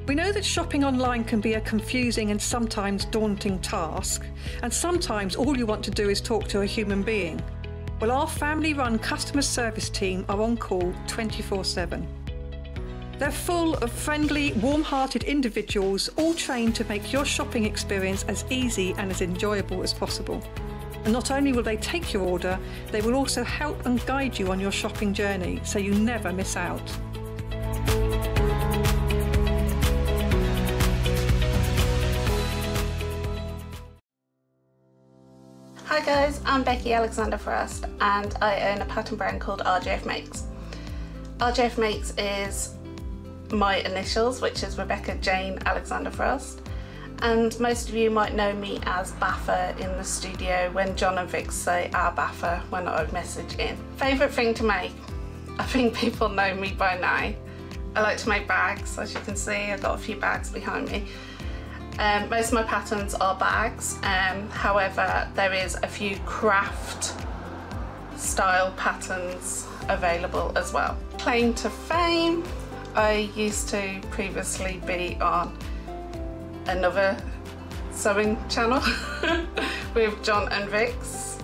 We know that shopping online can be a confusing and sometimes daunting task, and sometimes all you want to do is talk to a human being. Well, our family-run customer service team are on call 24/7. They're full of friendly, warm-hearted individuals, all trained to make your shopping experience as easy and as enjoyable as possible. And not only will they take your order, they will also help and guide you on your shopping journey, so you never miss out. Hi guys, I'm Becky Alexander-Frost and I own a pattern brand called RJF Makes. RJF Makes is my initials, which is Rebecca Jane Alexander-Frost, and most of you might know me as Baffer in the studio when John and Vic say our Baffer when I message in. Favourite thing to make? I think people know me by now. I like to make bags. As you can see, I've got a few bags behind me. Most of my patterns are bags, however there is a few craft style patterns available as well. Claim to fame, I used to previously be on another sewing channel with John and Vix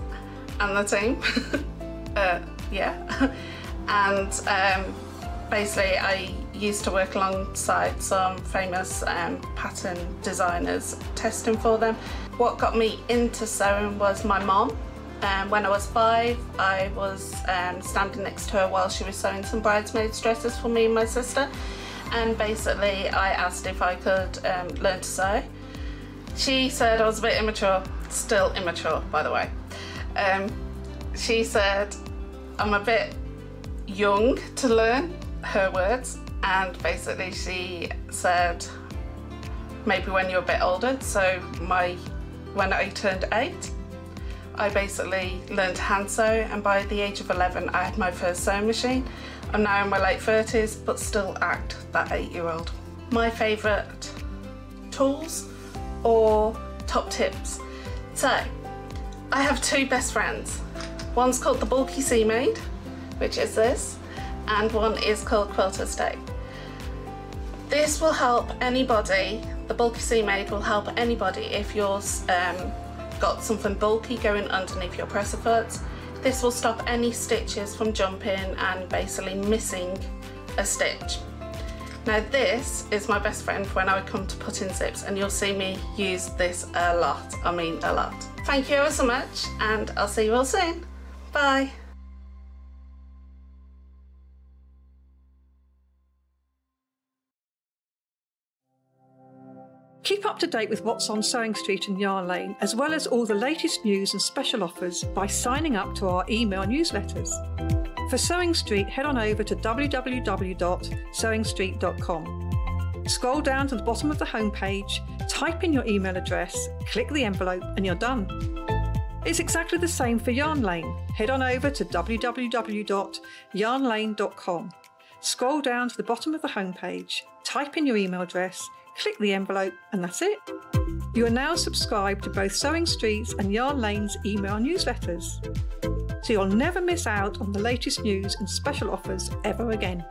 and the team. Yeah, and basically I used to work alongside some famous pattern designers, testing for them. What got me into sewing was my mom. When I was 5, I was standing next to her while she was sewing some bridesmaids dresses for me and my sister, and basically I asked if I could learn to sew. She said I was a bit immature, still immature by the way. She said I'm a bit young to learn, her words, and basically she said maybe when you're a bit older. So when I turned 8, I basically learned to hand sew, and by the age of 11 I had my first sewing machine. I'm now in my late 30s but still act that 8-year-old. My favourite tools or top tips. So I have 2 best friends. One's called the Bulky Sea Maid, which is this, and one is called Quilter Stay. This will help anybody, the Bulky Sea Maid will help anybody if you're got something bulky going underneath your presser foot. This will stop any stitches from jumping and basically missing a stitch. Now this is my best friend when I come to put in zips, and you'll see me use this a lot, I mean a lot. Thank you ever so much, and I'll see you all soon. Bye. Keep up to date with what's on Sewing Street and Yarn Lane, as well as all the latest news and special offers by signing up to our email newsletters. For Sewing Street, head on over to www.sewingstreet.com. Scroll down to the bottom of the homepage, type in your email address, click the envelope, and you're done. It's exactly the same for Yarn Lane. Head on over to www.yarnlane.com. Scroll down to the bottom of the homepage, type in your email address, click the envelope, and that's it. You are now subscribed to both Sewing Street's and Yarn Lane's email newsletters, so you'll never miss out on the latest news and special offers ever again.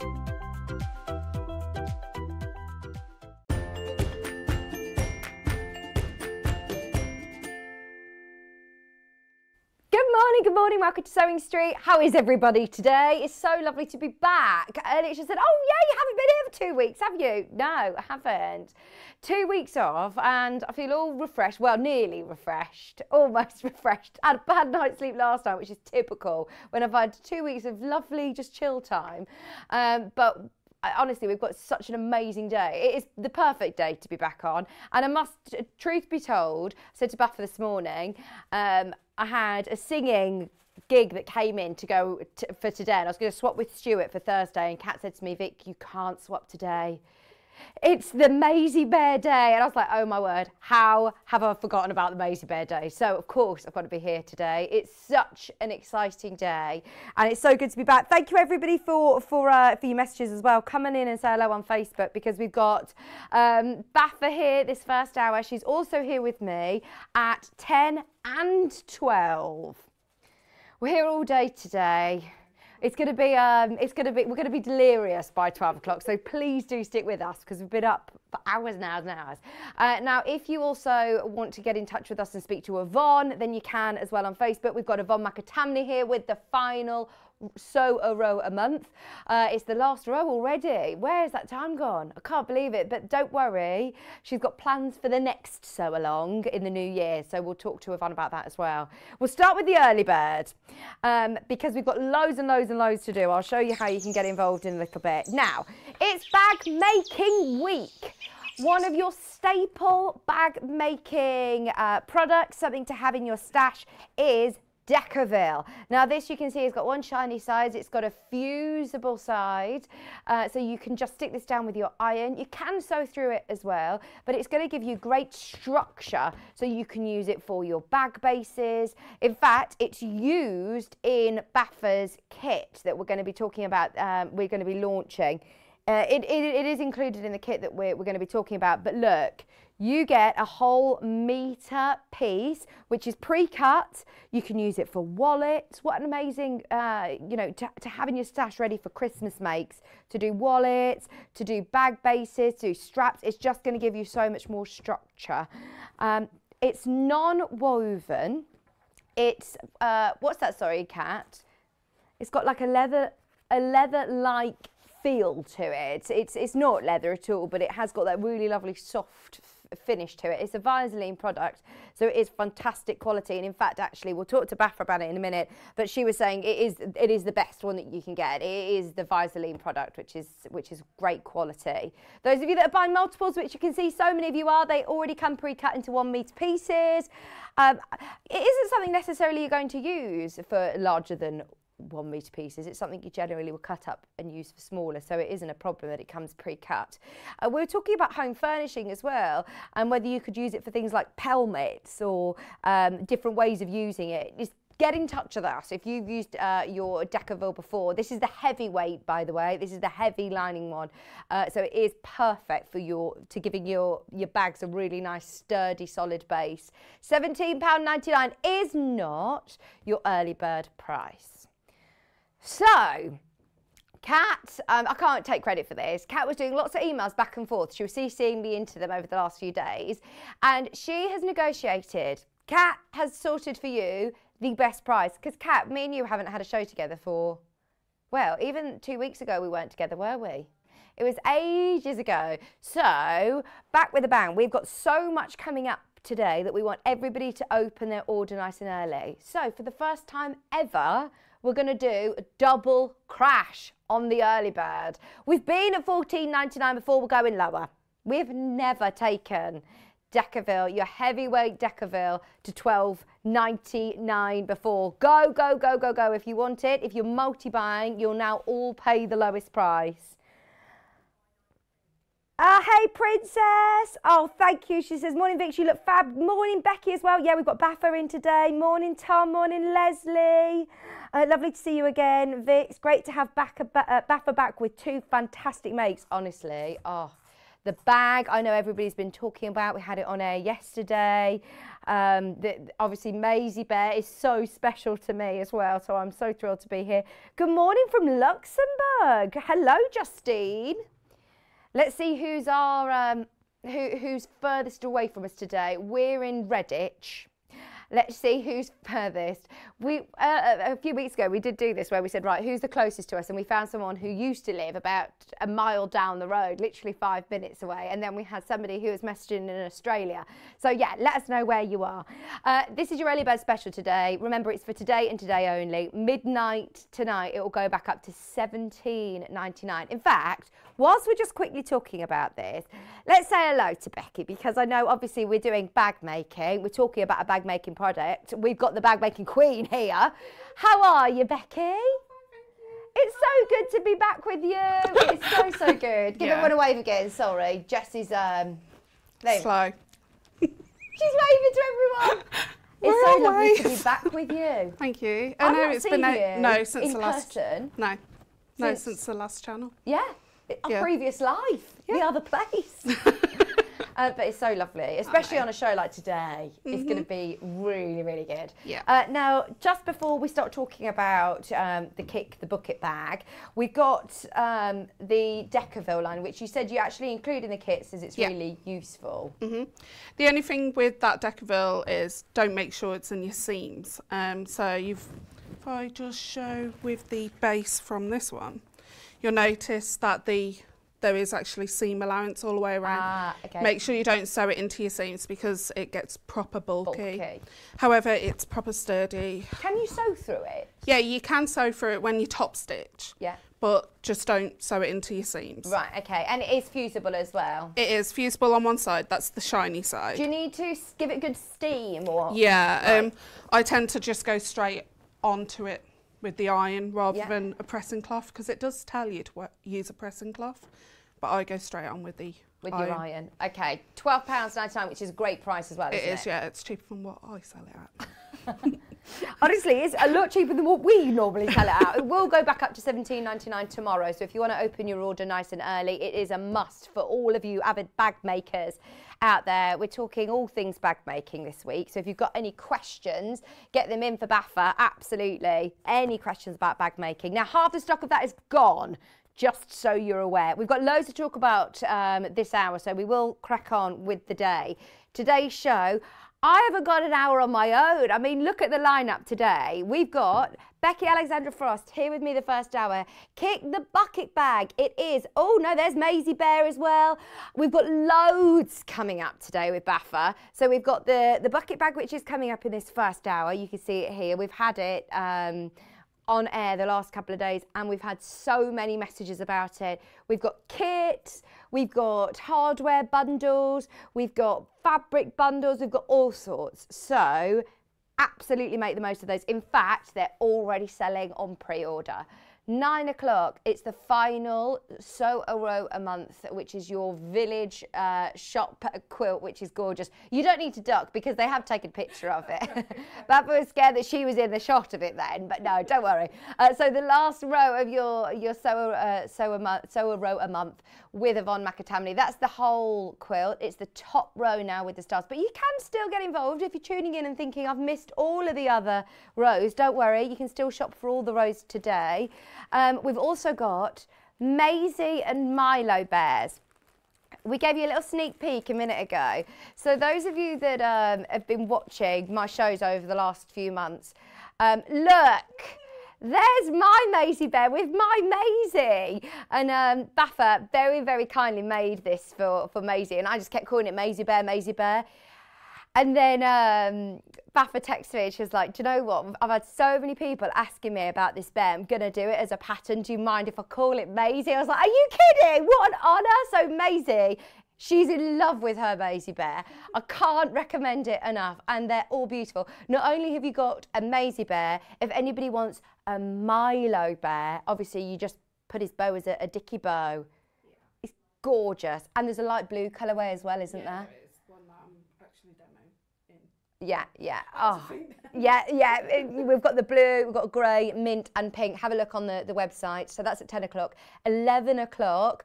Good morning, welcome to Sewing Street. How is everybody today? It's so lovely to be back. And it's just said, oh yeah, you haven't been here for 2 weeks, have you? No, I haven't. 2 weeks off and I feel all refreshed, well, nearly refreshed, almost refreshed. I had a bad night's sleep last night, which is typical when I've had 2 weeks of lovely, just chill time. But honestly, we've got such an amazing day. It is the perfect day to be back on. And I must, truth be told, I said to Baffer this morning, I had a singing gig that came in to go for today, and I was going to swap with Stuart for Thursday, and Kat said to me, Vic, you can't swap today. It's the Maisie Bear Day. And I was like, oh my word, how have I forgotten about the Maisie Bear Day? So of course I've got to be here today. It's such an exciting day and it's so good to be back. Thank you everybody for your messages as well. Come on in and say hello on Facebook, because we've got Baffer here this first hour. She's also here with me at 10 and 12. We're here all day today. It's going to be, we're going to be delirious by 12 o'clock. So please do stick with us because we've been up for hours and hours and hours. Now, if you also want to get in touch with us and speak to Yvonne, then you can as well on Facebook. We've got Yvonne McAtamney here with the final sew a row a month. It's the last row already. Where's that time gone? I can't believe it, but don't worry, she's got plans for the next sew along in the new year, so we'll talk to Yvonne about that as well. We'll start with the early bird because we've got loads and loads and loads to do. I'll show you how you can get involved in a little bit. Now, it's bag making week. One of your staple bag making products, something to have in your stash, is Decaville. Now this you can see has got one shiny side, it's got a fusible side, so you can just stick this down with your iron. You can sew through it as well, but it's going to give you great structure so you can use it for your bag bases. In fact, it's used in Baffa's kit that we're going to be talking about, we're going to be launching. It is included in the kit that we're going to be talking about, but look, you get a whole metre piece, which is pre-cut. You can use it for wallets. What an amazing, you know, to have in your stash ready for Christmas makes, to do wallets, to do bag bases, to do straps. It's just going to give you so much more structure. It's non-woven. It's, what's that, sorry, Kat? It's got like a leather-like feel to it. It's not leather at all, but it has got that really lovely soft finish to it. It's a Vaseline product, so it is fantastic quality, and in fact actually we'll talk to Baffa about it in a minute, but she was saying it is the best one that you can get. It is the Vaseline product, which is great quality. Those of you that are buying multiples, which you can see so many of you are, they already come pre-cut into 1 metre pieces. It isn't something necessarily you're going to use for larger than 1 metre pieces. It's something you generally will cut up and use for smaller, so it isn't a problem that it comes pre-cut. We were talking about home furnishing as well, and whether you could use it for things like pelmets or different ways of using it. Just get in touch with us if you've used your Decaville before. This is the heavyweight, by the way. This is the heavy lining one, so it is perfect for giving your bags a really nice sturdy solid base. £17.99 is not your early bird price. So, Kat, I can't take credit for this. Kat was doing lots of emails back and forth. She was CCing me into them over the last few days, and she has negotiated. Kat has sorted for you the best price, because Kat, me and you haven't had a show together for, well, even 2 weeks ago we weren't together, were we? It was ages ago. So, back with a bang. We've got so much coming up today that we want everybody to open their order nice and early. So, for the first time ever, we're going to do a double crash on the early bird. We've been at $14.99 before, we're going lower. We've never taken Decaville, your heavyweight Decaville, to $12.99 before. Go, go, go, go, go if you want it. If you're multi-buying, you'll now all pay the lowest price. Hey, Princess. Oh, thank you. She says, morning, Vic. You look fab. Morning, Becky as well. Yeah, we've got Baffa in today. Morning, Tom. Morning, Leslie. Lovely to see you again, Vic. It's great to have Baffa back with 2 fantastic makes, honestly. Oh, the bag, I know everybody's been talking about. We had it on air yesterday. Obviously, Maisie Bear is so special to me as well, so I'm so thrilled to be here. Good morning from Luxembourg. Hello, Justine. Let's see who's our who's furthest away from us today. We're in Redditch. Let's see who's furthest. A few weeks ago we did do this where we said, right, who's the closest to us, and we found someone who used to live about a mile down the road, literally 5 minutes away, and then we had somebody who was messaging in Australia. So yeah, let us know where you are. This is your early bird special today. Remember, it's for today and today only. Midnight tonight it will go back up to $17.99. In fact, whilst we're just quickly talking about this, let's say hello to Becky, because I know obviously we're doing bag making. We're talking about a bag making product. We've got the bag making queen here. How are you, Becky? It's so good to be back with you. It's so, so good. Give everyone a wave again. Sorry, Jessie's slow. She's waving to everyone. It's so lovely to be back with you. Thank you. I know it's been since the last person. No, since the last channel. Yeah. A previous life, the other place. But it's so lovely, especially on a show like today. It's going to be really, really good. Yeah. Now, just before we start talking about the Kick the Bucket bag, we've got the Decaville line, which you said you actually include in the kits as it's really useful. The only thing with that Decaville is don't make sure it's in your seams. So if I just show with the base from this one, you'll notice that there is actually seam allowance all the way around. Okay. Make sure you don't sew it into your seams because it gets proper bulky. However, it's proper sturdy. Can you sew through it? Yeah, you can sew through it when you top stitch. Yeah. But just don't sew it into your seams. Right, okay. And it is fusible as well? It is fusible on one side, that's the shiny side. Do you need to give it good steam or? Yeah, Right. I tend to just go straight onto it with the iron rather than a pressing cloth, because it does tell you to use a pressing cloth, but I go straight on with the iron. Your iron. Okay, £12.99, which is a great price as well, isn't it? It is, yeah, it's cheaper than what I sell it at. Honestly, it's a lot cheaper than what we normally sell it at. It will go back up to £17.99 tomorrow, so if you want to open your order nice and early, it is a must for all of you avid bag makers out there. We're talking all things bag making this week, so if you've got any questions, get them in for Baffa, absolutely. Any questions about bag making. Now, half the stock of that is gone, just so you're aware. We've got loads to talk about this hour, so we will crack on with the day. Today's show, I haven't got an hour on my own. I mean, look at the lineup today. We've got Becky Alexander-Frost here with me the first hour. Kick the Bucket bag. It is, oh no, there's Maisie Bear as well. We've got loads coming up today with Baffa. So we've got the bucket bag, which is coming up in this first hour. You can see it here. We've had it on air the last couple of days, and we've had so many messages about it. We've got kits, we've got hardware bundles, we've got fabric bundles, we've got all sorts. So absolutely make the most of those. In fact, they're already selling on pre-order. 9 o'clock, it's the final Sew a Row a month, which is your village shop quilt, which is gorgeous. You don't need to duck because they have taken a picture of it. Baba was scared that she was in the shot of it then, but no, don't worry. So the last row of your Sew a Row a month with Yvonne McAtamney, that's the whole quilt. It's the top row now with the stars, but you can still get involved if you're tuning in and thinking I've missed all of the other rows. Don't worry, you can still shop for all the rows today. We've also got Maisie and Milo bears. We gave you a little sneak peek a minute ago. So those of you that have been watching my shows over the last few months, look, there's my Maisie bear with my Maisie. And Baffa very, very kindly made this for Maisie, and I just kept calling it Maisie bear, Maisie bear. And then Baffa texted me, she was like, do you know what? I've had so many people asking me about this bear. I'm going to do it as a pattern. Do you mind if I call it Maisie? I was like, are you kidding? What an honour. So Maisie, she's in love with her Maisie bear. I can't recommend it enough. And they're all beautiful. Not only have you got a Maisie bear, if anybody wants a Milo bear, obviously you just put his bow as a dicky bow. Yeah. It's gorgeous. And there's a light blue colourway as well, isn't there? Yeah, yeah. Oh, yeah. We've got the blue, we've got grey, mint and pink. Have a look on the website. So that's at 10 o'clock. 11 o'clock,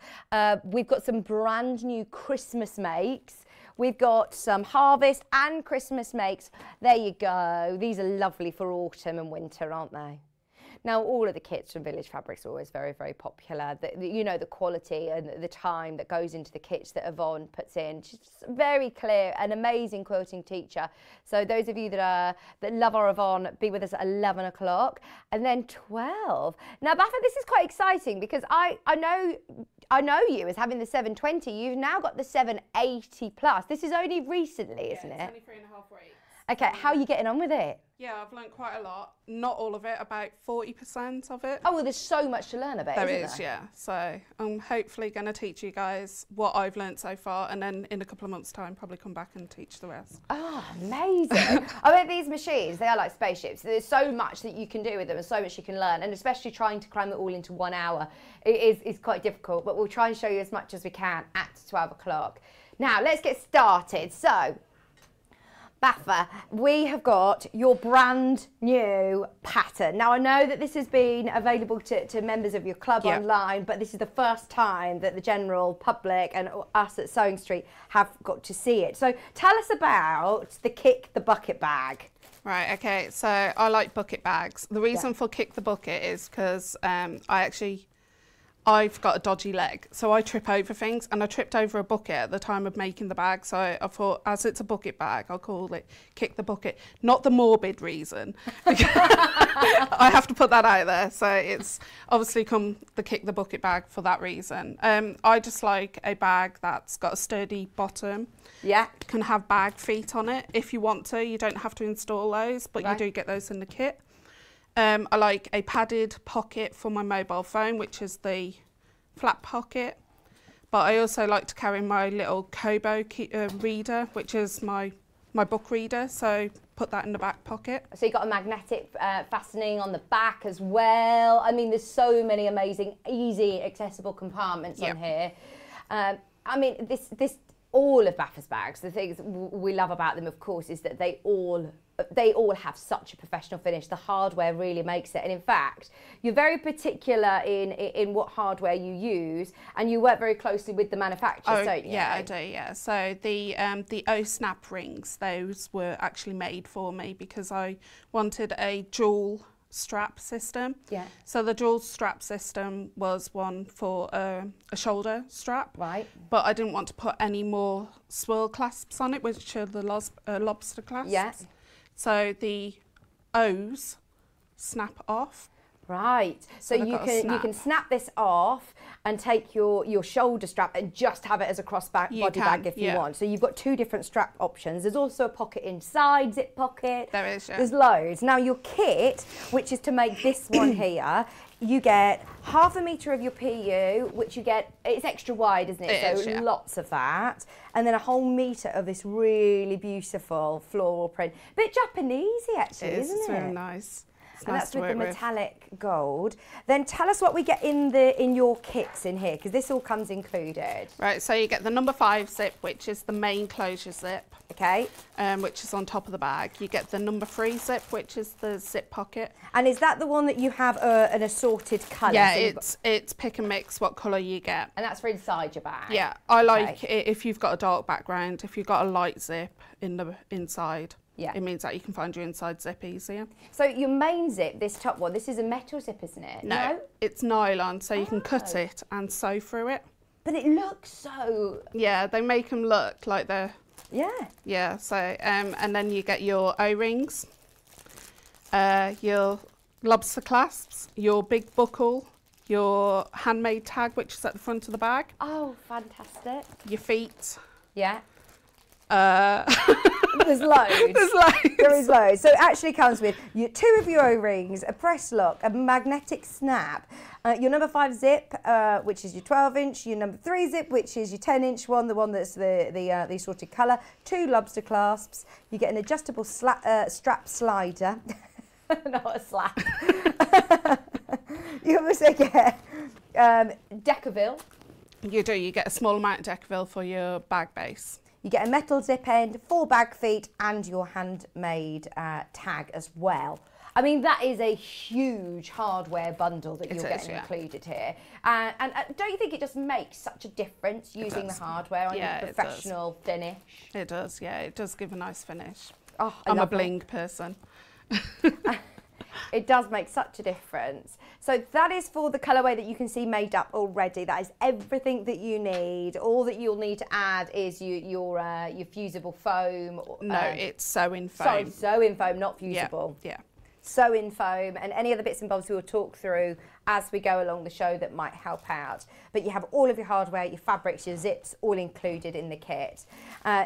we've got some brand new Christmas makes. We've got some harvest and Christmas makes. There you go. These are lovely for autumn and winter, aren't they? Now, all of the kits from Village Fabrics are always very, very popular. You know, the quality and the time that goes into the kits that Yvonne puts in. She's very clear, an amazing quilting teacher. So those of you that love our Yvonne, be with us at 11 o'clock. And then 12. Now, Baffa, this is quite exciting because I know you as having the 720. You've now got the 780 plus. This is only recently, isn't it? Yeah, it's only 3.5 weeks. Okay, how are you getting on with it? Yeah, I've learned quite a lot. Not all of it, about 40% of it. Oh, well, there's so much to learn about it, There is, yeah. So I'm hopefully going to teach you guys what I've learned so far, and then in a couple of months' time, probably come back and teach the rest. Oh, amazing. I mean, these machines, they are like spaceships. There's so much that you can do with them and so much you can learn, and especially trying to cram it all into 1 hour is quite difficult, but we'll try and show you as much as we can at 12 o'clock. Now, let's get started. So, Baffa, we have got your brand new pattern. Now, I know that this has been available to members of your club online, but this is the first time that the general public and us at Sewing Street have got to see it. So tell us about the Kick the Bucket bag. Right, okay, so I like bucket bags. The reason for Kick the Bucket is because I've got a dodgy leg, so I trip over things, and I tripped over a bucket at the time of making the bag, so I thought, as it's a bucket bag, I'll call it Kick the Bucket. Not the morbid reason. I have to put that out there, so it's obviously come the Kick the Bucket bag for that reason. I just like a bag that's got a sturdy bottom. Yeah. Can have bag feet on it if you want to. You don't have to install those, but you do get those in the kit. I like a padded pocket for my mobile phone, which is the flat pocket. But I also like to carry my little Kobo reader, which is my book reader. So put that in the back pocket. So you've got a magnetic fastening on the back as well. I mean, there's so many amazing, easy, accessible compartments on here. I mean, all of Baffa's bags, the things we love about them, of course, is that they all have such a professional finish. The hardware really makes it, and in fact, you're very particular in what hardware you use, and you work very closely with the manufacturers, don't you? Yeah, I do. Yeah. So the O snap rings, those were actually made for me because I wanted a dual strap system. Yeah. So the dual strap system was one for a shoulder strap. Right. But I didn't want to put any more swirl clasps on it, which are the lobster clasps. Yes. So the O's snap off. Right. So you can snap this off and take your shoulder strap and just have it as a body bag if you want. So you've got two different strap options. There's also a pocket inside, zip pocket. There is, yeah. There's loads. Now your kit, which is to make this one here, you get 1/2 metre of your PU, which you get, it's extra wide, isn't it? Lots of that. And then a whole metre of this really beautiful floral print. Bit Japanesey actually, isn't it? It's really nice. And that's with the metallic gold. Then tell us what we get in your kits in here, because this all comes included. Right, so you get the number 5 zip, which is the main closure zip. Okay. Which is on top of the bag. You get the number 3 zip, which is the zip pocket. And is that the one that you have an assorted colour? Yeah, so it's pick and mix what colour you get. And that's for inside your bag? Yeah, I like it if you've got a dark background, if you've got a light zip in the inside. Yeah. It means that you can find your inside zip easier. So your main zip, this top one, this is a metal zip, isn't it? No, it's nylon, so you can cut it and sew through it. But it looks so... Yeah, they make them look like they're... Yeah. Yeah, so, and then you get your O-rings, your lobster clasps, your big buckle, your handmade tag, which is at the front of the bag. Oh, fantastic. Your feet. Yeah. There's loads. There's loads. There is loads. So it actually comes with 2 of your O-rings, a press lock, a magnetic snap, your number 5 zip, which is your 12-inch, your number 3 zip, which is your 10-inch one, the one that's the assorted colour, 2 lobster clasps. You get an adjustable strap slider, not a slap. You also get Decaville. You do. You get a small amount of Decaville for your bag base. You get a metal zip end, 4 bag feet, and your handmade tag as well. I mean, that is a huge hardware bundle that you're getting included here. And don't you think it just makes such a difference using the hardware on your professional finish? It does, yeah. It does give a nice finish. Oh, I'm a bling person. It does make such a difference. So that is for the colourway that you can see made up already. That is everything that you need. All that you'll need to add is your fusible foam. No, it's sew-in foam. Sorry, sew-in foam, not fusible. Yeah. Sew-in foam and any other bits and bobs we will talk through as we go along the show that might help out. But you have all of your hardware, your fabrics, your zips, all included in the kit,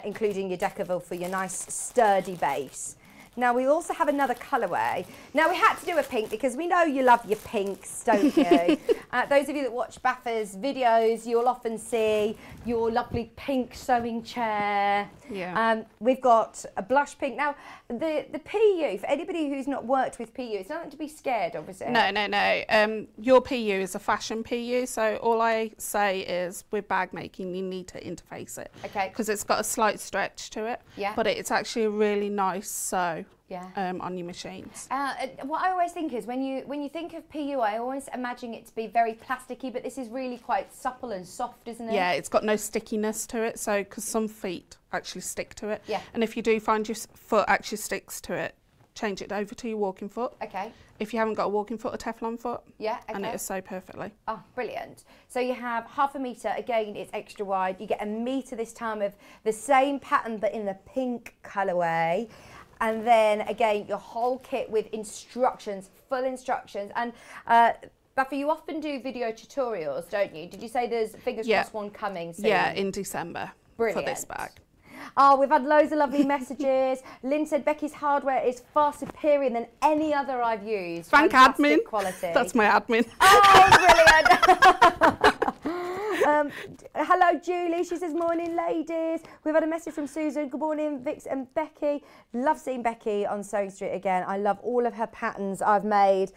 including your Decaville for your nice sturdy base. Now we also have another colourway. Now we had to do a pink because we know you love your pinks, don't you? Those of you that watch Baffa's videos, you'll often see your lovely pink sewing chair. Yeah. We've got a blush pink. Now the PU, for anybody who's not worked with PU, it's nothing to be scared of, is it? No. Your PU is a fashion PU, so all I say is with bag making you need to interface it. Okay. Because it's got a slight stretch to it. Yeah. But it's actually a really nice sew. Yeah. On your machines. What I always think is when you think of PU, I always imagine it to be very plasticky, but this is really quite supple and soft, isn't it? Yeah, it's got no stickiness to it, so because some feet actually stick to it. Yeah. And if you do find your foot actually sticks to it, change it over to your walking foot. Okay. If you haven't got a walking foot, a Teflon foot. Yeah, okay. And it is sew perfectly. Oh, brilliant. So you have 1/2 metre, again, it's extra wide. You get 1 metre this time of the same pattern, but in the pink colourway. And then, again, your whole kit with instructions, full instructions. And, Buffer, you often do video tutorials, don't you? Did you say there's, fingers crossed, one coming soon? Yeah, in December. Brilliant. For this bag. Oh, we've had loads of lovely messages. Lynn said Becky's hardware is far superior than any other I've used. Thank Fantastic admin. Quality. That's my admin. Oh, brilliant. Hello, Julie. She says, morning, ladies. We've had a message from Susan. Good morning, Vix and Becky. Love seeing Becky on Sewing Street again. I love all of her patterns I've made.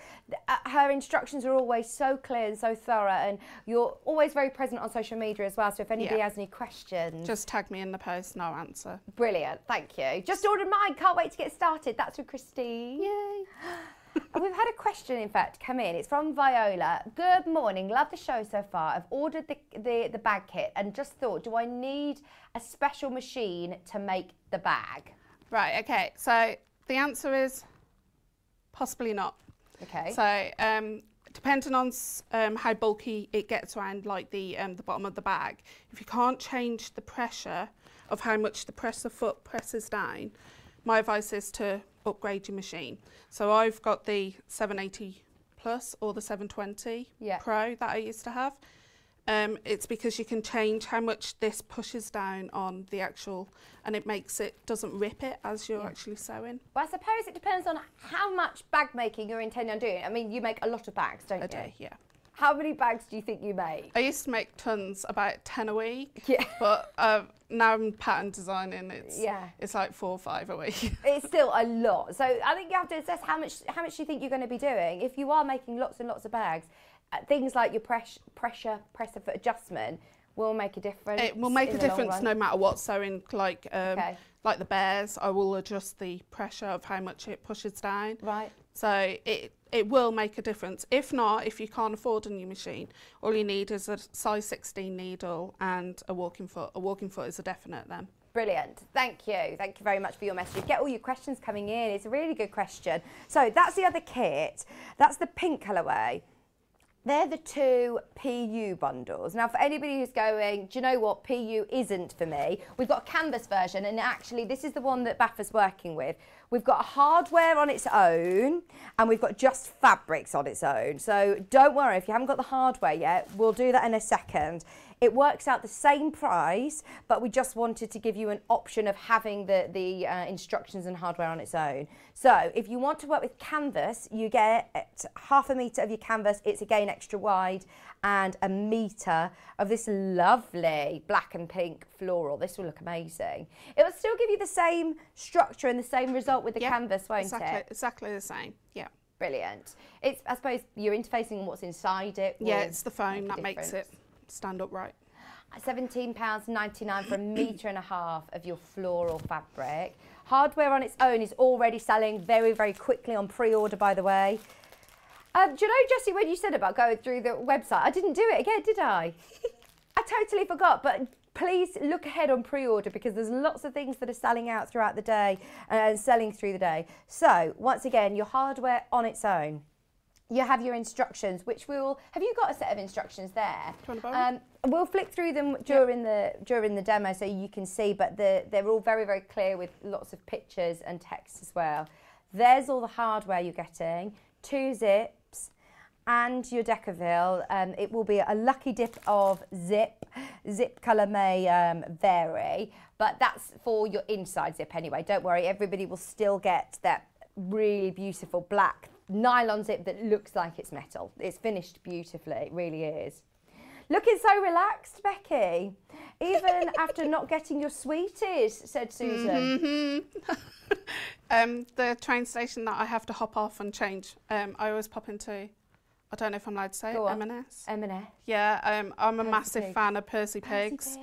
Her instructions are always so clear and so thorough, and you're always very present on social media as well. So if anybody has any questions, just tag me in the post and I'll answer. Brilliant. Thank you. Just ordered mine. Can't wait to get started. That's from Christine. Yay. And we've had a question, in fact, come in. It's from Viola. Good morning. Love the show so far. I've ordered the bag kit and just thought, do I need a special machine to make the bag? Right, okay. So the answer is possibly not. Okay. So depending on how bulky it gets around, like the bottom of the bag, if you can't change the pressure of how much the presser foot presses down, my advice is to upgrade your machine. So I've got the 780 Plus or the 720 Pro that I used to have. It's because you can change how much this pushes down on the actual, and it makes it, doesn't rip it as you're actually sewing. Well, I suppose it depends on how much bag making you're intending on doing. I mean, you make a lot of bags, don't you? A day, yeah. How many bags do you think you make? I used to make tons, about 10 a week. Yeah. But now I'm pattern designing, it's like 4 or 5 a week. It's still a lot. So I think you have to assess how much you think you're going to be doing. If you are making lots and lots of bags, things like your presser foot adjustment will make a difference. It will make a difference no matter what sewing, like the bears, I will adjust the pressure of how much it pushes down. Right. So it will make a difference. If not, if you can't afford a new machine, all you need is a size 16 needle and a walking foot. A walking foot is a definite then. Brilliant. Thank you. Thank you very much for your message. Get all your questions coming in. It's a really good question. So that's the other kit. That's the pink colourway. They're the 2 PU bundles. Now, for anybody who's going, do you know what, PU isn't for me, we've got a canvas version, and actually this is the one that Baffa's working with. We've got hardware on its own, and we've got just fabrics on its own. So don't worry, if you haven't got the hardware yet, we'll do that in a second. It works out the same price, but we just wanted to give you an option of having the instructions and hardware on its own. So if you want to work with canvas, you get 1/2 metre of your canvas. It's again extra wide, and 1 metre of this lovely black and pink floral. This will look amazing. It will still give you the same structure and the same result with the canvas, won't it? Exactly the same, yeah. Brilliant. It's, I suppose, you're interfacing what's inside it. Yeah, it's the foam that makes it stand upright. £17.99 for 1.5 metres of your floral fabric. Hardware on its own is already selling very, very quickly on pre-order, by the way. Do you know, Jessie, when you said about going through the website, I didn't do it again, did I? I totally forgot, but please look ahead on pre-order because there's lots of things that are selling out throughout the day and selling through the day. So, once again, your hardware on its own. You have your instructions, which we will. Have you got a set of instructions there? Do you want to borrow? We'll flick through them during the demo so you can see, but they're all very, very clear with lots of pictures and text as well. There's all the hardware you're getting, 2 zips, and your Decaville. It will be a lucky dip of zip. Zip colour may vary, but that's for your inside zip anyway. Don't worry, everybody will still get that really beautiful black nylon zip that looks like it's metal. It's finished beautifully, it really is. Looking so relaxed, Becky. Even after not getting your sweeties, said Susan. The train station that I have to hop off and change, I always pop into, I don't know if I'm allowed to say it, M&S. M&S. Yeah, I'm a massive fan of Percy Pigs.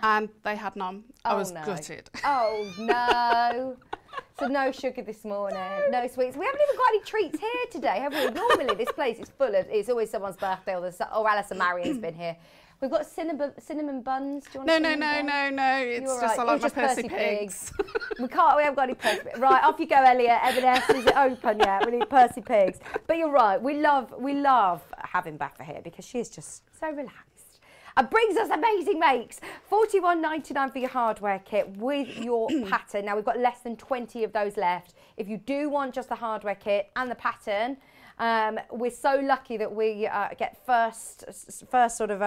And they had none. I was gutted. Oh no. So no sugar this morning, no sweets. We haven't even got any treats here today, have we? Normally this place is full of, it's always someone's birthday or Alice and Marion's been here. We've got cinnamon buns. Do you want No. It's just I like my Percy Pigs. We haven't got any Percy Pigs. Right, off you go, Elliot. M&S, is it open yet? We need Percy Pigs. But you're right, we love having Baffa here because she is just so relaxed. And brings us amazing makes. $41.99 for your hardware kit with your pattern. Now, we've got less than 20 of those left. If you do want just the hardware kit and the pattern, we're so lucky that we get first sort of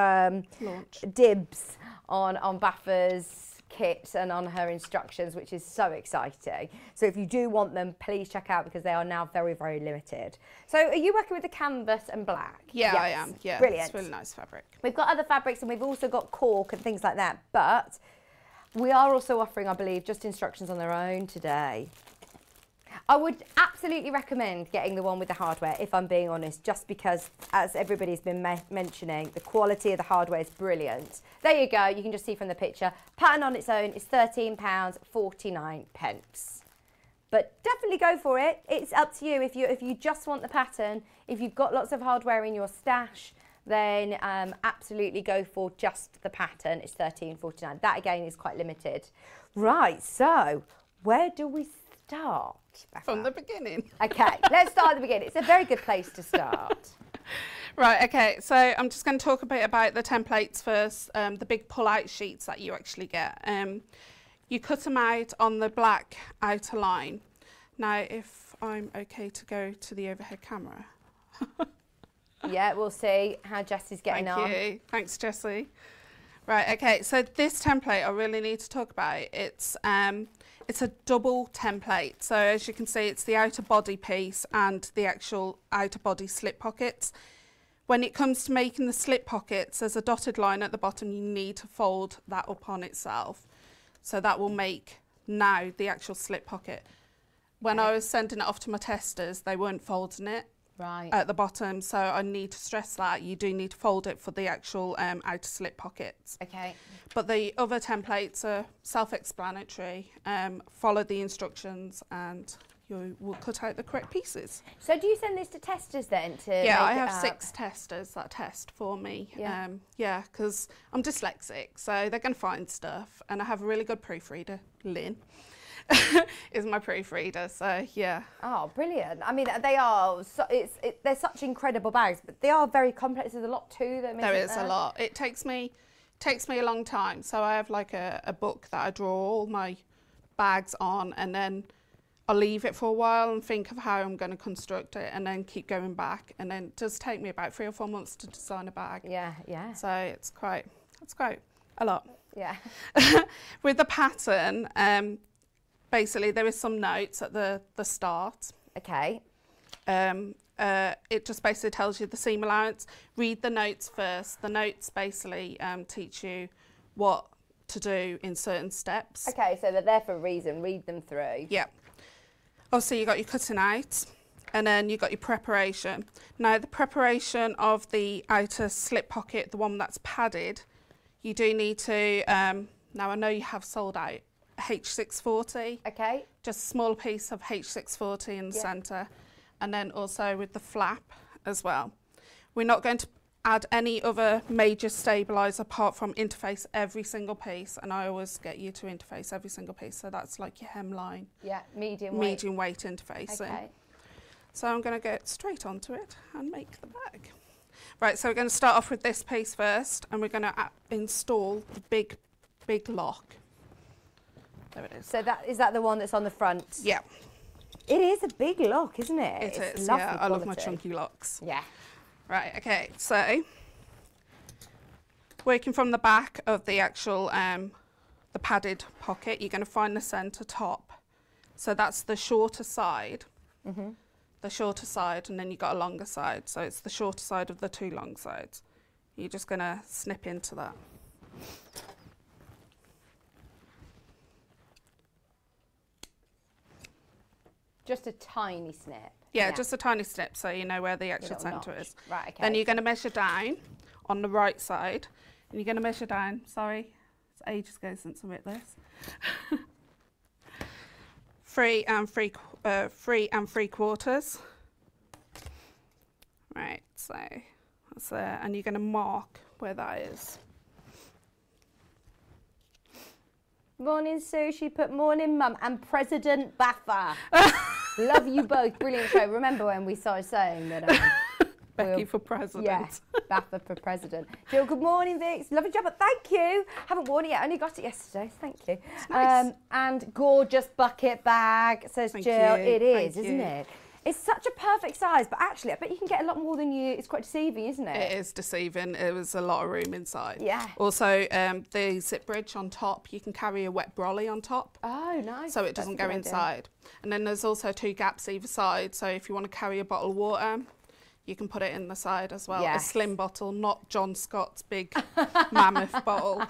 launch dibs on Baffa's kit and on her instructions, which is so exciting. So if you do want them, please check out because they are now very, very limited. So are you working with the canvas and black? Yeah, yes. I am. Yeah, brilliant. It's really nice fabric. We've got other fabrics and we've also got cork and things like that, but we are also offering, I believe, just instructions on their own today. I would absolutely recommend getting the one with the hardware, if I'm being honest, just because, as everybody's been mentioning, the quality of the hardware is brilliant. There you go, you can just see from the picture. Pattern on its own is £13.49. But definitely go for it. It's up to you. If you just want the pattern, if you've got lots of hardware in your stash, then absolutely go for just the pattern. It's £13.49. That again is quite limited. Right, so where do we start? From the beginning. Okay, let's start at the beginning. It's a very good place to start. Right, okay, so I'm just going to talk a bit about the templates first, the big pull-out sheets that you actually get. You cut them out on the black outer line. Now, if I'm okay to go to the overhead camera. Yeah, we'll see how Jessie's getting on. Thank you. Thanks, Jessie. Right, okay, so this template I really need to talk about. It's a double template. So as you can see, it's the outer body piece and the actual outer body slip pockets. When it comes to making the slip pockets, there's a dotted line at the bottom. You need to fold that up on itself. So that will make now the actual slip pocket. When I was sending it off to my testers, they weren't folding it at the bottom. So I need to stress that you do need to fold it for the actual outer slip pockets. Okay. But the other templates are self-explanatory. Follow the instructions and you will cut out the correct pieces. So do you send this to testers then? Yeah, I have 6 testers that test for me. Yeah, because I'm dyslexic, so they're going to find stuff. And I have a really good proofreader, Lynn, is my proofreader, so yeah. Oh, brilliant. I mean, they are, they're such incredible bags, but they are very complex. There's a lot to them, There is a lot. It takes me a long time. So I have like a book that I draw all my bags on, and then I'll leave it for a while and think of how I'm going to construct it and then keep going back. And then it does take me about 3 or 4 months to design a bag. Yeah, yeah. So it's quite a lot. Yeah. With the pattern, basically there is some notes at the start. Okay. It just basically tells you the seam allowance. Read the notes first. The notes basically teach you what to do in certain steps. Okay, so they're there for a reason. Read them through. Yeah. Also, you got your cutting out, and then you got your preparation. Now, the preparation of the outer slip pocket, the one that's padded, you do need to. Now, I know you have sold out H640. Okay. Just a small piece of H640 in the centre, and then also with the flap as well. We're not going to add any other major stabiliser apart from interface every single piece, and I always get you to interface every single piece, so that's like your hemline. Yeah, medium weight interfacing. Okay. So I'm going to get straight onto it and make the bag. Right, so we're going to start off with this piece first, and we're going to install the big lock. There it is. So is that the one that's on the front? Yeah. It is a big lock, isn't it? It is, lovely yeah. quality. I love my chunky locks. Yeah. Right, okay, so working from the back of the actual, the padded pocket, you're going to find the centre top. So that's the shorter side, the shorter side, and then you've got a longer side. So it's the shorter side of the two long sides. You're just going to snip into that. Just a tiny snip. Yeah, just a tiny snip so you know where the actual centre is. Right, okay. Then you're going to measure down on the right side. And you're going to measure down, sorry, it's ages ago since I wrote this. 3 and 3/4. Right, so that's there. And you're going to mark where that is. Morning, Sue. She put morning, Mum, and President Baffa. Love you both. Brilliant show. Remember when we started saying that? Becky for president. Yes, Baffa for president. Jill, good morning, Vix. Lovely job, but thank you. Haven't worn it yet. Only got it yesterday. Thank you. Nice. And gorgeous bucket bag, says Thank Jill. you. It is, Thank isn't you. it? It's such a perfect size, but actually, I bet you can get a lot more than you. It's quite deceiving, isn't it? It is deceiving. It was a lot of room inside. Yeah. Also, the zip bridge on top, you can carry a wet brolly on top. Oh, nice. So it doesn't go inside. And then there's also 2 gaps either side. So if you want to carry a bottle of water, you can put it in the side as well. Yes. A slim bottle, not John Scott's big mammoth bottle.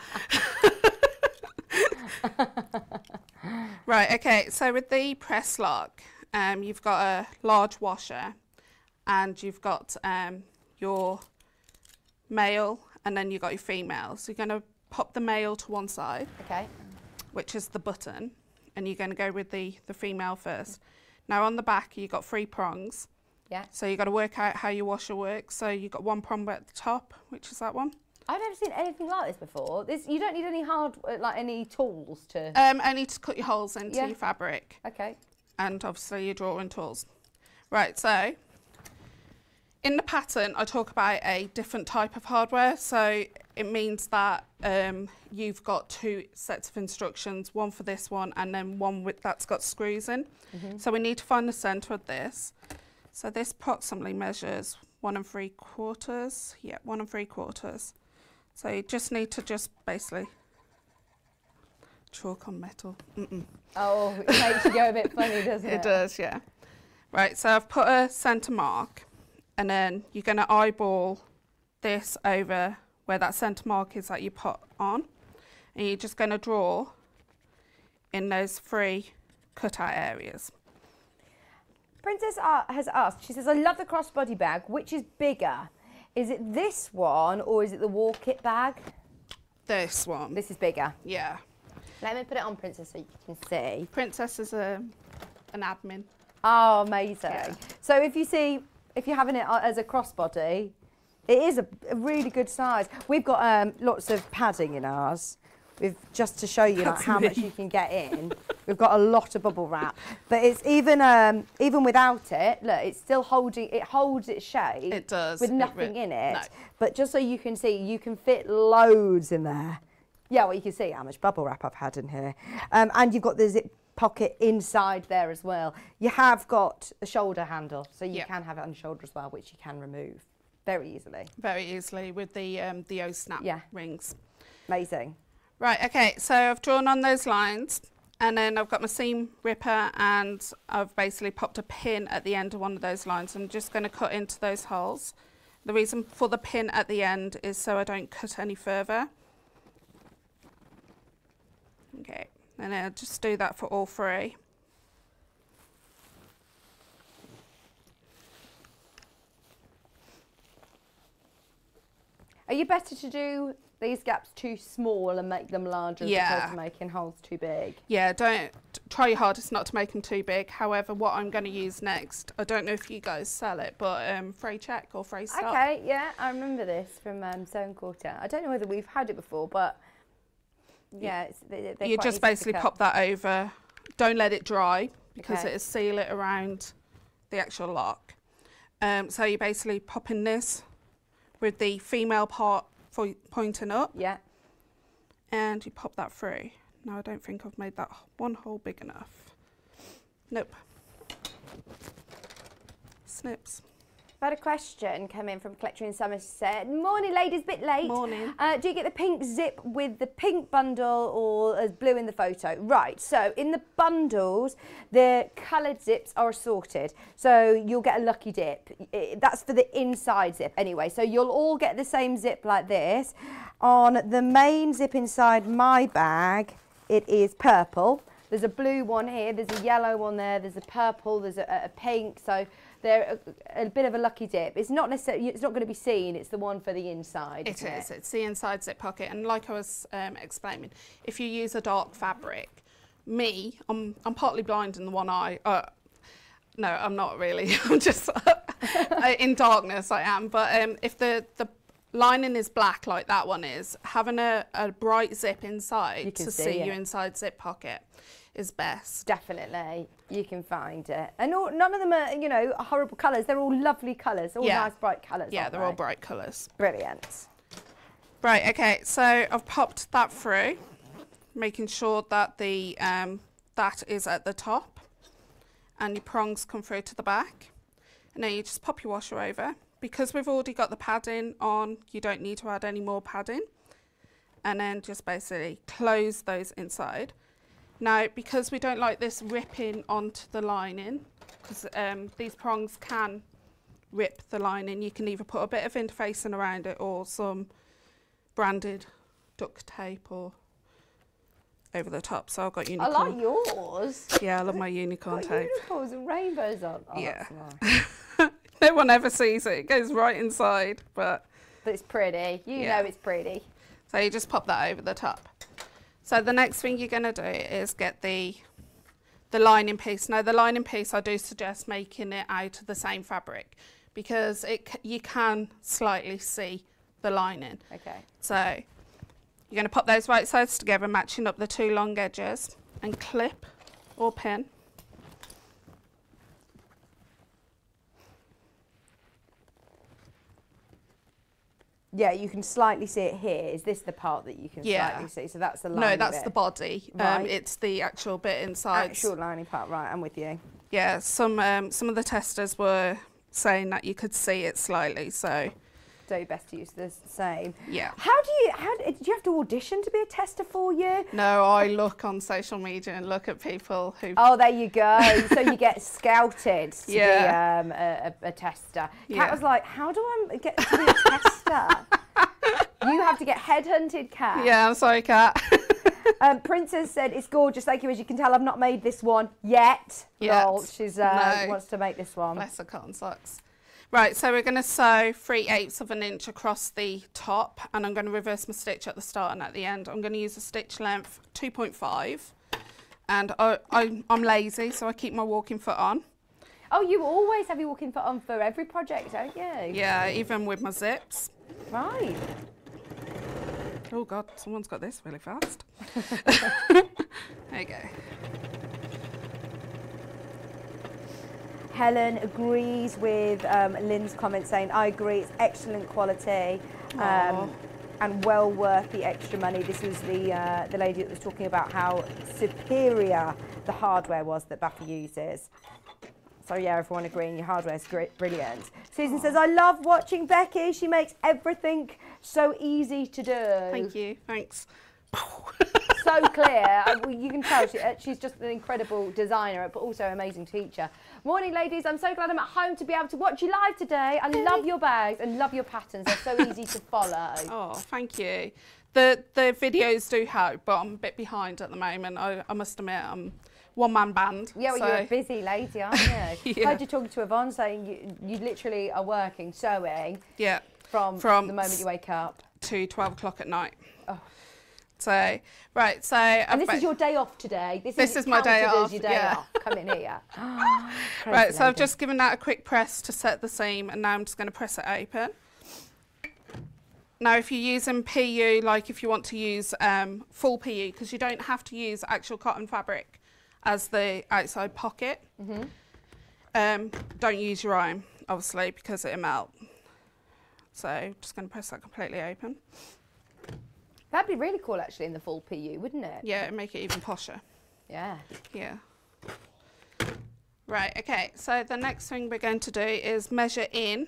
Right, okay, so with the press lock, you've got a large washer and you've got your male and then you've got your female. So you're going to pop the male to one side, Okay. which is the button, and you're going to go with the female first. Now on the back, you've got 3 prongs. Yeah. So you've got to work out how your washer works. So you've got 1 prong at the top, which is that one. I've never seen anything like this before. You don't need any any tools to... Only to cut your holes into your fabric. Okay. And obviously your drawing tools. Right, so in the pattern, I talk about a different type of hardware. So it means that you've got 2 sets of instructions, one for this one and then one that's got screws in. So we need to find the centre of this. So this approximately measures 1 3/4. Yeah, 1 3/4. So you just need to basically chalk on metal. Oh, it makes you go a bit funny, doesn't it? It does, yeah. Right, so I've put a centre mark and then you're going to eyeball this over where that centre mark is that you put on. And you're just going to draw in those 3 cutout areas. Princess has asked, she says, I love the crossbody bag. Which is bigger? Is it this one or is it the walk it bag? This one. This is bigger. Yeah. Let me put it on, Princess, so you can see. Princess is an admin. Oh, amazing. Yeah. So if you're having it as a crossbody, it is a really good size. We've got lots of padding in ours. Just to show you how much you can get in. We've got a lot of bubble wrap, but it's even without it. Look, it's still holds its shape. It does. With nothing in it. No. But just so you can see, you can fit loads in there. Yeah, well, you can see how much bubble wrap I've had in here, and you've got the zip pocket inside there as well. You have got a shoulder handle, so you can have it on your shoulder as well, which you can remove very easily. Very easily with the O-snap rings. Amazing. Right, okay, so I've drawn on those lines and then I've got my seam ripper and I've basically popped a pin at the end of one of those lines. I'm just going to cut into those holes. The reason for the pin at the end is so I don't cut any further. Okay, and I'll just do that for all 3. Are you better to do these gaps too small and make them larger as opposed to making holes too big? Yeah, don't try your hardest not to make them too big. However, what I'm going to use next, I don't know if you guys sell it, but fray check or fray stop. Okay, yeah, I remember this from Sewn Quarter. I don't know whether we've had it before, but yeah, they're you quite just easy basically to cut. pop that over. Don't let it dry because Okay. it'll seal it around the actual lock. So you basically pop in this with the female part pointing up. Yeah. And you pop that through. Now I don't think I've made that one hole big enough. Nope. Snips. I've had a question come in from Collector in Somerset. Morning, ladies, bit late. Morning. Do you get the pink zip with the pink bundle or as blue in the photo? Right, so in the bundles, the coloured zips are assorted. So you'll get a lucky dip. That's for the inside zip anyway. So you'll all get the same zip like this. On the main zip inside my bag, it is purple. There's a blue one here, there's a yellow one there, there's a purple, there's a pink. So they're a bit of a lucky dip. It's not necessarily, it's not going to be seen, it's the one for the inside. It is, it's the inside zip pocket. And like I was explaining, if you use a dark fabric, I'm partly blind in the one eye. No, I'm not really, I'm just, in darkness I am. But if the lining is black like that one is, having a bright zip inside to see your inside zip pocket is best. Definitely, you can find it. And none of them are, you know, horrible colours. They're all lovely colours, all nice bright colours. Yeah, they're all bright colours. Brilliant. Right, okay, so I've popped that through, making sure that the that is at the top and your prongs come through to the back. And then you just pop your washer over. Because we've already got the padding on, you don't need to add any more padding. And then just basically close those inside. Now, because we don't like this ripping onto the lining, because these prongs can rip the lining, you can either put a bit of interfacing around it or some branded duct tape or over the top. So I've got unicorn. I like yours. Yeah, I love my unicorn tape. Unicorns and rainbows on. Oh, yeah. that's nice. No one ever sees it. It goes right inside, but it's pretty. You know it's pretty. So you just pop that over the top. So the next thing you're going to do is get the lining piece. Now the lining piece, I do suggest making it out of the same fabric because you can slightly see the lining. Okay. So you're going to pop those right sides together, matching up the two long edges, and clip or pin. Yeah, you can slightly see it here. Is this the part that you can slightly see? So that's the lining. No, that's the body. Right. It's the actual bit inside. Actual lining part, right, I'm with you. Yeah, some of the testers were saying that you could see it slightly, so do your best to use the same. Yeah. Do you have to audition to be a tester for you? No, I look on social media and look at people who... Oh, there you go. So you get scouted to be a tester. Kat was like, how do I get to be a tester? You have to get headhunted, Kat. Yeah, I'm sorry, Kat. Princess said, it's gorgeous. Thank you. As you can tell, I've not made this one yet. Lol. She's wants to make this one. Bless her cotton socks. Right, so we're going to sew 3/8 of an inch across the top, and I'm going to reverse my stitch at the start and at the end. I'm going to use a stitch length 2.5, and I'm lazy, so I keep my walking foot on. Oh, you always have your walking foot on for every project, don't you? Yeah, even with my zips. Right. Oh God, someone's got this really fast. There you go. Helen agrees with Lynn's comment saying, I agree, it's excellent quality and well worth the extra money. This was the lady that was talking about how superior the hardware was that Buffy uses. So yeah, everyone agreeing your hardware is brilliant. Susan says, I love watching Becky. She makes everything so easy to do. Thank you, thanks. So clear. You can tell she's just an incredible designer, but also an amazing teacher. Morning, ladies. I'm so glad I'm at home to be able to watch you live today. I love your bags and love your patterns. They're so easy to follow. Oh, thank you. The videos do help, but I'm a bit behind at the moment. I must admit, I'm one-man band. Yeah, well, so. You're a busy lady, aren't you? Yeah. I heard you talking to Yvonne saying you literally are working, sewing. Yeah. From the moment you wake up to 12 o'clock at night. Oh. So, right, so... And this is your day off today? This is my day off, your day off. Come in here. Right, so I've just given that a quick press to set the seam, and now I'm just going to press it open. Now, if you're using PU, like if you want to use full PU, because you don't have to use actual cotton fabric as the outside pocket, don't use your own, obviously, because it'll melt. So, just going to press that completely open. That'd be really cool, actually, in the full PU, wouldn't it? Yeah, it'd make it even posher. Yeah. Yeah. Right, okay, so the next thing we're going to do is measure in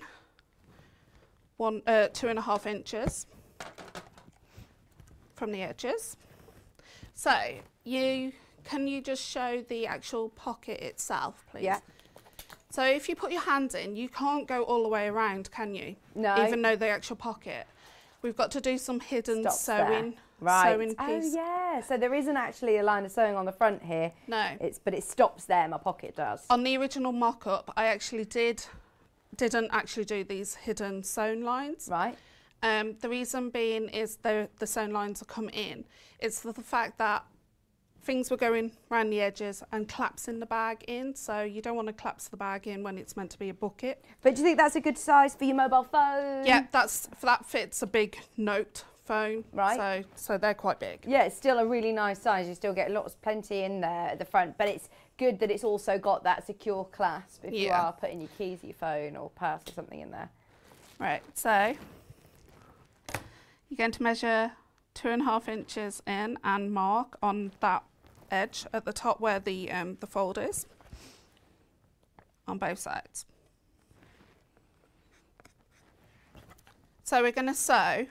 2.5 inches from the edges. So can you just show the actual pocket itself, please? Yeah. So if you put your hand in, you can't go all the way around, can you? No. Even though the actual pocket. We've got to do some hidden sewing. Right. Sewing piece. Oh yeah. So there isn't actually a line of sewing on the front here. No. But it stops there. My pocket does. On the original mock-up, I actually didn't actually do these hidden sewn lines. Right. The reason being is the sewn lines will come in. It's the fact that things were going around the edges and collapsing the bag in, so you don't want to collapse the bag in when it's meant to be a bucket. But do you think that's a good size for your mobile phone? Yeah, that fits a big note phone. Right. So they're quite big. Yeah, it's still a really nice size. You still get plenty in there at the front, but it's good that it's also got that secure clasp if you are putting your keys, your phone or purse or something in there. Right, so you're going to measure 2.5 inches in and mark on that edge at the top where the fold is on both sides. So we're going to sew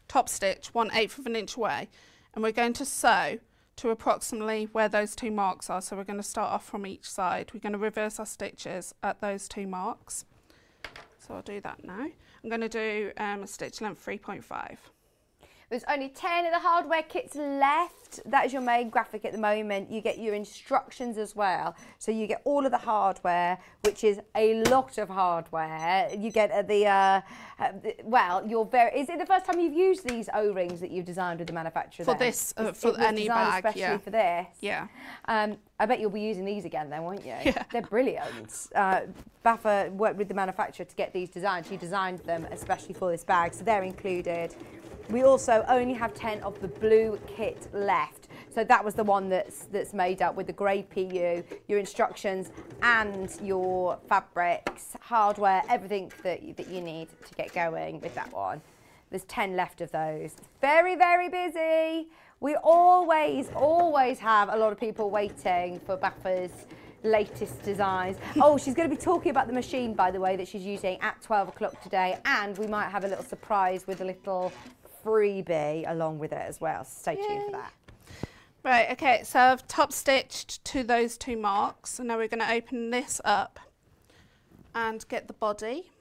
top stitch 1/8 of an inch away, and we're going to sew to approximately where those two marks are. So we're going to start off from each side. We're going to reverse our stitches at those two marks. So I'll do that now. I'm going to do a stitch length 3.5. There's only 10 of the hardware kits left. That is your main graphic at the moment. You get your instructions as well. So you get all of the hardware, which is a lot of hardware. You get is it the first time you've used these O-rings that you've designed with the manufacturer? For this, for any bag, especially for this? Yeah. I bet you'll be using these again then, won't you? Yeah. They're brilliant. Baffa worked with the manufacturer to get these designed. She designed them especially for this bag, so they're included. We also only have 10 of the blue kit left. So that was the one that's made up with the grey PU, your instructions and your fabrics, hardware, everything that you need to get going with that one. There's 10 left of those. Very, very busy. We always have a lot of people waiting for Baffa's latest designs. Oh, she's going to be talking about the machine, by the way, that she's using at 12 o'clock today, and we might have a little surprise with a little freebie along with it as well. Stay tuned for that. Right, okay, so I've top stitched to those two marks, so now we're going to open this up and get the body.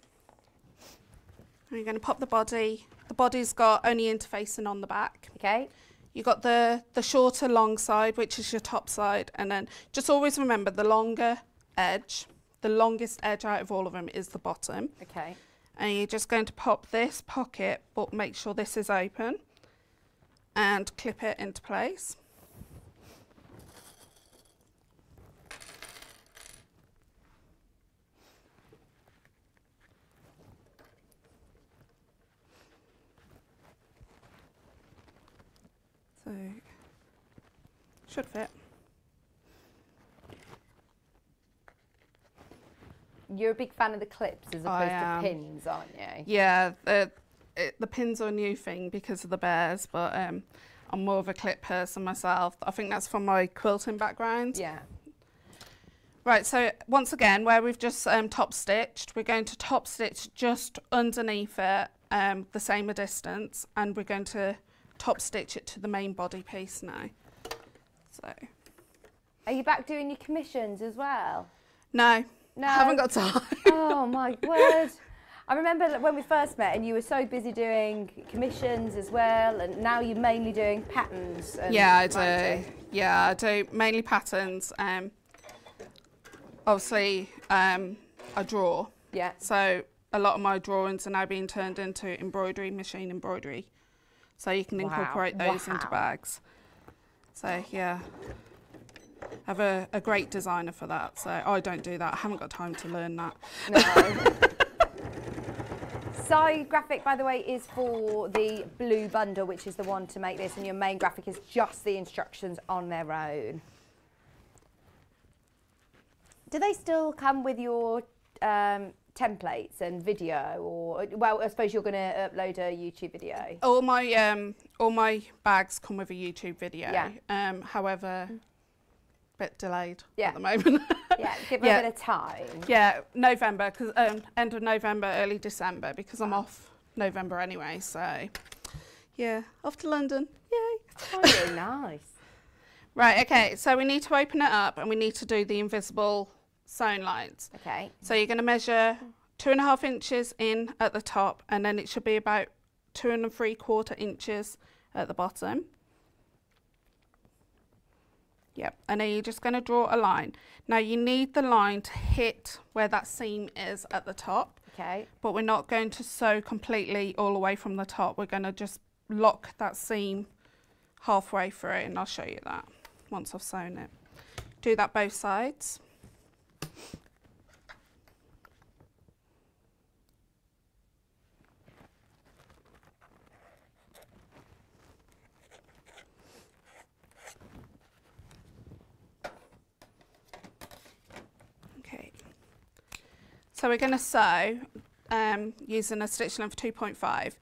And you're going to pop the body. The body's got only interfacing on the back. Okay. You've got the shorter long side, which is your top side, and then just always remember the longer edge, the longest edge out of all of them is the bottom. Okay. And you're just going to pop this pocket, but make sure this is open, and clip it into place. So, should fit. You're a big fan of the clips as opposed to pins, aren't you? Yeah, the pins are a new thing because of the bears, but I'm more of a clip person myself. I think that's from my quilting background. Yeah. Right, so once again, where we've just top stitched, we're going to top stitch just underneath it, the same distance, and we're going to top stitch it to the main body piece now. So. Are you back doing your commissions as well? No. No. I haven't got time. Oh my word. I remember when we first met and you were so busy doing commissions as well, and now you're mainly doing patterns. And yeah, I do. Yeah, I do mainly patterns. Obviously, I draw. Yeah. So a lot of my drawings are now being turned into embroidery, machine embroidery. So you can incorporate those into bags. So yeah. I have a great designer for that, so I don't do that. I haven't got time to learn that. No. Side graphic, by the way, is for the blue bundle, which is the one to make this, and your main graphic is just the instructions on their own. Do they still come with your templates and video, or, well, I suppose you're going to upload a YouTube video? All my bags come with a YouTube video. Yeah. However, bit delayed at the moment. Yeah, give her a bit of time. Yeah, November, because end of November, early December, because I'm off November anyway. So, yeah, off to London. Yay! Oh, really nice. Right, okay, so we need to open it up and we need to do the invisible sewn lines. Okay. So you're going to measure 2.5 inches in at the top, and then it should be about 2 3/4 inches at the bottom. Yep, and then you're just going to draw a line. Now you need the line to hit where that seam is at the top. Okay. But we're not going to sew completely all the way from the top. We're going to just lock that seam halfway through, and I'll show you that once I've sewn it. Do that both sides. Okay. So we're going to sew using a stitch length of 2.5.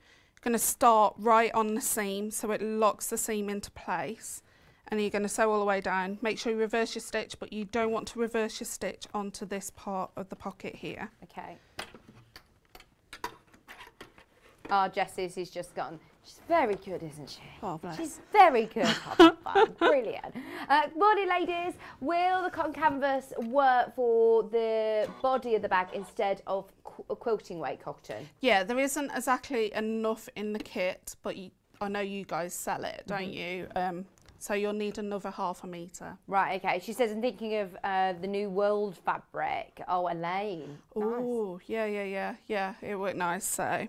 Going to start right on the seam so it locks the seam into place, and you're going to sew all the way down. Make sure you reverse your stitch, but you don't want to reverse your stitch onto this part of the pocket here. Okay. Oh, Jessie's is just gone. She's very good, isn't she? Oh, bless. She's very good. Brilliant. Morning, ladies. Will the cotton canvas work for the body of the bag instead of quilting weight cotton? Yeah, there isn't exactly enough in the kit, but I know you guys sell it, don't you? So you'll need another 1/2 metre. Right, okay. She says, I'm thinking of the New World fabric. Oh, Elaine. Oh, nice. Yeah, it worked nice, so.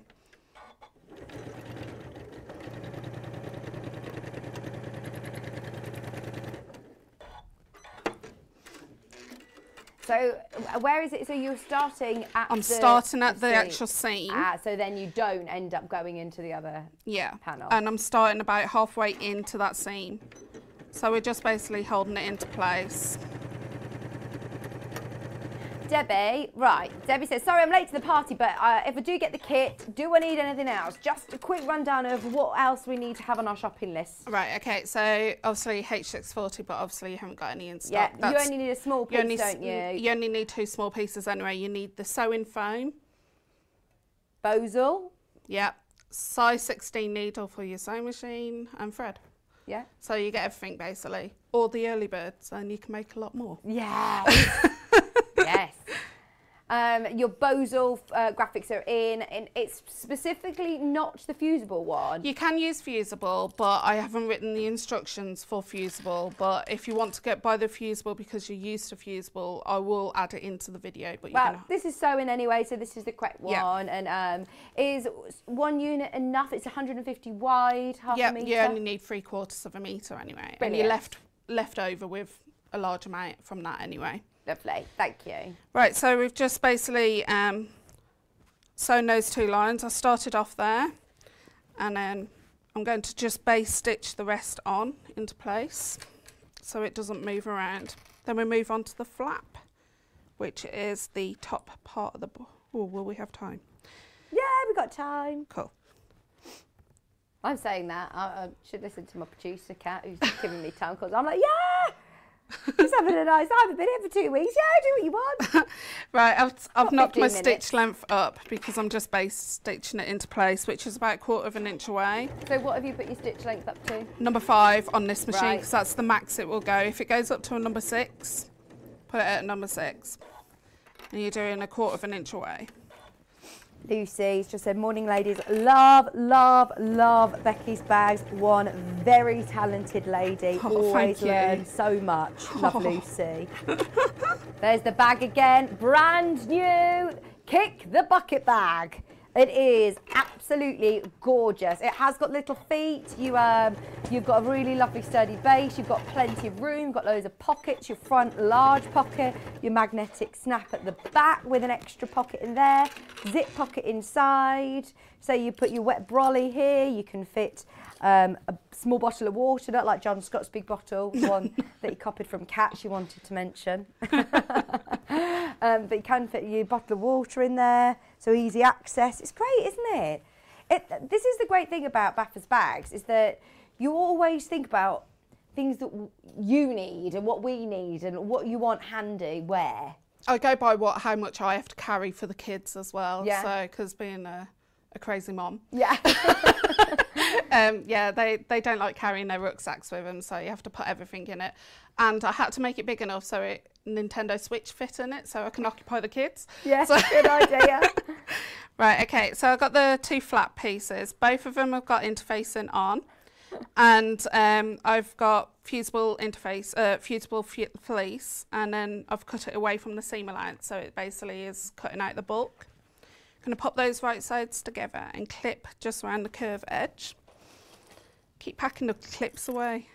So where is it? So you're starting at I'm starting at the actual seam. So then you don't end up going into the other panel. And I'm starting about halfway into that seam. So we're just basically holding it into place. Debbie, right. Debbie says, sorry I'm late to the party, but if I do get the kit, do I need anything else? Just a quick rundown of what else we need to have on our shopping list. Right, okay, so obviously H640, but obviously you haven't got any in stock. Yeah, you only need a small piece, don't you? You only need 2 small pieces anyway. You need the sewing foam. Bosal. Yep. Size 16 needle for your sewing machine and thread. Yeah. So you get everything basically. Or the early birds, and you can make a lot more. Yeah. Yes. Your Bosal graphics are in, and it's specifically not the fusible one. You can use fusible, but I haven't written the instructions for fusible. But if you want to buy the fusible because you're used to fusible, I will add it into the video. But this is sewing anyway, so this is the correct one. And is 1 unit enough? It's 150 wide, half a metre. You only need 3/4 metre anyway. Brilliant. And you're left over with a large amount from that anyway. Lovely, thank you. Right, so we've just basically sewn those 2 lines. I started off there, and then I'm going to just base stitch the rest on into place so it doesn't move around. Then we move on to the flap, which is the top part of the will we have time? Yeah, we've got time. Cool. I'm saying that. I should listen to my producer, Kat, who's giving me time calls. I'm like, yeah! Just having a nice time. I've been here for 2 weeks. Yeah, do what you want. Right, I've knocked my stitch length up because I'm just base stitching it into place, which is about 1/4 inch away. So what have you put your stitch length up to? Number 5 on this machine, because that's the max it will go. If it goes up to a number 6, put it at number 6. And you're doing 1/4 inch away. Lucy's just said, morning ladies, love Becky's bags. One very talented lady, always learn so much. Love Lucy. There's the bag again, brand new, kick the bucket bag. It is absolutely gorgeous. It has got little feet. You've got a really lovely sturdy base. You've got plenty of room. You've got loads of pockets. Your front large pocket. Your magnetic snap at the back with an extra pocket in there. Zip pocket inside. So you put your wet brolly here. You can fit a small bottle of water, not like John Scott's big bottle, one that he copied from Kat, she wanted to mention. But you can fit your bottle of water in there, so easy access. It's great, isn't it? This is the great thing about Baffers bags, is that you always think about things that you need and what we need and what you want handy where? I go by how much I have to carry for the kids as well. Yeah. So, because being a crazy mom. Yeah. Yeah, they don't like carrying their rucksacks with them, so you have to put everything in it. And I had to make it big enough so Nintendo Switch fit in it, so I can occupy the kids. Yeah, so good idea. Right, okay, so I've got the 2 flat pieces. Both of them have got interfacing on. And I've got fusible fleece, and then I've cut it away from the seam allowance, so it basically is cutting out the bulk. I'm going to pop those right sides together and clip just around the curve edge. Keep packing the clips away.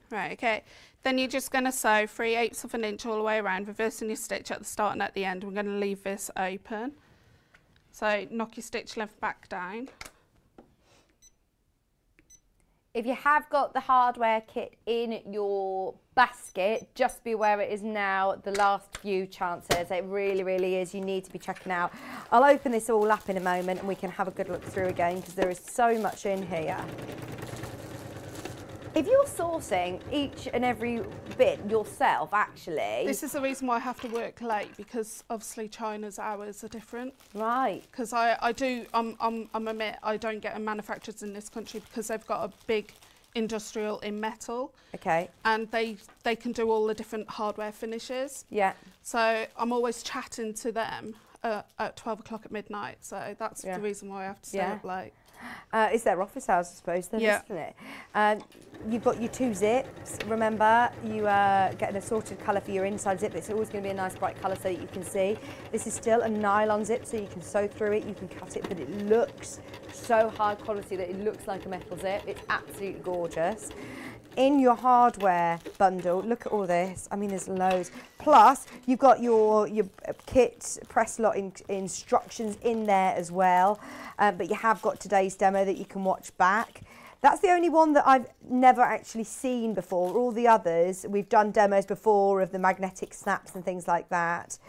Right, okay. Then you're just going to sew 3/8 of an inch all the way around, reversing your stitch at the start and at the end. We're going to leave this open. So knock your stitch length back down. If you have got the hardware kit in your basket, just be aware it is now the last few chances. It really, really is. You need to be checking out. I'll open this all up in a moment and we can have a good look through again because there is so much in here. If you're sourcing each and every bit yourself, actually... This is the reason why I have to work late, because obviously China's hours are different. Right. Because I admit I don't get them manufactured in this country because they've got a big industrial in metal. Okay. And they can do all the different hardware finishes. Yeah. So I'm always chatting to them at 12 o'clock at midnight. So that's the reason why I have to stay up late. It's their office hours, I suppose, then, isn't it? You've got your 2 zips. Remember, you get an assorted colour for your inside zip. It's always going to be a nice bright colour so that you can see. This is still a nylon zip, so you can sew through it, you can cut it, but it looks so high quality that it looks like a metal zip. It's absolutely gorgeous. In your hardware bundle, look at all this. I mean, there's loads. Plus, you've got your kit press lot instructions in there as well. But you have got today's demo that you can watch back. That's the only one that I've never actually seen before. All the others, we've done demos before of the magnetic snaps and things like that.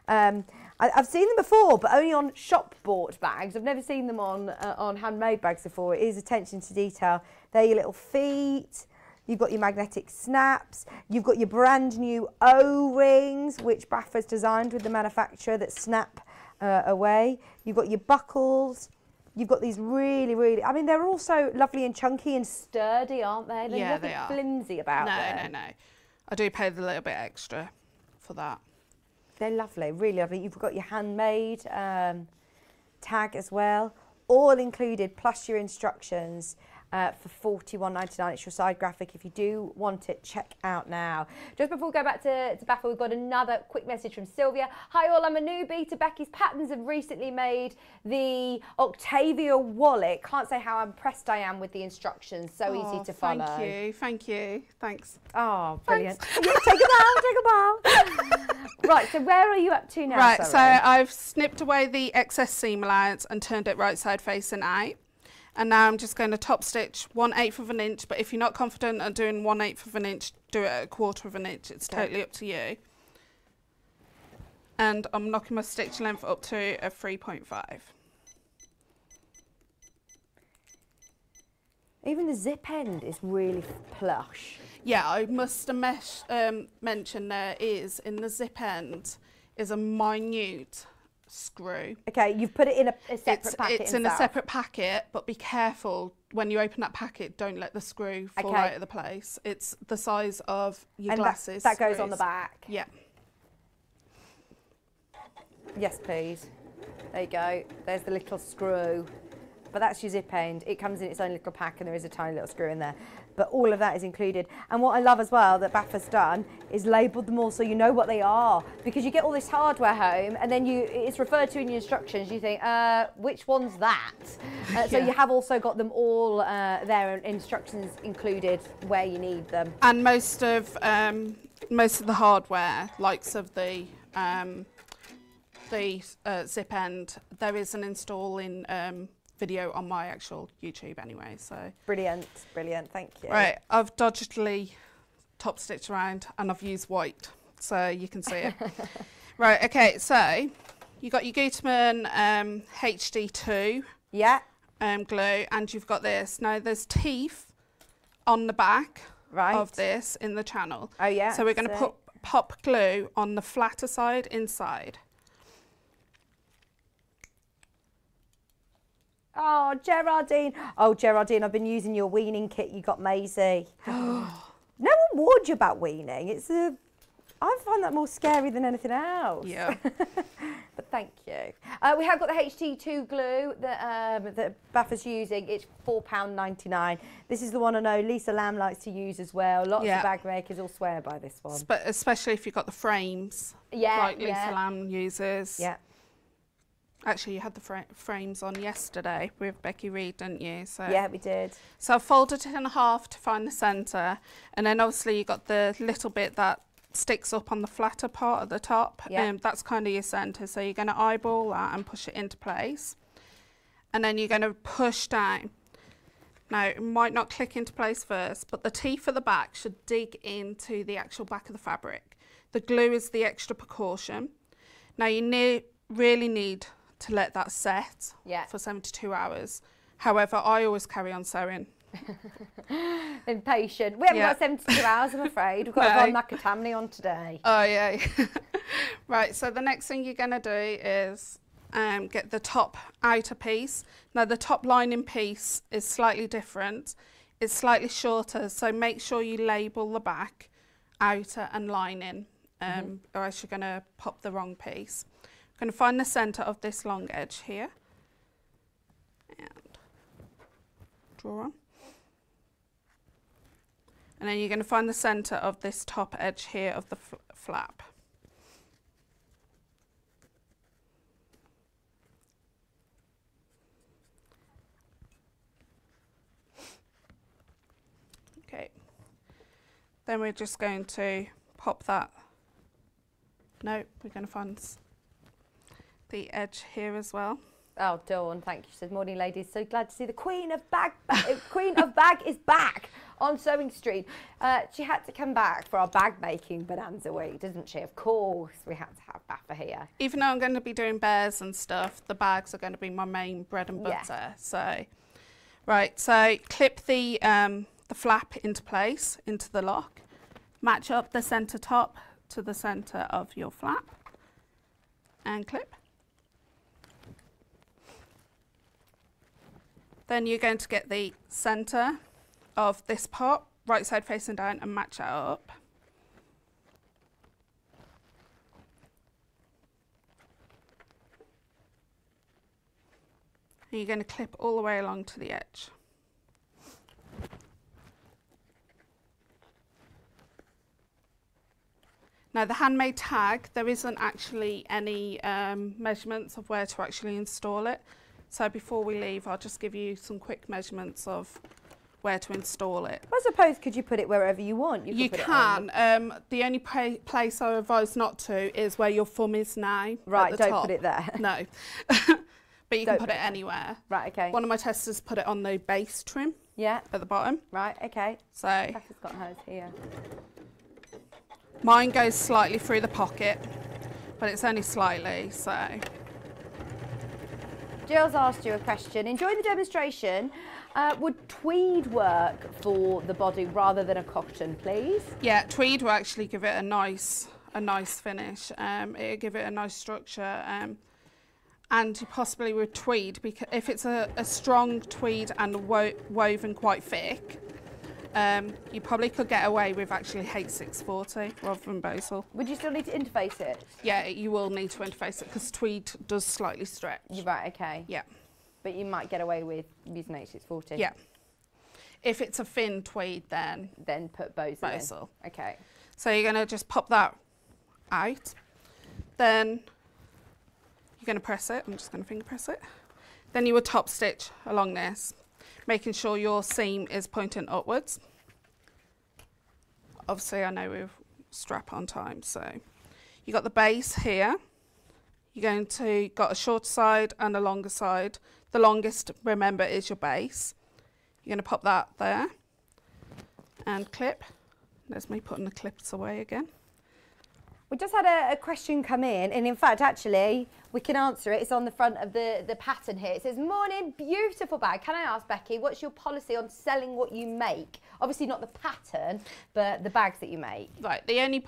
I've seen them before, but only on shop bought bags. I've never seen them on handmade bags before. It is attention to detail. They're your little feet. You've got your magnetic snaps, you've got your brand new O-rings, which Baffa's designed with the manufacturer that snap away. You've got your buckles, you've got these really, I mean, they're also lovely and chunky and sturdy, aren't they? There's nothing they are. Flimsy about them. No. I do pay the little bit extra for that. They're lovely, really lovely. You've got your handmade tag as well, all included, plus your instructions. For $41.99. It's your side graphic. If you do want it, check out now. Just before we go back to Baffa, we've got another quick message from Sylvia. Hi all, I'm a newbie to Becky's Patterns. Have recently made the Octavia wallet. Can't say how impressed I am with the instructions. So easy to follow. Thank you. Thanks. Oh, brilliant. Yeah, take a bow. Right, so where are you up to now? Right, so I've snipped away the excess seam allowance and turned it right side facing out. And now I'm just going to top stitch 1/8 of an inch, but if you're not confident at doing 1/8 of an inch, do it at 1/4 of an inch. It's totally up to you. And I'm knocking my stitch length up to a 3.5. Even the zip end is really plush. Yeah, I must mention there is, in the zip end, is a minute screw. Okay, you've put it in a separate packet. It's in a separate packet, but be careful when you open that packet. Don't let the screw fall out of the place. It's the size of your glasses. That goes on the back. Yeah. Yes, please. There you go. There's the little screw. But that's your zip end. It comes in its own little pack and there is a tiny little screw in there. But all of that is included. And what I love as well that Baffa's done is labelled them all so you know what they are. Because you get all this hardware home and then it's referred to in your instructions. You think, which one's that? So you have also got them all there, instructions included where you need them. And most of the hardware, likes of the zip end, there is an install in video on my actual YouTube anyway, so. Brilliant, thank you. Right, I've dodgedly top stitched around and I've used white so you can see it. Right, okay, so you got your Gutermann HD2 glue, and you've got this. Now there's teeth on the back of this in the channel. Oh yeah. So we're going to pop glue on the flatter side inside. Oh, Geraldine. Oh, Geraldine, I've been using your weaning kit you got, Maisie. No one warned you about weaning. I find that more scary than anything else. Yeah. But thank you. We have got the HT2 glue that Baffa's using. It's £4.99. This is the one I know Lisa Lamb likes to use as well. Lots of bag makers all swear by this one. Especially if you've got the frames, like Lisa Lamb uses. Yeah. Actually, you had the frames on yesterday with Becky Reed, didn't you? So yeah, we did. So I've folded it in half to find the centre, and then obviously you got the little bit that sticks up on the flatter part at the top. That's kind of your centre. So you're going to eyeball that and push it into place, and then you're going to push down. Now it might not click into place first, but the teeth at the back should dig into the actual back of the fabric. The glue is the extra precaution. Now you really need to let that set for 72 hours. However, I always carry on sewing. Impatient. We haven't got 72 hours, I'm afraid. We've got Yvonne McAtamney on today. Oh, yeah. Right, so the next thing you're going to do is get the top outer piece. Now, the top lining piece is slightly different. It's slightly shorter, so make sure you label the back, outer and lining, or else you're going to pop the wrong piece. I'm going to find the centre of this long edge here and draw on. And then you're going to find the centre of this top edge here of the flap. Okay. Then we're just going to pop that. No, we're going to find the edge here as well. Oh, Dawn, thank you. She says, morning, ladies. So glad to see the Queen of Bag is back on Sewing Street. She had to come back for our bag making bonanza week, didn't she? Of course, we had to have Baffa here. Even though I'm going to be doing bears and stuff, the bags are going to be my main bread and butter. Yeah. So, right. So clip the flap into place, into the lock. Match up the centre top to the centre of your flap, and clip. Then you're going to get the centre of this part, right side facing down, and match it up. And you're going to clip all the way along to the edge. Now the handmade tag, there isn't actually any measurements of where to actually install it. So before we leave, I'll just give you some quick measurements of where to install it. I suppose, could you put it wherever you want? You can. The only place I advise not to is where your thumb is now. Right, don't top. Put it there. No. But you can put it anywhere. Right, okay. One of my testers put it on the base trim. Yeah. At the bottom. Right, okay. So. Becca's got hers here. Mine goes slightly through the pocket, but it's only slightly, so. Jill's asked you a question. Enjoying the demonstration. Would tweed work for the body rather than a cotton, please? Yeah, tweed will actually give it a nice finish. It'll give it a nice structure. And possibly with tweed, because if it's a strong tweed and woven quite thick, you probably could get away with actually H640 rather than Bosal. Would you still need to interface it? Yeah, you will need to interface it because tweed does slightly stretch. You're right, okay. Yeah. But you might get away with using H640. Yeah. If it's a thin tweed, then put Bosal in. Okay. So you're going to just pop that out. Then you're going to press it. I'm just going to finger press it. Then you would top stitch along this, making sure your seam is pointing upwards. Obviously, I know we've strap on time, so you got the base here. You're going to got a shorter side and a longer side. The longest, remember, is your base. You're going to pop that there and clip. There's me putting the clips away again. We just had a question come in fact, actually, we can answer it. It's on the front of the pattern here. It says, morning, beautiful bag. Can I ask, Becky, what's your policy on selling what you make? Obviously not the pattern, but the bags that you make. Right, the only,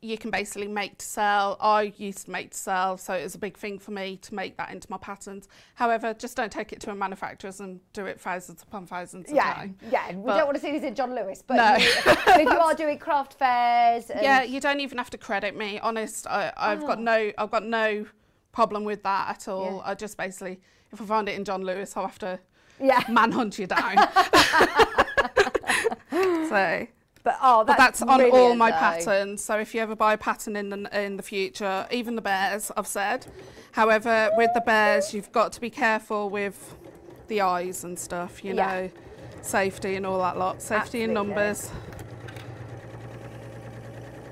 you can basically make to sell. I used to make to sell, so it was a big thing for me to make that into my patterns. However, just don't take it to a manufacturer's and do it thousands upon thousands of time. Yeah, we don't want to see this in John Lewis, but no. If you are doing craft fairs. And yeah, you don't even have to credit me. Honest, I've got no problem with that at all. I just basically, if I find it in John Lewis, I'll have to manhunt you down. So. But that's on all my patterns. So if you ever buy a pattern in the future, even the bears, I've said. However, with the bears, you've got to be careful with the eyes and stuff. You know, safety and all that lot. Safety in numbers.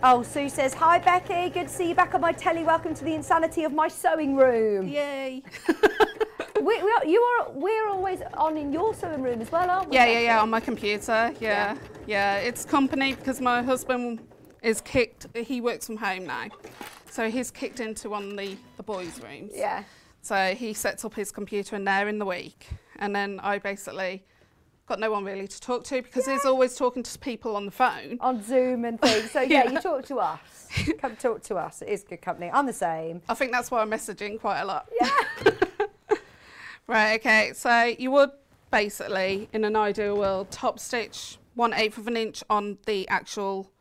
Oh, Sue says, hi Becky, good to see you back on my telly. Welcome to the insanity of my sewing room. Yay. We're always on in your sewing room as well, aren't we? Yeah, on my computer. Yeah, it's company because my husband is kicked. He works from home now, so he's kicked into one of the boys' rooms. Yeah. So he sets up his computer in there in the week, and then I basically got no one really to talk to because he's always talking to people on the phone. On Zoom and things. So you talk to us. Come talk to us. It is good company. I'm the same. I think that's why I'm messaging quite a lot. Yeah. Right, okay, so you would basically, in an ideal world, top stitch 1/8 of an inch on the actual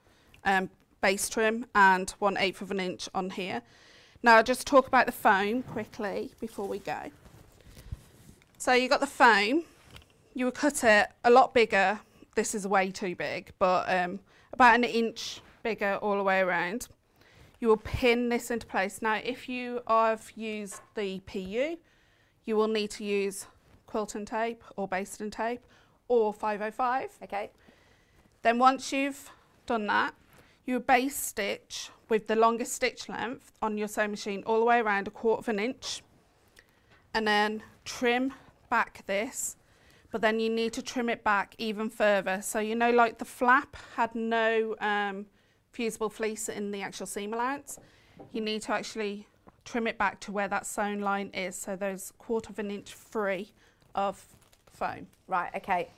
base trim and 1/8 of an inch on here. Now, I'll just talk about the foam quickly before we go. So you got the foam, you would cut it a lot bigger. This is way too big, but about an inch bigger all the way around. You will pin this into place. Now, if you have used the PU, you will need to use quilting tape or basting tape or 505. Okay. Then once you've done that, you base stitch with the longest stitch length on your sewing machine all the way around 1/4 of an inch, and then trim back this, but then you need to trim it back even further. So you know, like the flap had no fusible fleece in the actual seam allowance, you need to actually trim it back to where that sewn line is, so there's 1/4 of an inch free of foam. Right, okay.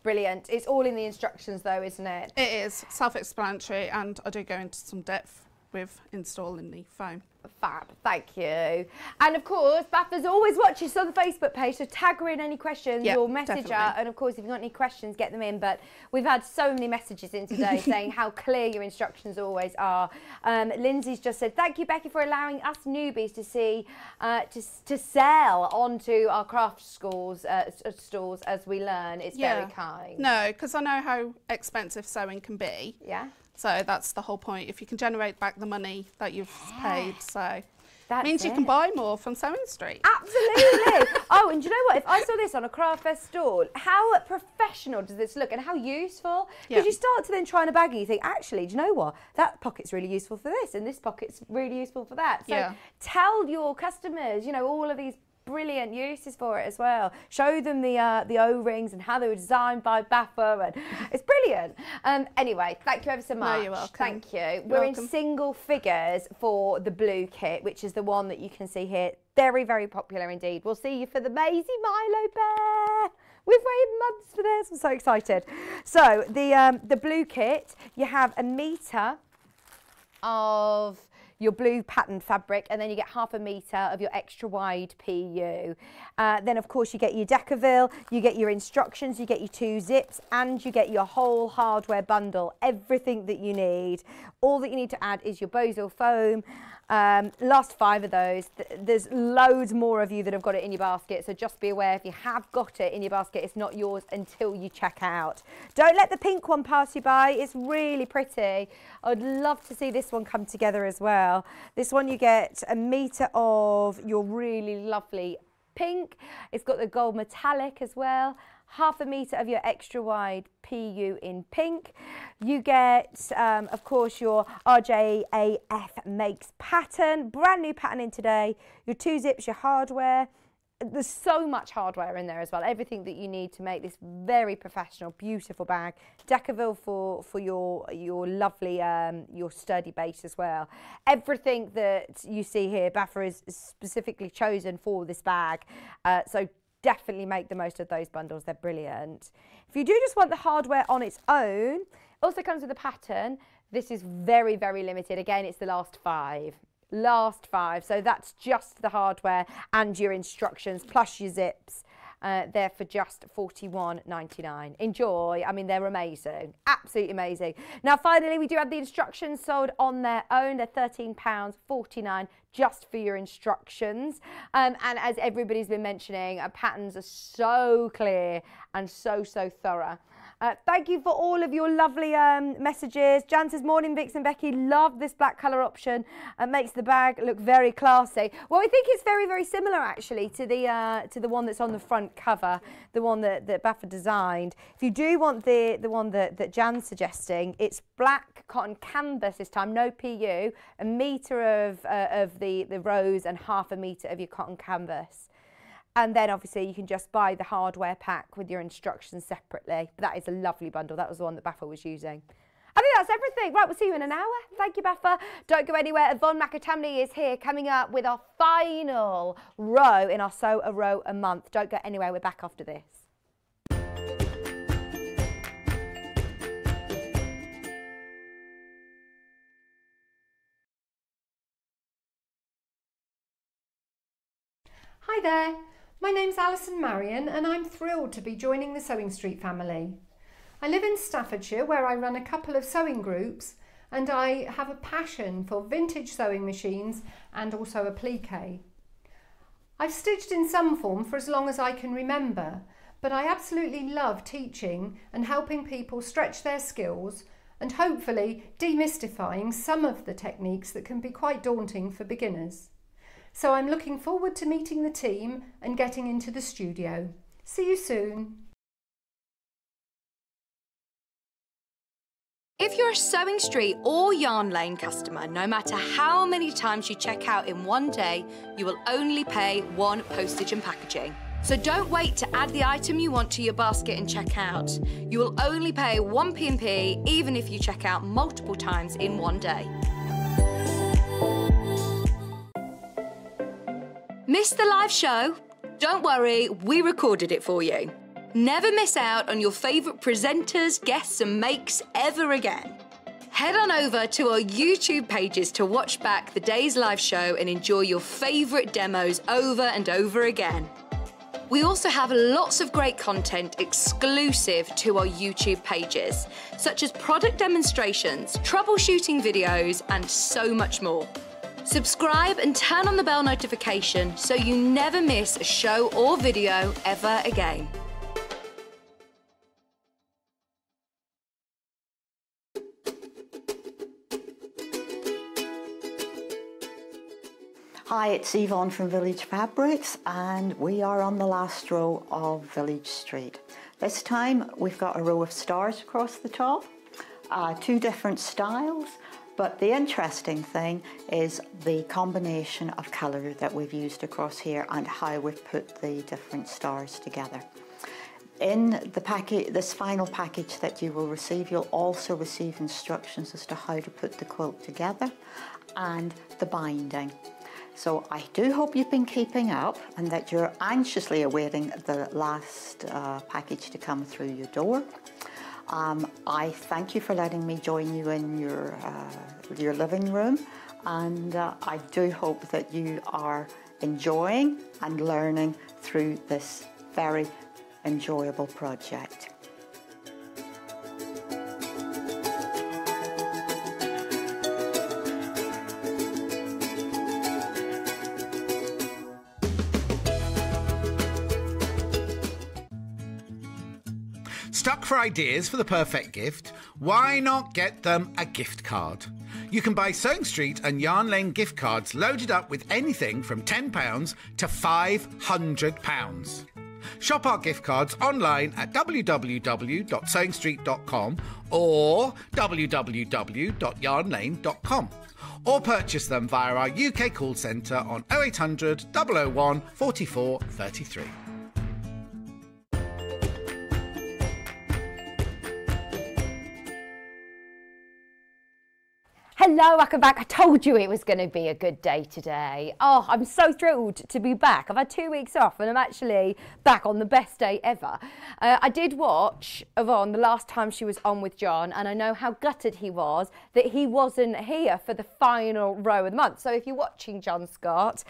Brilliant. It's all in the instructions though, isn't it? It is self-explanatory, and I do go into some depth with installing the foam. Fab, thank you. And of course, Baffa's always watching us on the Facebook page, so tag her in any questions or message her. And of course, if you've got any questions, get them in. But we've had so many messages in today saying how clear your instructions always are. Lindsay's just said, thank you, Becky, for allowing us newbies to see, to sell onto our craft stores as we learn. It's very kind. No, because I know how expensive sewing can be. Yeah. So that's the whole point. If you can generate back the money that you've paid, so that means you can buy more from Sewing Street. Absolutely. Oh, and do you know what? If I saw this on a craft fair stall, how professional does this look and how useful? Because you start to then try on a bag and you think, actually, do you know what? That pocket's really useful for this and this pocket's really useful for that. So tell your customers, you know, all of these brilliant uses for it as well. Show them the O-rings and how they were designed by Baffa, and it's brilliant. Anyway, thank you ever so much. No, you're welcome. Thank you. We're in single figures for the blue kit, which is the one that you can see here. Very, very popular indeed. We'll see you for the Maisie Milo bear. We've waited months for this. I'm so excited. So the blue kit, you have 1 metre of your blue patterned fabric, and then you get 1/2 metre of your extra wide PU. Then of course you get your Decaville, you get your instructions, you get your 2 zips, and you get your whole hardware bundle, everything that you need. All that you need to add is your Bozil foam. Last 5 of those. There's loads more of you that have got it in your basket, so just be aware if you have got it in your basket, it's not yours until you check out. Don't let the pink one pass you by. It's really pretty. I'd love to see this one come together as well. This one you get 1 metre of your really lovely pink. It's got the gold metallic as well. 1/2 metre of your extra wide PU in pink. You get, of course, your RJAF makes pattern, brand new pattern in today. Your 2 zips, your hardware, there's so much hardware in there as well. Everything that you need to make this very professional, beautiful bag. Decaville for your lovely, your sturdy base as well. Everything that you see here, Baffa is specifically chosen for this bag. So definitely make the most of those bundles. They're brilliant. If you do just want the hardware on its own, it also comes with a pattern. This is very, very limited. Again, it's the last 5. Last 5. So that's just the hardware and your instructions plus your zips. They're for just $41.99. Enjoy. I mean, they're amazing. Absolutely amazing. Now, finally, we do have the instructions sold on their own. They're £13.49 just for your instructions. And as everybody's been mentioning, patterns are so clear and so thorough. Thank you for all of your lovely messages. Jan says, morning Vix and Becky, love this black colour option. It makes the bag look very classy. Well, I think it's very similar actually to the one that's on the front cover, the one that Baffa designed. If you do want the one that Jan's suggesting, it's black cotton canvas this time, no PU, a metre of the rose and half a metre of your cotton canvas. And then obviously you can just buy the hardware pack with your instructions separately. But that is a lovely bundle. That was the one that Baffa was using. I think that's everything. Right, we'll see you in an hour. Thank you, Baffa. Don't go anywhere. Yvonne McAtamney is here coming up with our final row in our Sew a Row a Month. Don't go anywhere. We're back after this. Hi there. My name's Alison Marion and I'm thrilled to be joining the Sewing Street family. I live in Staffordshire where I run a couple of sewing groups and I have a passion for vintage sewing machines and also applique. I've stitched in some form for as long as I can remember, but I absolutely love teaching and helping people stretch their skills and hopefully demystifying some of the techniques that can be quite daunting for beginners. So I'm looking forward to meeting the team and getting into the studio. See you soon. If you're a Sewing Street or Yarn Lane customer, no matter how many times you check out in one day, you will only pay 1 postage and packaging. So don't wait to add the item you want to your basket and check out. You will only pay 1 P&P even if you check out multiple times in one day. Missed the live show? Don't worry, we recorded it for you. Never miss out on your favourite presenters, guests and makes ever again. Head on over to our YouTube pages to watch back the day's live show and enjoy your favourite demos over and over again. We also have lots of great content exclusive to our YouTube pages, such as product demonstrations, troubleshooting videos and so much more. Subscribe and turn on the bell notification so you never miss a show or video ever again. Hi, it's Yvonne from Village Fabrics and we are on the last row of Village Street. This time we've got a row of stars across the top, 2 different styles. But the interesting thing is the combination of colour that we've used across here and how we've put the different stars together. In the package, this final package that you will receive, you'll also receive instructions as to how to put the quilt together and the binding. So I do hope you've been keeping up and that you're anxiously awaiting the last package to come through your door. I thank you for letting me join you in your living room, and I do hope that you are enjoying and learning through this very enjoyable project. Stuck for ideas for the perfect gift? Why not get them a gift card? You can buy Sewing Street and Yarn Lane gift cards loaded up with anything from £10 to £500. Shop our gift cards online at www.sewingstreet.com or www.yarnlane.com. or purchase them via our UK call centre on 0800 001 44 33. Hello, welcome back. I told you it was going to be a good day today. Oh, I'm so thrilled to be back. I've had 2 weeks off and I'm actually back on the best day ever. I did watch Yvonne the last time she was on with John, and I know how gutted he was that he wasn't here for the final row of the month. So if you're watching, John Scott,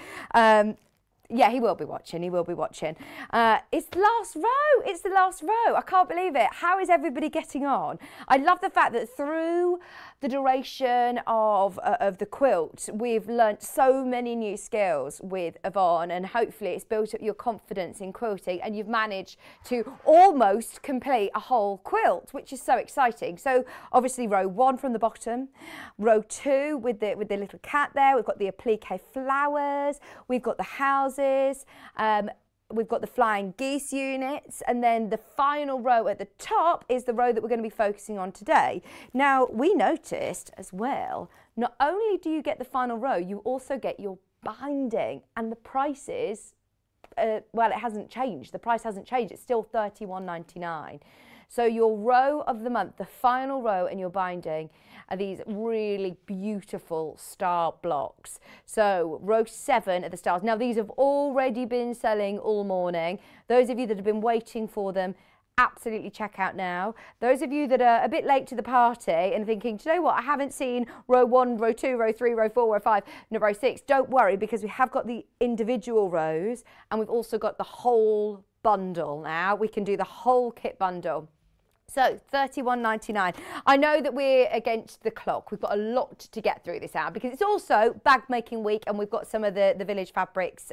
yeah, he will be watching. He will be watching. It's the last row. It's the last row. I can't believe it. How is everybody getting on? I love the fact that through the duration of the quilt, we've learnt so many new skills with Yvonne, and hopefully it's built up your confidence in quilting, and you've managed to almost complete a whole quilt, which is so exciting. So obviously row 1 from the bottom, row 2 with the little cat there. We've got the applique flowers. We've got the houses. We've got the flying geese units, and then the final row at the top is the row that we're going to be focusing on today. Now, we noticed as well, not only do you get the final row, you also get your binding, and the prices, well, it hasn't changed. The price hasn't changed. It's still $31.99. So your row of the month, the final row and your binding, are these really beautiful star blocks. So row 7 are the stars. Now these have already been selling all morning. Those of you that have been waiting for them, absolutely check out now. Those of you that are a bit late to the party and thinking, do you know what, I haven't seen row 1, row 2, row 3, row 4, row 5, no, row 6, don't worry, because we have got the individual rows and we've also got the whole bundle now. We can do the whole kit bundle. So $31.99. I know that we're against the clock. We've got a lot to get through this hour because it's also bag making week, and we've got some of the Village Fabrics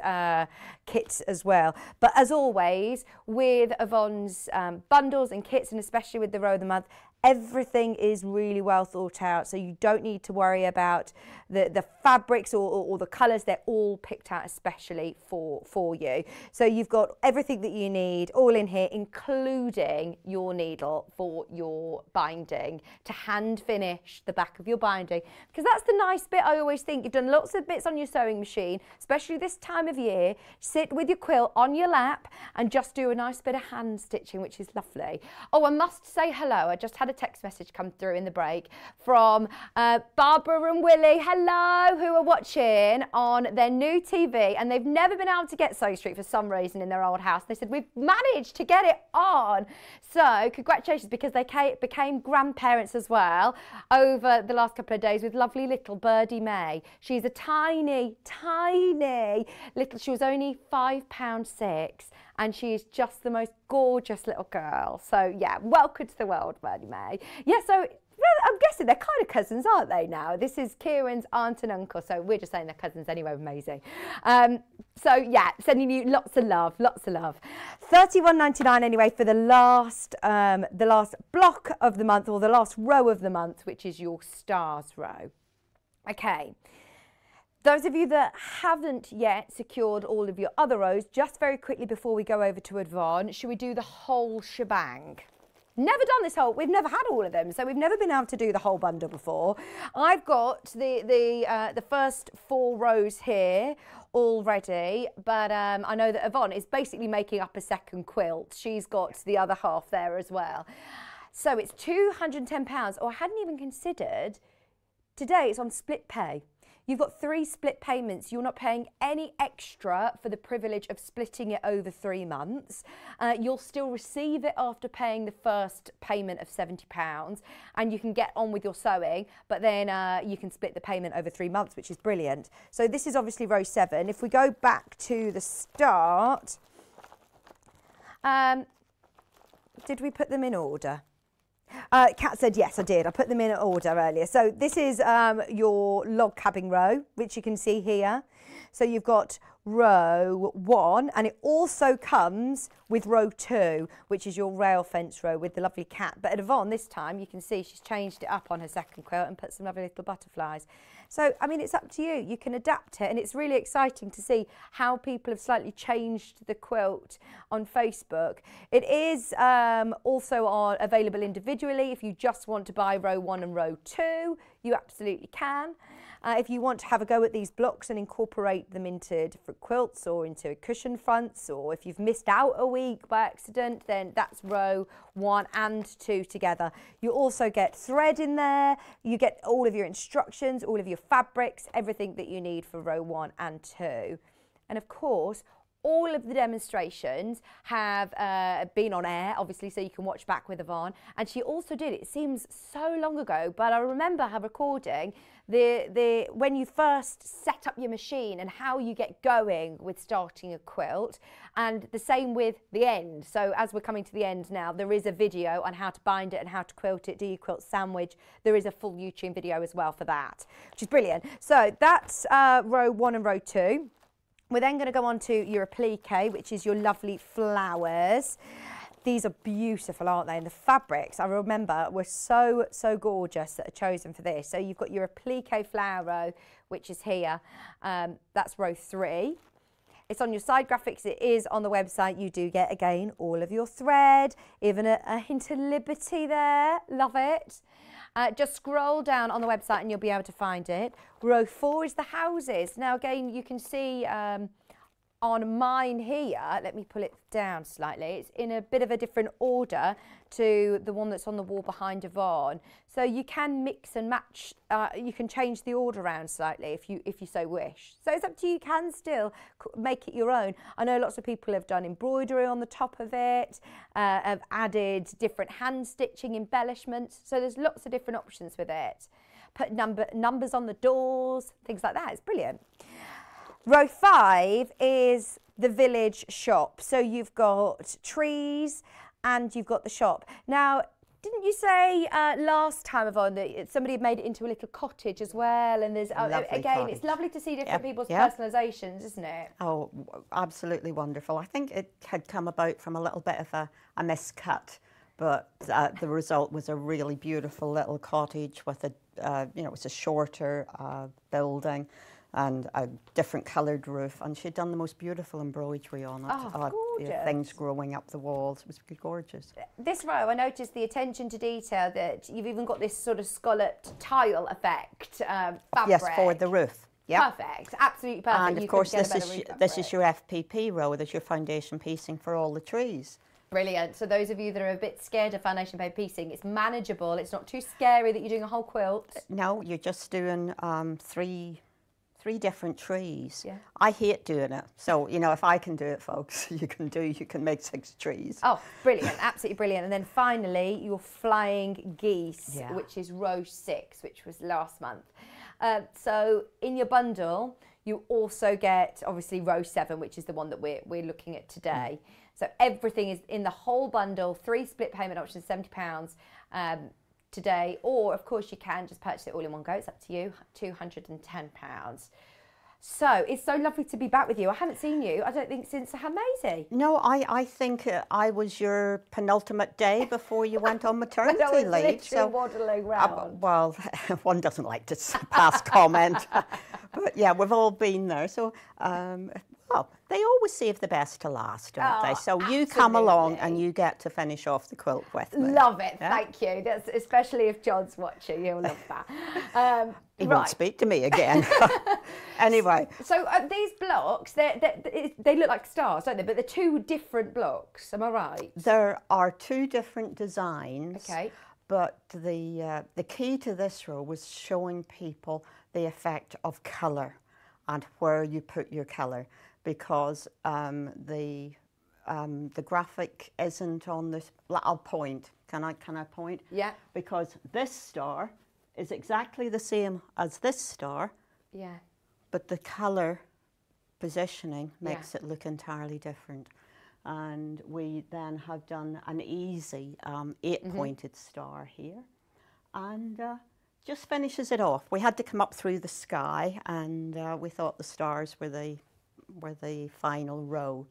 kits as well. But as always, with Yvonne's bundles and kits, and especially with the row of the month, everything is really well thought out, so you don't need to worry about the fabrics or the colours. They're all picked out especially for you. So you've got everything that you need all in here, including your needle for your binding, to hand finish the back of your binding, because that's the nice bit. I always think you've done lots of bits on your sewing machine, especially this time of year. Sit with your quilt on your lap and just do a nice bit of hand stitching, which is lovely. Oh, I must say hello. I just had a text message come through in the break from Barbara and Willie, hello, who are watching on their new TV, and they've never been able to get Sewing Street for some reason in their old house. They said, we've managed to get it on. So congratulations, because they became grandparents as well over the last couple of days with lovely little Birdie May. She's a tiny, tiny little, she was only £5.6, and she is just the most gorgeous little girl. So yeah, welcome to the world, Birdie May. Yeah, so I'm guessing they're kind of cousins, aren't they now? This is Kieran's aunt and uncle, so we're just saying they're cousins anyway with Maisie. So yeah, sending you lots of love, lots of love. $31.99 anyway for the last block of the month, or the last row of the month, which is your stars row. Okay. Those of you that haven't yet secured all of your other rows, just very quickly before we go over to Yvonne, should we do the whole shebang? Never done this whole, we've never had all of them, so we've never been able to do the whole bundle before. I've got the first 4 rows here already, but I know that Yvonne is basically making up a second quilt. She's got the other half there as well. So it's £210, or I hadn't even considered, today it's on split pay. You've got 3 split payments. You're not paying any extra for the privilege of splitting it over 3 months. You'll still receive it after paying the first payment of £70, and you can get on with your sewing, but then you can split the payment over 3 months, which is brilliant. So this is obviously row 7. If we go back to the start, did we put them in order? Kat said yes, I did. I put them in order earlier. So this is your log cabin row, which you can see here. So you've got row 1, and it also comes with row 2, which is your rail fence row with the lovely cat. But at Yvonne this time, you can see she's changed it up on her second quilt and put some lovely little butterflies. So, I mean, it's up to you. You can adapt it, and it's really exciting to see how people have slightly changed the quilt on Facebook. It is also available individually. If you just want to buy row 1 and row 2, you absolutely can. If you want to have a go at these blocks and incorporate them into different quilts or into cushion fronts, or if you've missed out a week by accident, then that's row 1 and 2 together. You also get thread in there, you get all of your instructions, all of your fabrics, everything that you need for row 1 and 2. And of course, all of the demonstrations have been on air, obviously, so you can watch back with Yvonne. And she also did, it seems so long ago, but I remember her recording when you first set up your machine and how you get going with starting a quilt, and the same with the end. So as we're coming to the end now, there is a video on how to bind it and how to quilt it, do your quilt sandwich. There is a full YouTube video as well for that, which is brilliant. So that's row 1 and row 2. We're then going to go on to your applique, which is your lovely flowers. These are beautiful, aren't they? And the fabrics, I remember, were so, so gorgeous that are chosen for this. So you've got your applique flower row, which is here. That's row 3. It's on your side graphics. It is on the website. You do get, again, all of your thread, even a hint of liberty there. Love it. Just scroll down on the website and you'll be able to find it. Row 4 is the houses. Now, again, you can see on mine here, let me pull it down slightly, it's in a bit of a different order to the one that's on the wall behind Yvonne. So you can mix and match, you can change the order around slightly if you so wish. So it's up to you, you can still make it your own. I know lots of people have done embroidery on the top of it, have added different hand stitching embellishments, so there's lots of different options with it. Put numbers on the doors, things like that, it's brilliant. Row 5 is the village shop. So you've got trees and you've got the shop. Now, didn't you say last time, Yvonne, that somebody had made it into a little cottage as well? And there's, again, cottage. It's lovely to see different people's personalisations, isn't it? Oh, absolutely wonderful. I think it had come about from a little bit of a miscut, but the result was a really beautiful little cottage with a, you know, it's a shorter building and a different coloured roof, and she'd done the most beautiful embroidery on it. Oh, gorgeous. Things growing up the walls. It was gorgeous. This row, I noticed the attention to detail, that you've even got this sort of scalloped tile effect fabric. Yes, for the roof. Yep. Perfect, absolutely perfect. And of course, this is your FPP row. That's your foundation piecing for all the trees. Brilliant. So those of you that are a bit scared of foundation paper piecing, it's manageable. It's not too scary that you're doing a whole quilt. No, you're just doing three different trees. Yeah. I hate doing it. So, you know, if I can do it, folks, you can make 6 trees. Oh, brilliant. Absolutely brilliant. And then finally, your flying geese, which is row 6, which was last month. So in your bundle, you also get, obviously, row 7, which is the one that we're looking at today. So everything is in the whole bundle, 3 split payment options, £70 today, or of course you can just purchase it all in one go. It's up to you, £210. So it's so lovely to be back with you. I haven't seen you, I don't think, since I had Maisie. No, I think I was your penultimate day before you went on maternity leave. So waddling round. Well, one doesn't like to pass comment, but yeah, we've all been there. So, well, they always save the best to last, don't they? So you come along and you get to finish off the quilt with me. Love it, thank you. That's, especially if John's watching, he'll love that. He won't speak to me again. Anyway. So these blocks, they look like stars, don't they? But they're 2 different blocks, am I right? There are 2 different designs. Okay. But the key to this row was showing people the effect of colour and where you put your colour, because the graphic isn't on this. I'll point. Can I point? Yeah. Because this star is exactly the same as this star. Yeah. But the colour positioning makes it look entirely different. And we then have done an easy 8-pointed star here, and just finishes it off. We had to come up through the sky, and we thought the stars were the final row.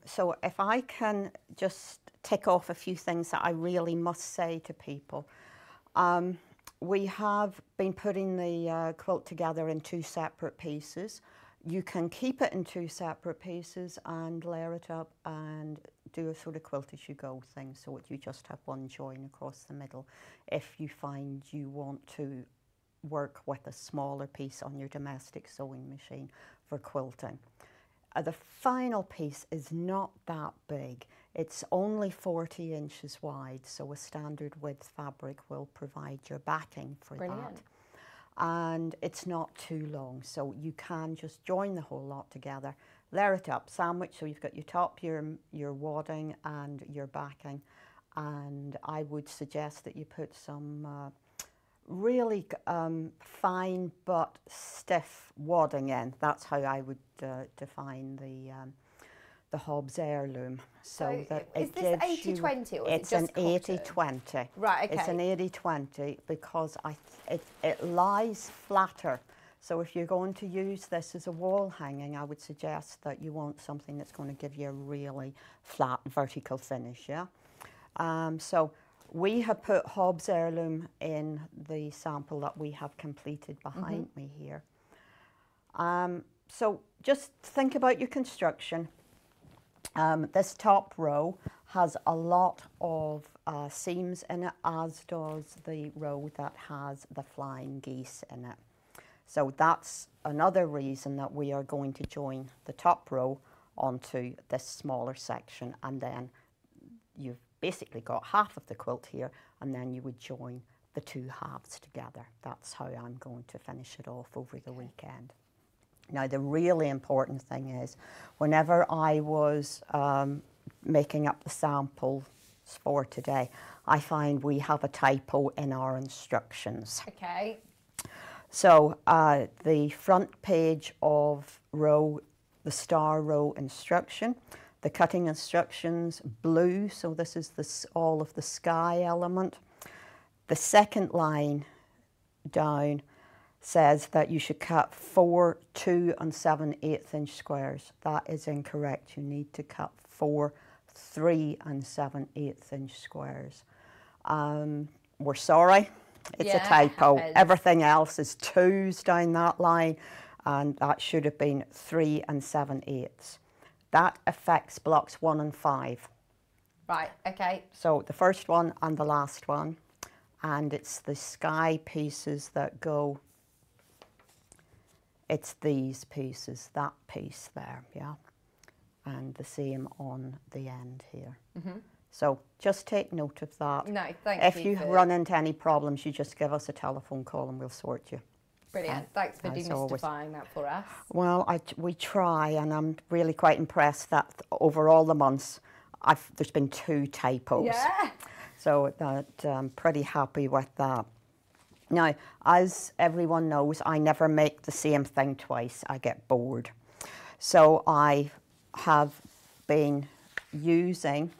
So if I can just tick off a few things that I really must say to people. We have been putting the quilt together in 2 separate pieces. You can keep it in 2 separate pieces and layer it up and do a sort of quilt as you go thing, so that you just have one join across the middle if you find you want to work with a smaller piece on your domestic sewing machine for quilting. The final piece is not that big. It's only 40 inches wide, so a standard width fabric will provide your backing for that. And it's not too long, so you can just join the whole lot together, layer it up, sandwich, so you've got your top, your wadding and your backing. And I would suggest that you put some really fine but stiff wadding in. That's how I would define the Hobbs heirloom. So that is it this gives 80-20 or it's is it just an 80-20. Right, okay. It's an 80-20 because it lies flatter. So if you're going to use this as a wall hanging, I would suggest that you want something that's going to give you a really flat vertical finish, yeah? So we have put Hobbs heirloom in the sample that we have completed behind me here. So just think about your construction. This top row has a lot of seams in it, as does the row that has the flying geese in it. So that's another reason that we are going to join the top row onto this smaller section, and then you've basically got half of the quilt here, and then you would join the two halves together. That's how I'm going to finish it off over the weekend. Now, the really important thing is, whenever I was making up the samples for today, I find we have a typo in our instructions. Okay. So the front page of the star row instruction, the cutting instructions, blue, so this is all of the sky element. The second line down says that you should cut 4 2 7/8 inch squares. That is incorrect. You need to cut 4 3 7/8 inch squares. We're sorry, it's a typo. Everything else is 2s down that line, and that should have been 3 7/8. That affects blocks 1 and 5. Right, okay. So the first one and the last one, and it's the sky pieces that go. It's these pieces, that piece there, yeah, and the same on the end here. So just take note of that. No, thank If you. If you run into any problems, you just give us a telephone call and we'll sort you. Brilliant. Thanks for demystifying that for us. Well, we try, and I'm really quite impressed that over all the months, there's been 2 typos. Yeah. So I'm pretty happy with that. Now, as everyone knows, I never make the same thing twice. I get bored. So I have been using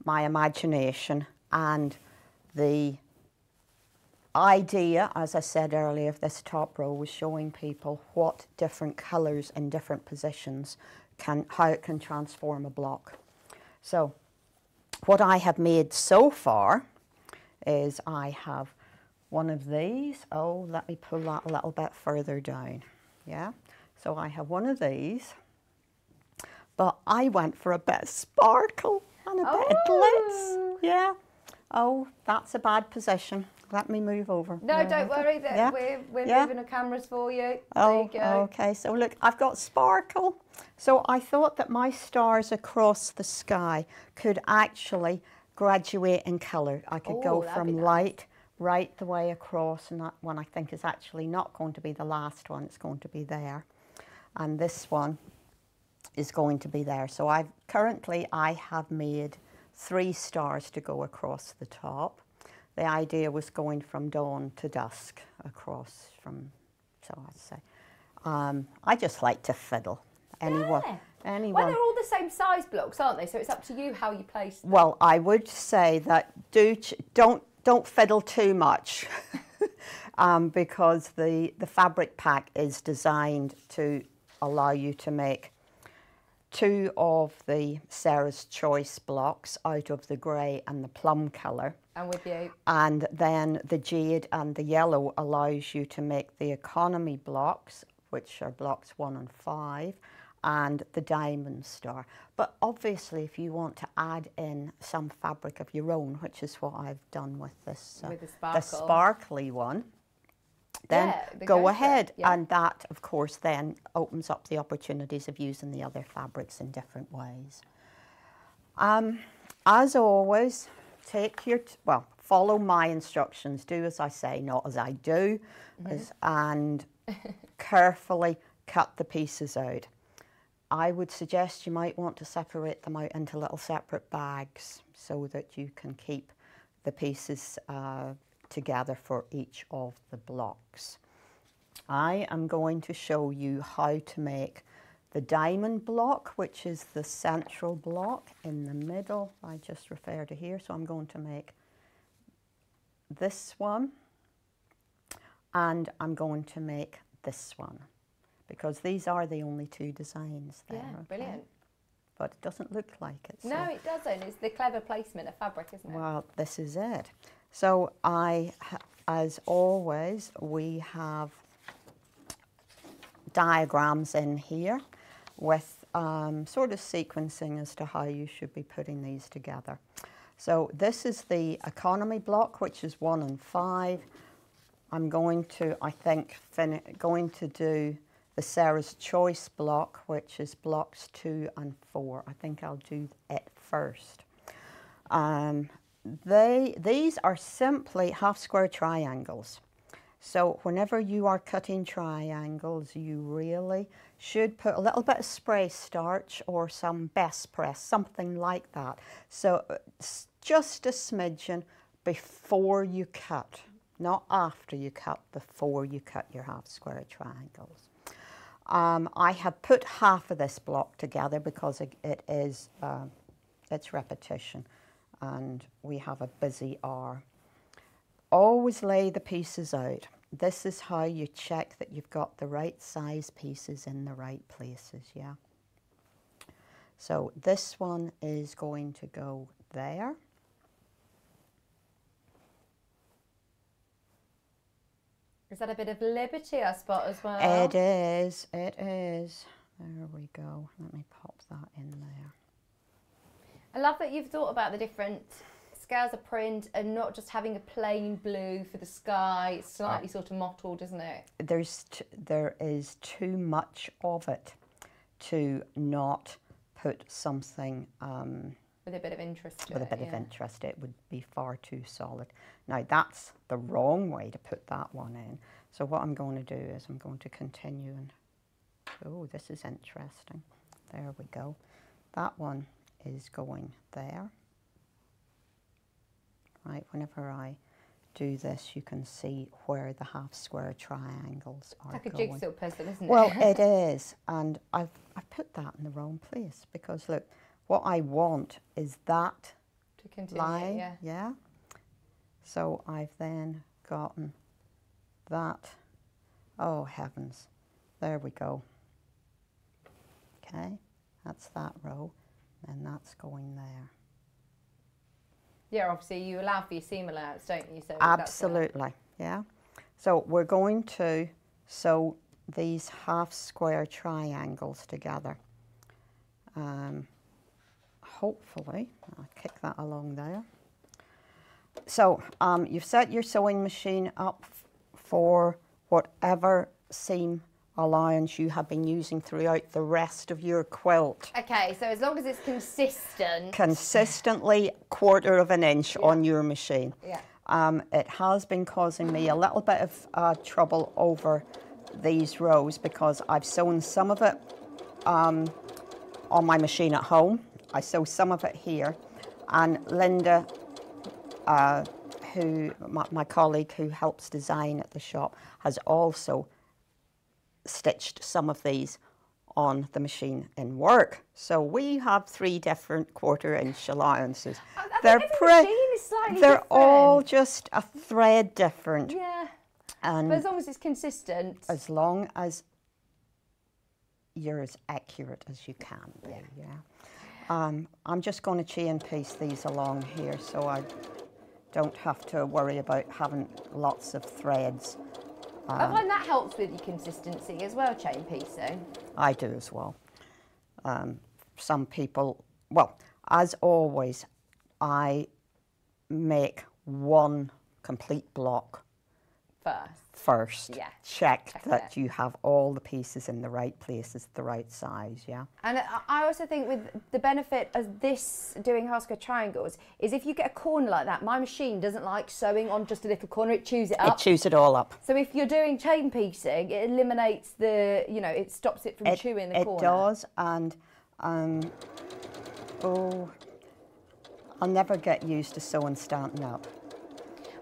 my imagination, and the idea, as I said earlier, of this top row was showing people what different colours in different positions how it can transform a block. So what I have made so far is I have one of these. Oh, let me pull that a little bit further down. Yeah, so I have one of these, but I went for a bit of sparkle and a bit of glitz. Yeah. Oh, that's a bad position. Let me move over. No, don't worry. We're moving the cameras for you. There you go. Okay. So look, I've got sparkle. So I thought that my stars across the sky could actually graduate in colour. I could go from light right the way across, and that one I think is actually not going to be the last one. It's going to be there, and this one is going to be there. So I have made 3 stars to go across the top. The idea was going from dawn to dusk across from, so I'd say. I just like to fiddle. Anyone. Well, they're all the same size blocks, aren't they? So it's up to you how you place them. Well, I would say that don't fiddle too much because the fabric pack is designed to allow you to make 2 of the Sarah's Choice blocks out of the grey and the plum colour. I'm with you. And then the jade and the yellow allows you to make the economy blocks, which are blocks 1 and 5, and the diamond star. But obviously, if you want to add in some fabric of your own, which is what I've done with this, with the sparkly one, then go ahead. Yeah. And that, of course, then opens up the opportunities of using the other fabrics in different ways. As always, follow my instructions. Do as I say, not as I do, and carefully cut the pieces out. I would suggest you might want to separate them out into little separate bags so that you can keep the pieces together for each of the blocks. I am going to show you how to make the diamond block, which is the central block in the middle. I just refer to here, so I'm going to make this one, and I'm going to make this one, because these are the only two designs there. Yeah, brilliant. But it doesn't look like it. No, it doesn't. It's the clever placement of fabric, isn't it? Well, this is it. So as always, we have diagrams in here with sort of sequencing as to how you should be putting these together. So this is the economy block, which is 1 and 5. I'm going to, I think, going to do the Sarah's Choice block, which is blocks 2 and 4. I think I'll do it first. These are simply half square triangles. So whenever you are cutting triangles, you really should put a little bit of spray starch or some best press, something like that. So just a smidgen before you cut, not after you cut, before you cut your half square triangles. I have put half of this block together because it is, it's repetition and we have a busy hour. Always lay the pieces out. This is how you check that you've got the right size pieces in the right places, yeah? So this one is going to go there. Is that a bit of liberty, I spot, as well? It is, it is. There we go. Let me pop that in there. I love that you've thought about the different scales of print and not just having a plain blue for the sky. It's slightly sort of mottled, isn't it? There is too much of it to not put something with a bit of interest to with it, a bit of interest. It would be far too solid. Now that's the wrong way to put that one in. So what I'm going to do is I'm going to continue and, oh, this is interesting. There we go. That one is going there. Right, whenever I do this, you can see where the half square triangles are going. It's like a going. jigsaw puzzle, isn't it? Well, it is, and I've put that in the wrong place because look, what I want is that to continue, line, yeah. So I've then gotten that. Oh heavens, there we go. Okay, that's that row, and that's going there. Yeah, obviously you allow for your seam allowance, don't you? So absolutely, yeah. So we're going to sew these half square triangles together. Hopefully, I'll kick that along there. So you've set your sewing machine up for whatever seam allowance you have been using throughout the rest of your quilt. Okay, so as long as it's consistent. Consistently 1/4 of an inch on your machine. Yeah. It has been causing me a little bit of trouble over these rows because I've sewn some of it on my machine at home. I sew some of it here, and Linda, my colleague who helps design at the shop, has also stitched some of these on the machine in work. So we have 3 different 1/4 inch allowances. They're machine is slightly they're different. all just a thread different. Yeah. And but as long as it's consistent. As long as you're as accurate as you can be, yeah. I'm just going to chain piece these along here so I don't have to worry about having lots of threads. I find that helps with your consistency as well, chain piecing. I do as well. Some people, well, as always, I make one complete block first. Yeah. Check that you have all the pieces in the right places, the right size, yeah. And I also think with the benefit of this doing half square triangles is if you get a corner like that, my machine doesn't like sewing on just a little corner, it chews it up. It chews it all up. So if you're doing chain piecing, it eliminates the, you know, it stops it from chewing the corner. It does, and oh, I'll never get used to sewing standing up.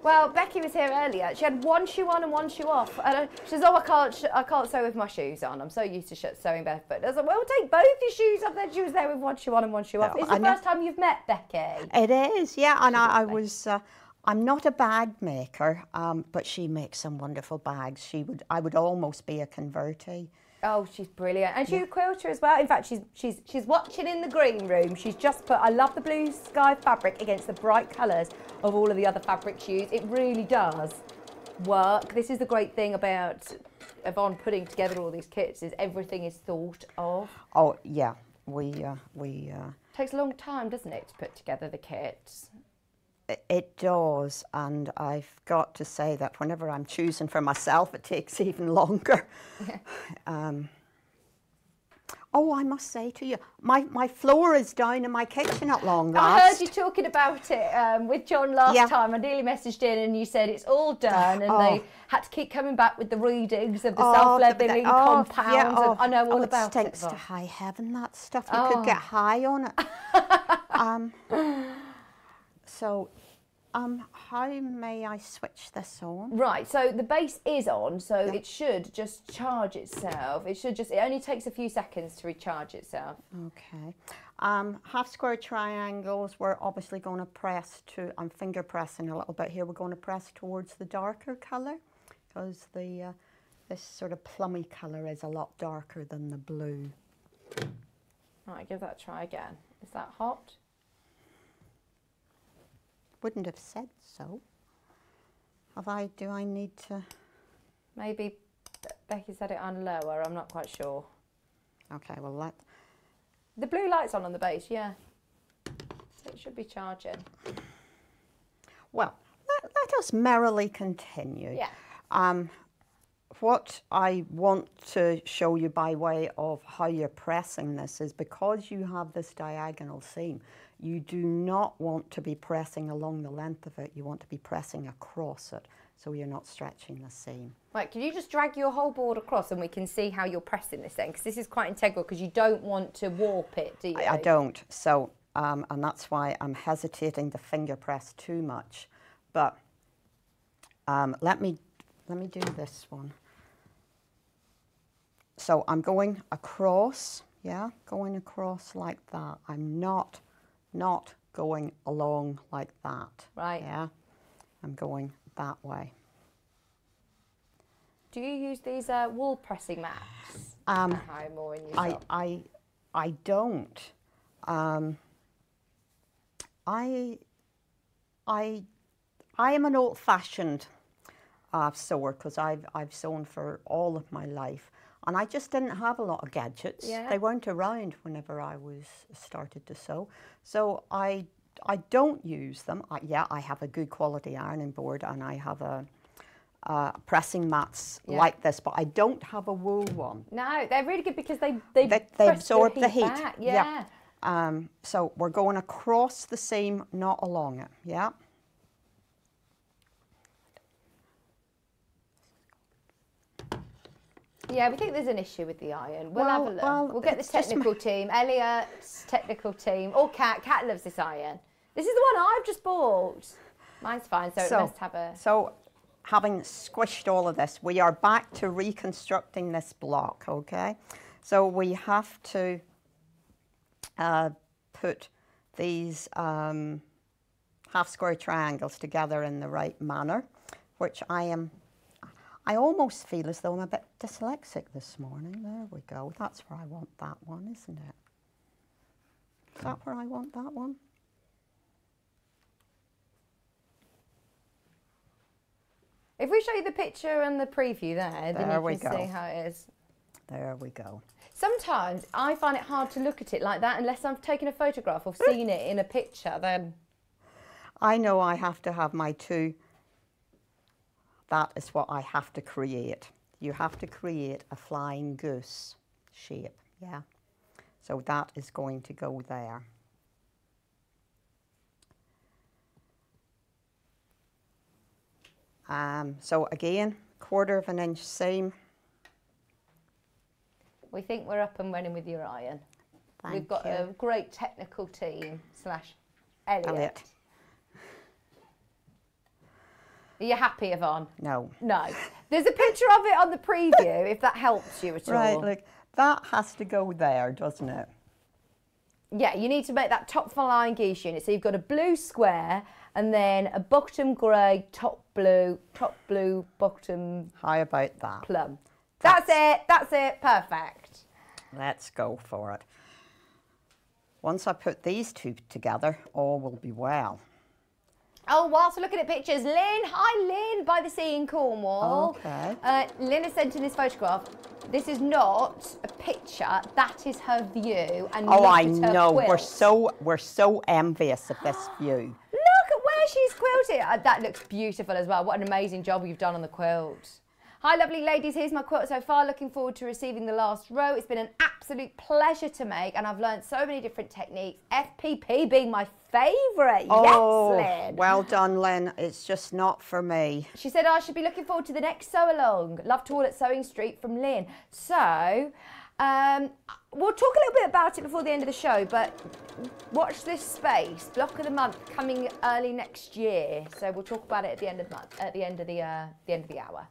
Well, Becky was here earlier. She had one shoe on and one shoe off. And she says, "Oh, I can't sew with my shoes on. I'm so used to sewing barefoot." I was like, "Well, take both your shoes off." Then she was there with one shoe on and one shoe off. It's the first time you've met Becky. It is, yeah. And I was. I'm not a bag maker, but she makes some wonderful bags. I would almost be a convertee. Oh, she's brilliant. And she's a quilter as well. In fact, she's watching in the green room. She's just put, I love the blue sky fabric against the bright colours of all of the other fabrics used. It really does work. This is the great thing about Yvonne putting together all these kits, is everything is thought of. Oh, yeah. Takes a long time, doesn't it, to put together the kits? It does, and I've got to say that whenever I'm choosing for myself, it takes even longer. Oh, I must say to you, my floor is down in my kitchen at long last. I heard you talking about it with John last time. I nearly messaged in and you said it's all done, and they had to keep coming back with the readings of the self-leveling compounds. Yeah, and I know all about it. It stinks to high heaven, that stuff. You could get high on it. So, how may I switch this on? Right, so the base is on, so it should just charge itself. It only takes a few seconds to recharge itself. Okay. Half square triangles, we're obviously going to press to, I'm finger pressing a little bit here, we're going to press towards the darker colour, because this sort of plummy colour is a lot darker than the blue. Right, give that a try again. Is that hot? Wouldn't have said so. Do I need to? Maybe Becky said it on lower, I'm not quite sure. Okay, well the blue light's on the base, yeah. So it should be charging. Well, let us merrily continue. Yeah. What I want to show you by way of how you're pressing this is, because you have this diagonal seam, you do not want to be pressing along the length of it. You want to be pressing across it, so you're not stretching the seam. Right, can you just drag your whole board across and we can see how you're pressing this then? Because this is quite integral, because you don't want to warp it, do you? I don't. So, and that's why I'm hesitating to finger press too much. But let me do this one. So I'm going across, yeah, going across like that. I'm not going along like that. Right. Yeah, I'm going that way. Do you use these wall pressing mats? At home or in your shop? I don't. I am an old-fashioned sewer, because I've sewn for all of my life. And I just didn't have a lot of gadgets. Yeah. They weren't around whenever I started to sew. So I don't use them. I have a good quality ironing board, and I have pressing mats like this, but I don't have a wool one. No, they're really good because they absorb the heat. Back. Yeah. So we're going across the seam, not along it. Yeah. Yeah, we think there's an issue with the iron. We'll have a look. We'll get the technical team, Elliot's technical team, or Kat. Kat loves this iron. This is the one I've just bought. Mine's fine, so it must have a... So, having squished all of this, we are back to reconstructing this block, okay? So we have to put these half square triangles together in the right manner, which I almost feel as though I'm a bit dyslexic this morning. There we go. That's where I want that one, isn't it? Is that where I want that one? If we show you the picture and the preview there, then you can see how it is. There we go. Sometimes I find it hard to look at it like that unless I've taken a photograph or seen it in a picture. Then I know I have to have my two that is what I have to create. You have to create a flying goose shape, yeah. So that is going to go there. So again, 1/4 of an inch seam. We think we're up and running with your iron. We've got you. a great technical team / Elliot. Are you happy, Yvonne? No. No. There's a picture of it on the preview, if that helps you at all. Right, look, that has to go there, doesn't it? Yeah, you need to make that top flying geese unit. So you've got a blue square and then a bottom grey, top blue, bottom How about that? plum. That's it, perfect. Let's go for it. Once I put these two together, all will be well. Oh, whilst we're looking at pictures, Lynn, hi Lynn, by the sea in Cornwall. Okay. Lynn has sent in this photograph. This is not a picture, that is her view. And Oh, look I at her know. quilt. We're so envious of this view. Look at where she's quilted. That looks beautiful as well. What an amazing job you've done on the quilt. Hi, lovely ladies. Here's my quilt so far. Looking forward to receiving the last row. It's been an absolute pleasure to make, and I've learned so many different techniques. FPP being my favourite. Oh, yes, Lynn. well done, Lynn. It's just not for me. She said I should be looking forward to the next sew along. Love to all at Sewing Street from Lynn. So, we'll talk a little bit about it before the end of the show, but watch this space. Block of the month coming early next year. So we'll talk about it at the end of the month, at the end of the hour.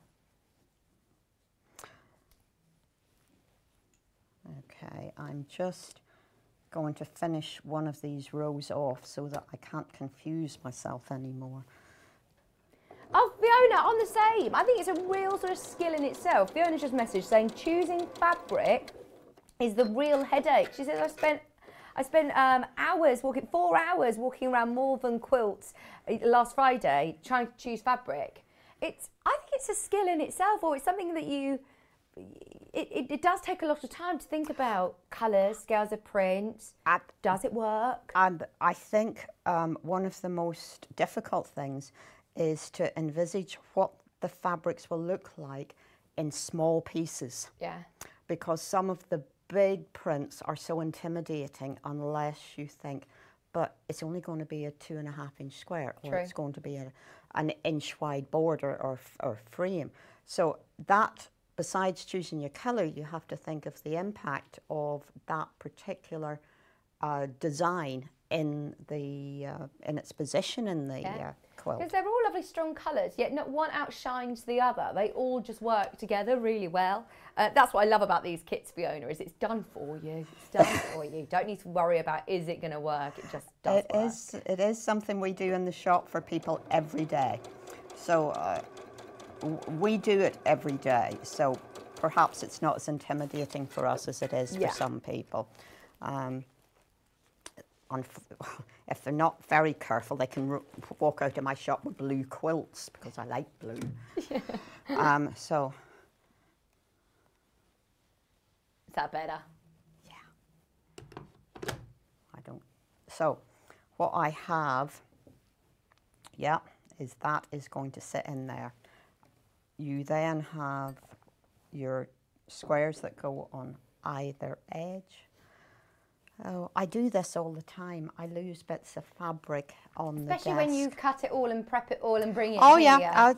Okay, I'm just going to finish one of these rows off so that I can't confuse myself anymore. Oh, Fiona, on the same. I think it's a real sort of skill in itself. Fiona just messaged saying choosing fabric is the real headache. She says I spent hours walking, 4 hours walking around Malvern quilts last Friday trying to choose fabric. I think it's a skill in itself, or it's something that it does take a lot of time to think about colours, scales of print. Does it work? And I think one of the most difficult things is to envisage what the fabrics will look like in small pieces. Yeah. Because some of the big prints are so intimidating unless you think, but it's only going to be a 2.5 inch square, or True. it's going to be an inch wide border or frame. So that, besides choosing your colour, you have to think of the impact of that particular design in its position in the quilt. Because they're all lovely strong colours, yet not one outshines the other. They all just work together really well. That's what I love about these kits, Fiona, is it's done for you. It's done for you. Don't need to worry about, is it going to work? It just does work. It is something we do in the shop for people every day. So we do it every day. So perhaps it's not as intimidating for us as it is for some people. If they're not very careful, they can walk out of my shop with blue quilts because I like blue. Yeah. So. Is that better? Yeah. I don't. So, what I have, is that is going to sit in there. You then have your squares that go on either edge. Oh, I do this all the time. I lose bits of fabric on the desk. Especially when you cut it all and prep it all and bring it here. Yeah.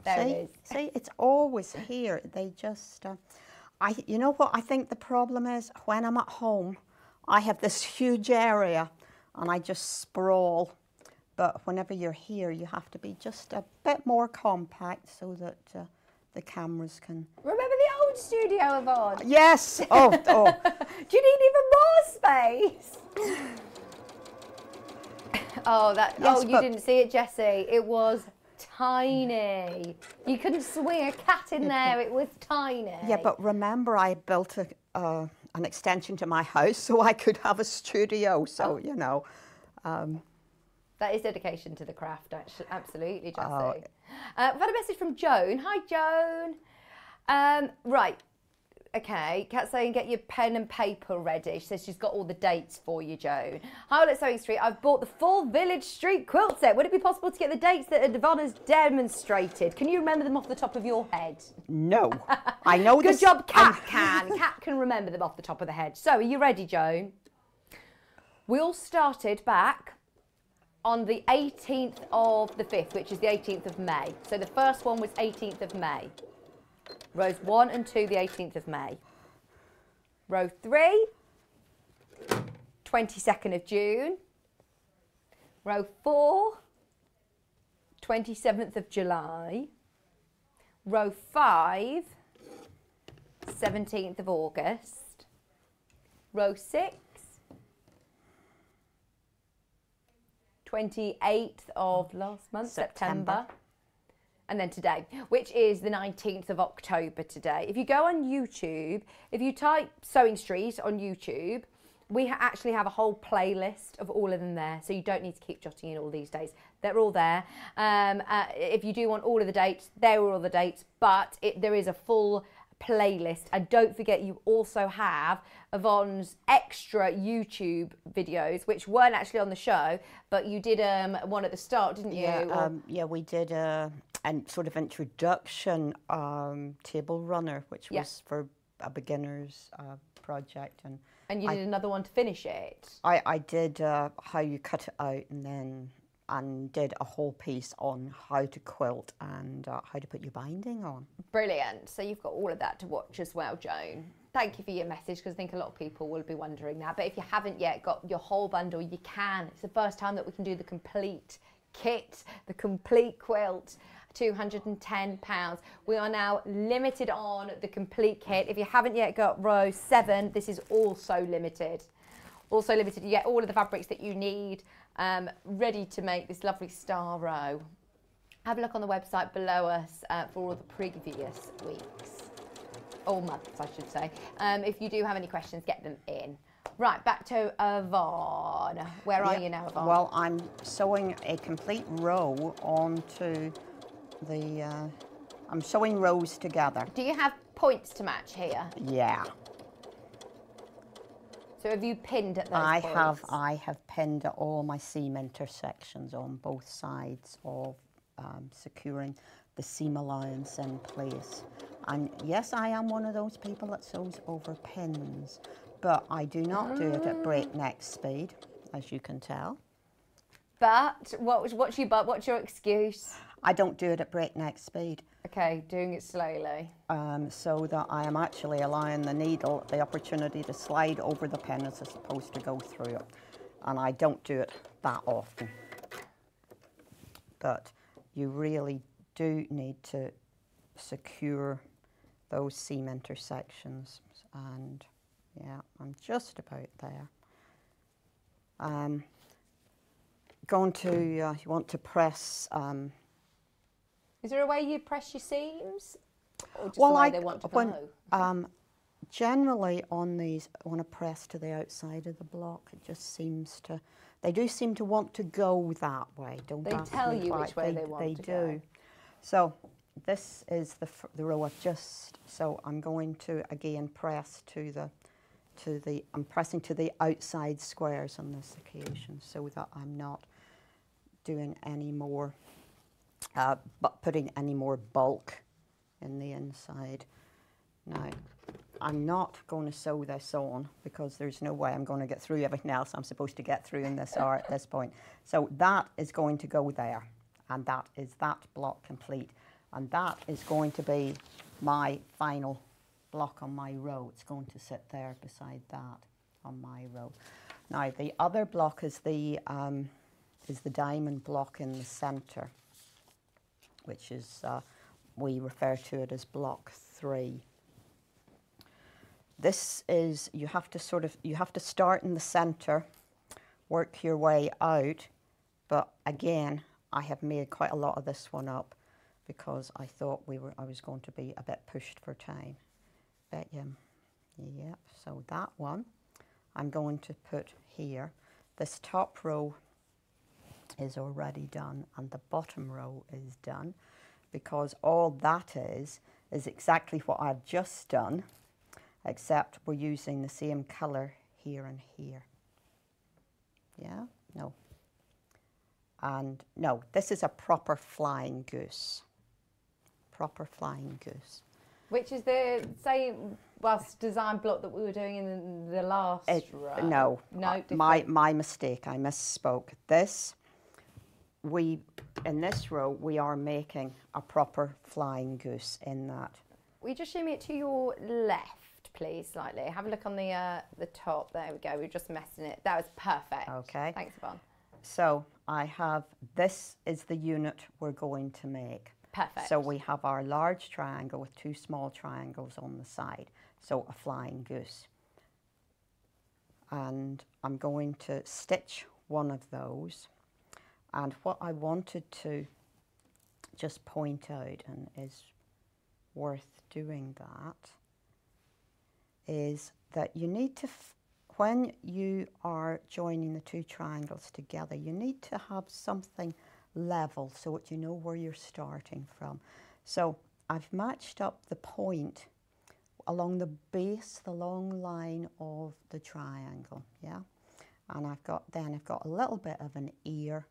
There it is. See, it's always here. They just, you know what I think the problem is? When I'm at home, I have this huge area and I just sprawl. But whenever you're here, you have to be just a bit more compact so that the cameras can... Remember the old studio, Yvonne? Yes! Oh. Do you need even more space? Yes, you didn't see it, Jessie. It was tiny. You couldn't swing a cat in there. It was tiny. Yeah, but remember I built an extension to my house so I could have a studio. So, you know... That is dedication to the craft, actually. Absolutely, Jessie. I've had a message from Joan. Hi, Joan. Right. Okay, Kat's saying get your pen and paper ready. She says she's got all the dates for you, Joan. Hi, at Sewing Street. I've bought the full Village Street quilt set. Would it be possible to get the dates that Yvonne has demonstrated? Can you remember them off the top of your head? No. I know Good job, Kat can. Kat can remember them off the top of the head. So, are you ready, Joan? We all started back on the 18th of the 5th, which is the 18th of May. So the first one was 18th of May. Rows 1 and 2, the 18th of May. Row 3, 22nd of June. Row 4, 27th of July. Row 5, 17th of August. Row 6, 28th of last month, September. And then today, which is the 19th of October today. If you go on YouTube, if you type Sewing Street on YouTube, we actually have a whole playlist of all of them there. So you don't need to keep jotting in all these days. They're all there. If you do want all of the dates, there are all the dates. But there is a full playlist. And don't forget, you also have Yvonne's extra YouTube videos, which weren't actually on the show, but you did one at the start, didn't you? Yeah, yeah, we did a sort of introduction table runner, which was for a beginner's project. And you did another one to finish it. I did how you cut it out, and did a whole piece on how to quilt and how to put your binding on. Brilliant. So you've got all of that to watch as well, Joan. Thank you for your message, because I think a lot of people will be wondering that. But if you haven't yet got your whole bundle, you can. It's the first time that we can do the complete kit, the complete quilt. £210. We are now limited on the complete kit. If you haven't yet got row 7, this is also limited. Also limited. You get all of the fabrics that you need ready to make this lovely star row. Have a look on the website below us for all the previous weeks. Or months, I should say. If you do have any questions, get them in. Right, back to Yvonne. Where are you now, Yvonne? Well, I'm sewing a complete row onto the... I'm sewing rows together. Do you have points to match here? Yeah. So have you pinned at those points? I have pinned at all my seam intersections on both sides of securing the seam allowance in place. And yes, I am one of those people that sews over pins, but I do not do it at breakneck speed, as you can tell. But what's your excuse? I don't do it at breakneck speed. Okay, doing it slowly. So that I am actually allowing the needle the opportunity to slide over the pin as it's supposed to go through it. And I don't do it that often. But you really do need to secure those seam intersections. And yeah, I'm just about there. You want to press... Is there a way you press your seams? Or just the way they want to go? Generally on these, I want to press to the outside of the block. It just seems to... They do seem to want to go that way. Don't they tell you which way they want to go? They do. So this is the row I've just... So I'm going to, again, press I'm pressing to the outside squares on this occasion so that I'm not doing any more... but putting any more bulk in the inside. Now, I'm not going to sew this on because there's no way I'm going to get through everything else I'm supposed to get through in this hour at this point. So that is going to go there, and that is that block complete. And that is going to be my final block on my row. It's going to sit there beside that on my row. Now, the other block is the diamond block in the centre, which is, we refer to it as block 3. This is, you have to start in the centre, work your way out, but again, I have made quite a lot of this one up because I thought I was going to be a bit pushed for time. But yep, so that one I'm going to put here. This top row is already done and the bottom row is done, because all that is exactly what I've just done, except we're using the same colour here and here. Yeah, no. And no, this is a proper flying goose. Proper flying goose. Which is the same design block that we were doing in the last row? No, no, my mistake, I misspoke. In this row, we are making a proper flying goose in that. Will you just show me it to your left, please, slightly? Have a look on the top. There we go. We're just messing it. That was perfect. Okay. Thanks, Yvonne. So I have, this is the unit we're going to make. Perfect. So we have our large triangle with 2 small triangles on the side. So a flying goose. And I'm going to stitch one of those. And what I wanted to just point out, and is worth doing that, is that you need to, when you are joining the 2 triangles together, you need to have something level so that you know where you're starting from. So I've matched up the point along the base, the long line of the triangle, yeah? And I've got a little bit of an ear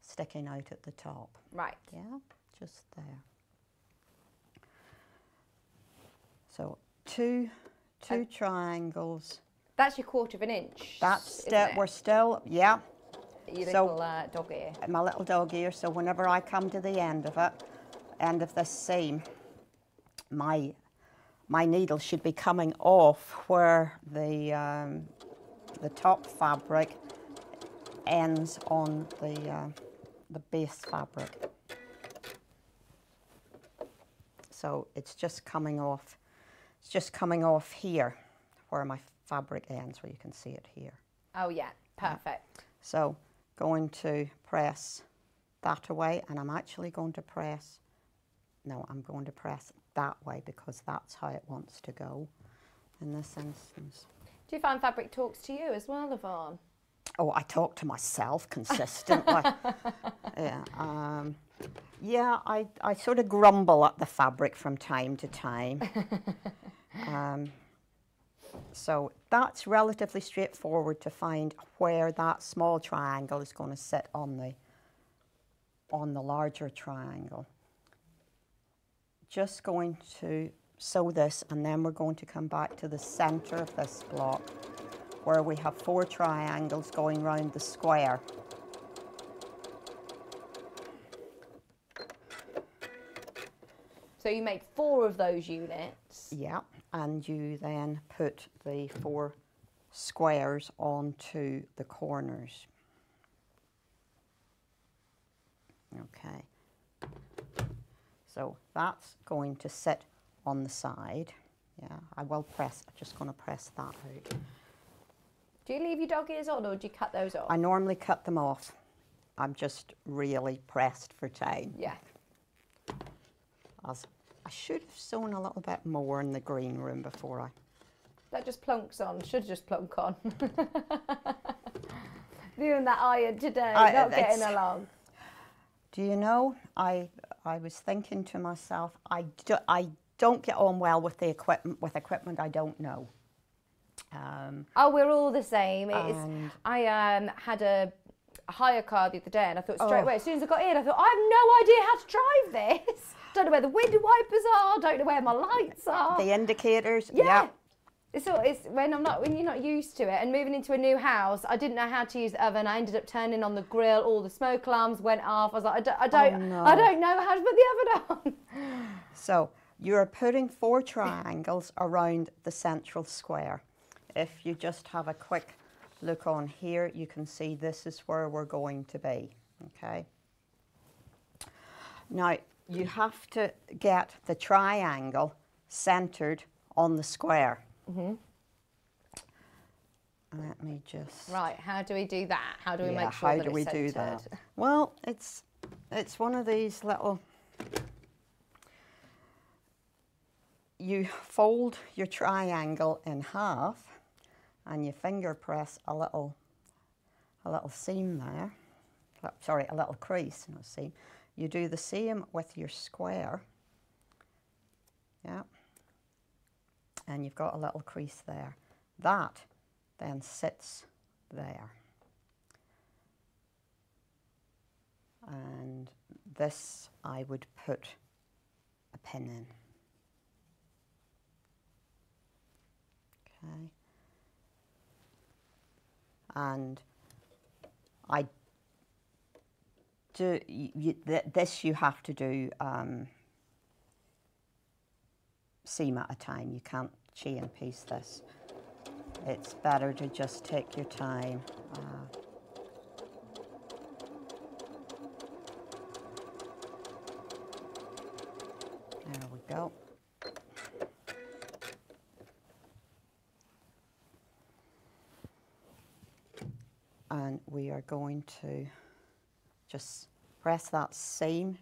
sticking out at the top. Right. Yeah, just there. So two triangles. That's your 1/4 inch. That's still, we're still, yeah. Your So, little dog ear. My little dog ear. So whenever I come to the end of it, end of this seam, my needle should be coming off where the top fabric ends on the base fabric. So it's just coming off. It's just coming off here, where my fabric ends, where you can see it here. Oh yeah, perfect. So going to press that away, and I'm actually going to press, no, I'm going to press that way because that's how it wants to go in this instance. Do you find fabric talks to you as well, Yvonne? Oh, I talk to myself consistently. Yeah, I sort of grumble at the fabric from time to time. So that's relatively straightforward to find where that small triangle is going to sit on the larger triangle. Just going to sew this, and then we're going to come back to the center of this block where we have 4 triangles going round the square. So you make 4 of those units. Yeah, and you then put the 4 squares onto the corners. Okay. So that's going to sit on the side. Yeah, I will press, I'm just going to press that out. Do you leave your dog ears on, or do you cut those off? I normally cut them off. I'm just really pressed for time. Yeah. As I should have sewn a little bit more in the green room before I... That just plunks on, should just plunk on. Doing that iron today, not getting along. Do you know, I was thinking to myself, I don't get on well with the equipment I don't know. Oh, we're all the same. I had a hire car the other day, and I thought straight away, as soon as I got in, I thought, I have no idea how to drive this. Don't know where the window wipers are, don't know where my lights are. The indicators, yeah. It's when you're not used to it, and moving into a new house, I didn't know how to use the oven. I ended up turning on the grill, all the smoke alarms went off. I was like, I don't know how to put the oven on. So you're putting 4 triangles around the central square. If you just have a quick look on here, you can see this is where we're going to be, okay? Now, you have to get the triangle centered on the square. Mm-hmm. Let me just... Right, how do we do that? How do we make sure how that do we it's do centred? that? Well, it's one of these little... You fold your triangle in half, and you finger press a little seam there. Sorry, a little crease, not a seam. You do the same with your square. Yeah. and you've got a little crease there. That then sits there. And this I would put a pin in. Okay. And I do, this you have to do seam at a time. You can't chain piece this. It's better to just take your time. There we go. And we are going to just press that seam.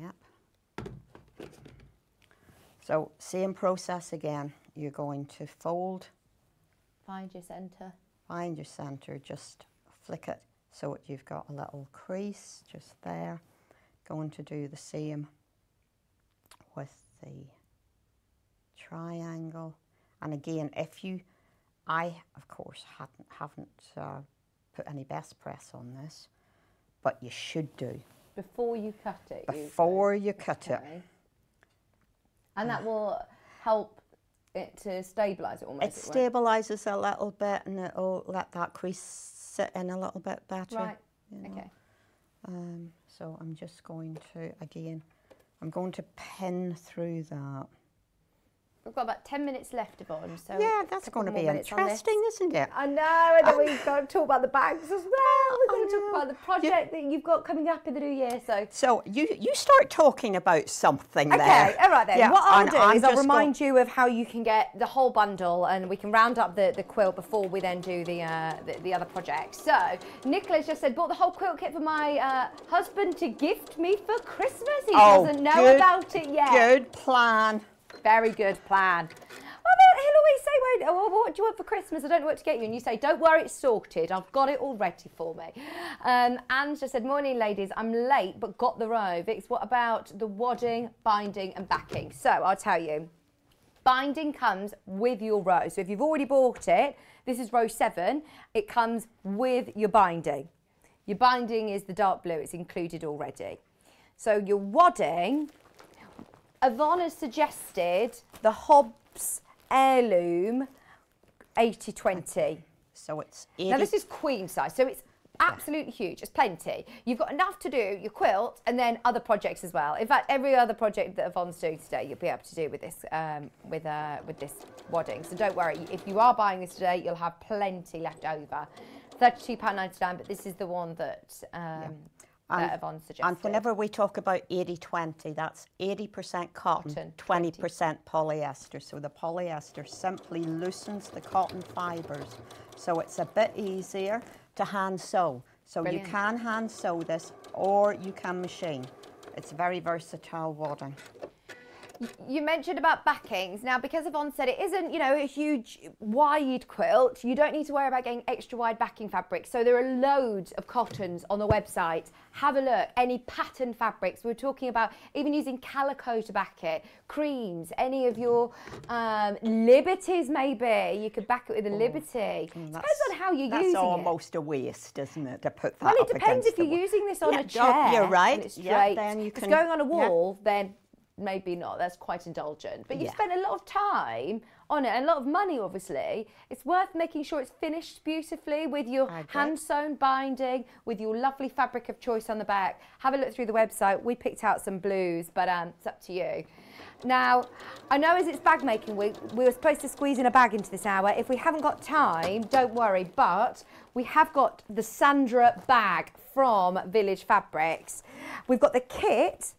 Yep. So same process again. You're going to fold. Find your centre. Find your centre, just flick it so that you've got a little crease just there. Going to do the same with the triangle. And again, if you, I of course haven't put any best press on this, but you should do. Before you cut it? Before you cut it. And that will help it to stabilise it almost? It stabilises a little bit and it'll let that crease sit in a little bit better. Right, you know. okay. So I'm just going to, again, I'm going to pin through that. We've got about 10 minutes left, Yvonne. So yeah, that's going to be interesting, isn't it? I know, and then we've got to talk about the bags as well. We're going to talk about the project that you've got coming up in the new year. So you start talking about something there. Okay, all right then. Yeah, what I'll do is I'll remind you of how you can get the whole bundle, and we can round up the quilt before we then do the other project. So Nicola's just said, bought the whole quilt kit for my husband to gift me for Christmas. He doesn't know about it yet. Good plan. Very good plan. Well, he'll always say, well, what do you want for Christmas? I don't know what to get you. And you say, don't worry, it's sorted. I've got it all ready for me. Anne just said, morning, ladies. I'm late, but got the row. Vix, what about the wadding, binding and backing? So I'll tell you. Binding comes with your row. So if you've already bought it, this is row 7. It comes with your binding. Your binding is the dark blue. It's included already. So your wadding... Yvonne has suggested the Hobbs Heirloom 80-20. So it's 80. Now this is queen size, so it's absolutely huge. It's plenty. You've got enough to do your quilt and then other projects as well. In fact, every other project that Yvonne's doing today, you'll be able to do with this with this wadding. So don't worry. If you are buying this today, you'll have plenty left over. £32.99, but this is the one that. That Yvonne suggested. And whenever we talk about 80-20, that's 80% cotton, 20% polyester. So the polyester simply loosens the cotton fibres. So it's a bit easier to hand sew. So Brilliant. You can hand sew this or you can machine. It's very versatile wadding. You mentioned about backings. Now, because Yvonne said it isn't, a huge wide quilt, you don't need to worry about getting extra wide backing fabric. So there are loads of cottons on the website. Have a look. Any pattern fabrics. We're talking about even using calico to back it. Creams, any of your liberties maybe. You could back it with a liberty. Depends on how you're using it. That's almost a waste, isn't it, to put that Well, up it depends if you're using this on a chair. You're right. And it's straight. Then you if can, it's going on a wall, then maybe not. That's quite indulgent. But you spend a lot of time on it and a lot of money, obviously. It's worth making sure it's finished beautifully with your hand-sewn binding, with your lovely fabric of choice on the back. Have a look through the website. We picked out some blues, but it's up to you. Now, I know as it's bag making week, we were supposed to squeeze in a bag into this hour. If we haven't got time, don't worry, but we have got the Sandra bag from Village Fabrics. We've got the kit,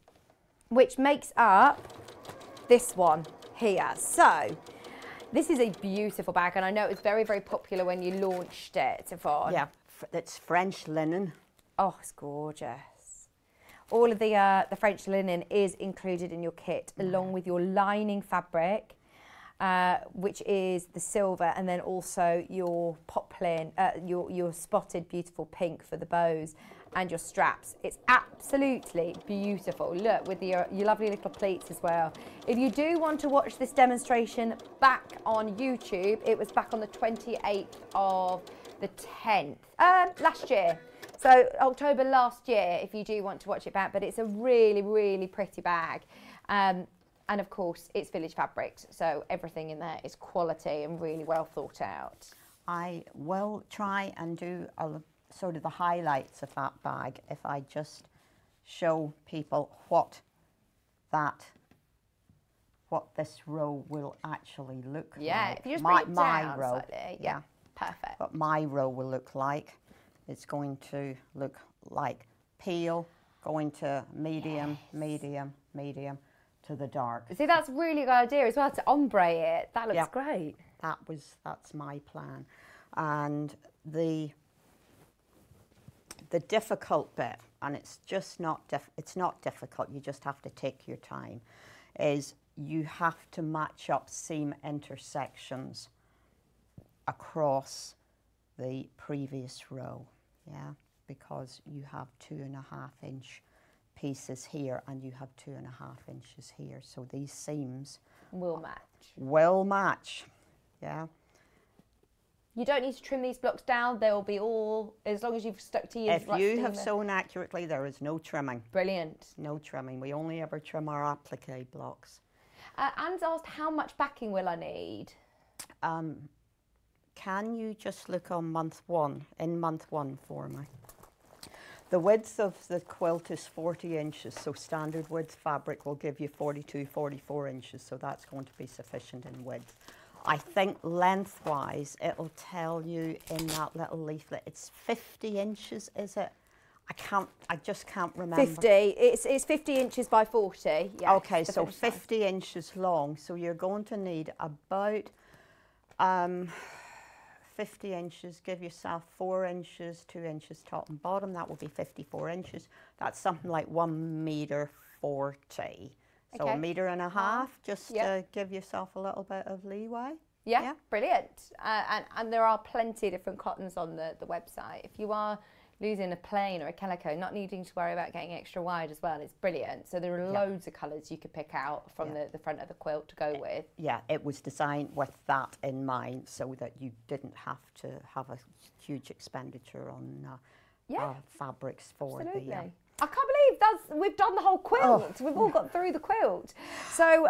which makes up this one here. So this is a beautiful bag, and I know it was very, very popular when you launched it, Yvonne. Yeah, it's French linen. Oh, it's gorgeous. All of the French linen is included in your kit, along with your lining fabric, which is the silver, and then also your poplin, your spotted beautiful pink for the bows. and your straps. It's absolutely beautiful. Look, with your lovely little pleats as well. If you do want to watch this demonstration back on YouTube, it was back on the 28th of the 10th, last year. So October last year, if you do want to watch it back, but it's a really, really pretty bag. And of course, it's Village Fabrics, so everything in there is quality and really well thought out. I will try and do a sort of the highlights of that bag if I just show people what this row will actually look like. Yeah, if you just bring it down row, slightly. Yeah, perfect. What my row will look like. It's going to look like pale, going to medium, medium, medium to the dark. See, that's a really good idea as well, to ombre it. That looks great. That's my plan. And the difficult bit, and it's just not it's not difficult, you just have to take your time, is you have to match up seam intersections across the previous row, because you have 2.5 inch pieces here and you have 2.5 inches here, so these seams will match. You don't need to trim these blocks down. They will be all, as long as you've stuck to your... If you have sewn accurately, there is no trimming. Brilliant. No trimming. We only ever trim our applique blocks. Anne's asked, how much backing will I need? Can you just look on month 1 for me? The width of the quilt is 40 inches, so standard width fabric will give you 42, 44 inches, so that's going to be sufficient in width. I think lengthwise, it'll tell you in that little leaflet, it's 50 inches, is it? I just can't remember. 50, it's 50 inches by 40. Yeah, okay, so 50 inches long, so you're going to need about 50 inches, give yourself 4 inches, 2 inches top and bottom, that will be 54 inches. That's something like 1.40 m. So okay. 1.5 meters, just to give yourself a little bit of leeway. Yeah. Brilliant. And there are plenty of different cottons on the website. If you are losing a plain or a calico, not needing to worry about getting extra wide as well, it's brilliant. So there are loads of colours you could pick out from the front of the quilt to go with. Yeah, it was designed with that in mind so that you didn't have to have a huge expenditure on fabrics for the... I can't believe we've done the whole quilt. We've all got through the quilt. So,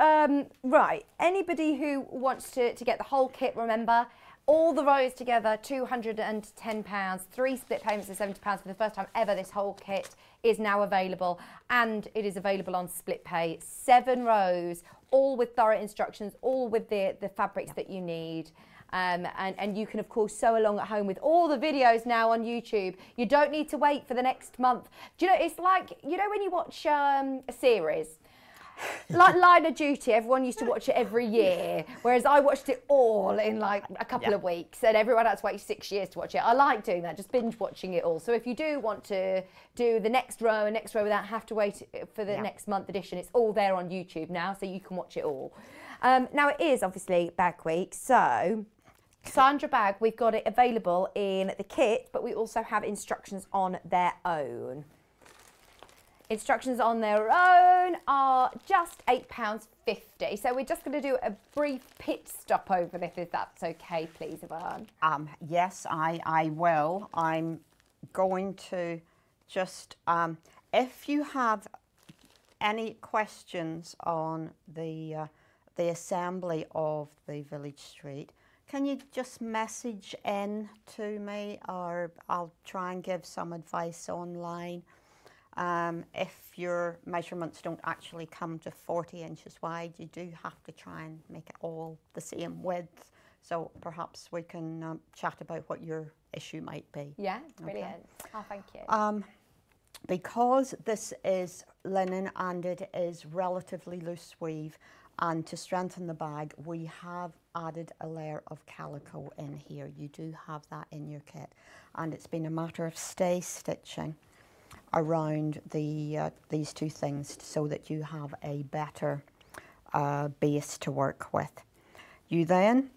right, anybody who wants to get the whole kit, remember, all the rows together, £210, 3 split payments of £70 for the first time ever. This whole kit is now available, and it is available on split pay. 7 rows, all with thorough instructions, all with the fabrics that you need. And you can, of course, sew along at home with all the videos now on YouTube. You don't need to wait for the next month. Do you know, it's like, you know when you watch a series? Like Line of Duty, everyone used to watch it every year, whereas I watched it all in like a couple of weeks, and everyone had to wait 6 years to watch it. I like doing that, just binge watching it all. So if you do want to do the next row and next row without have to wait for the next month edition, it's all there on YouTube now, so you can watch it all. Now it is obviously bag week, so Sandra Bag, we've got it available in the kit, but we also have instructions on their own. Instructions on their own are just £8.50. So we're just going to do a brief pit stop over this, if that's okay, please, Yvonne. Yes, I will. I'm going to just, if you have any questions on the assembly of the Village Street, can you just message in to me, or I'll try and give some advice online. If your measurements don't actually come to 40 inches wide, you do have to try and make it all the same width. So perhaps we can chat about what your issue might be. Yeah, brilliant. Okay. Oh, thank you. Because this is linen and it is relatively loose weave, and to strengthen the bag, we have added a layer of calico in here. You do have that in your kit, and it's been a matter of stay stitching around these two things so that you have a better base to work with. You then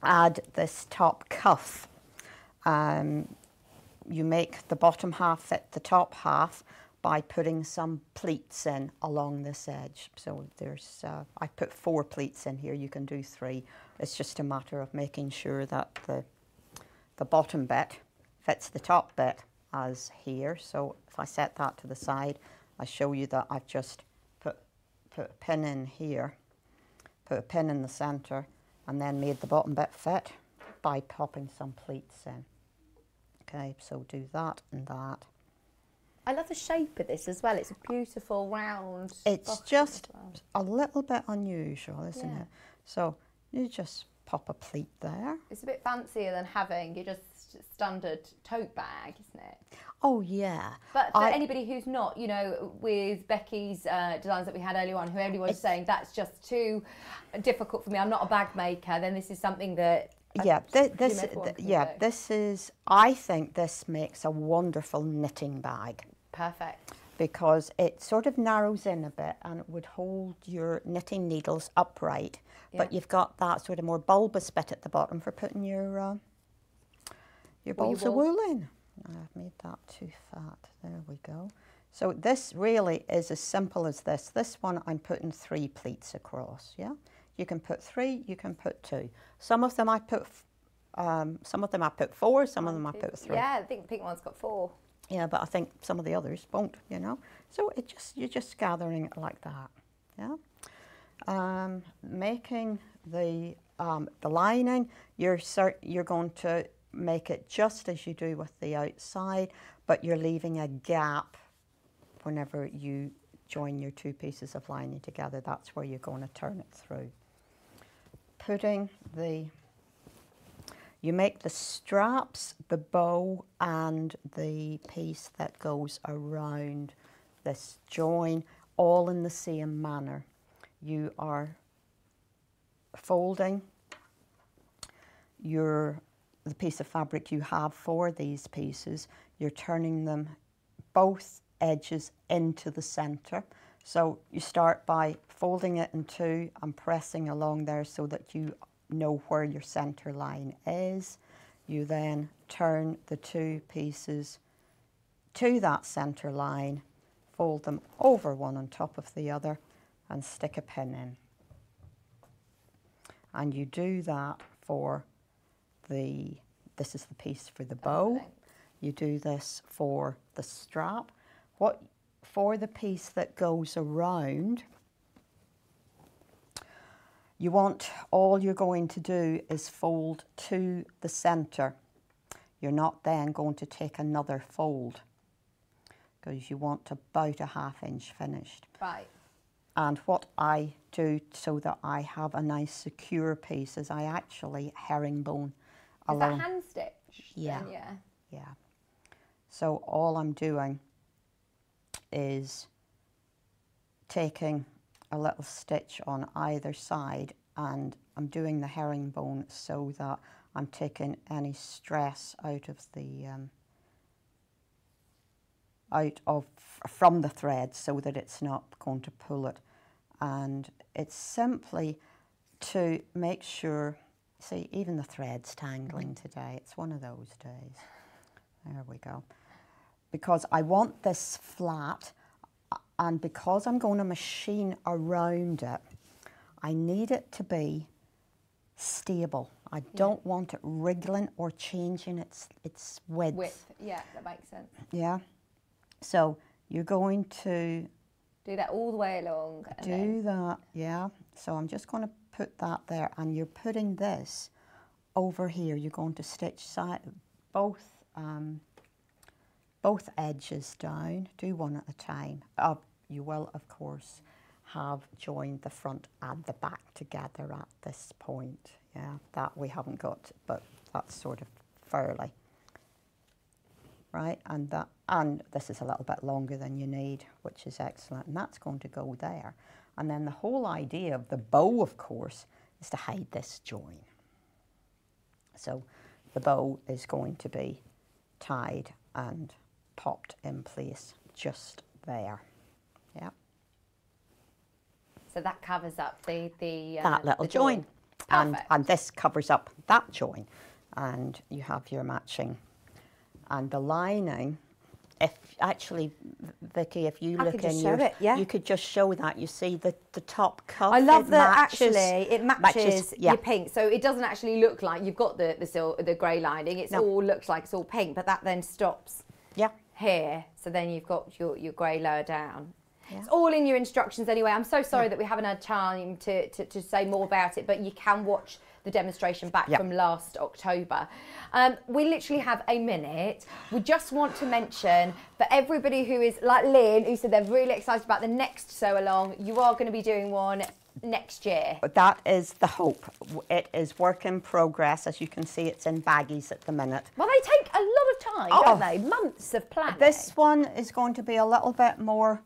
add this top cuff. you make the bottom half fit the top half by putting some pleats in along this edge. So there's, I put 4 pleats in here, you can do 3. It's just a matter of making sure that the bottom bit fits the top bit as here. So if I set that to the side, I show you that I've just put a pin in here, put a pin in the centre, and then made the bottom bit fit by popping some pleats in. Okay, so do that and that. I love the shape of this as well. It's a beautiful round. It's just a little bit unusual, isn't it? So you just pop a pleat there. It's a bit fancier than having your just standard tote bag, isn't it? Oh yeah. But for anybody who's not, you know, with Becky's designs that we had earlier on, who everyone was saying that's just too difficult for me, I'm not a bag maker, then this is something that this is, I think this makes a wonderful knitting bag. Perfect. Because it sort of narrows in a bit and it would hold your knitting needles upright, but you've got that sort of more bulbous bit at the bottom for putting your balls of wool in. I've made that too fat. There we go. So this really is as simple as this. This one I'm putting 3 pleats across. Yeah, you can put 3, you can put 2. Some of them I put 4, some of them I put 3. Yeah, I think the pink one's got 4. Yeah, but I think some of the others won't, you know. So you're just gathering it like that, yeah. Making the lining, you're going to make it just as you do with the outside, but you're leaving a gap whenever you join your 2 pieces of lining together. That's where you're going to turn it through. You make the straps, the bow, and the piece that goes around this join all in the same manner. You are folding the piece of fabric you have for these pieces. You're turning them both edges into the centre. So you start by folding it in 2 and pressing along there so that you know where your centre line is. You then turn the 2 pieces to that centre line, fold them over one on top of the other and stick a pin in. And you do that for this is the piece for the bow. You do this for the strap. For the piece that goes around, all you're going to do is fold to the centre. You're not then going to take another fold because you want about a ½ inch finished. Right. And what I do so that I have a nice secure piece is I actually herringbone along. Is that hand stitch? Yeah. Then, yeah. Yeah. So all I'm doing is taking a little stitch on either side and I'm doing the herringbone so that I'm taking any stress from the thread so that it's not going to pull it. And it's simply to make sure, see, even the thread's tangling today. It's one of those days. There we go. Because I want this flat, and because I'm going to machine around it, I need it to be stable. I don't want it wriggling or changing its width. Yeah, that makes sense. Yeah. So you're going to do that all the way along. Do that, yeah. So I'm just going to put that there, and you're putting this over here. You're going to stitch both edges down. Do one at a time. You will, of course, have joined the front and the back together at this point. Yeah, that we haven't got, but that's sort of fairly. Right, and this is a little bit longer than you need, which is excellent, and that's going to go there. And then the whole idea of the bow, of course, is to hide this join. So the bow is going to be tied and popped in place just there. Yeah. So that covers up that little join. And this covers up that join, and you have your matching And the lining, if actually, Vicky, if you look in show it, yeah. you could just show that. You see the top cuff. I love that matches, actually it matches yeah. your pink, so it doesn't actually look like you've got the grey lining. It's all looks like it's all pink, but that then stops. Yeah. Here, so then you've got your grey lower down. Yeah. It's all in your instructions anyway. I'm so sorry that we haven't had time to say more about it, but you can watch the demonstration back from last October. We literally have a minute. We just want to mention for everybody who is like Lynn, who said they're really excited about the next sew along, you are going to be doing one next year. That is the hope. It is work in progress. As you can see, it's in baggies at the minute. Well, they take a lot of time, don't they? Months of planning. This one is going to be a little bit more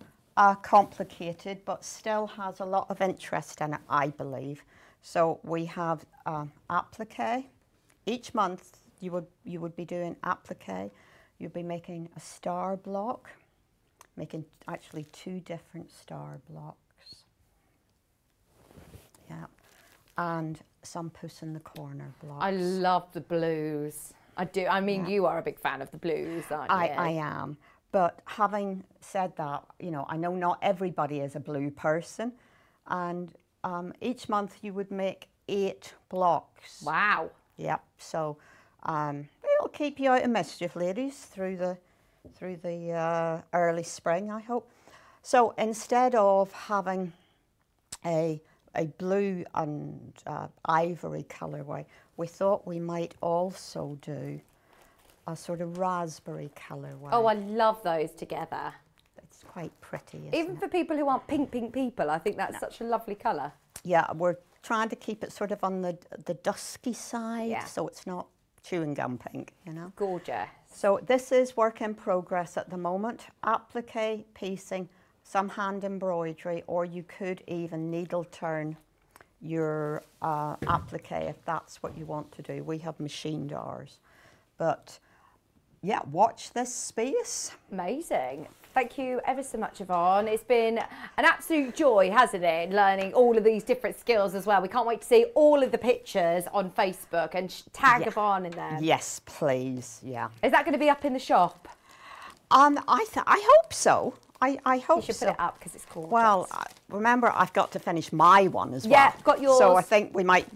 complicated, but still has a lot of interest in it, I believe. So we have applique. Each month you would be doing applique. You'd be making a star block, making actually 2 different star blocks. Yeah, and some puss in the corner blocks. I love the blues. I do. I mean, you are a big fan of the blues, aren't you? I am. But having said that, you know, I know not everybody is a blue person, and each month you would make 8 blocks. Wow. Yep. So it'll keep you out of mischief, ladies, through the early spring, I hope. So instead of having a blue and ivory colourway, we thought we might also do a sort of raspberry colourway. Oh, I love those together. It's quite pretty, isn't Even for people who aren't pink people, I think that's such a lovely colour. Yeah, we're trying to keep it sort of on the dusky side, so it's not chewing gum pink, you know. Gorgeous. So this is work in progress at the moment. Applique, piecing, some hand embroidery, or you could even needle turn your applique if that's what you want to do. We have machined ours. But yeah, watch this space. Amazing. Thank you ever so much, Yvonne. It's been an absolute joy, hasn't it, learning all of these different skills as well. We can't wait to see all of the pictures on Facebook and tag Yvonne in there. Yes, please, yeah. Is that going to be up in the shop? I hope so. I hope you should so. put it up because it's gorgeous. Well, remember, I've got to finish my one as well. Yeah, got yours. So I think we might,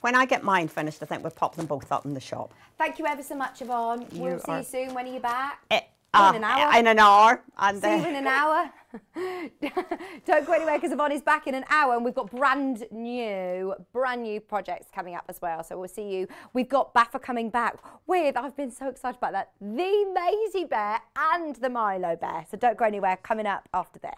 when I get mine finished, I think we'll pop them both up in the shop. Thank you ever so much, Yvonne. We'll see you soon. When are you back? In an hour. In an hour. And see you in an hour. Don't go anywhere because Yvonne is back in an hour and we've got brand new projects coming up as well. So we'll see you. We've got Baffa coming back with, I've been so excited about that, the Maisie bear and the Milo bear. So don't go anywhere, coming up after this.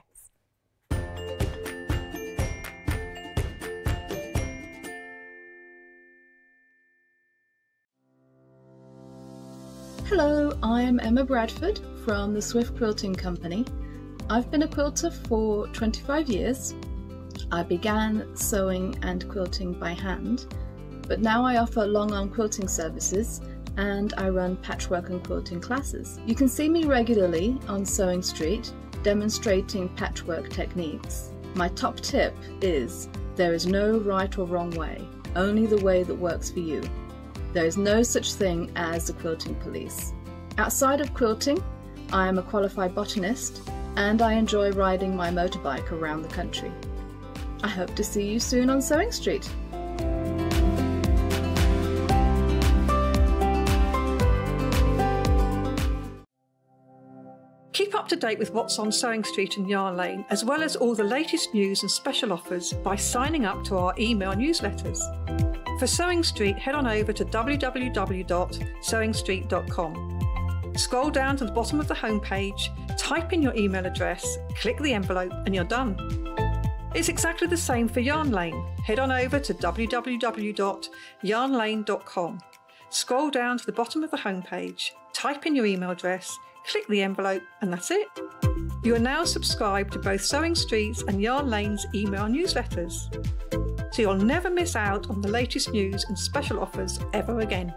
Hello, I'm Emma Bradford from the Swift Quilting Company. I've been a quilter for 25 years. I began sewing and quilting by hand, but now I offer long arm quilting services and I run patchwork and quilting classes. You can see me regularly on Sewing Street demonstrating patchwork techniques. My top tip is there is no right or wrong way, only the way that works for you. There is no such thing as the quilting police. Outside of quilting, I am a qualified botanist and I enjoy riding my motorbike around the country. I hope to see you soon on Sewing Street. Keep up to date with what's on Sewing Street and Yarn Lane, as well as all the latest news and special offers by signing up to our email newsletters. For Sewing Street, head on over to www.sewingstreet.com. Scroll down to the bottom of the homepage, type in your email address, click the envelope, and you're done. It's exactly the same for Yarn Lane. Head on over to www.yarnlane.com. Scroll down to the bottom of the homepage, type in your email address, click the envelope, and that's it. You are now subscribed to both Sewing Street's and Yarn Lane's email newsletters, so you'll never miss out on the latest news and special offers ever again.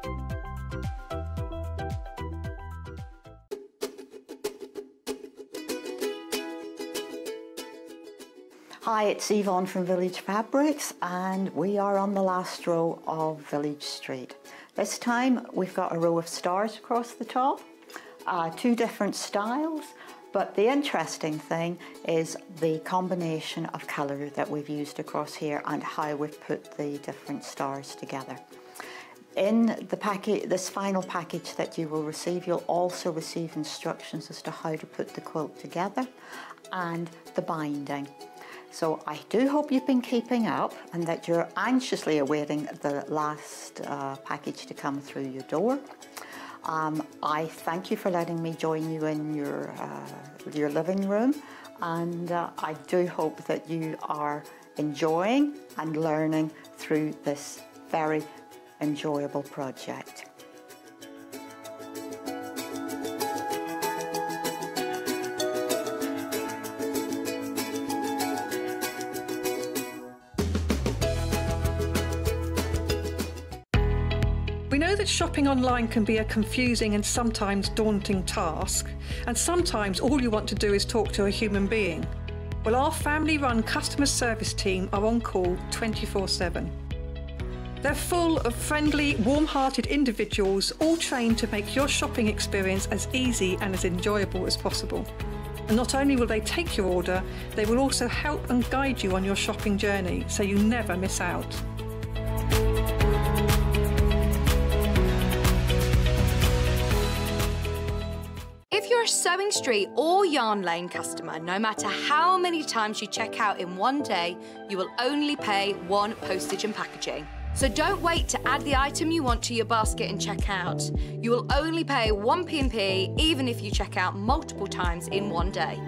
Hi, it's Yvonne from Village Fabrics, and we are on the last row of Village Street. This time we've got a row of stars across the top, 2 different styles, but the interesting thing is the combination of colour that we've used across here and how we've put the different stars together. In the package, this final package that you will receive, you'll also receive instructions as to how to put the quilt together and the binding. So I do hope you've been keeping up and that you're anxiously awaiting the last package to come through your door. I thank you for letting me join you in your living room, and I do hope that you are enjoying and learning through this very enjoyable project. We know that shopping online can be a confusing and sometimes daunting task, and sometimes all you want to do is talk to a human being. Well, our family-run customer service team are on call 24/7. They're full of friendly, warm-hearted individuals, all trained to make your shopping experience as easy and as enjoyable as possible. And not only will they take your order, they will also help and guide you on your shopping journey, so you never miss out. If you're a Sewing Street or Yarn Lane customer, no matter how many times you check out in one day, you will only pay 1 postage and packaging. So don't wait to add the item you want to your basket and check out. You will only pay 1 P&P even if you check out multiple times in one day.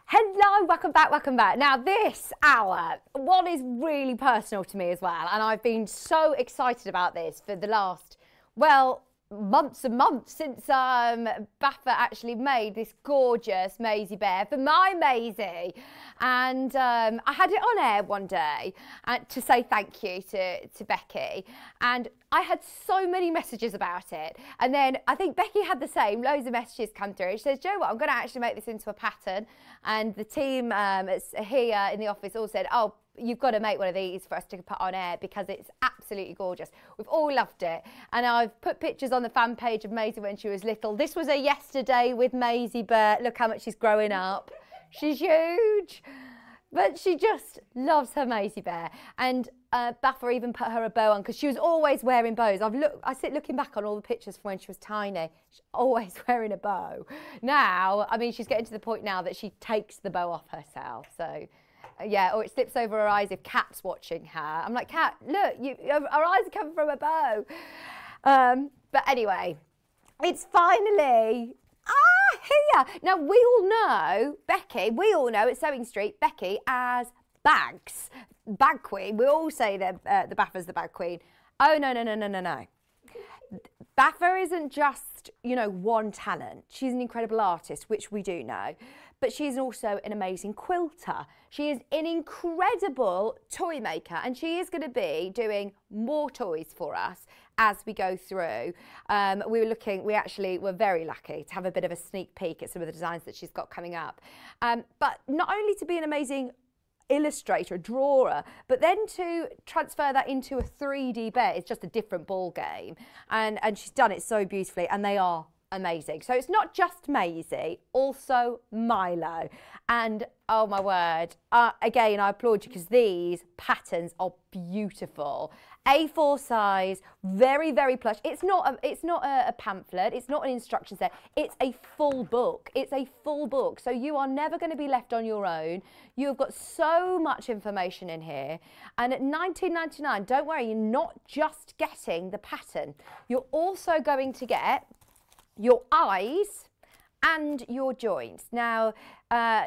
Hello, welcome back, welcome back. Now this hour, one is really personal to me as well, and I've been so excited about this for the last, well, months and months since Baffa actually made this gorgeous Maisie bear for my Maisie. And I had it on air one day to say thank you to Becky, and I had so many messages about it. And then I think Becky had the same, loads of messages come through. She says, "Do you know what, I'm going to actually make this into a pattern." And the team here in the office all said, "Oh, you've got to make one of these for us to put on air because it's absolutely gorgeous." We've all loved it. And I've put pictures on the fan page of Maisie when she was little. This was a yesterday with Maisie, but look how much she's growing up. She's huge. But she just loves her Maisie bear. And Baffa even put her a bow on because she was always wearing bows. I sit looking back on all the pictures from when she was tiny. She's always wearing a bow. Now, I mean, she's getting to the point now that she takes the bow off herself. So yeah, or it slips over her eyes if Kat's watching her. I'm like, Kat, look, her eyes are coming from a bow. But anyway, it's finally here. Now, we all know Becky, we all know at Sewing Street, Becky as Bags, Bag Queen. We all say that the Baffa's the Bag Queen. Oh, no, no, no, no, no, no. Baffa isn't just, you know, one talent. She's an incredible artist, which we do know. But she's also an amazing quilter. She is an incredible toy maker, and she is going to be doing more toys for us as we go through. We actually were very lucky to have a bit of a sneak peek at some of the designs that she's got coming up. But not only to be an amazing illustrator, drawer, but then to transfer that into a 3D bear, it's just a different ball game. And she's done it so beautifully, and they are amazing. So it's not just Maisie, also Milo. And oh my word, again, I applaud you because these patterns are beautiful. A4 size, very, very plush. It's not a pamphlet, it's not an instruction set, it's a full book. It's a full book. So you are never going to be left on your own. You've got so much information in here. And at £19.99, don't worry, you're not just getting the pattern. You're also going to get your eyes and your joints. Now,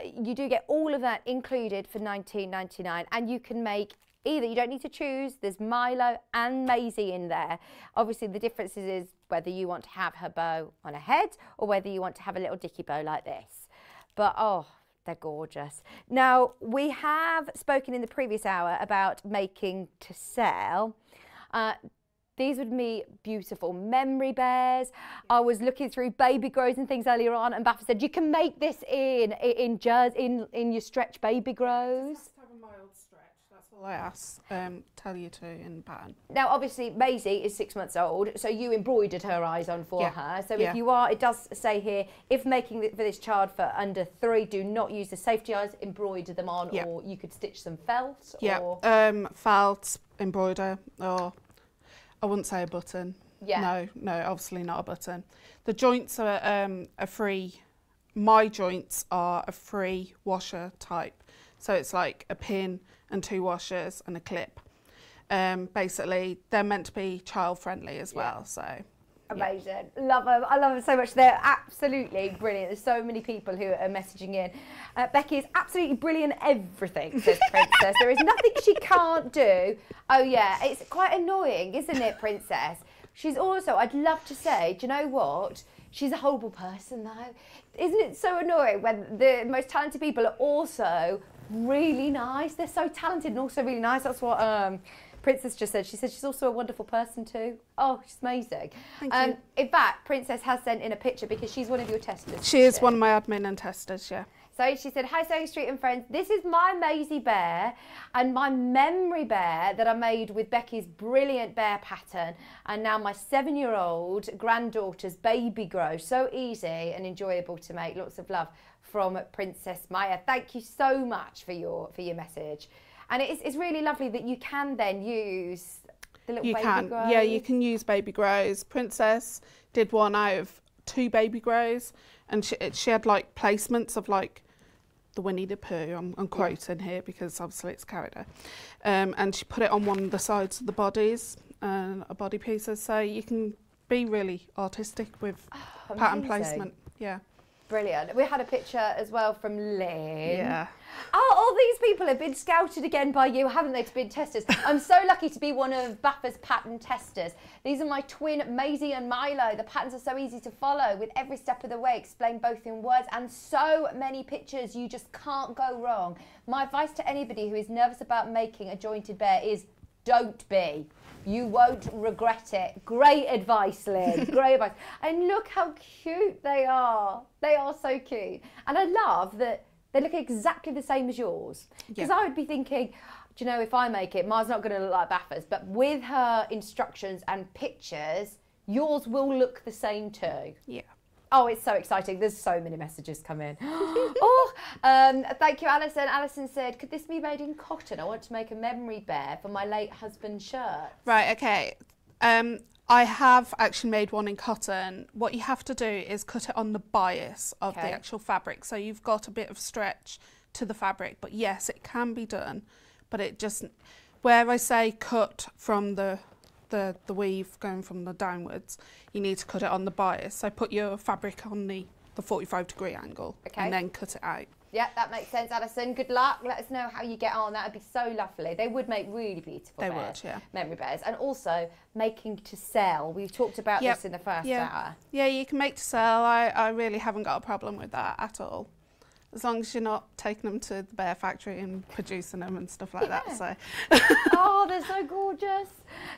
you do get all of that included for £19.99, and you can make either. You don't need to choose. There's Milo and Maisie in there. Obviously, the difference is whether you want to have her bow on her head or whether you want to have a little dicky bow like this. But, oh, they're gorgeous. Now, we have spoken in the previous hour about making to sell. These would be beautiful memory bears. I was looking through baby grows and things earlier on, and Baffa said you can make this in your stretch baby grows. It has to have a mild I ask, tell you to in the pattern. Now, obviously, Maisie is 6 months old, so you embroidered her eyes on for her. So if you are, it does say here, if making for this child for under 3, do not use the safety eyes, embroider them on, or you could stitch some felt. Or... felt, embroider, or I wouldn't say a button. No, obviously not a button. The joints are a free, my joints are a free washer type. So it's like a pin and 2 washers and a clip. Basically, they're meant to be child friendly as well. So amazing, love them. I love them so much. They're absolutely brilliant. There's so many people who are messaging in. Becky is absolutely brilliant at everything, says Princess. There is nothing she can't do. Oh yeah, it's quite annoying, isn't it, Princess? She's also, I'd love to say, do you know what? She's a horrible person though. Isn't it so annoying when the most talented people are also really nice? They're so talented and also really nice. That's what Princess just said. She said she's also a wonderful person too. Oh, she's amazing. Thank you. In fact, Princess has sent in a picture because she's one of your testers. She is one of my admin and testers, yeah. So she said, hi Sewing Street and friends, this is my Maisie bear and my memory bear that I made with Becky's brilliant bear pattern, and now my 7-year-old granddaughter's baby grow. So easy and enjoyable to make. Lots of love from Princess Maya. Thank you so much for your message. And it's really lovely that you can then use the little baby grows. Yeah, you can use baby grows. Princess did one out of 2 baby grows, and she had like placements of like the Winnie the Pooh, I'm quoting here because obviously it's character, and she put it on one of the sides of the bodies and body pieces, so you can be really artistic with pattern placement. Yeah. Brilliant. We had a picture as well from Lynn. Yeah. Oh, all these people have been scouted again by you, haven't they, to be testers? I'm so lucky to be one of Buffer's pattern testers. These are my twin, Maisie and Milo. The patterns are so easy to follow with every step of the way, explained both in words and so many pictures. You just can't go wrong. My advice to anybody who is nervous about making a jointed bear is don't be. You won't regret it. Great advice, Lynn. Great advice. And look how cute they are. They are so cute. And I love that they look exactly the same as yours. Because I would be thinking, do you know, if I make it, mine's not going to look like Baffa's. But with her instructions and pictures, yours will look the same too. Yeah. Oh, it's so exciting. There's so many messages come in. Thank you, Alison. Alison said, could this be made in cotton? I want to make a memory bear for my late husband's shirt. Right, okay. I have actually made one in cotton. What you have to do is cut it on the bias of the actual fabric. So you've got a bit of stretch to the fabric. But yes, it can be done. But it just, where I say cut from the weave going from the downwards, you need to cut it on the bias. So put your fabric on the 45-degree angle and then cut it out. Yeah, that makes sense, Alison. Good luck. Let us know how you get on. That would be so lovely. They would make really beautiful bears, memory bears. And also making to sell. We've talked about this in the first hour. Yeah, you can make to sell. I really haven't got a problem with that at all. As long as you're not taking them to the bear factory and producing them and stuff like that. So. Oh, they're so gorgeous.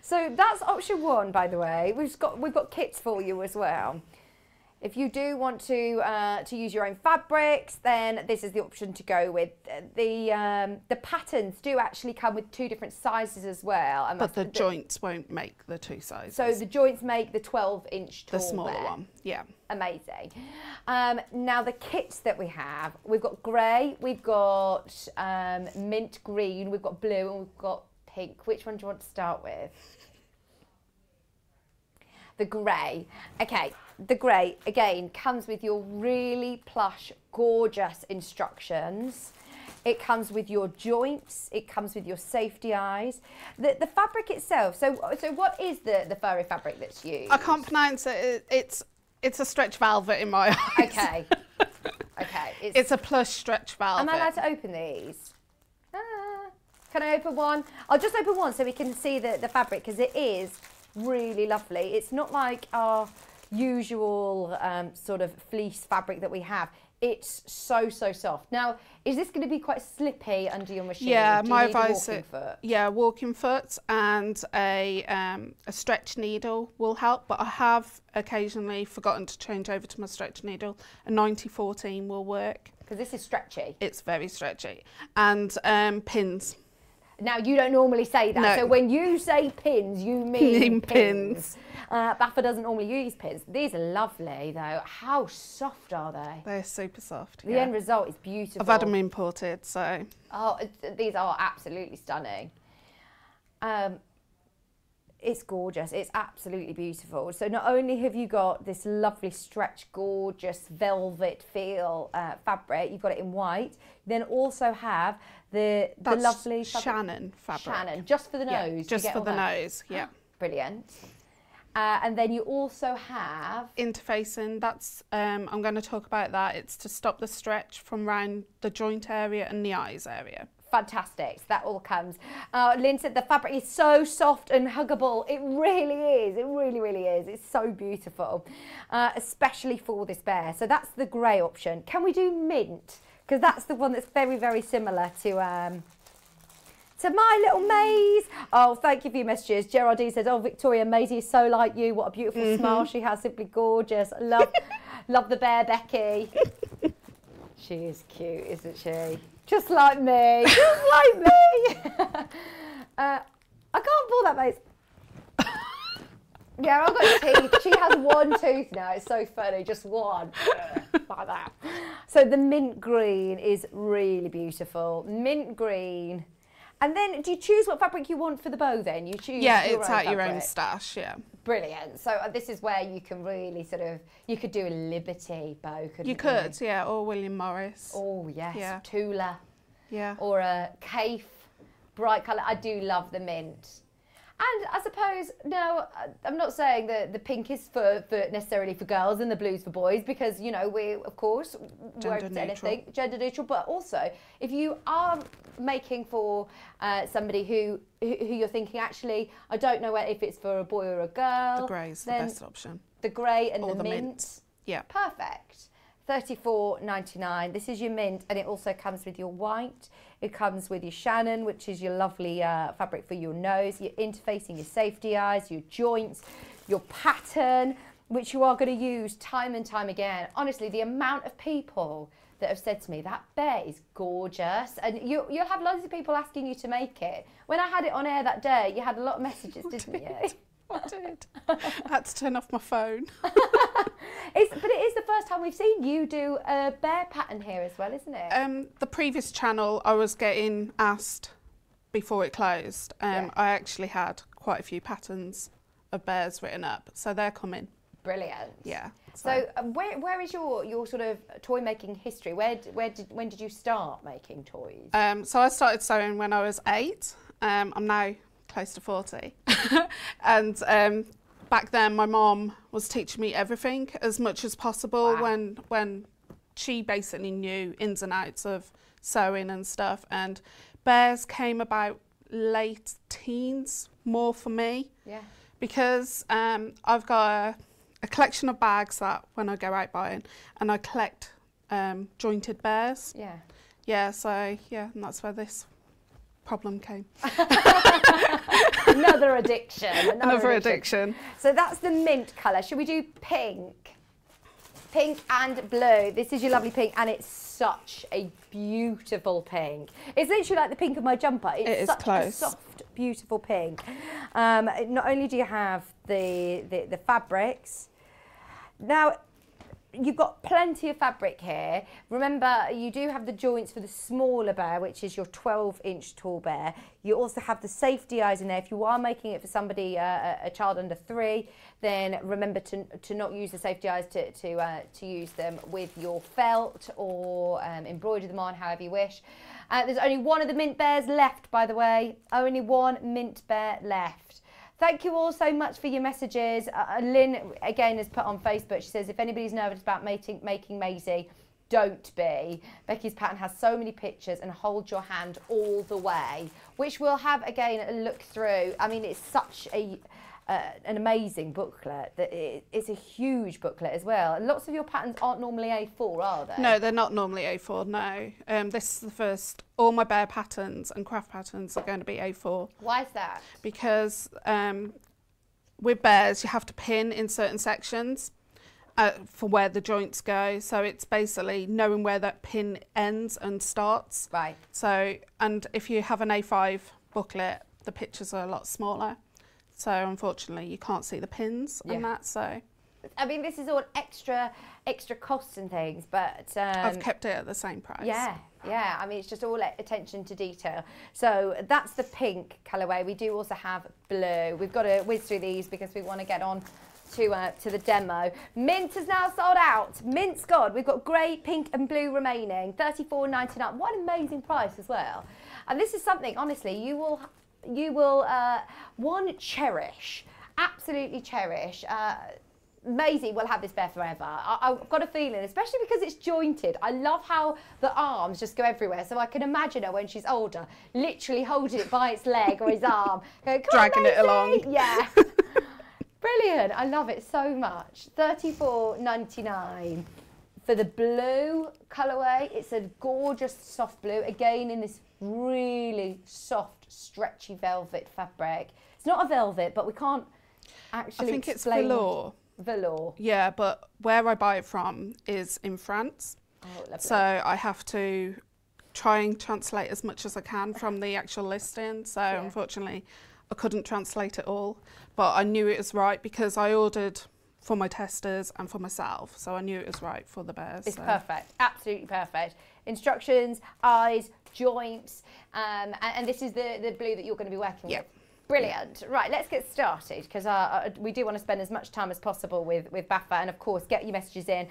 So that's option 1, by the way. We've got kits for you as well. If you do want to use your own fabrics, then this is the option to go with. The patterns do actually come with 2 different sizes as well. And but the joints won't make the 2 sizes. So the joints make the 12-inch tall the smaller one, yeah. Amazing. Now the kits that we have, we've got grey, we've got mint green, we've got blue, and we've got pink. Which one do you want to start with? The grey. Okay, the grey, again, comes with your really plush, gorgeous instructions. It comes with your joints. It comes with your safety eyes. The fabric itself, so what is the furry fabric that's used? I can't pronounce it. It's a stretch velvet in my eyes. Okay. Okay. It's a plush stretch velvet. Am I allowed to open these? Can I open one? I'll just open one so we can see the fabric, because it is really lovely. It's not like our usual sort of fleece fabric that we have. It's so soft. Now, is this going to be quite slippy under your machine? Yeah, my advice is walking foot and a stretch needle will help. But I have occasionally forgotten to change over to my stretch needle. A 90-14 will work because this is stretchy. It's very stretchy, and pins. Now, you don't normally say that. No. So when you say pins, you mean pins. Baffa doesn't normally use pins. These are lovely, though. How soft are they? They're super soft. The end result is beautiful. I've had them imported, so. Oh, these are absolutely stunning. It's gorgeous. It's absolutely beautiful. So not only have you got this lovely stretch, gorgeous velvet feel fabric, you've got it in white. You then also have the lovely Shannon fabric. Shannon, just for the nose. Yeah, just for the nose. Yeah. Brilliant. And then you also have interfacing. That's I'm going to talk about that. It's to stop the stretch from around the joint area and the eyes area. Fantastic. So that all comes. Lynn said the fabric is so soft and huggable. It really is. It really, really is. It's so beautiful, especially for this bear. So that's the grey option. Can we do mint? Because that's the one that's very, very similar to My Little Maze. Oh, thank you for your messages. Geraldine says, oh, Victoria, Maisie is so like you. What a beautiful smile she has. Simply gorgeous. Love the bear, Becky. She is cute, isn't she? Just like me. Just like me. I can't pull that face. Yeah, I've got teeth. She has one tooth now. It's so funny. Just one. Like that. So the mint green is really beautiful. Mint green. And then do you choose what fabric you want for the bow then? You choose it's at your own stash, yeah. Brilliant. So this is where you can really sort of, you could do a Liberty bow, couldn't you? You could, yeah, or William Morris. Oh, yes. Yeah. Tula. Yeah. Or a Cafe, bright colour. I do love the mint. And I suppose, no, I'm not saying that the pink is for necessarily for girls and the blue's for boys, because, you know, we, of course, wear anything, gender neutral. But also, if you are making for somebody who you're thinking, actually, I don't know if it's for a boy or a girl. The grey's the best option. The grey and or the mint. mint. Yeah. Perfect. $34.99. This is your mint, and it also comes with your white. It comes with your Shannon, which is your lovely fabric for your nose, your interfacing, your safety eyes, your joints, your pattern, which you are going to use time and time again. Honestly, the amount of people that have said to me, that bear is gorgeous, and you'll have loads of people asking you to make it. When I had it on air that day, you had a lot of messages, didn't you? I did. I had to turn off my phone. But it is the first time we've seen you do a bear pattern here as well, isn't it? The previous channel, I was getting asked before it closed. I actually had quite a few patterns of bears written up, so they're coming. Brilliant. Yeah. So where is your sort of toy making history? When did you start making toys? So I started sewing when I was 8. I'm now close to 40. And back then my mom was teaching me everything as much as possible. Wow. When she basically knew ins and outs of sewing and stuff, and bears came about late teens more for me. Yeah. Because I've got a collection of bags that when I go out buying, and I collect jointed bears. Yeah. Yeah, so yeah, and that's where this problem came. Another addiction. Another addiction. So that's the mint colour. Should we do pink? Pink and blue. This is your lovely pink, and it's such a beautiful pink. It's literally like the pink of my jumper. It's such a soft, beautiful pink. Not only do you have the fabrics. Now, you've got plenty of fabric here. Remember, you do have the joints for the smaller bear, which is your 12-inch tall bear. You also have the safety eyes in there. If you are making it for somebody, a child under 3, then remember to not use the safety eyes, to use them with your felt or embroider them on, however you wish. There's only one of the mint bears left, by the way. Only one mint bear left. Thank you all so much for your messages. Lynn, again, has put on Facebook, she says, if anybody's nervous about making Maisie, don't be. Becky's pattern has so many pictures and hold your hand all the way, which we'll have, again, a look through. I mean, it's such an amazing booklet. That it's a huge booklet as well. And lots of your patterns aren't normally A4, are they? No, they're not normally A4, no. This is the first. All my bear patterns and craft patterns are going to be A4. Why is that? Because with bears, you have to pin in certain sections for where the joints go. So it's basically knowing where that pin ends and starts. Right. So, and if you have an A5 booklet, the pictures are a lot smaller. So unfortunately you can't see the pins and that, so. I mean, this is all extra costs and things, but... I've kept it at the same price. Yeah, yeah, I mean, it's just all attention to detail. So that's the pink colourway. We do also have blue. We've got to whiz through these because we want to get on to the demo. Mint has now sold out. Mint's gone. We've got grey, pink and blue remaining. $34.99. What an amazing price as well. And this is something, honestly, you will one, cherish, absolutely cherish. Maisie will have this bear forever. I've got a feeling, especially because it's jointed. I love how the arms just go everywhere. So I can imagine her when she's older, literally holding it by its leg or his arm, going, dragging it along. Yeah. Brilliant. I love it so much. $34.99 for the blue colourway. It's a gorgeous soft blue, again in this really soft, stretchy velvet fabric. It's not a velvet, but we can't actually I think explain. it's velour. Velour. Yeah, but where I buy it from is in France. Oh, lovely. So I have to try and translate as much as I can from the actual listing. So unfortunately, I couldn't translate it all, but I knew it was right because I ordered for my testers and for myself. So I knew it was right for the bears. It's perfect, absolutely perfect. Instructions, eyes, joints, and this is the blue that you're going to be working with. Brilliant. Right, let's get started because we do want to spend as much time as possible with Baffa, and of course get your messages in.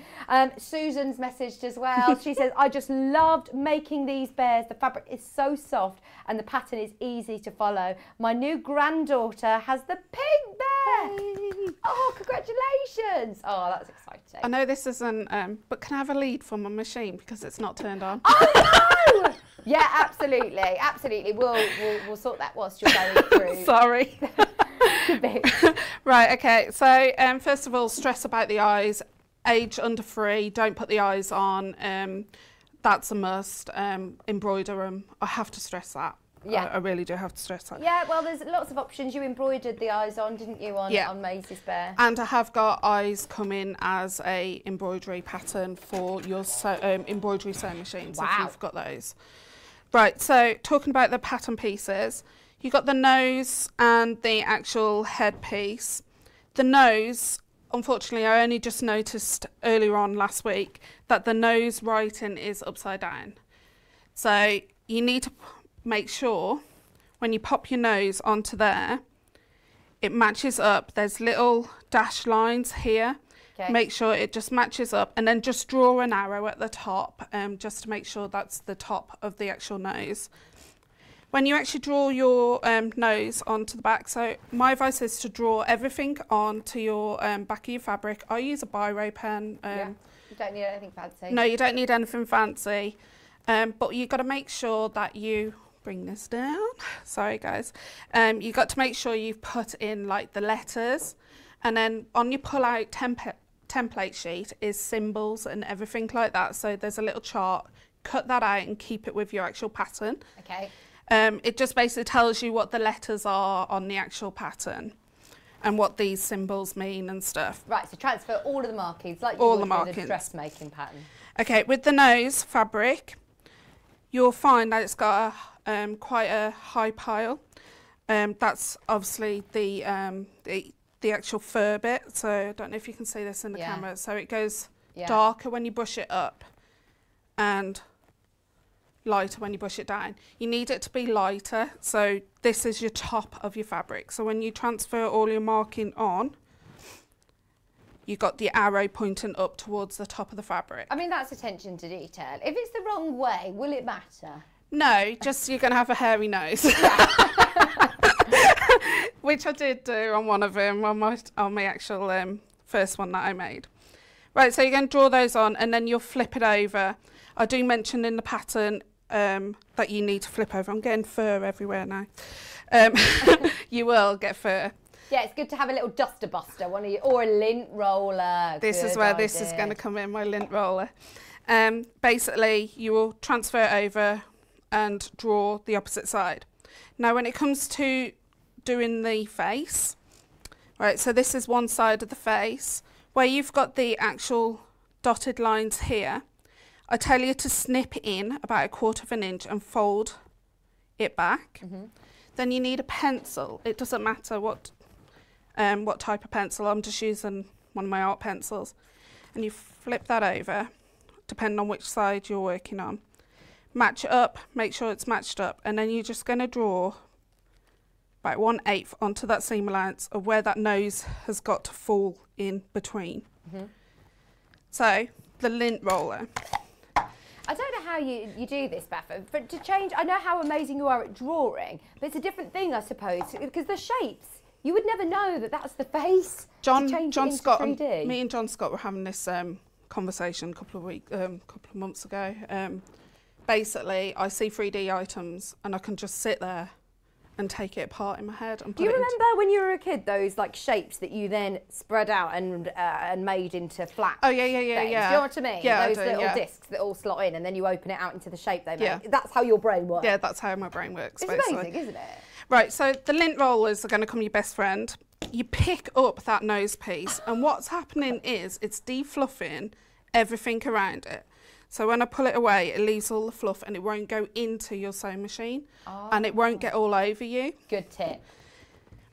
Susan's messaged as well. She says, I just loved making these bears. The fabric is so soft and the pattern is easy to follow. My new granddaughter has the pink bear. Oh, congratulations. Oh, that's exciting. I know this isn't, but can I have a lead from my machine because it's not turned on? Oh no! Yeah, absolutely, absolutely. We'll sort that whilst you're going through. Sorry. Right, okay. So first of all, stress about the eyes. Age under 3, don't put the eyes on. That's a must. Embroider them. I have to stress that. Yeah, I really do have to stress that. Yeah, well, there's lots of options. You embroidered the eyes on, didn't you, on Maisie's bear? And I have got eyes coming as a embroidery pattern for your embroidery sewing machines. If you've got those. Right, so talking about the pattern pieces, you got the nose and the actual head piece. The nose, unfortunately, I only just noticed earlier on last week that the nose writing is upside down. So you need to make sure when you pop your nose onto there, it matches up. There's little dash lines here. Okay. Make sure it just matches up, and then just draw an arrow at the top just to make sure that's the top of the actual nose. When you actually draw your nose onto the back, so my advice is to draw everything onto your back of your fabric. I use a biro pen. You don't need anything fancy. No, you don't need anything fancy, but you've got to make sure that you bring this down. Sorry guys. You've got to make sure you've put in like the letters, and then on your pull-out template sheet is symbols and everything like that. So there's a little chart. Cut that out and keep it with your actual pattern. Okay. It just basically tells you what the letters are on the actual pattern and what these symbols mean and stuff. Right, so transfer all of the markings like you would with a dressmaking pattern. Okay, with the nose fabric, you'll find that it's got quite a high pile. That's obviously the actual fur bit, so I don't know if you can see this in the camera. So it goes darker when you brush it up and lighter when you brush it down. You need it to be lighter, so this is your top of your fabric. So when you transfer all your marking on, you've got the arrow pointing up towards the top of the fabric. I mean, that's attention to detail. If it's the wrong way, will it matter? No, just you're going to have a hairy nose. Which I did do on one of them, on my actual first one that I made. Right, so you're going to draw those on and then you'll flip it over. I do mention in the pattern that you need to flip over. I'm getting fur everywhere now. You will get fur. Yeah, it's good to have a little duster buster, or a lint roller. This is where this is going to come in, my lint roller. Basically, you will transfer it over and draw the opposite side. Now, when it comes to doing the face, right, so this is one side of the face, where you've got the actual dotted lines here, I tell you to snip in about 1/4 of an inch and fold it back. Then you need a pencil. It doesn't matter what type of pencil. I'm just using one of my art pencils. And you flip that over, depending on which side you're working on. Match it up, make sure it's matched up, and then you're just going to draw about 1/8 onto that seam allowance of where that nose has got to fall in between. So, the lint roller. I don't know how you do this, Beth, but to change, I know how amazing you are at drawing, but it's a different thing, I suppose, because the shapes, you would never know that that's the face. John Scott, 3D. me and John Scott were having this conversation a couple of months ago. Basically, I see 3D items and I can just sit there and take it apart in my head. And do you remember when you were a kid, those like shapes that you then spread out and made into flat? Oh yeah. Do you know what I mean? Yeah, those I do, little discs that all slot in, and then you open it out into the shape they make. Yeah. That's how your brain works. Yeah, that's how my brain works. It's basically amazing, isn't it? Right, so the lint rollers are going to become your best friend. You pick up that nose piece, and what's happening is it's defluffing everything around it. So when I pull it away, it leaves all the fluff and it won't go into your sewing machine and it won't get all over you. Good tip.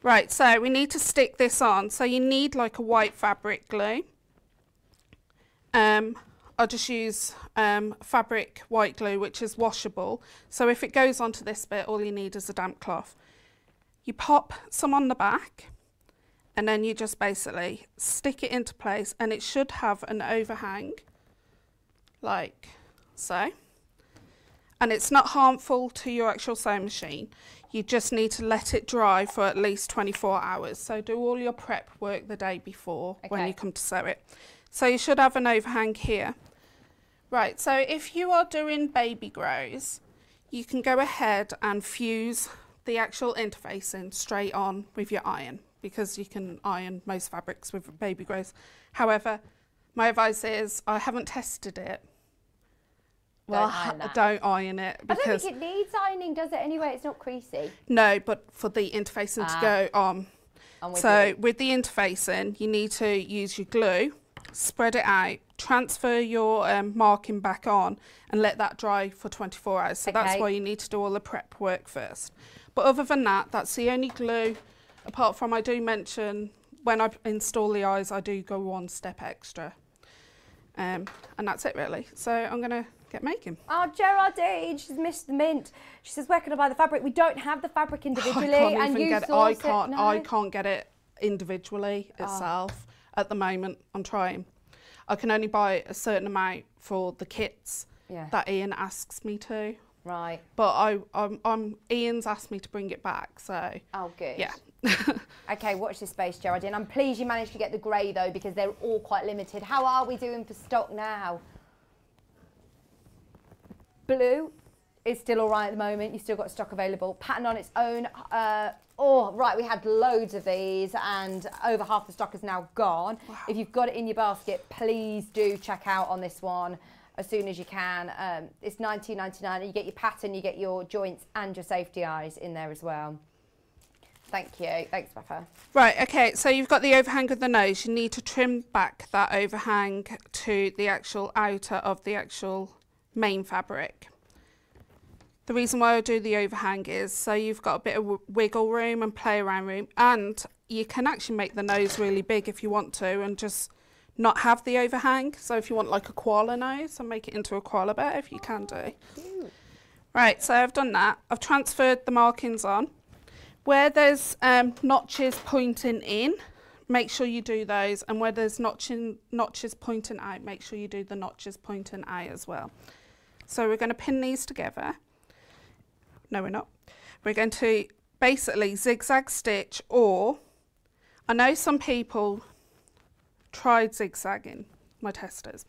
Right, so we need to stick this on. So you need like a white fabric glue. I'll just use fabric white glue, which is washable. So if it goes onto this bit, all you need is a damp cloth. You pop some on the back and then you just basically stick it into place, and it should have an overhang like so. And it's not harmful to your actual sewing machine. You just need to let it dry for at least 24 hours. So do all your prep work the day before when you come to sew it. So you should have an overhang here. Right, so if you are doing baby grows, you can go ahead and fuse the actual interfacing straight on with your iron, because you can iron most fabrics with baby grows. However, my advice is, I haven't tested it. Well, don't iron it. I don't think it needs ironing, does it, anyway? It's not creasy. No, but for the interfacing to go on. So with the interfacing, you need to use your glue, spread it out, transfer your marking back on, and let that dry for 24 hours. So that's why you need to do all the prep work first. But other than that, that's the only glue, apart from I do mention, when I install the eyes, I do go one step extra. And that's it really. So I'm going to get making. Oh, Geraldine, she's missed the mint. She says, where can I buy the fabric? We don't have the fabric individually. I can't get it individually itself at the moment. I'm trying. I can only buy a certain amount for the kits that Ian asks me to. Right. But Ian's asked me to bring it back, so. Oh, good. Yeah. Okay, watch this space, Geraldine. I'm pleased you managed to get the grey though, because they're all quite limited. How are we doing for stock now? Blue is still all right at the moment. You've still got stock available. Pattern on its own. Oh, right, we had loads of these and over half the stock is now gone. Wow. If you've got it in your basket, please do check out on this one as soon as you can. It's $19.99. You get your pattern, you get your joints and your safety eyes in there as well. Thank you. Thanks, Becca. Right, okay, so you've got the overhang of the nose. You need to trim back that overhang to the actual outer of the actual main fabric. The reason why I do the overhang is so you've got a bit of wiggle room and play around room, and you can actually make the nose really big if you want to and just not have the overhang. So if you want like a koala nose and make it into a koala bear, if you can do. Cute. Right, so I've done that. I've transferred the markings on. Where there's notches pointing in, make sure you do those, and where there's notches pointing out, make sure you do the notches pointing out as well. So we're going to pin these together. No, we're not. We're going to basically zigzag stitch, or I know some people tried zigzagging, my testers,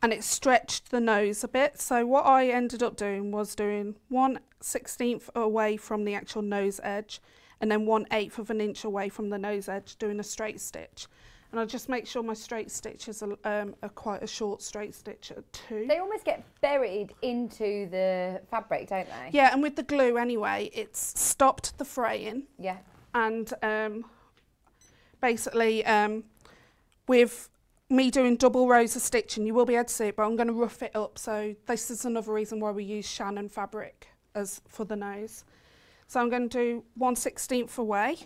and it stretched the nose a bit. So what I ended up doing was doing 1/16 away from the actual nose edge and then 1/8 of an inch away from the nose edge, doing a straight stitch. And I just make sure my straight stitches are quite a short straight stitch at 2. They almost get buried into the fabric, don't they? Yeah, and with the glue anyway, it's stopped the fraying. Yeah. And basically, with me doing double rows of stitching, you will be able to see it, but I'm going to rough it up. So this is another reason why we use Shannon fabric as for the nose. So I'm going to do 1/16 away.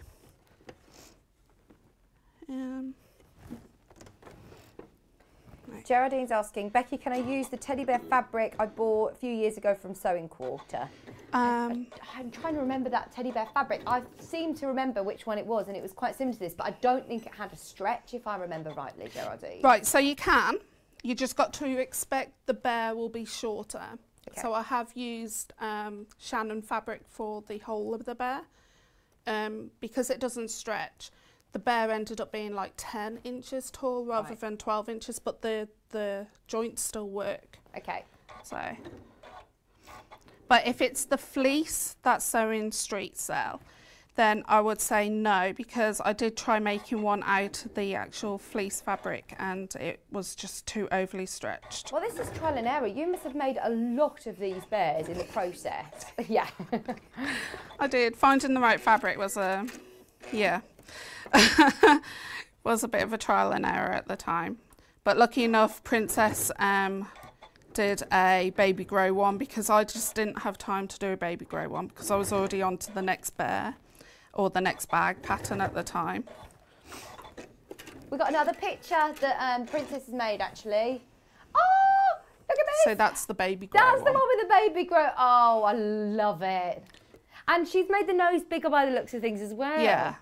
Geraldine's asking, Becky, can I use the teddy bear fabric I bought a few years ago from Sewing Quarter? I'm trying to remember that teddy bear fabric. I seem to remember which one it was, and it was quite similar to this, but I don't think it had a stretch, if I remember rightly, Geraldine. Right, so you can. You just got to expect the bear will be shorter. Okay. So I have used Shannon fabric for the whole of the bear because it doesn't stretch. The bear ended up being like 10 inches tall rather than 12 inches, but the joints still work. Okay. So, but if it's the fleece that's Sewing Street sell, then I would say no, because I did try making one out of the actual fleece fabric and it was just too overly stretched. Well, this is trial and error. You must have made a lot of these bears in the process. Yeah. I did. Finding the right fabric was was a bit of a trial and error at the time. But lucky enough, Princess did a baby grow one, because I just didn't have time to do a baby grow one because I was already on to the next bear or the next bag pattern at the time. We've got another picture that Princess has made, actually. Oh, look at this. So that's the baby grow That's the one with the baby grow. Oh, I love it. And she's made the nose bigger by the looks of things as well. Yeah.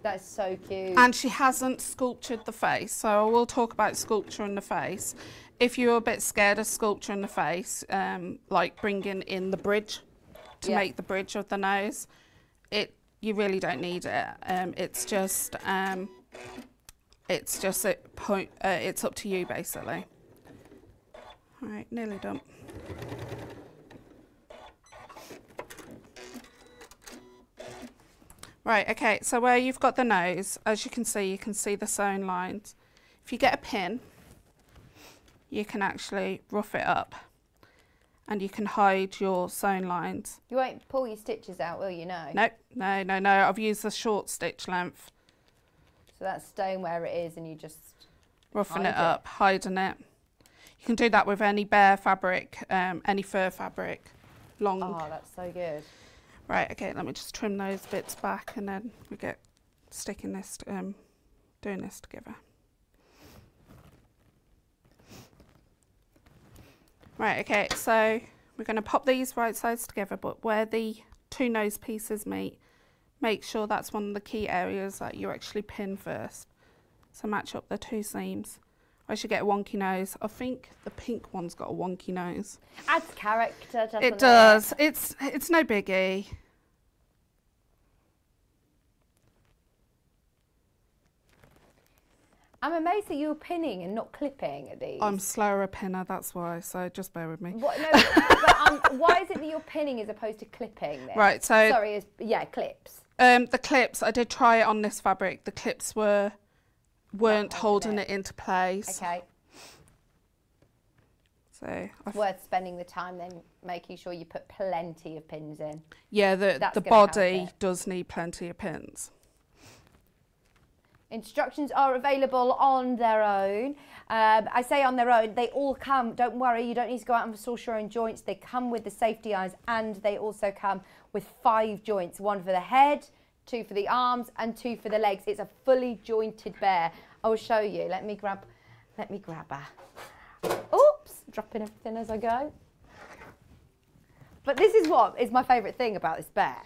That's so cute. And she hasn't sculptured the face, so I will talk about sculpture in the face. If you're a bit scared of sculpture in the face, like bringing in the bridge to make the bridge of the nose, you really don't need it. It's up to you basically. All right, nearly done. Right, okay, so where you've got the nose, as you can see the sewn lines. If you get a pin, you can actually rough it up and you can hide your sewn lines. You won't pull your stitches out, will you? No. Nope, no. I've used the short stitch length. So that's staying where it is and you just roughing it up, hiding it. You can do that with any bear fabric, any fur fabric, long. Oh, that's so good. Right, okay, let me just trim those bits back and then we get sticking this, doing this together. Right, okay, so we're going to pop these right sides together, but where the two nose pieces meet, make sure that's one of the key areas that you actually pin first. So match up the two seams. I should get a wonky nose. I think the pink one's got a wonky nose. Adds character, doesn't it? It does. It's no biggie. I'm amazed that you were pinning and not clipping at these. I'm slower a pinner, that's why, so just bear with me. What, no, but, why is it that you're pinning as opposed to clipping then? Right, so... Sorry, clips. The clips, I did try it on this fabric. The clips weren't holding it into place. Okay. So it's worth spending the time then making sure you put plenty of pins in. Yeah, the body does need plenty of pins. Instructions are available on their own. I say on their own, they all come, don't worry, you don't need to go out and source your own joints. They come with the safety eyes and they also come with 5 joints, 1 for the head, 2 for the arms and 2 for the legs. It's a fully jointed bear. I will show you. Let me grab her. Oops, dropping everything as I go. But this is what is my favourite thing about this bear,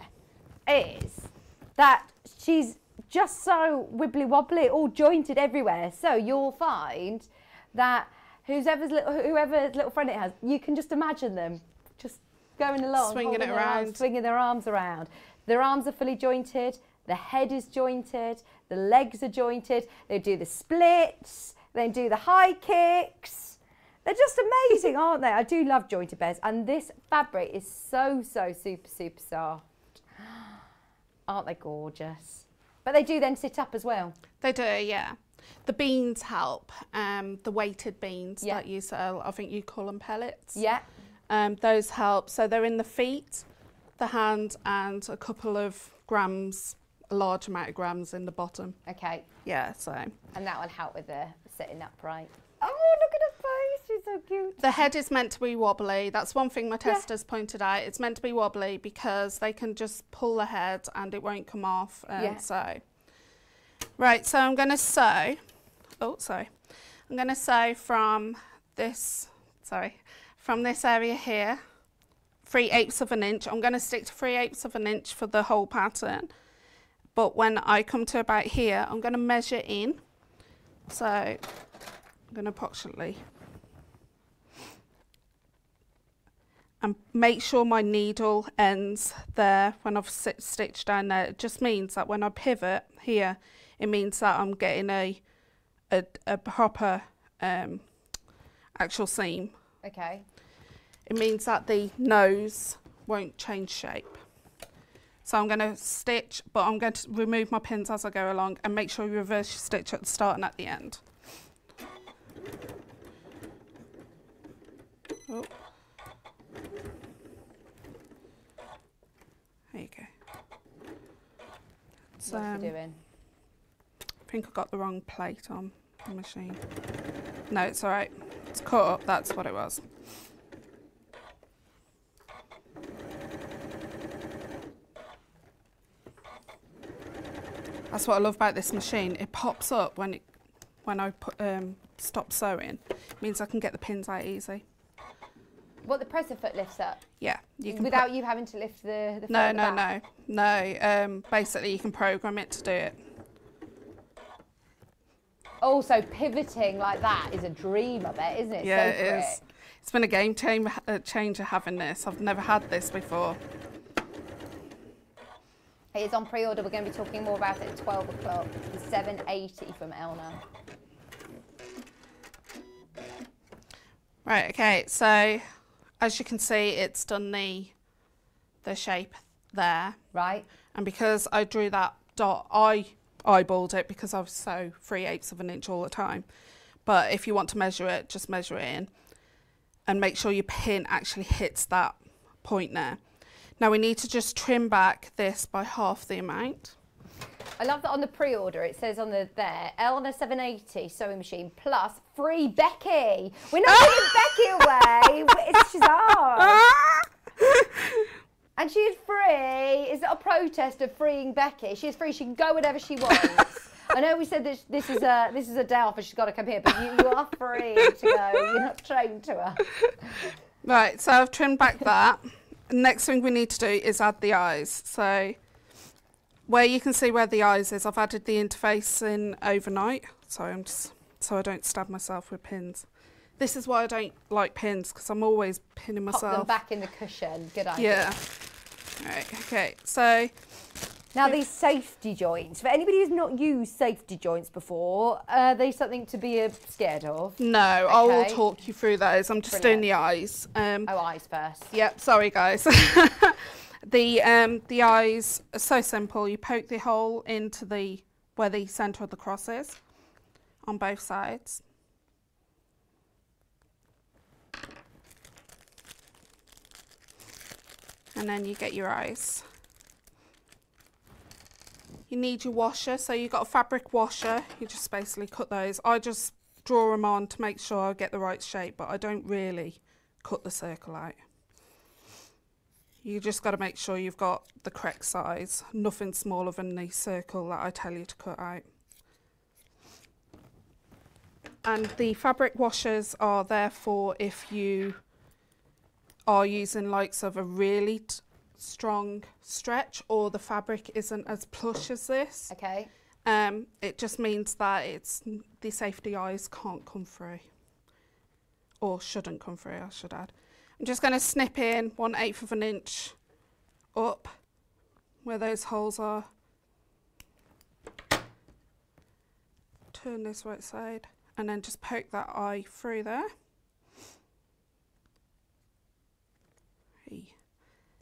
is that she's just so wibbly wobbly, all jointed everywhere. So you'll find that whoever's little friend it has, you can just imagine them just going along, swinging it around, swinging their arms around. Their arms are fully jointed, the head is jointed, the legs are jointed. They do the splits, they do the high kicks. They're just amazing, aren't they? I do love jointed bears, and this fabric is so super soft. Aren't they gorgeous? But they do then sit up as well. They do, yeah. The beans help, the weighted beans that you sell, I think you call them pellets. Yeah. Those help. So they're in the feet, the hand, and a couple of grams, a large amount of grams in the bottom. Okay. Yeah, so. And that will help with the sitting upright. Oh, look at her face. She's so cute. The head is meant to be wobbly. That's one thing my testers pointed out. It's meant to be wobbly because they can just pull the head and it won't come off. So, right, so I'm going to sew. Oh, sorry. I'm going to sew from this, from this area here, 3/8 of an inch. I'm going to stick to 3/8 of an inch for the whole pattern. But when I come to about here, I'm going to measure in. So I'm going to approximately, and make sure my needle ends there when I've stitched down there. It just means that when I pivot here, it means that I'm getting a proper actual seam. Okay. It means that the nose won't change shape. So I'm going to stitch, but I'm going to remove my pins as I go along and make sure you reverse your stitch at the start and at the end. Oh. There you go. So, What's he doing? I think I got the wrong plate on the machine. No, it's all right. It's caught up, that's what it was. That's what I love about this machine. It pops up when I stop sewing. It means I can get the pins out easy. What, the presser foot lifts up? Yeah, you can. Without you having to lift the foot No, at the no, back? no. Basically, you can program it to do it. Also, pivoting like that is a dream, I bet, isn't it? Yeah, so it is. It's been a game changer having this. I've never had this before. It is on pre-order. We're going to be talking more about it at 12 o'clock. The 780 from Elna. Right, okay, so as you can see, it's done the shape there. Right. And because I drew that dot, I eyeballed it because I was so 3/8 of an inch all the time. But if you want to measure it, just measure it in and make sure your pin actually hits that point there. Now we need to just trim back this by half the amount. I love that on the pre-order it says on there, Elna 780 sewing machine plus free Becky. We're not giving Becky away. She's ours. And she's free. It's not a protest of freeing Becky. She's free. She can go whenever she wants. I know we said this is a day off and she's got to come here, but you are free to go. You're not trained to her. Right, so I've trimmed back that. Next thing we need to do is add the eyes. So where you can see where the eyes is, I've added the interface in overnight. So I don't stab myself with pins. This is why I don't like pins, because I'm always pinning myself. Pop them back in the cushion. Good idea. Yeah. Right, okay, so now these safety joints, for anybody who's not used safety joints before, are they something to be scared of? No, okay. I will talk you through those. I'm just doing the eyes. Eyes first. Yep, sorry guys. The eyes are so simple. You poke the hole into where the centre of the cross is on both sides. And then you get your eyes. You need your washer, so you've got a fabric washer. You just basically cut those. I just draw them on to make sure I get the right shape, but I don't really cut the circle out. You just got to make sure you've got the correct size, nothing smaller than the circle that I tell you to cut out. And the fabric washers are there for if you are using likes of a really strong stretch or the fabric isn't as plush as this. Okay. It just means that the safety eyes can't come through, or shouldn't come through, I should add. I'm just going to snip in 1/8 of an inch up where those holes are. Turn this right side and then just poke that eye through there.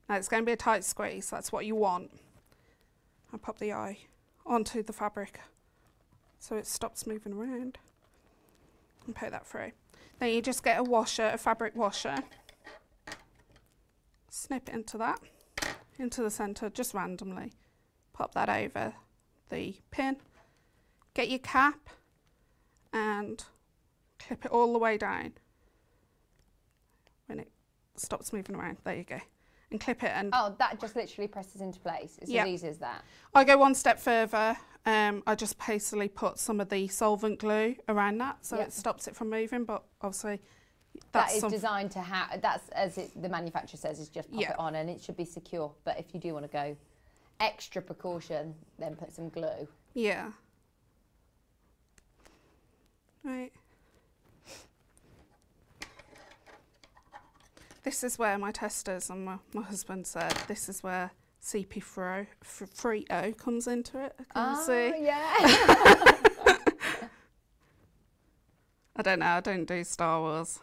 Now it's going to be a tight squeeze, that's what you want. I'll pop the eye onto the fabric so it stops moving around and poke that through. Then you just get a washer, a fabric washer, snip it into that, into the centre just randomly, pop that over the pin, get your cap and clip it all the way down. stops moving around. There you go. And clip it. And oh, that just literally presses into place. It's as easy as that. I go one step further. I just hastily put some of the solvent glue around that, so it stops it from moving. But obviously, that is designed to have. That's the manufacturer says, is just pop it on, and it should be secure. But if you do want to go extra precaution, then put some glue. Yeah. Right. This is where my testers and my husband said this is where CP3O comes into it. Can you see? Yeah. I don't know. I don't do Star Wars.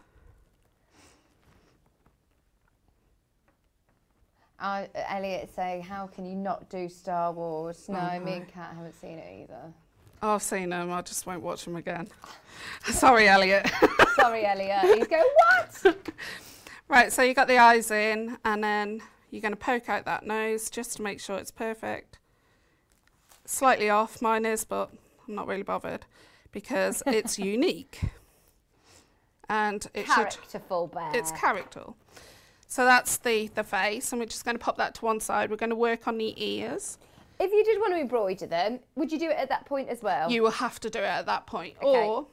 Elliot saying, how can you not do Star Wars? No, me and Kat haven't seen it either. I've seen them. I just won't watch them again. Sorry, Elliot. Sorry, Elliot. He's going, what? Right, so you got the eyes in, and then you're going to poke out that nose just to make sure it's perfect. Slightly off, mine is, but I'm not really bothered because it's unique. And it characterful bear. It's characterful. So that's the face, and we're just going to pop that to one side. We're going to work on the ears. If you did want to embroider them, would you do it at that point as well? You will have to do it at that point. Okay. Or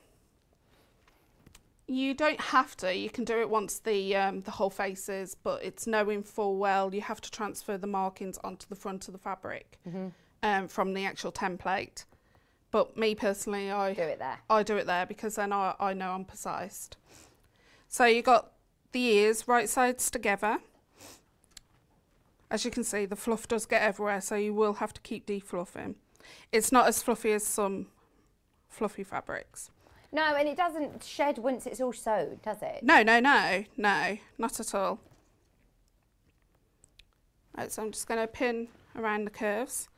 you don't have to. You can do it once the whole face is, but it's knowing full well you have to transfer the markings onto the front of the fabric from the actual template. But me personally, I do it there because then I know I'm precise. So you got the ears right sides together. As you can see, the fluff does get everywhere, so you will have to keep defluffing. It's not as fluffy as some fluffy fabrics. No, and it doesn't shed once it's all sewed, does it? No, not at all. Right, so I'm just going to pin around the curves.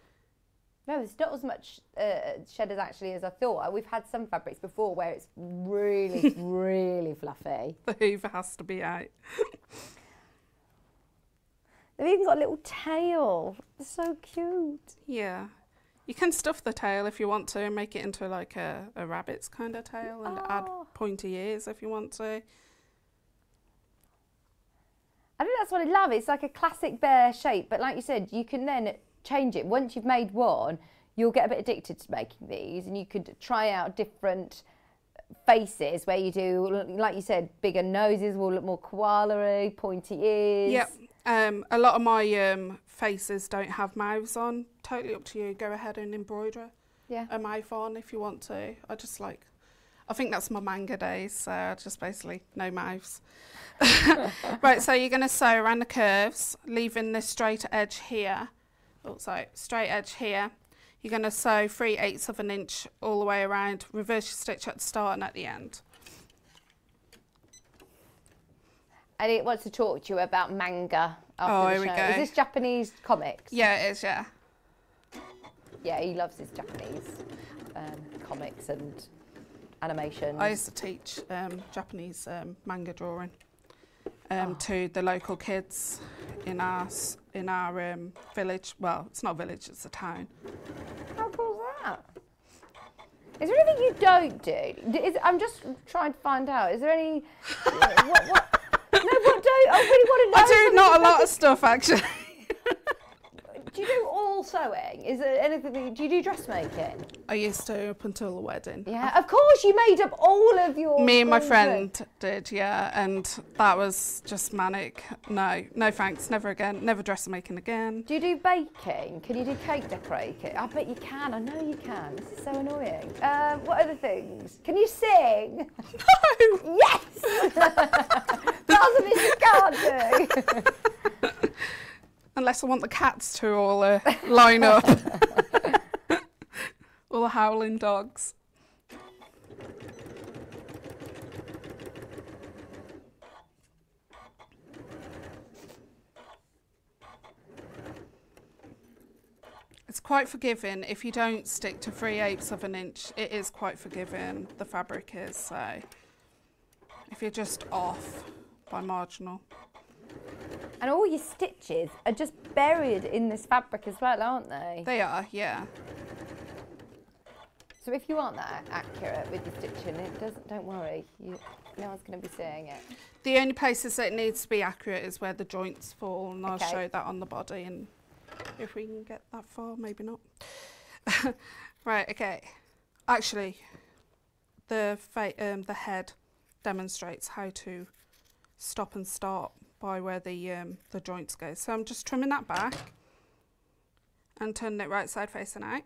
No, there's not as much shed actually as I thought. We've had some fabrics before where it's really, really fluffy. The hoover has to be out. They've even got a little tail. It's so cute. Yeah. You can stuff the tail if you want to and make it into like a rabbit's kind of tail and add pointy ears if you want to. I think that's what I love. It's like a classic bear shape, but like you said, you can then change it. Once you've made one, you'll get a bit addicted to making these, and you could try out different faces where you do, like you said, bigger noses will look more koala-y, pointy ears. Yep. A lot of my faces don't have mouths on. Totally up to you. Go ahead and embroider a mouth on if you want to. I think that's my manga days, so just basically no mouths. Right, so you're going to sew around the curves, leaving this straight edge here. Oh, sorry, straight edge here. You're going to sew 3/8 of an inch all the way around. Reverse your stitch at the start and at the end. And it wants to talk to you about manga after the show. Is this Japanese comics? Yeah, it is, yeah. Yeah, he loves his Japanese comics and animation. I used to teach Japanese manga drawing to the local kids in our village. Well, it's not a village, it's a town. How cool is that? Is there anything you don't do? I'm just trying to find out. Is there any... what? No, what don't? I really want to know. I do not a lot of stuff, actually. Do you do all sewing? Is there anything? Do you do dressmaking? I used to up until the wedding. Yeah, of course. You made up all of your. Me and my friend did, yeah, and that was just manic. No thanks, never again. Never dressmaking again. Do you do baking? Can you do cake decorating? I bet you can. I know you can. This is so annoying. What other things? Can you sing? No. Yes. That's a bit you can't do. Unless I want the cats to all line up. All the howling dogs. It's quite forgiving if you don't stick to 3/8 of an inch. It is quite forgiving, the fabric is, so if you're just off by marginal. And all your stitches are just buried in this fabric as well, aren't they? They are, yeah. So if you aren't that accurate with your stitching, it doesn't. Don't worry. No one's going to be seeing it. The only places that it needs to be accurate is where the joints fall, and I'll show that on the body, and if we can get that far, maybe not. Right, okay. Actually, the head demonstrates how to stop and start by where the joints go. So I'm just trimming that back and turning it right side facing out.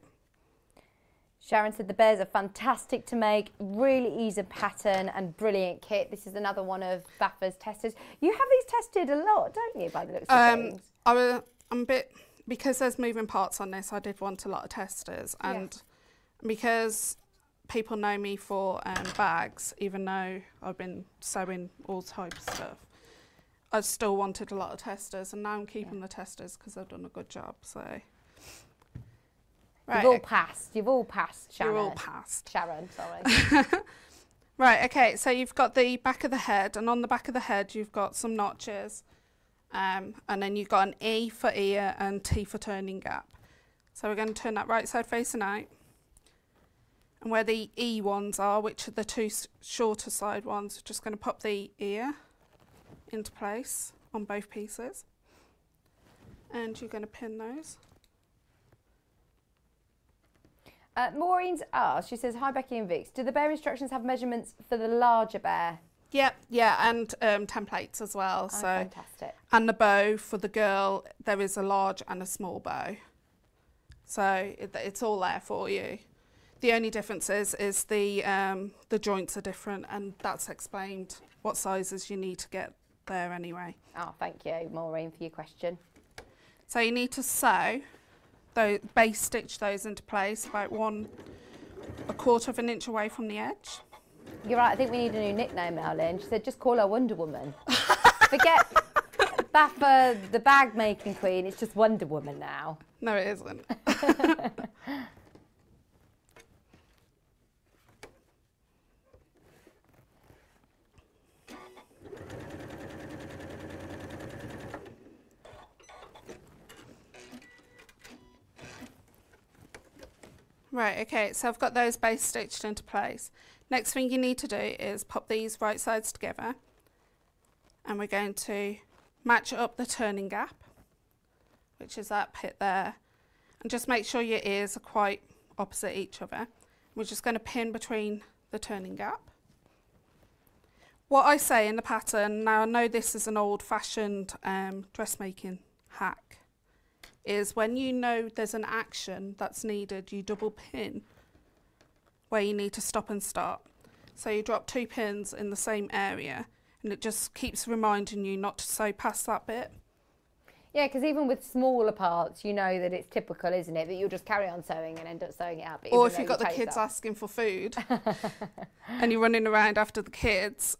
Sharon said the bears are fantastic to make, really easy pattern and brilliant kit. This is another one of Baffa's testers. You have these tested a lot, don't you, by the looks of things? I'm a bit, because there's moving parts on this, I did want a lot of testers. And because people know me for bags, even though I've been sewing all types of stuff, I still wanted a lot of testers, and now I'm keeping the testers because they've done a good job, so... Right. You've all passed, Sharon. You're all passed. Sharon, sorry. Right, okay, so you've got the back of the head, and on the back of the head you've got some notches, and then you've got an E for ear and T for turning gap. So we're going to turn that right side facing out, and where the E ones are, which are the two shorter side ones, we're just going to pop the ear into place on both pieces, and you're going to pin those. Maureen's asked, she says, hi Becky and Vix, do the bear instructions have measurements for the larger bear? Yep, yeah, and templates as well. Oh, so fantastic. And the bow for the girl, there is a large and a small bow. So it's all there for you. The only difference is the joints are different, and that's explained what sizes you need to get there anyway. Oh, thank you, Maureen, for your question. So you need to sew, base stitch those into place about 1/4 of an inch away from the edge. You're right, I think we need a new nickname now, Lynn. She said, just call her Wonder Woman. Forget Baffa, the bag making queen, it's just Wonder Woman now. No, it isn't. Right, okay, so I've got those base stitched into place. Next thing you need to do is pop these right sides together, and we're going to match up the turning gap, which is that pit there, and just make sure your ears are quite opposite each other. We're just going to pin between the turning gap. What I say in the pattern, now I know this is an old-fashioned dressmaking hack, is when you know there's an action that's needed, you double pin where you need to stop and start. So you drop 2 pins in the same area, and it just keeps reminding you not to sew past that bit. Yeah, because even with smaller parts, you know that it's typical, isn't it, that you'll just carry on sewing and end up sewing it up. Or if you've got the kids asking for food and you're running around after the kids,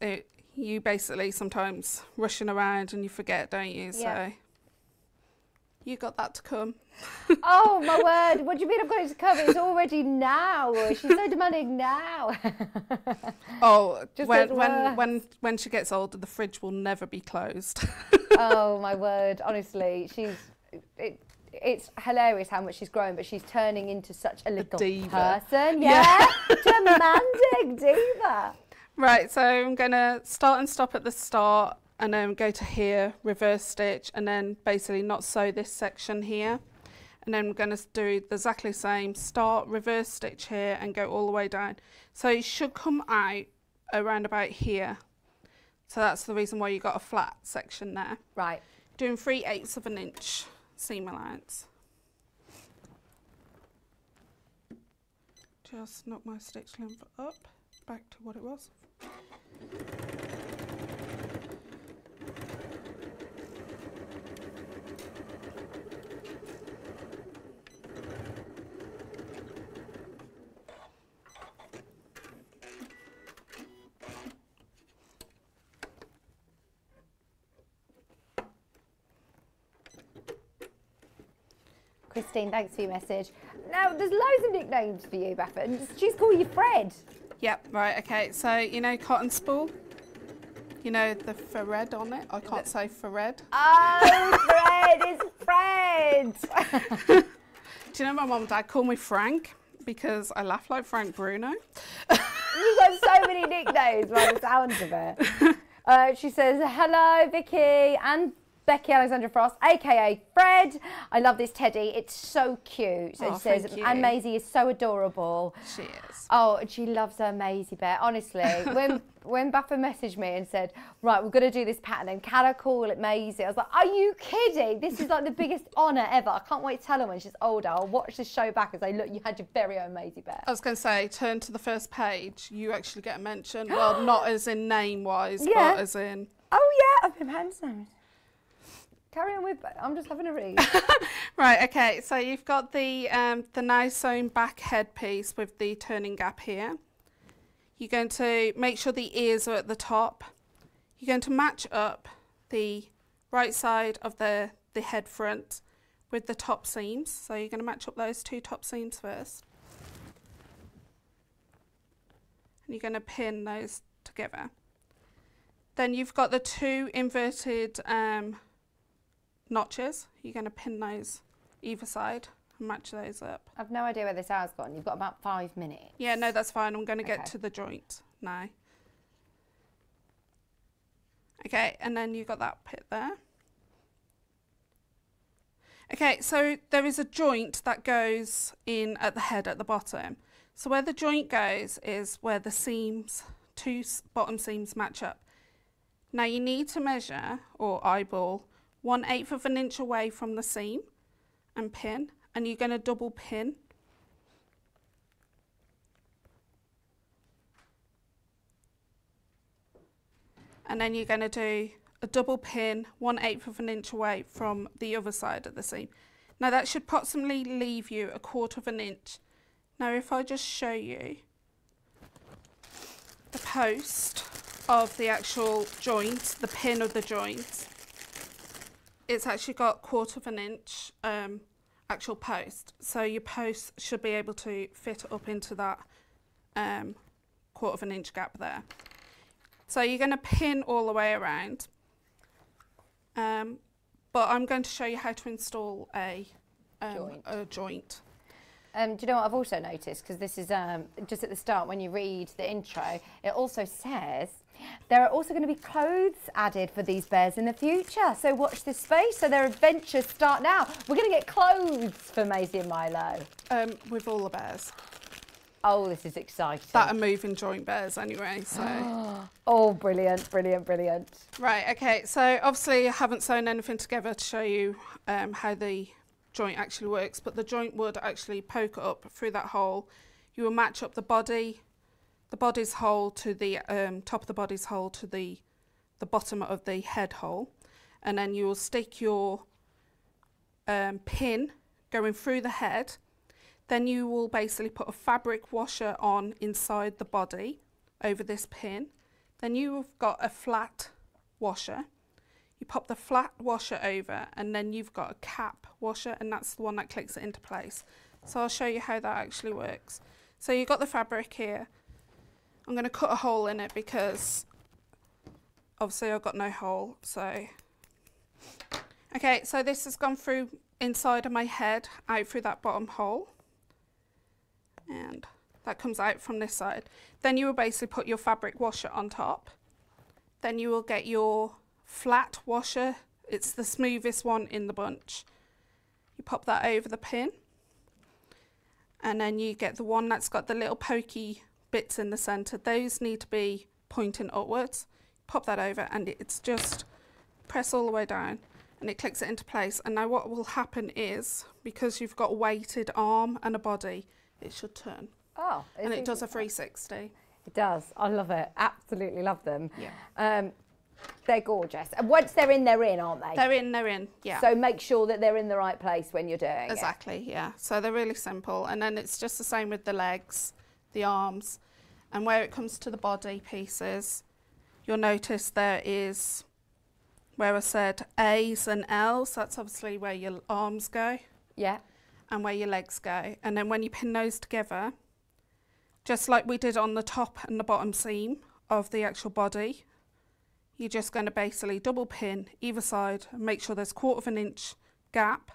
you basically sometimes rushing around and you forget, don't you? Yeah. So you got that to come. Oh my word, what do you mean I've got it to come? It's already now. She's so demanding now. Oh, when she gets older, the fridge will never be closed. Oh my word, honestly, it's hilarious how much she's grown, but she's turning into such a little person. Yeah, demanding diva. Right, so I'm going to start and stop at the start, and then go to here, reverse stitch, and then basically not sew this section here. And then we're going to do the exactly same, start, reverse stitch here, and go all the way down. So it should come out around about here. So that's the reason why you got a flat section there. Right. Doing 3/8 of an inch seam allowance. Just knock my stitch length up, back to what it was. Christine, thanks for your message. Now, there's loads of nicknames for you, Baffa, and she's called you Fred. Yep, right, okay. So, you know cotton spool? You know the Fred on it? I can't say Fred. Oh, Fred, it's Fred. Do you know my mum and dad call me Frank? Because I laugh like Frank Bruno. You've got so many nicknames by the sound of it. She says, hello, Vicky and Becky Alexander-Frost, aka Fred. I love this teddy. It's so cute. So oh, it says, thank you. and Maisie is so adorable. She is. Oh, and she loves her Maisie bear. Honestly, when Buffer messaged me and said, right, we're going to do this pattern and can I call it Maisie? I was like, are you kidding? This is like the biggest honour ever. I can't wait to tell her when she's older. I'll watch this show back and say, look, you had your very own Maisie bear. I was going to say, turn to the first page. You actually get a mention. Well, not as in name-wise, Yeah. but as in... Oh, yeah, I've been handsome. Carry on with, I'm just having a read. Right, okay, so you've got the now sewn back headpiece with the turning gap here. You're going to make sure the ears are at the top. You're going to match up the right side of the head front with the top seams. So you're going to match up those two top seams first. And you're going to pin those together. Then you've got the two inverted notches. You're going to pin those either side and match those up. I've no idea where this hour's gone. You've got about 5 minutes. Yeah, no, that's fine. I'm going to get Okay. to the joint now. Okay, and then you've got that bit there. Okay, so there is a joint that goes in at the head at the bottom. So where the joint goes is where the seams, two bottom seams match up. Now you need to measure or eyeball 1/8 of an inch away from the seam and pin, and you're going to double pin. And then you're going to do a double pin 1/8 of an inch away from the other side of the seam. Now that should approximately leave you 1/4 of an inch. Now if I just show you the post of the actual joint, the pin of the joint, it's actually got 1/4 of an inch actual post. So your post should be able to fit up into that 1/4 of an inch gap there. So you're going to pin all the way around, but I'm going to show you how to install a joint. Do you know what I've also noticed? Because this is just at the start when you read the intro, it also says there are also going to be clothes added for these bears in the future. So watch this space. So their adventures start now. We're going to get clothes for Maisie and Milo. With all the bears. Oh, this is exciting. That are moving joint bears anyway, so. Oh, brilliant, brilliant, brilliant. Right, okay, so obviously I haven't sewn anything together to show you how the joint actually works, but the joint would actually poke up through that hole. You will match up the body's hole to the top of the body's hole to the bottom of the head hole, and then you will stick your pin going through the head. Then you will basically put a fabric washer on inside the body over this pin. Then you've got a flat washer. You pop the flat washer over, and then you've got a cap washer, and that's the one that clicks it into place. So I'll show you how that actually works. So you've got the fabric here. I'm going to cut a hole in it because obviously I've got no hole. So okay, so this has gone through inside of my head, out through that bottom hole, and that comes out from this side. Then you will basically put your fabric washer on top. Then you will get your flat washer. It's the smoothest one in the bunch. You pop that over the pin, and then you get the one that's got the little pokey bits in the centre. Those need to be pointing upwards. Pop that over, and it's just press all the way down, and it clicks it into place. And now what will happen is, because you've got a weighted arm and a body, it should turn. Oh, and it does a 360. It does. I love it. Absolutely love them. Yeah. They're gorgeous. And once they're in, aren't they? They're in, yeah. So make sure that they're in the right place when you're doing it. Exactly, yeah. So they're really simple. And then it's just the same with the legs, the arms. And where it comes to the body pieces, you'll notice there is, where I said A's and L's, that's obviously where your arms go. Yeah. And where your legs go. And then when you pin those together, just like we did on the top and the bottom seam of the actual body, you're just going to basically double pin either side and make sure there's 1/4 of an inch gap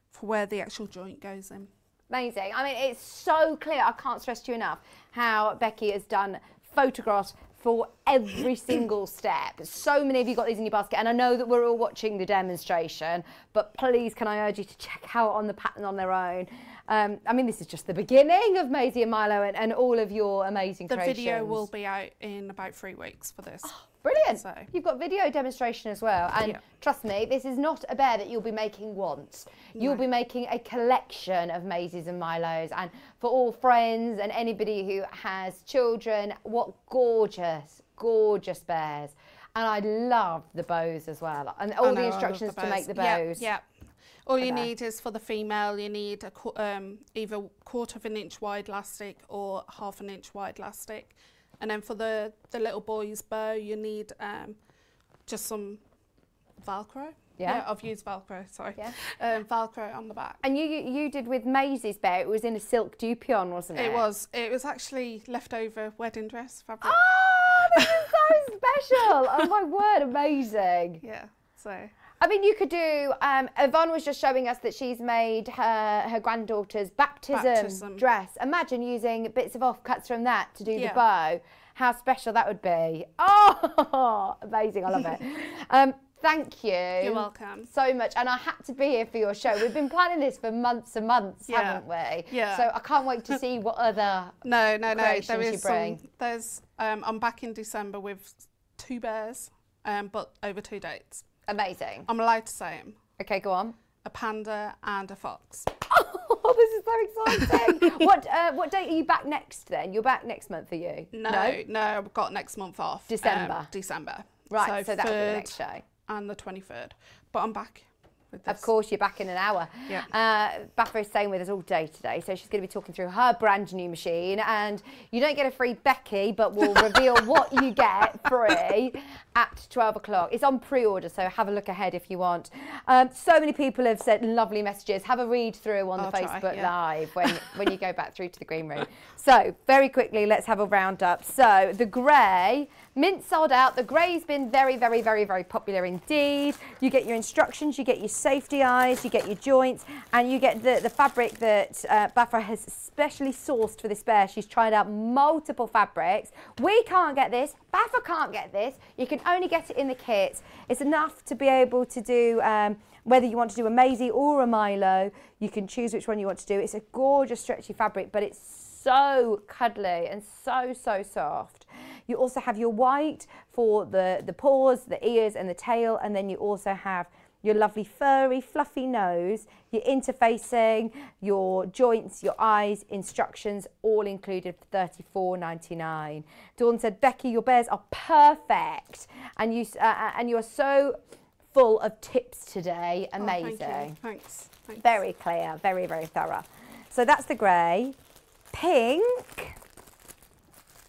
for where the actual joint goes in. Amazing. I mean, it's so clear. I can't stress to you enough how Becky has done photographs for every single step. So many of you got these in your basket, and I know that we're all watching the demonstration, but please can I urge you to check out on the pattern on their own. I mean, this is just the beginning of Maisie and Milo and all of your amazing creations. The video will be out in about 3 weeks for this. Oh, brilliant. So. You've got video demonstration as well. And trust me, this is not a bear that you'll be making once. You'll be making a collection of Maisies and Milos. And for all friends and anybody who has children, what gorgeous, gorgeous bears. And I love the bows as well. And all the instructions to make the bows. Yeah. All you need is, for the female, you need either 1/4 of an inch wide elastic or 1/2 an inch wide elastic. And then for the little boy's bow, you need just some Velcro. Yeah, I've used Velcro, sorry. Yeah. Velcro on the back. And you did with Maisie's bear, it was in a silk dupion, wasn't it? It was. It was actually leftover wedding dress fabric. Oh, this is so special. Oh my word, amazing. Yeah, so... I mean, you could do, Yvonne was just showing us that she's made her granddaughter's baptism dress. Imagine using bits of offcuts from that to do the bow. How special that would be. Oh, amazing, I love it. Thank you. You're welcome. So much. And I had to be here for your show. We've been planning this for months and months, haven't we? Yeah. So I can't wait to see what other creations you bring. I'm back in December with 2 bears, but over 2 dates. Amazing. I'm allowed to say them. Okay, go on. A panda and a fox. Oh, this is so exciting. What date are you back next then? You're back next month, are you? No, I've got next month off. December. December. Right, so that will be the next show. And the 23rd. But I'm back. Of course, you're back in an hour. Yeah. Baffa is staying with us all day today, so she's going to be talking through her brand new machine. And you don't get a free Becky, but we'll reveal what you get free at 12 o'clock. It's on pre-order, so have a look ahead if you want. So many people have sent lovely messages. Have a read through on the Facebook Live when you go back through to the green room. So very quickly, let's have a roundup. So the grey, mint sold out. The grey's been very, very, very, very popular indeed. You get your instructions, you get your safety eyes, you get your joints, and you get the fabric that Baffa has specially sourced for this bear. She's tried out multiple fabrics. We can't get this. Baffa can't get this. You can only get it in the kit. It's enough to be able to do, whether you want to do a Maisie or a Milo, you can choose which one you want to do. It's a gorgeous stretchy fabric, but it's so cuddly and so, so soft. You also have your white for the paws, the ears and the tail, and then you also have your lovely furry, fluffy nose, your interfacing, your joints, your eyes, instructions, all included for $34.99. Dawn said, Becky, your bears are perfect. And you are so full of tips today. Amazing. Oh, thank you. Thanks. Very clear, very, very thorough. So that's the grey. Pink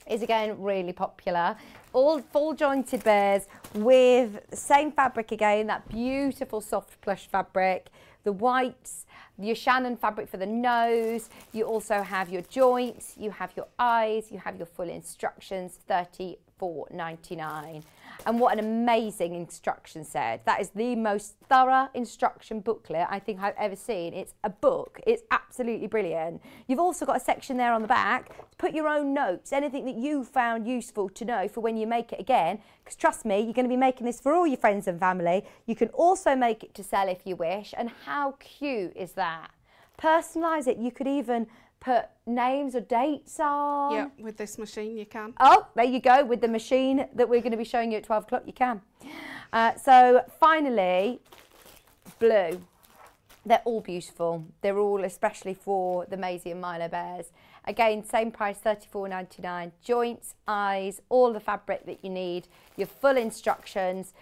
is again really popular. All full jointed bears with the same fabric again, that beautiful soft plush fabric, the whites, your Shannon fabric for the nose. You also have your joints, you have your eyes, you have your full instructions, $34.99. And what an amazing instruction set. That is the most thorough instruction booklet I think I've ever seen. It's a book. It's absolutely brilliant. You've also got a section there on the back to put your own notes, anything that you found useful to know for when you make it again. Because trust me, you're going to be making this for all your friends and family. You can also make it to sell if you wish. And how cute is that? Personalise it. You could even put names or dates on. Yeah, with this machine you can. Oh, there you go. With the machine that we're going to be showing you at 12 o'clock, you can. So finally, blue. They're all beautiful. They're all especially for the Maisie and Milo bears. Again, same price, $34.99. Joints, eyes, all the fabric that you need, your full instructions.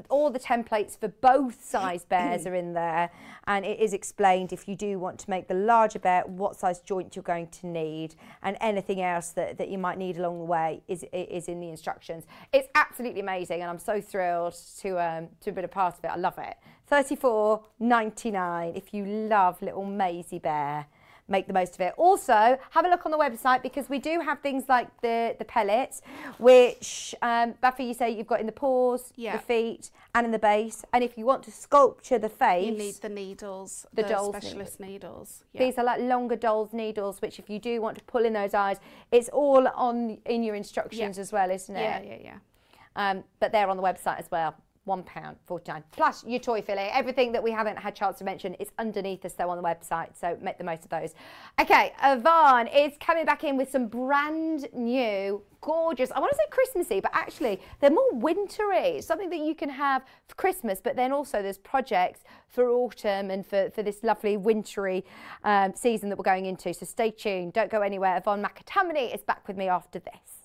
All the templates for both size bears are in there, and it is explained if you do want to make the larger bear what size joint you're going to need, and anything else that you might need along the way is in the instructions. It's absolutely amazing, and I'm so thrilled to have been a part of it. I love it. $34.99 if you love little Maisie bear. make the most of it. Also, have a look on the website because we do have things like the pellets, which, Buffy, you say you've got in the paws, the feet, and in the base. And if you want to sculpture the face, you need the needles, the specialist needles. Yeah. These are like longer doll's needles, which if you do want to pull in those eyes, it's all in your instructions as well, isn't it? Yeah. But they're on the website as well. £1.49 plus your toy fillet. Everything that we haven't had chance to mention is underneath us though on the website, so make the most of those. Okay, Yvonne is coming back in with some brand new gorgeous, I want to say Christmassy, but actually they're more wintry. It's something that you can have for Christmas, but then also there's projects for autumn and for this lovely wintry season that we're going into. So stay tuned, don't go anywhere. Yvonne McAtamney is back with me after this.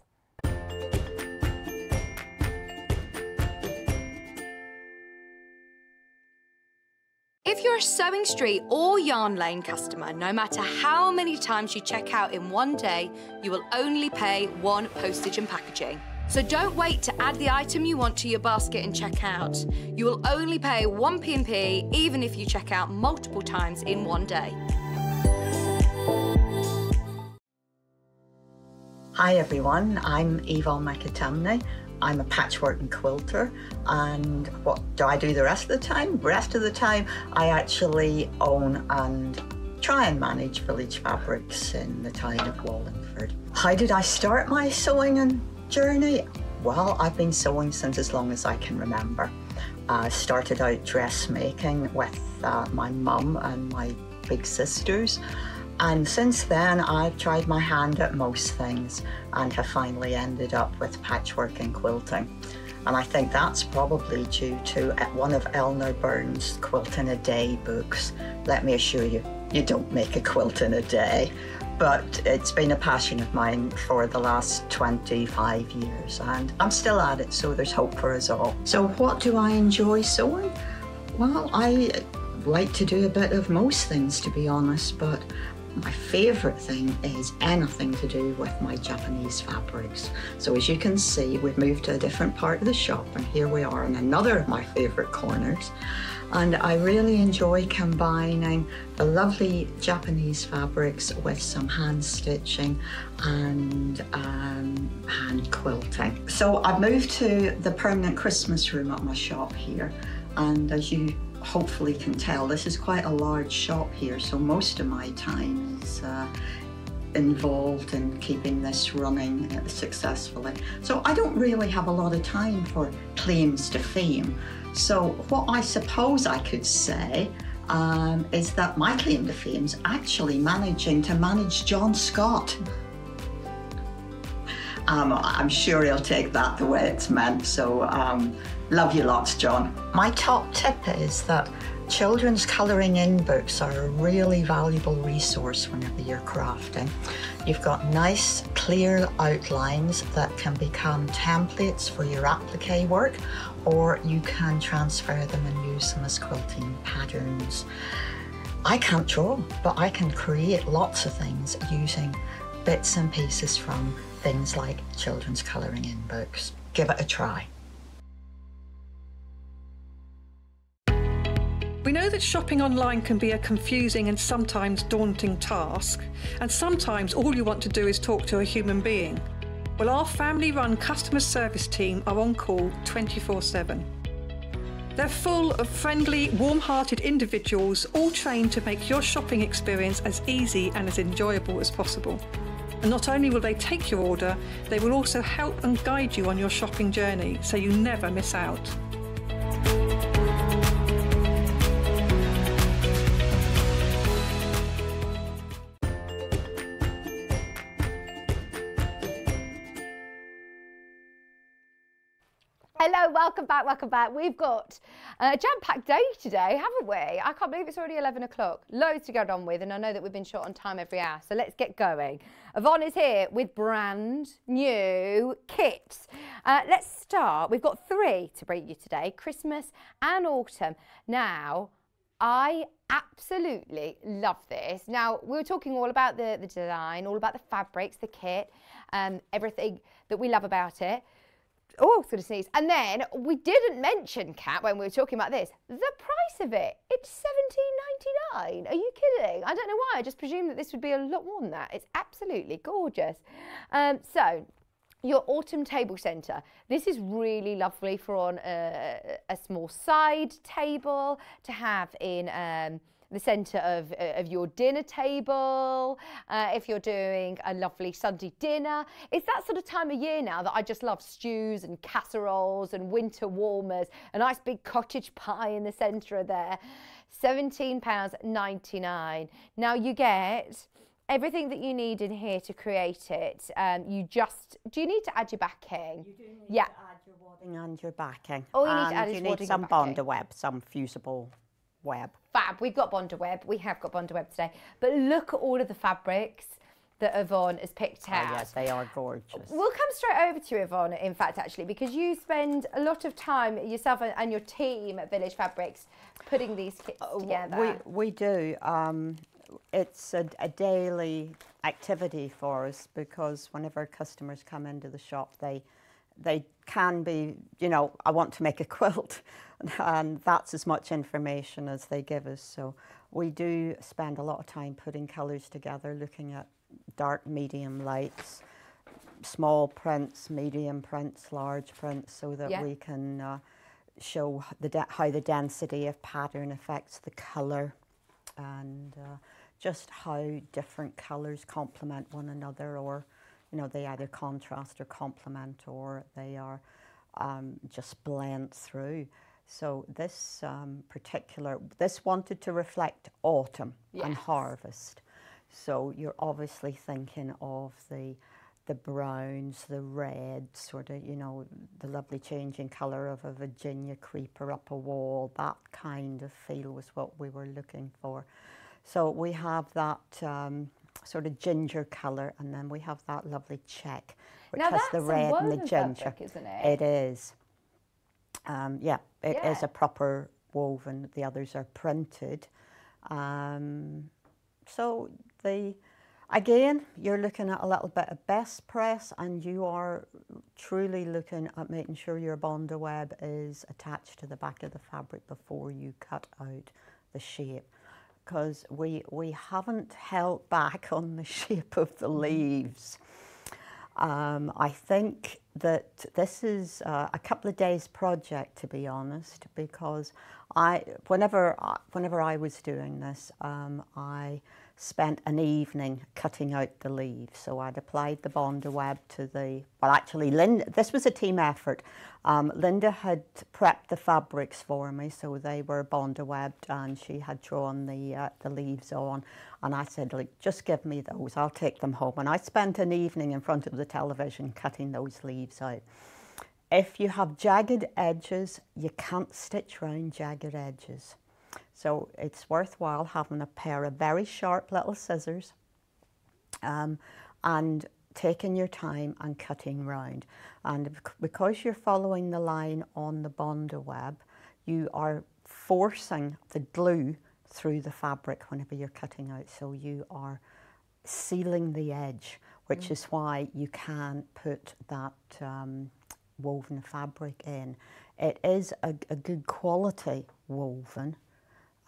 If you're a Sewing Street or Yarn Lane customer, no matter how many times you check out in one day, you will only pay one postage and packaging. So don't wait to add the item you want to your basket and check out. You will only pay one P&P even if you check out multiple times in one day. Hi everyone, I'm Yvonne McAtamney. I'm a patchwork and quilter, and what do I do the rest of the time? The rest of the time I actually own and try and manage Village Fabrics in the town of Wallingford. How did I start my sewing and journey? Well, I've been sewing since as long as I can remember. I started out dressmaking with my mum and my big sisters. And since then, I've tried my hand at most things and have finally ended up with patchwork and quilting. And I think that's probably due to one of Elna Burns' Quilt in a Day books. Let me assure you, you don't make a quilt in a day. But it's been a passion of mine for the last 25 years and I'm still at it, so there's hope for us all. So what do I enjoy sewing? Well, I like to do a bit of most things, to be honest, but my favourite thing is anything to do with my Japanese fabrics. So as you can see, we've moved to a different part of the shop and here we are in another of my favourite corners. And I really enjoy combining the lovely Japanese fabrics with some hand stitching and hand quilting. So I've moved to the permanent Christmas room at my shop here, and as you hopefully can tell, this is quite a large shop here, so most of my time is involved in keeping this running successfully. So I don't really have a lot of time for claims to fame. So what I suppose I could say is that my claim to fame is actually managing to manage John Scott. I'm sure he'll take that the way it's meant, so love you lots, John. My top tip is that children's colouring in books are a really valuable resource whenever you're crafting. You've got nice, clear outlines that can become templates for your applique work, or you can transfer them and use them as quilting patterns. I can't draw, but I can create lots of things using bits and pieces from things like children's colouring in books. Give it a try. We know that shopping online can be a confusing and sometimes daunting task, and sometimes all you want to do is talk to a human being. Well, our family-run customer service team are on call 24/7. They're full of friendly, warm-hearted individuals, all trained to make your shopping experience as easy and as enjoyable as possible. And not only will they take your order, they will also help and guide you on your shopping journey, so you never miss out. Hello, welcome back, welcome back. We've got a jam-packed day today, haven't we? I can't believe it's already 11 o'clock. Loads to get on with, and I know that we've been short on time every hour, so let's get going. Yvonne is here with brand new kits. Let's start. We've got 3 to bring you today, Christmas and autumn. Now, I absolutely love this. Now, we were talking all about the design, all about the fabrics, the kit, everything that we love about it. Oh, I was going to sneeze. And then we didn't mention, Kat, when we were talking about this, the price of it. It's $17.99. Are you kidding? I don't know why. I just presumed that this would be a lot more than that. It's absolutely gorgeous. So, your autumn table centre. This is really lovely for on a small side table to have in the centre of your dinner table, if you're doing a lovely Sunday dinner. It's that sort of time of year now that I just love stews and casseroles and winter warmers, a nice big cottage pie in the centre of there. £17.99. Now you get everything that you need in here to create it. Do you need to add your backing? You do need yeah. to add your wadding and your backing. All you need to add is you wadding need some and backing. Bondi web, some fusible web. Fab, we've got Bondi web. We have got Bondi web today. But look at all of the fabrics that Yvonne has picked out. Oh, yes, they are gorgeous. We'll come straight over to you, Yvonne, in fact, actually, because you spend a lot of time, yourself and your team at Village Fabrics, putting these kits together. We do. It's a daily activity for us, because whenever customers come into the shop, they can be, you know, I want to make a quilt, and that's as much information as they give us. So we do spend a lot of time putting colours together, looking at dark, medium lights, small prints, medium prints, large prints, so that we can show how the density of pattern affects the colour, and just how different colours complement one another, or you know, they either contrast or complement, or they are just blend through. So this this wanted to reflect autumn and harvest. So you're obviously thinking of the browns, the reds, sort of, you know, the lovely changing colour of a Virginia creeper up a wall. That kind of feel was what we were looking for. So we have that sort of ginger colour, and then we have that lovely check, which has the red and the ginger. Fabric, isn't it? It is. Yeah, it is a proper woven. The others are printed. So again, you're looking at a little bit of best press, and you are truly looking at making sure your Bondi web is attached to the back of the fabric before you cut out the shape, because we haven't held back on the shape of the leaves. I think that this is a couple of days project, to be honest, because whenever I was doing this, I spent an evening cutting out the leaves. So I'd applied the Bondi web to well, actually, this was a team effort. Linda had prepped the fabrics for me, so they were Bondi webbed, and she had drawn the leaves on. And I said, like, just give me those, I'll take them home. And I spent an evening in front of the television cutting those leaves out. If you have jagged edges, you can't stitch round jagged edges. So it's worthwhile having a pair of very sharp little scissors and taking your time and cutting round. And because you're following the line on the Bondi web, you are forcing the glue through the fabric whenever you're cutting out. So you are sealing the edge, which is why you can put that woven fabric in. It is a good quality woven.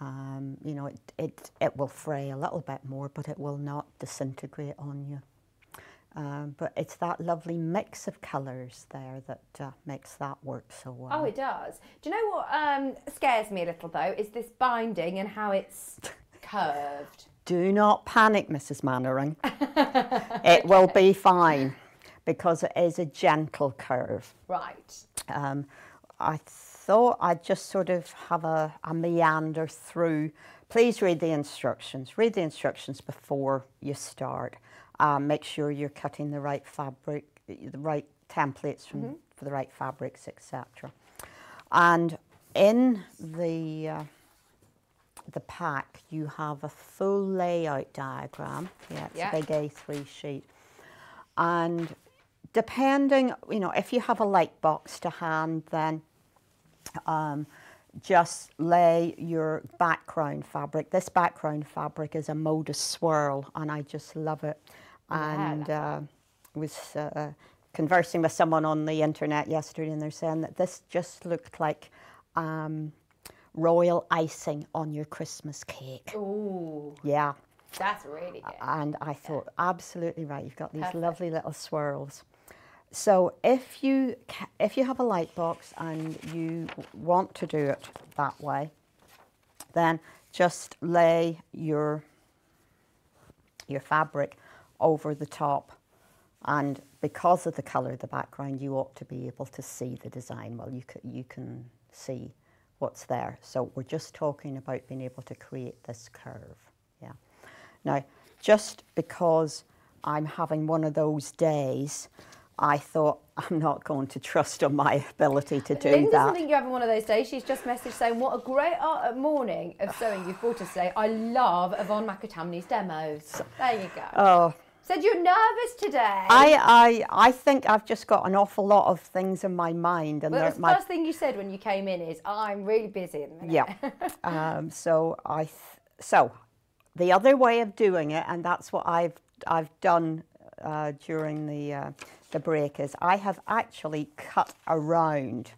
You know, it will fray a little bit more, but it will not disintegrate on you. But it's that lovely mix of colours there that makes that work so well. Oh, it does. Do you know what scares me a little, though, is this binding and how it's curved. Do not panic, Mrs. Mannering. It will be fine, because it is a gentle curve. Right. I thought I'd just sort of have a meander through. Please read the instructions. Read the instructions before you start. Make sure you're cutting the right fabric, the right templates for the right fabrics, etc. And in the pack, you have a full layout diagram. Yeah, it's a big A3 sheet. And depending, you know, if you have a light box to hand, then just lay your background fabric. This background fabric is a Modus swirl, and I just love it. And was conversing with someone on the internet yesterday, and they're saying that this just looked like royal icing on your Christmas cake. Ooh. Yeah. That's really good. And I thought, absolutely right. You've got these lovely little swirls. So if you have a light box and you want to do it that way, then just lay your fabric over the top, and because of the colour of the background, you ought to be able to see the design. Well, you can see what's there. So we're just talking about being able to create this curve. Yeah. Now, just because I'm having one of those days, I thought I'm not going to trust on my ability to do Lynn that. doesn't think you're having one of those days. She's just messaged saying, what a great morning of sewing you've brought us today. I love Yvonne McAtamney's demos. There you go. Oh. Said you're nervous today. I think I've just got an awful lot of things in my mind. And well, the first thing you said when you came in is, I'm really busy at the minute. Yeah. So the other way of doing it, and that's what I've done during the break, is I have actually cut around.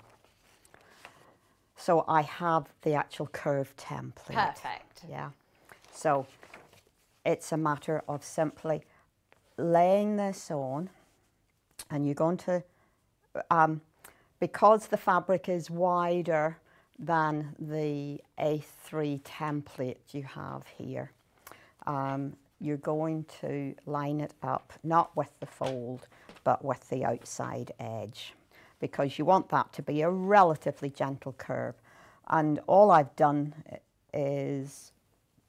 So I have the actual curve template. Perfect. Yeah. So it's a matter of simply laying this on, and you're going to, because the fabric is wider than the A3 template you have here, you're going to line it up, not with the fold, but with the outside edge, because you want that to be a relatively gentle curve. And all I've done is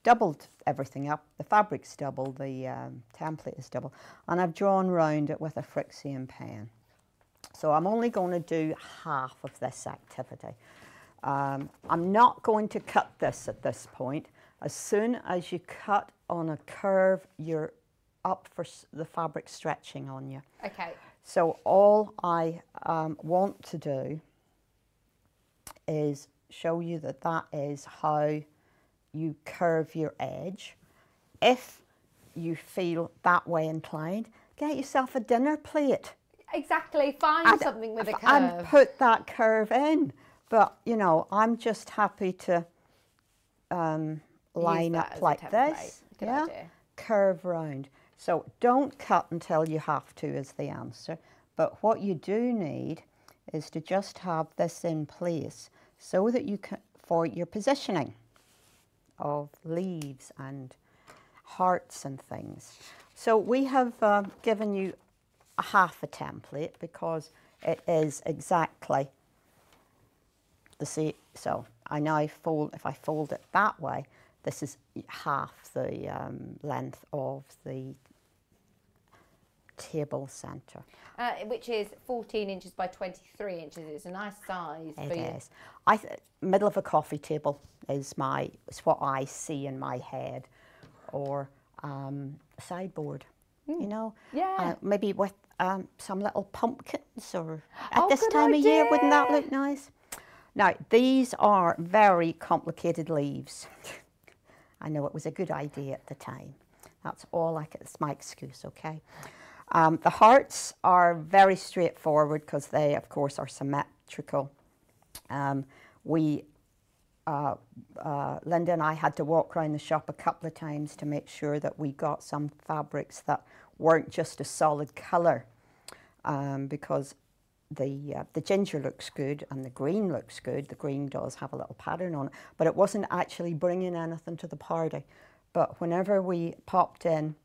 doubled everything up. The fabric's double, the template is double, and I've drawn round it with a Frixion pen. So I'm only going to do half of this activity. I'm not going to cut this at this point. As soon as you cut on a curve, you're up for the fabric stretching on you. Okay. So all I want to do is show you that that is how you curve your edge. If you feel that way inclined, get yourself a dinner plate. Exactly, find something with a curve. And put that curve in. But, you know, I'm just happy to line up like this. Good yeah, idea. Curve round. So don't cut until you have to is the answer. But what you do need is to just have this in place so that you can, for your positioning of leaves and hearts and things. So we have given you a half a template because it is exactly the same. So I now fold, if I fold it that way, this is half the length of the table centre. Which is 14 inches by 23 inches. It's a nice size. It is. Middle of a coffee table is what I see in my head, or a sideboard, you know. Yeah. Maybe with some little pumpkins, or at this time of year, wouldn't that look nice? Now, these are very complicated leaves. I know it was a good idea at the time. That's all it's my excuse, okay? The hearts are very straightforward because they, of course, are symmetrical. Linda and I had to walk around the shop a couple of times to make sure that we got some fabrics that weren't just a solid colour, because the ginger looks good and the green looks good. The green does have a little pattern on it, but it wasn't actually bringing anything to the party. But whenever we popped in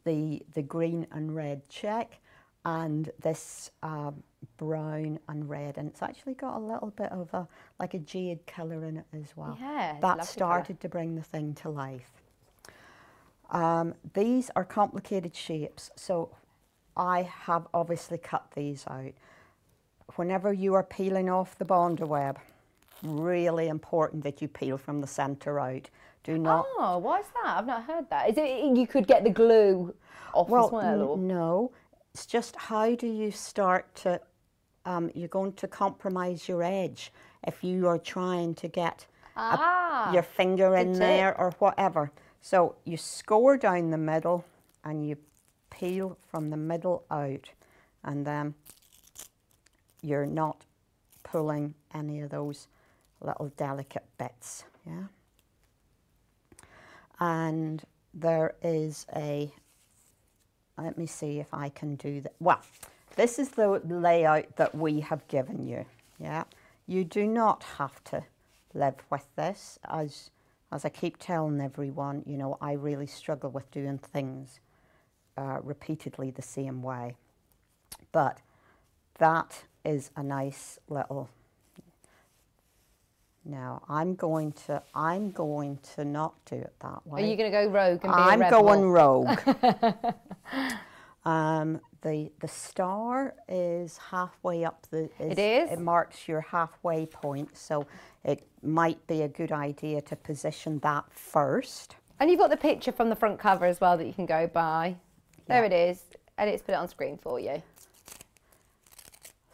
the green and red check and this brown and red, and it's actually got a little bit of like a jade colour in it as well. Yeah, that started to bring the thing to life. These are complicated shapes, so I have obviously cut these out. Whenever you are peeling off the Bonder web, really important that you peel from the centre out. Do not. Oh, why is that? I've not heard that. Is it you could get the glue off as well? Or? No, it's just how do you start to, you're going to compromise your edge if you are trying to get your finger in there or whatever. So you score down the middle and you peel from the middle out, and then you're not pulling any of those little delicate bits, yeah. And there is a, let me see if I can do that. Well, this is the layout that we have given you, yeah. You do not have to live with this. As I keep telling everyone, you know, I really struggle with doing things repeatedly the same way. But that is a nice little. Now I'm going to not do it that way. Are you going to go rogue and be I'm a rebel? going rogue. The star is halfway up the. It is. It marks your halfway point, so it might be a good idea to position that first. And you've got the picture from the front cover as well that you can go by. There Yeah. it is, and it's put it on screen for you.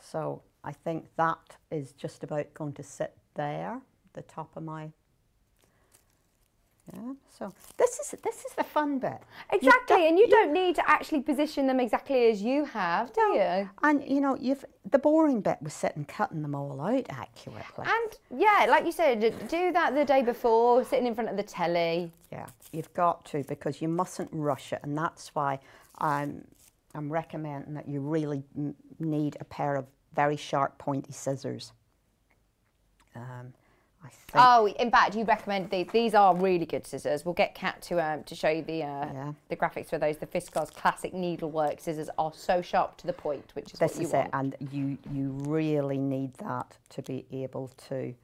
So I think that is just about going to sit there, the top of my. Yeah. So this is the fun bit. Exactly, and you don't need to actually position them exactly as you have, do you? And you know, the boring bit was sitting cutting them all out accurately. And yeah, like you said, do that the day before, sitting in front of the telly. Yeah, you've got to, because you mustn't rush it, and that's why I'm recommending that you really need a pair of very sharp, pointy scissors. I think. Oh, in fact, you recommend these. These are really good scissors. We'll get Kat to show you the graphics for those. The Fiskars classic needlework scissors are so sharp to the point, which is This what you is want. it, and you really need that to be able to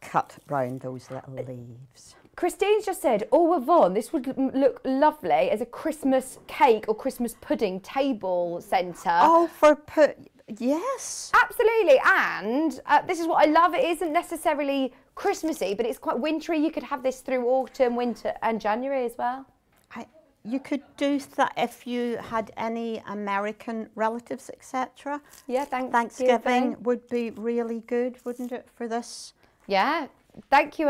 cut round those little leaves. Christine's just said, oh, Yvonne, this would look lovely as a Christmas cake or Christmas pudding table centre. Oh, yes. Absolutely, and this is what I love. It isn't necessarily Christmassy, but it's quite wintry. You could have this through autumn, winter and January as well. You could do that if you had any American relatives, etc. Yeah, Thanksgiving would be really good, wouldn't it, for this? Yeah. Thank you,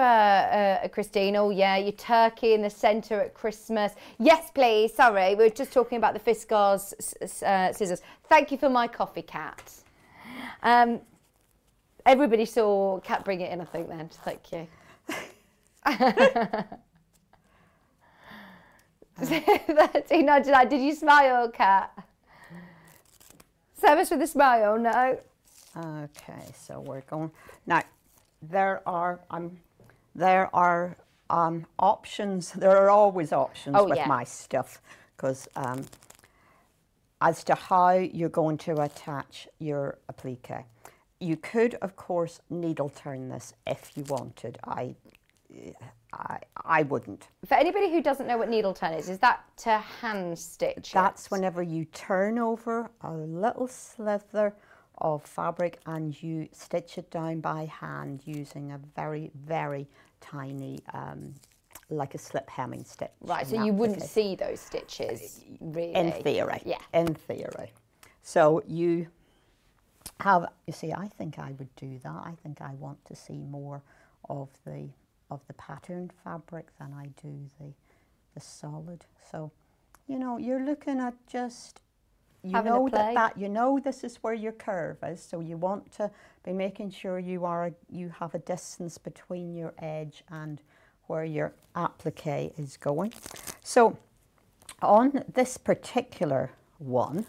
Christine. Oh, yeah, your turkey in the centre at Christmas. Yes, please. Sorry, we were just talking about the Fiskars scissors. Thank you for my coffee, Kat. Everybody saw Kat bring it in, I think, then. Thank you. Did you smile, Kat? Service with a smile, no? Okay, so we're going... Now, there are options. There are always options with my stuff, because as to how you're going to attach your applique. You could, of course, needle turn this if you wanted. I wouldn't. For anybody who doesn't know what needle turn is that to hand stitch? That's whenever you turn over a little slither of fabric and you stitch it down by hand using a very, very tiny, like a slip hemming stitch. Right, so you wouldn't see those stitches, really? In theory. Yeah. In theory. So you see, I think I would do that. I think I want to see more of the patterned fabric than I do the solid. So, you know, you're looking at just... You know this is where your curve is, so you want to be making sure you have a distance between your edge and where your applique is going. So on this particular one,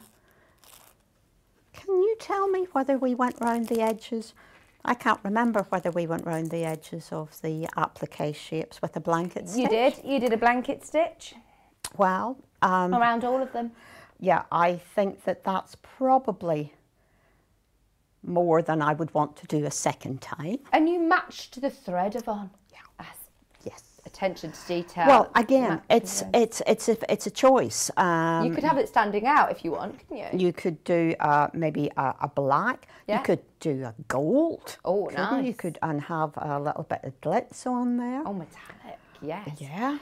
can you tell me whether we went round the edges? I can't remember whether we went round the edges of the applique shapes with a blanket stitch. You did a blanket stitch. Well, around all of them. Yeah, I think that's probably more than I would want to do a second time. And you matched the thread, Yvonne. Yeah. Yes. Attention to detail. Well, again, it's a choice. You could have it standing out if you want, couldn't you? You could do maybe a black. Yeah. You could do a gold. Oh, nice. You could have a little bit of glitz on there. Oh, metallic. Yes. Yeah.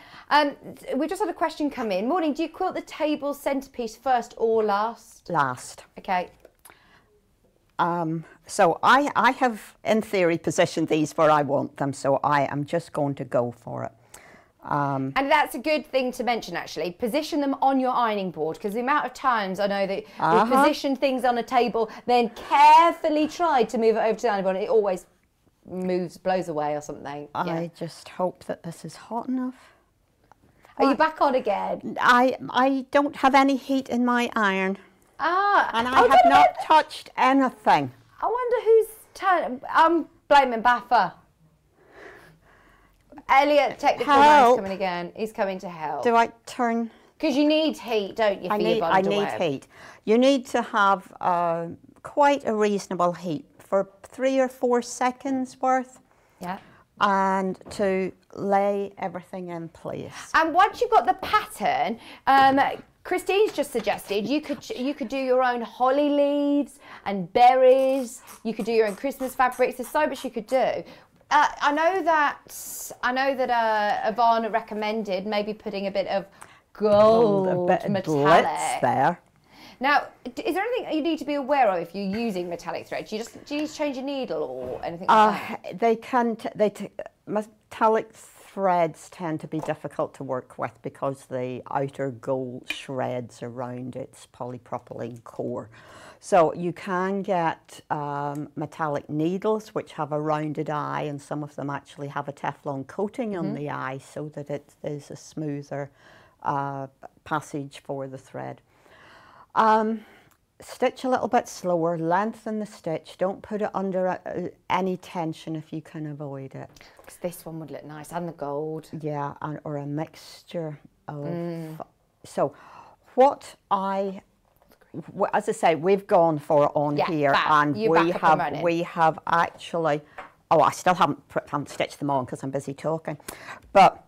We just had a question come in. Morning, do you quilt the table centrepiece first or last? Last. Okay. So I have, in theory, positioned these where I want them, so I am just going to go for it. And that's a good thing to mention, actually. Position them on your ironing board, because the amount of times I know that we've positioned things on a table, then carefully tried to move it over to the ironing board, and it always blows away or something. I just hope that this is hot enough. Are you back on again? I don't have any heat in my iron. And I have not touched anything. I wonder whose turn. I'm blaming Baffa. Elliot, technical man's coming again. He's coming to help. Do I turn? Because you need heat, don't you, for your bundle I need heat. You need to have quite a reasonable heat for 3 or 4 seconds worth. Yeah. And to lay everything in place. And once you've got the pattern, Christine's just suggested you could do your own holly leaves and berries. You could do your own Christmas fabrics. There's so much you could do. I know that Yvonne recommended maybe putting a bit of gold metallic glitz there. Now, is there anything you need to be aware of if you're using metallic thread? Do you need to change your needle or anything like that? Metallic threads tend to be difficult to work with because the outer gold shreds around its polypropylene core. So you can get metallic needles which have a rounded eye, and some of them actually have a Teflon coating on the eye so that it is a smoother passage for the thread. Stitch a little bit slower, lengthen the stitch, don't put it under any tension if you can avoid it. Because this one would look nice, and the gold. Yeah, or a mixture of... So what as I say, we've gone for on here, and we have actually... Oh, I still haven't stitched them on because I'm busy talking. But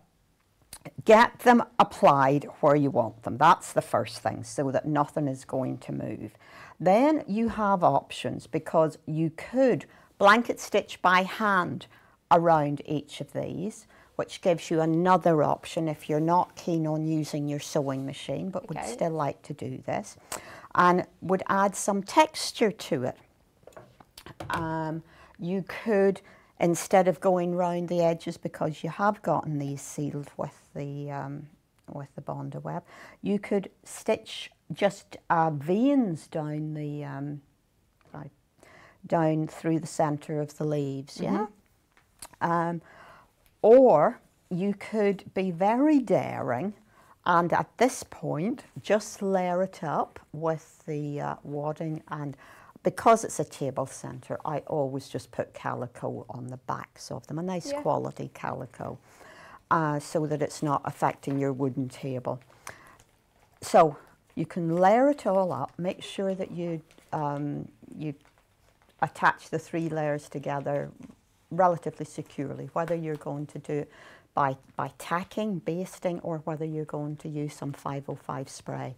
get them applied where you want them. That's the first thing, so that nothing is going to move. Then you have options, because you could blanket stitch by hand around each of these, which gives you another option if you're not keen on using your sewing machine, but would still like to do this, and would add some texture to it. You could, instead of going round the edges, because you have gotten these sealed with the Bondo web, you could stitch just veins down the down through the centre of the leaves, or you could be very daring, and at this point just layer it up with the wadding, and because it's a table centre, I always just put calico on the backs of them, a nice quality calico, so that it's not affecting your wooden table. So you can layer it all up, make sure that you attach the 3 layers together relatively securely, whether you're going to do it by tacking, basting, or whether you're going to use some 505 spray.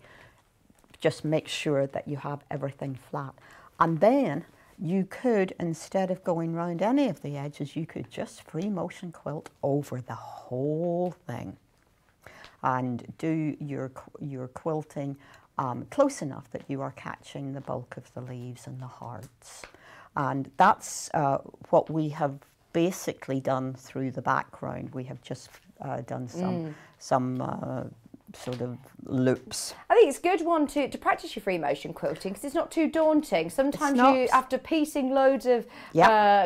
Just make sure that you have everything flat. And then you could, instead of going round any of the edges, you could just free motion quilt over the whole thing and do your quilting close enough that you are catching the bulk of the leaves and the hearts. And that's what we have basically done through the background. We have just done some sort of loops. I think it's a good one to practice your free motion quilting, because it's not too daunting. Sometimes you, after piecing loads of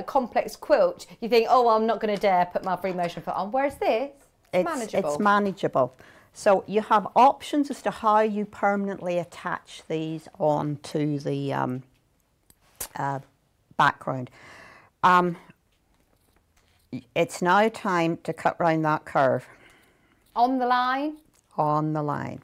complex quilt, you think, oh, I'm not going to dare put my free motion foot on. Whereas this, it's manageable. It's manageable. So you have options as to how you permanently attach these onto the background. It's now time to cut round that curve. On the line? On the line.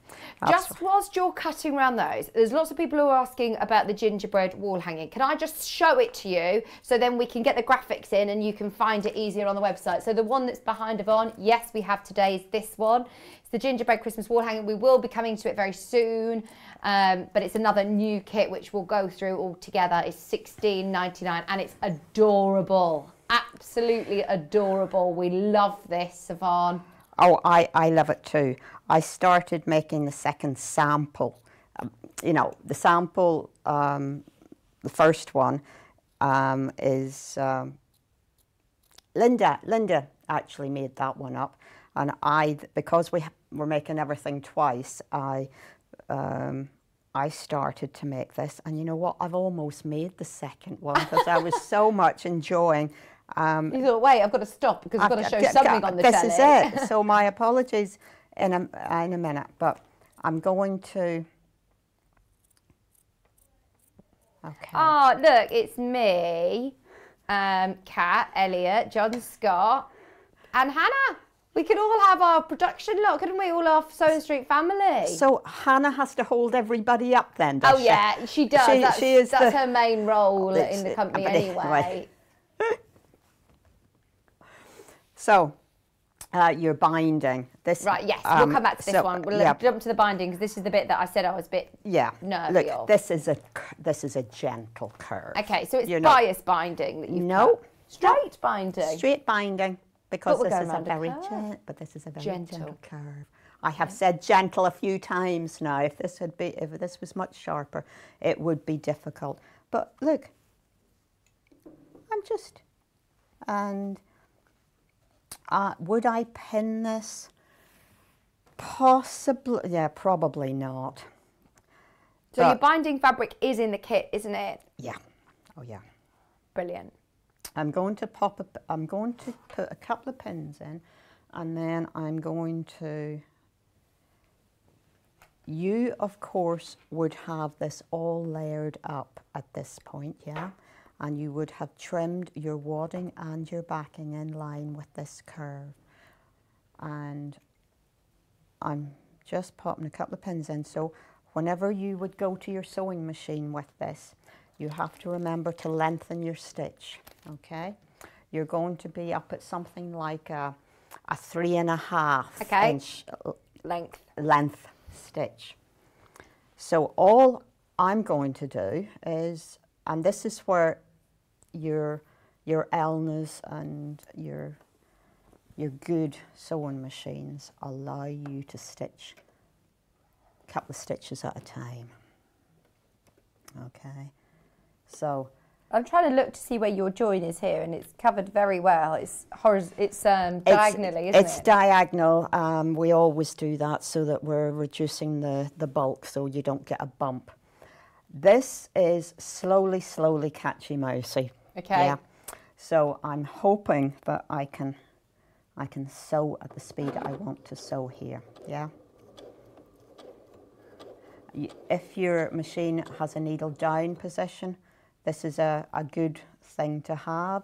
Just whilst you're cutting around those, there's lots of people who are asking about the gingerbread wall hanging. Can I just show it to you so then we can get the graphics in and you can find it easier on the website? So the one that's behind Yvonne, yes, we have today, is this one. It's the gingerbread Christmas wall hanging. We will be coming to it very soon, but it's another new kit which we'll go through all together. It's $16.99 and it's adorable. Absolutely adorable. We love this, Yvonne. Oh, I love it too. I started making the second sample. You know, the sample, the first one is Linda actually made that one up, And because we're making everything twice, I started to make this, and you know what? I've almost made the second one because I was so much enjoying. You thought, wait, I've got to stop because I've got to show something on the telly. This is it. So my apologies in a minute, but I'm going to. Okay. Oh, look, it's me, Kat, Elliot, John Scott, and Hannah. We could all have our production lot, couldn't we? All our Sewing Street family. So Hannah has to hold everybody up then, does she? Yeah, she does. That's her main role in the company anyway. So, you're binding. This, right, yes, we'll come back to this one. We'll jump to the binding because this is the bit that I said I was a bit nervy of. This is a gentle curve. Okay, so it's bias binding that you've cut. Straight binding. Straight binding. Because this is a very gentle curve. I have said gentle a few times now. If this was much sharper, it would be difficult. But look, would I pin this? Possibly, yeah, probably not. So your binding fabric is in the kit, isn't it? Yeah. Oh yeah. Brilliant. I'm going to put a couple of pins in, and then I'm going to. You, of course, would have this all layered up at this point, yeah? And you would have trimmed your wadding and your backing in line with this curve. And I'm just popping a couple of pins in. So whenever you would go to your sewing machine with this, you have to remember to lengthen your stitch, okay? You're going to be up at something like a 3.5 inch length stitch. So all I'm going to do is, and this is where your Elnas and your good sewing machines allow you to stitch a couple of stitches at a time, okay? So I'm trying to look to see where your join is here, and it's covered very well. It's diagonally, isn't it? It's diagonal. We always do that so that we're reducing the bulk, so you don't get a bump. This is slowly catchy mousey. Okay. Yeah. So I'm hoping that I can sew at the speed I want to sew here. Yeah. If your machine has a needle down position, this is a good thing to have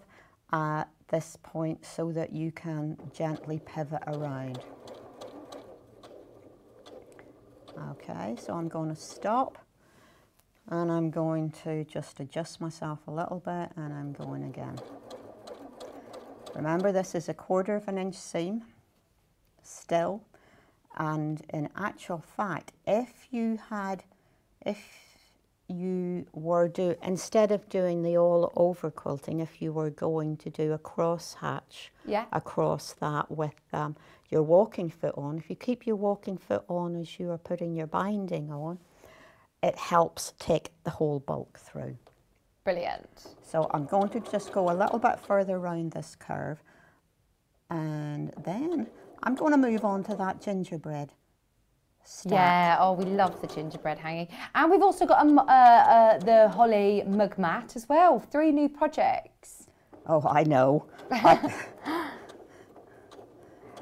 at this point so that you can gently pivot around. Okay, so I'm going to stop and I'm going to just adjust myself a little bit, and I'm going again. Remember, this is a 1/4 inch seam still, and in actual fact, if you were instead of doing the all over quilting, if you were going to do a cross hatch across that with your walking foot on, if you keep your walking foot on as you are putting your binding on, it helps take the whole bulk through. Brilliant. So I'm going to just go a little bit further around this curve, and then I'm going to move on to that gingerbread stack. Yeah, oh, we love the gingerbread hanging. And we've also got the holly mug mat as well. 3 new projects. Oh, I know.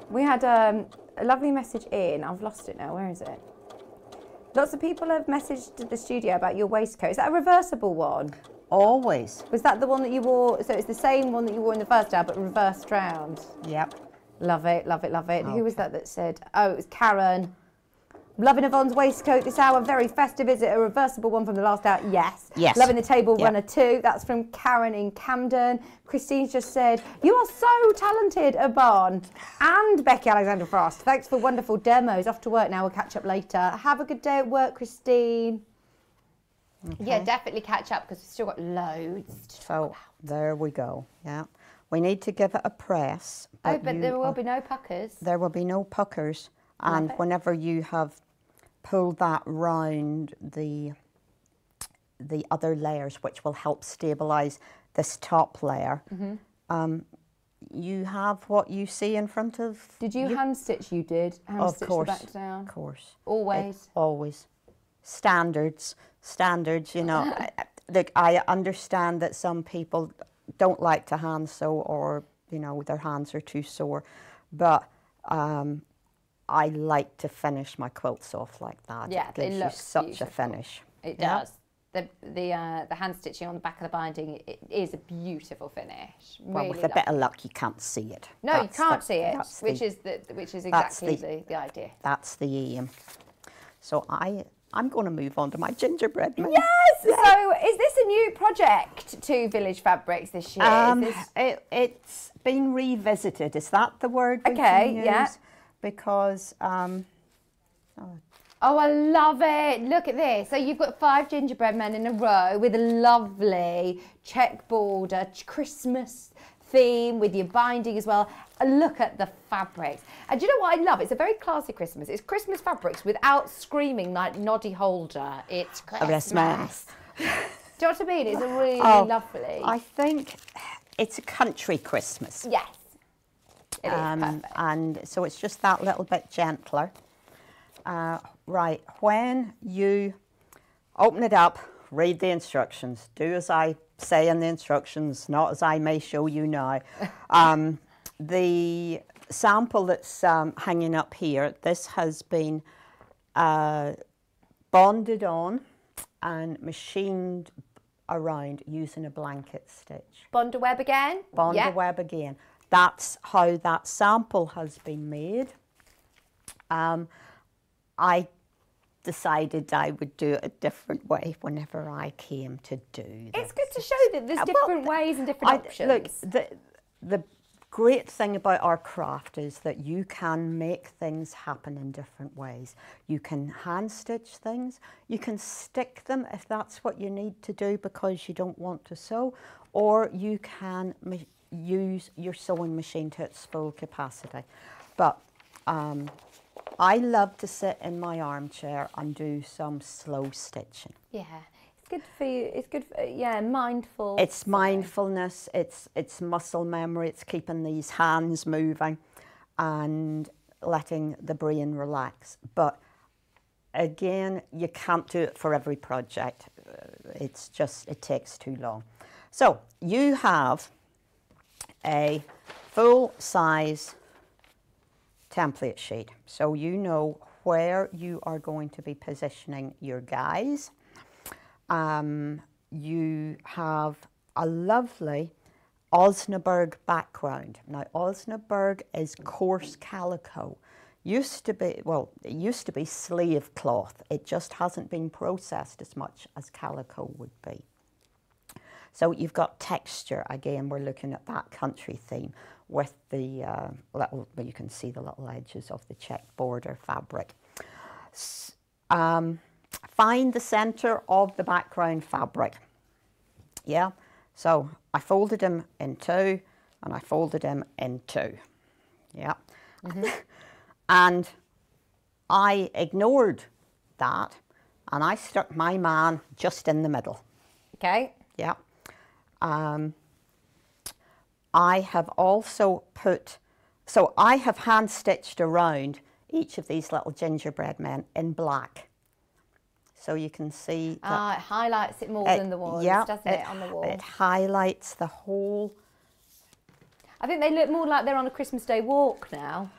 We had a lovely message in. I've lost it now. Where is it? Lots of people have messaged the studio about your waistcoat. Is that a reversible one? Always. Was that the one that you wore? So it's the same one that you wore in the first hour, but reversed round. Yep. Love it, love it, love it. Okay. Who was that said? Oh, it was Karen. Loving Yvonne's waistcoat this hour, very festive. Is it a reversible one from the last hour? Yes. Yes. Loving the table runner too. That's from Karen in Camden. Christine's just said, you are so talented, Yvonne. And Becky Alexander-Frost. Thanks for wonderful demos. Off to work now. We'll catch up later. Have a good day at work, Christine. Okay. Yeah, definitely catch up because we've still got loads to talk about. There we go. Yeah. We need to give it a press. But there will be no puckers. There will be no puckers. And whenever you have pulled that round the other layers, which will help stabilise this top layer, you have what you see in front of Did you hand stitch? You did? Hand stitch the back down? Of course. Always? Always. Standards, you know. Look, I understand that some people don't like to hand sew, or, you know, their hands are too sore, but I like to finish my quilts off like that. Yeah, it gives you such a finish. It does. The hand stitching on the back of the binding, it is a beautiful finish. Well, really with a bit of luck, you can't see it. No, you can't see it, which is exactly the idea. That's the aim. So I'm going to move on to my gingerbread man. Yes! So is this a new project to Village Fabrics this year? It's been revisited. Is that the word we can use? Yeah. Because oh, I love it. Look at this. So you've got 5 gingerbread men in a row with a lovely check border, Christmas theme with your binding as well. And look at the fabrics. And do you know what I love? It's a very classy Christmas. It's Christmas fabrics without screaming like Noddy Holder. It's Christmas. Do you know what I mean? It's a really lovely. I think it's a country Christmas. Yes. It is perfect. And so it's just that little bit gentler. Right, when you open it up, read the instructions. Do as I say in the instructions, not as I may show you now. The sample that's hanging up here, this has been bonded on and machined around using a blanket stitch. Bond a web again? Bond a web again. That's how that sample has been made. I decided I would do it a different way whenever I came to do this. It's good to show that there's different ways and different options. Look, the great thing about our craft is that you can make things happen in different ways. You can hand stitch things, you can stick them if that's what you need to do because you don't want to sew, or you can use your sewing machine to its full capacity. But I love to sit in my armchair and do some slow stitching. Yeah, it's good for you. It's good for, yeah, mindful. It's mindfulness, it's muscle memory, it's keeping these hands moving and letting the brain relax. But again, you can't do it for every project. It's just, it takes too long. So you have a full-size template sheet, so you know where you are going to be positioning your guys. You have a lovely Osnaburg background. Now Osnaburg is coarse calico. Used to be, well, it used to be slave cloth. It just hasn't been processed as much as calico would be. So you've got texture. Again, we're looking at that country theme with the little, well, you can see the little edges of the check border fabric. Find the center of the background fabric. Yeah, so I folded them in 2 and I folded them in 2. Yeah. And I ignored that and I stuck my man just in the middle. Okay. Yeah. I have also put, so I have hand stitched around each of these little gingerbread men in black. So you can see that it highlights it more than the walls, doesn't it, on the wall? It highlights the whole. I think they look more like they're on a Christmas Day walk now.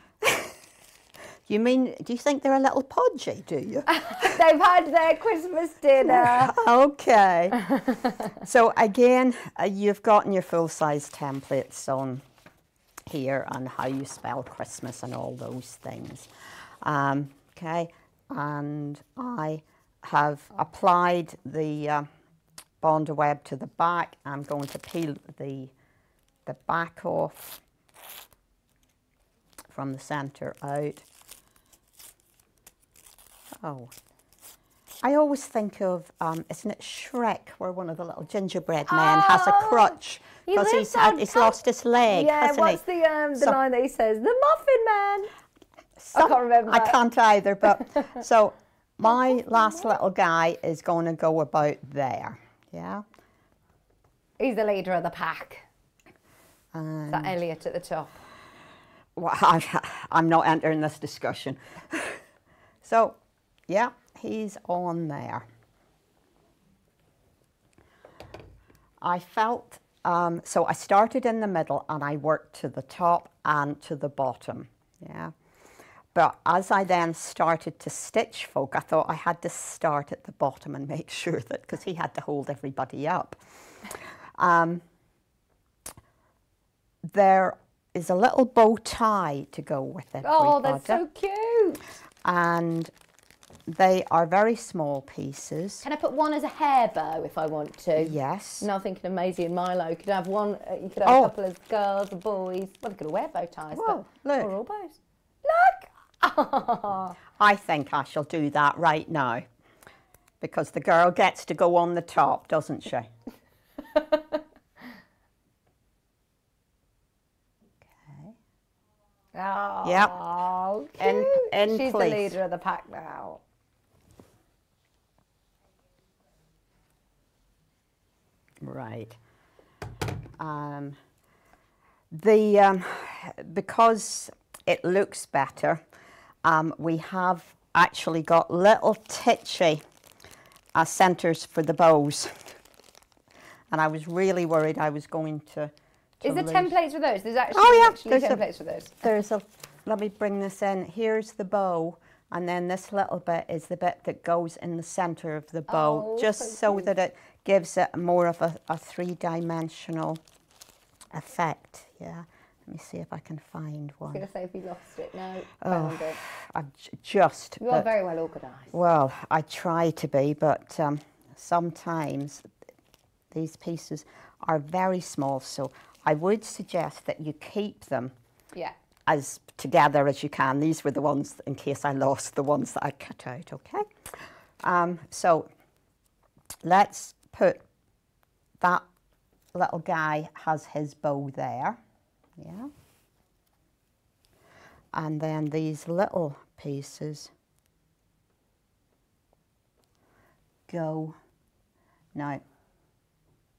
You mean, do you think they're a little podgy, do you? They've had their Christmas dinner. Okay. So again, you've gotten your full-size templates on here on how you spell Christmas and all those things. Okay, and I have applied the bonder web to the back. I'm going to peel the back off from the center out. Oh, I always think of, isn't it Shrek, where one of the little gingerbread men has a crutch because he's lost his leg, hasn't he? What's the line that he says? The Muffin Man. I can't remember. I can't either, but so my last little guy is going to go about there, yeah? He's the leader of the pack. Is that Elliot at the top? Well, I'm not entering this discussion. So, yeah, he's on there. I felt, so I started in the middle and I worked to the top and to the bottom, yeah. But as I then started to stitch folk, I thought I had to start at the bottom and make sure that, because he had to hold everybody up. There is a little bow tie to go with everybody. Oh, that's so cute. And they are very small pieces. Can I put one as a hair bow if I want to? Yes. Now thinking of Maisie and Milo, you could have one, you could have a couple of girls and boys. Well, they could all wear bow ties, Whoa, but look. or all bows. Look! I think I shall do that right now, because the girl gets to go on the top, doesn't she? Oh, yep. Cute. In She's place. the leader of the pack now. Right. Because it looks better, we have actually got little titchy centres for the bows. And I was really worried I was going to Is there lose. templates for those? There's actually, there's templates for those. There's a, let me bring this in. Here's the bow, and then this little bit is the bit that goes in the centre of the bow, just so that it gives it more of a three-dimensional effect. Yeah. Let me see if I can find one. I was going to say if you lost it. No, Oh, found it. I've just... You are very well organised. Well, I try to be, but sometimes these pieces are very small, so I would suggest that you keep them as together as you can. These were the ones, in case I lost, the ones that I cut out, okay? So let's put that little guy has his bow there, yeah? And then these little pieces go, now,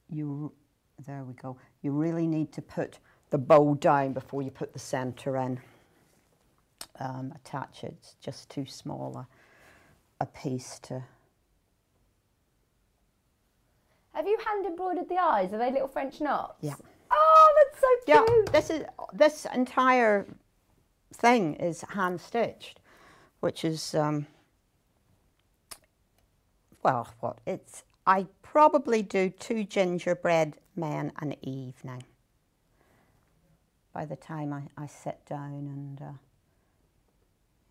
there we go. You really need to put the bow down before you put the centre in. Attach it, it's just too small a piece to... Have you hand embroidered the eyes? Are they little French knots? Yeah. Oh, that's so cute. Yeah, this entire thing is hand stitched, which is well, what it's. I probably do 2 gingerbread men an evening. By the time I sit down and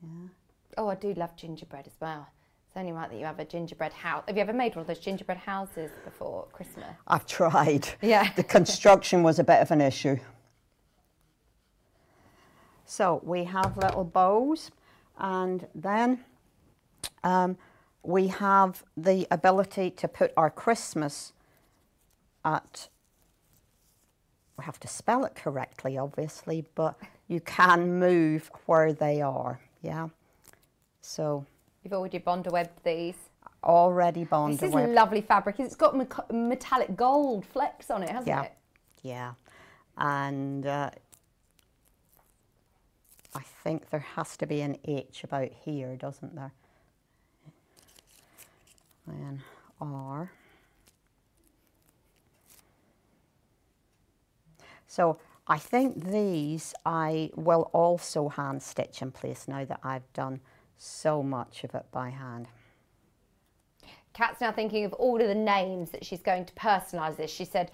yeah. Oh, I do love gingerbread as well. It's only right that you have a gingerbread house. Have you ever made one of those gingerbread houses before Christmas? I've tried. Yeah. The construction was a bit of an issue. So we have little bows, and then we have the ability to put our Christmas at, we have to spell it correctly obviously, but you can move where they are, yeah. So you've already Bonder webbed these. Already Bonder webbed. This is lovely fabric. It's got metallic gold flecks on it, hasn't it? Yeah, and I think there has to be an H about here, doesn't there? And R. So I think these I will also hand stitch in place now that I've done so much of it by hand. Kat's now thinking of all of the names that she's going to personalise this. She said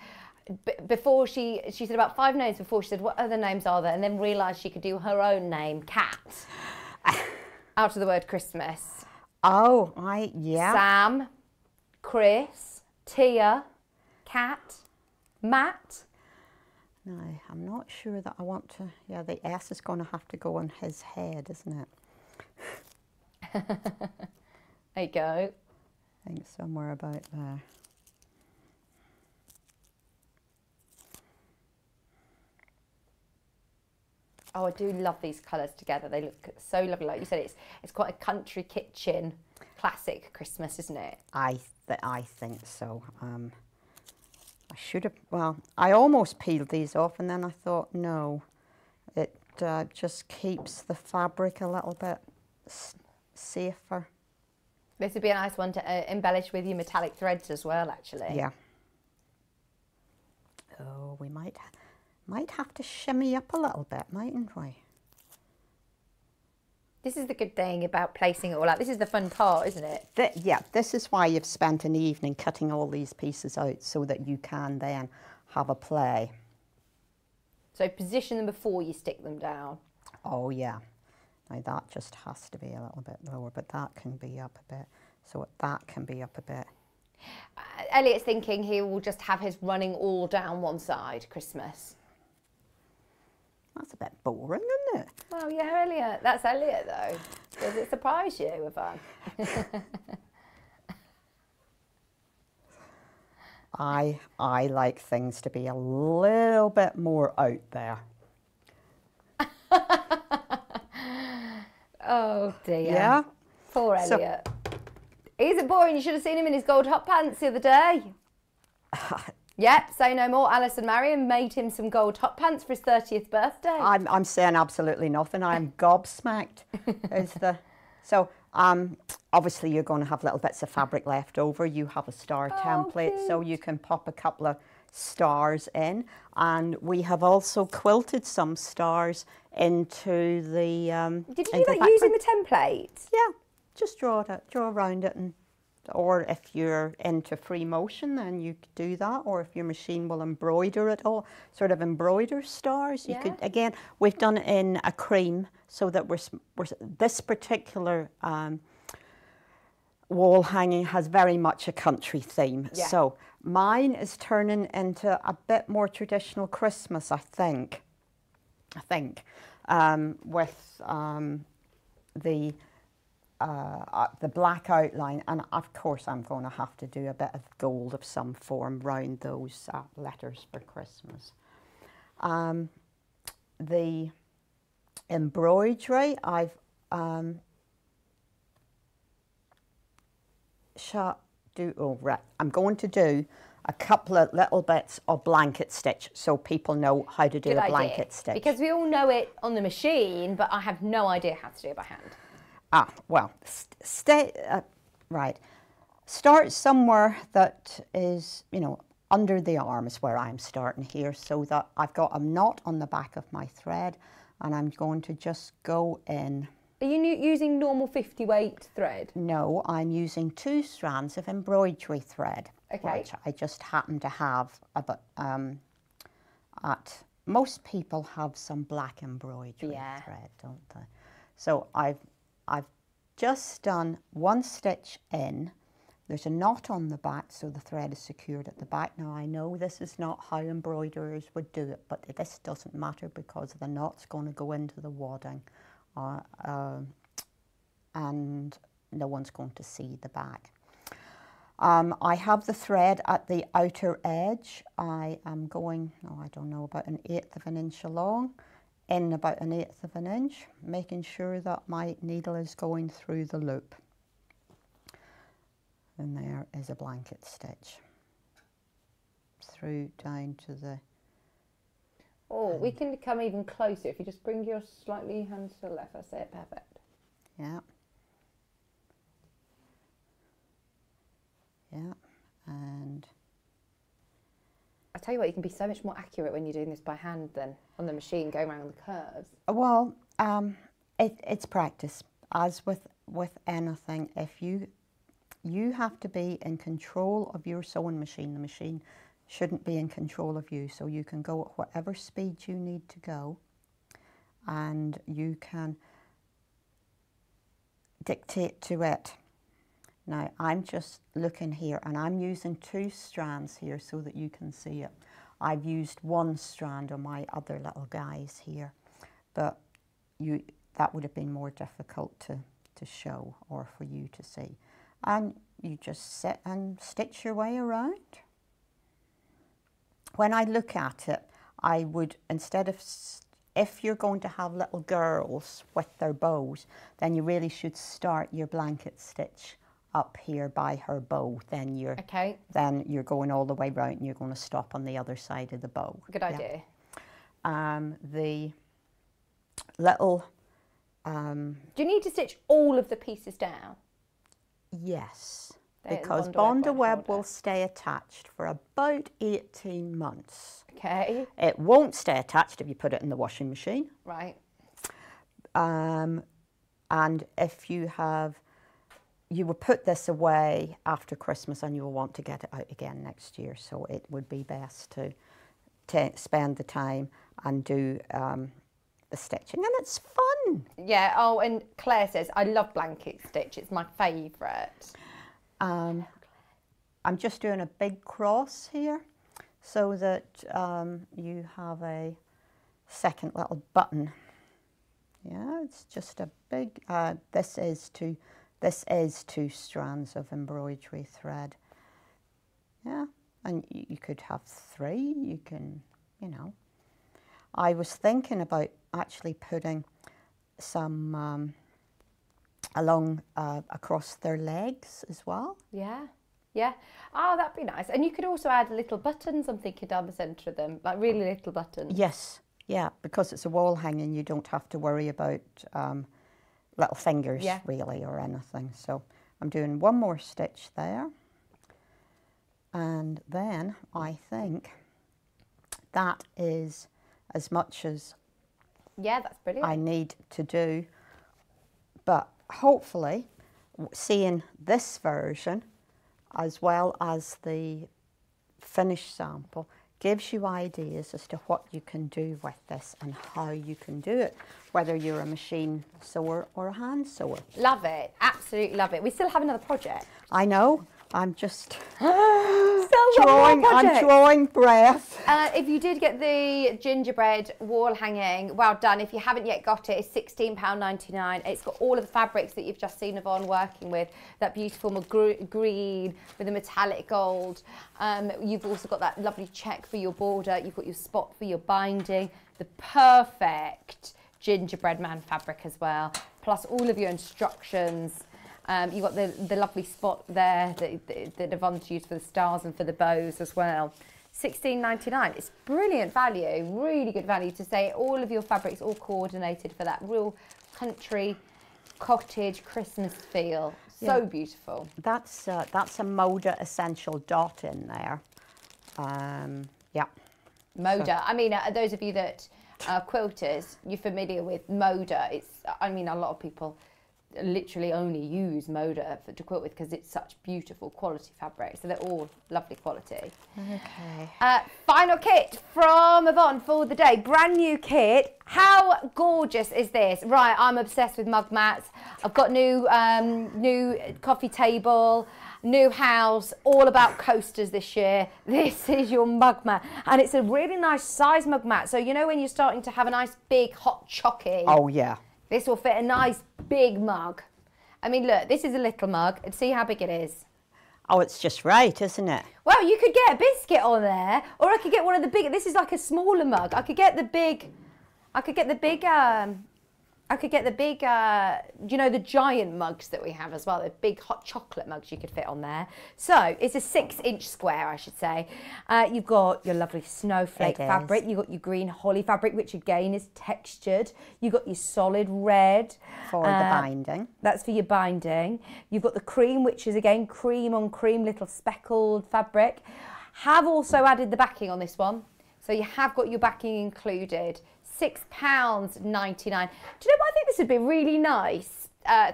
before she said about 5 names before. She said, what other names are there? And then realised she could do her own name, Kat, out of the word Christmas. Oh, yeah. Sam, Chris, Tia, Kat, Matt. No, I'm not sure that I want to, yeah, the S is going to have to go on his head, isn't it? There you go. I think somewhere about there. Oh, I do love these colours together. They look so lovely. Like you said, it's quite a country kitchen classic Christmas, isn't it? I think so. I should have, well, I almost peeled these off and then I thought, no, it just keeps the fabric a little bit safer. This would be a nice one to embellish with your metallic threads as well, actually. Yeah. Oh, we might have to shimmy up a little bit, mightn't we? This is the good thing about placing it all out. This is the fun part, isn't it? Yeah, this is why you've spent an evening cutting all these pieces out so that you can then have a play. So position them before you stick them down. Oh, yeah. Now that just has to be a little bit lower, but that can be up a bit. So that can be up a bit. Elliot's thinking he will just have his running all down one side Christmas. That's a bit boring, isn't it? Well, yeah, Elliot. That's Elliot, though. Does it surprise you, Yvonne? I like things to be a little bit more out there. Oh, dear. Yeah? Poor Elliot. He's a boy and you should have seen him in his gold hot pants the other day. Yep, say no more. Alison Marion made him some gold hot pants for his 30th birthday. I'm saying absolutely nothing. I'm gobsmacked. So obviously you're going to have little bits of fabric left over. You have a star template, cute. so you can pop a couple of stars in. And we have also quilted some stars into the Did you do that using the template? Yeah, just draw around it, and or if you're into free motion, then you could do that. Or if your machine will embroider it all, sort of embroider stars. You could, again, we've done it in a cream so that we're this particular wall hanging has very much a country theme. Yeah. So mine is turning into a bit more traditional Christmas, I think. With the black outline, and of course I'm going to have to do a bit of gold of some form round those letters for Christmas. The embroidery, I'm going to do a couple of little bits of blanket stitch so people know how to do a blanket stitch. Because we all know it on the machine, but I have no idea how to do it by hand. Well, start somewhere that is, under the arm is where I'm starting here, so that I've got a knot on the back of my thread, and I'm going to just go in. Are you using normal 50 weight thread? No, I'm using 2 strands of embroidery thread, which I just happen to have. Most people have some black embroidery thread, don't they? So I've just done 1 stitch in. There's a knot on the back, so the thread is secured at the back. Now I know this is not how embroiderers would do it, but this doesn't matter because the knot's going to go into the wadding, and no one's going to see the back. I have the thread at the outer edge. I am going, I don't know, about 1/8 of an inch along, in about 1/8 of an inch, making sure that my needle is going through the loop. And there is a blanket stitch through down to the... Oh, we can come even closer if you just bring your slightly hand to the left. That's it, perfect. Yeah. Yeah, and... I tell you what, you can be so much more accurate when you're doing this by hand than on the machine, going around the curves. Well, it's practice. As with anything, if you have to be in control of your sewing machine. The machine shouldn't be in control of you, so you can go at whatever speed you need to go, and you can dictate to it. Now, I'm just looking here, and I'm using 2 strands here so that you can see it. I've used 1 strand on my other little guys here, but that would have been more difficult to show or for you to see. And you just sit and stitch your way around. When I look at it, I would, instead of, if you're going to have little girls with their bows, then you really should start your blanket stitch up here by her bow, then you're going all the way round and you're going to stop on the other side of the bow. Good idea. The little... do you need to stitch all of the pieces down? Yes, because Bonder web will stay attached for about 18 months. Okay. It won't stay attached if you put it in the washing machine. Right. And if you will put this away after Christmas and you will want to get it out again next year. So it would be best to spend the time and do the stitching, and it's fun. Yeah. Oh, and Claire says, I love blanket stitch. It's my favourite. I'm just doing a big cross here so that you have a second little button. Yeah, it's just a big, this is two strands of embroidery thread. Yeah, and you could have 3, you can, you know. I was thinking about actually putting some across their legs as well. Yeah, yeah. Oh, that'd be nice. And you could also add little buttons, I'm thinking, down the centre of them, like really little buttons. Yes, yeah, because it's a wall hanging, you don't have to worry about little fingers really or anything. So I'm doing one more stitch there. And then I think that is as much as that's brilliant. I need to do. But hopefully, seeing this version as well as the finished sample gives you ideas as to what you can do with this and how you can do it, whether you're a machine sewer or a hand sewer. Love it, absolutely love it. We still have another project. I know, I'm just I'm drawing breath. If you did get the gingerbread wall hanging, well done. If you haven't yet got it, it's £16.99. It's got all of the fabrics that you've just seen Yvonne working with, that beautiful green with the metallic gold. You've also got that lovely check for your border. You've got your spot for your binding, the perfect gingerbread man fabric as well, plus all of your instructions. You've got the lovely spot there that Yvonne's used for the stars and for the bows as well. £16.99. It's brilliant value, really good value to say all of your fabrics all coordinated for that real country, cottage, Christmas feel. So beautiful. That's a Moda Essential dot in there. Yeah. Moda. So. I mean, those of you that are quilters, you're familiar with Moda. I mean, a lot of people literally only use Moda to quilt with because it's such beautiful quality fabric, so they're all lovely quality. Okay. Final kit from Yvonne for the day, brand new kit. How gorgeous is this? Right, I'm obsessed with mug mats. I've got new coffee table, new house, all about coasters this year. This is your mug mat, and it's a really nice size mug mat. So you know when you're starting to have a nice big hot chockey. Oh yeah. This will fit a nice big mug. I mean, look, this is a little mug, and see how big it is. Oh, it's just right, isn't it? Well, you could get a biscuit on there, or I could get one of the big. This is like a smaller mug. I could get the big. You know, the giant mugs that we have as well, the big hot chocolate mugs you could fit on there. So it's a 6-inch square, I should say. You've got your lovely snowflake fabric. You've got your green holly fabric, which again is textured. You've got your solid red. For the binding. That's for your binding. You've got the cream, which is again cream on cream, little speckled fabric. Have also added the backing on this one. So you have got your backing included. £6.99. Do you know what? I think this would be a really nice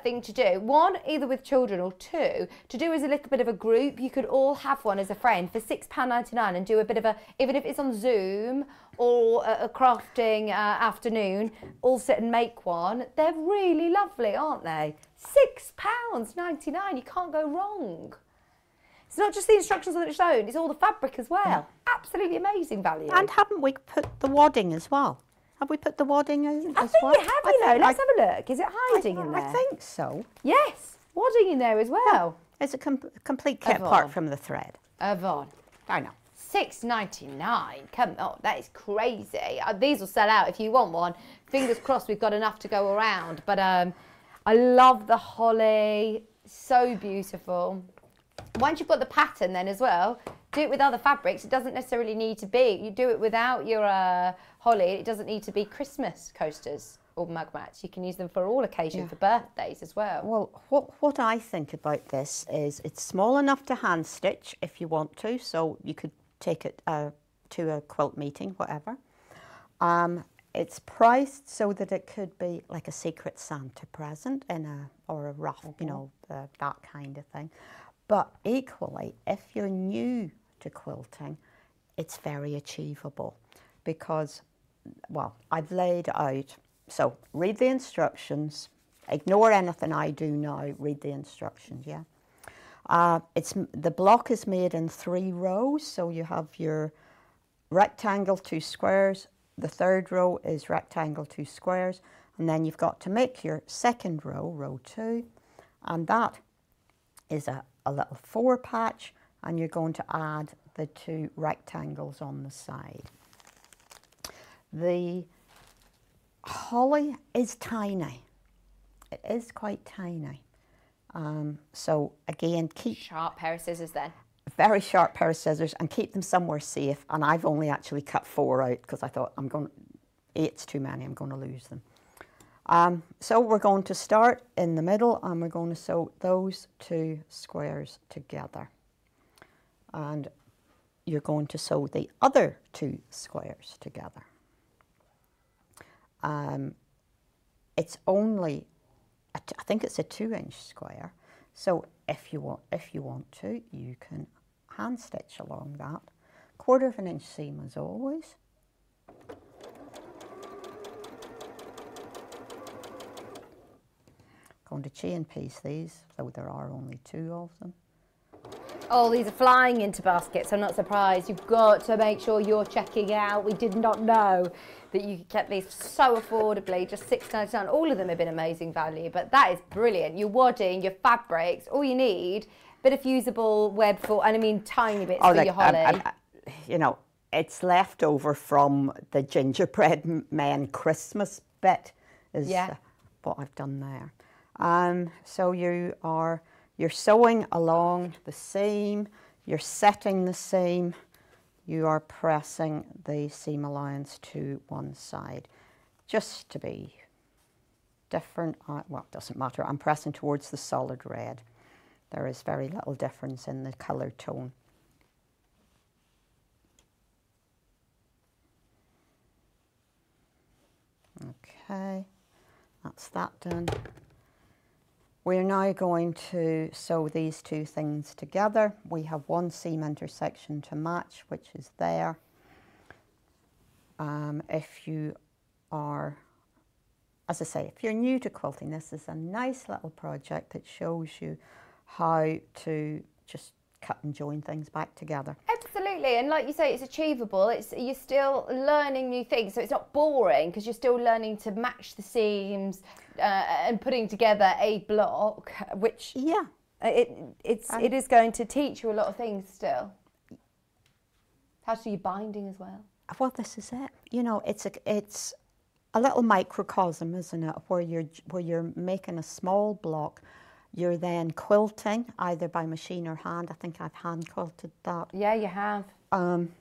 thing to do. One, either with children, or two, to do as a little bit of a group. You could all have one as a friend for £6.99 and do a bit of a, even if it's on Zoom or a crafting afternoon, all sit and make one. They're really lovely, aren't they? £6.99. You can't go wrong. It's not just the instructions on its own, it's all the fabric as well. Yeah. Absolutely amazing value. And haven't we put the wadding as well? Have we put the wadding in as well? I think we have, you know. Let's have a look. Is it hiding in there? I think so. Yes, wadding in there as well. It's a complete kit apart from the thread. Yvonne. I know. £6.99. Come on, that is crazy. These will sell out if you want one. Fingers crossed we've got enough to go around. But I love the holly. So beautiful. Once you've got the pattern then as well, do it with other fabrics. It doesn't necessarily need to be, you do it without your holly, it doesn't need to be Christmas coasters or mug mats. You can use them for all occasions, for birthdays as well. Well, what I think about this is it's small enough to hand stitch if you want to, so you could take it to a quilt meeting, whatever. It's priced so that it could be like a secret Santa present or a rough, you know, that kind of thing. But equally, if you're new to quilting, it's very achievable because, well, I've laid out, so read the instructions, ignore anything I do now, read the instructions, yeah? The block is made in 3 rows, so you have your rectangle, 2 squares, the 3rd row is rectangle, 2 squares, and then you've got to make your 2nd row, row 2, and that is a little 4 patch, and you're going to add the 2 rectangles on the side. The holly is tiny. It is quite tiny. So again, keep... Sharp pair of scissors then. Very sharp pair of scissors, and keep them somewhere safe. And I've only actually cut 4 out because I thought 8's too many, I'm going to lose them. So we're going to start in the middle and we're going to sew those 2 squares together. And you're going to sew the other 2 squares together. It's only, I think it's a 2-inch square. So if you want to, you can hand stitch along that. 1/4 inch seam as always. Going to chain piece these, though there are only 2 of them. Oh, these are flying into baskets, I'm not surprised. You've got to make sure you're checking out. We did not know that you could get these so affordably, just £6.99. All of them have been amazing value, but that is brilliant. Your wadding, your fabrics, all you need, bit of fusible web for, and I mean tiny bits for your holly. You know, it's left over from the gingerbread men Christmas bit is what I've done there. So you're sewing along the seam, you're setting the seam, you are pressing the seam allowance to one side. Just to be different, well, it doesn't matter, I'm pressing towards the solid red. There is very little difference in the colour tone. Okay, that's that done. We're now going to sew these 2 things together. We have 1 seam intersection to match, which is there. If you are, as I say, if you're new to quilting, this is a nice little project that shows you how to just cut and join things back together. Absolutely, and like you say, it's achievable. You're still learning new things, so it's not boring because you're still learning to match the seams and putting together a block, which it is going to teach you a lot of things still. How to do your binding as well. Well, this is it. You know, it's a little microcosm, isn't it? Where you're making a small block. You're then quilting, either by machine or hand. I think I've hand quilted that. Yeah, you have. And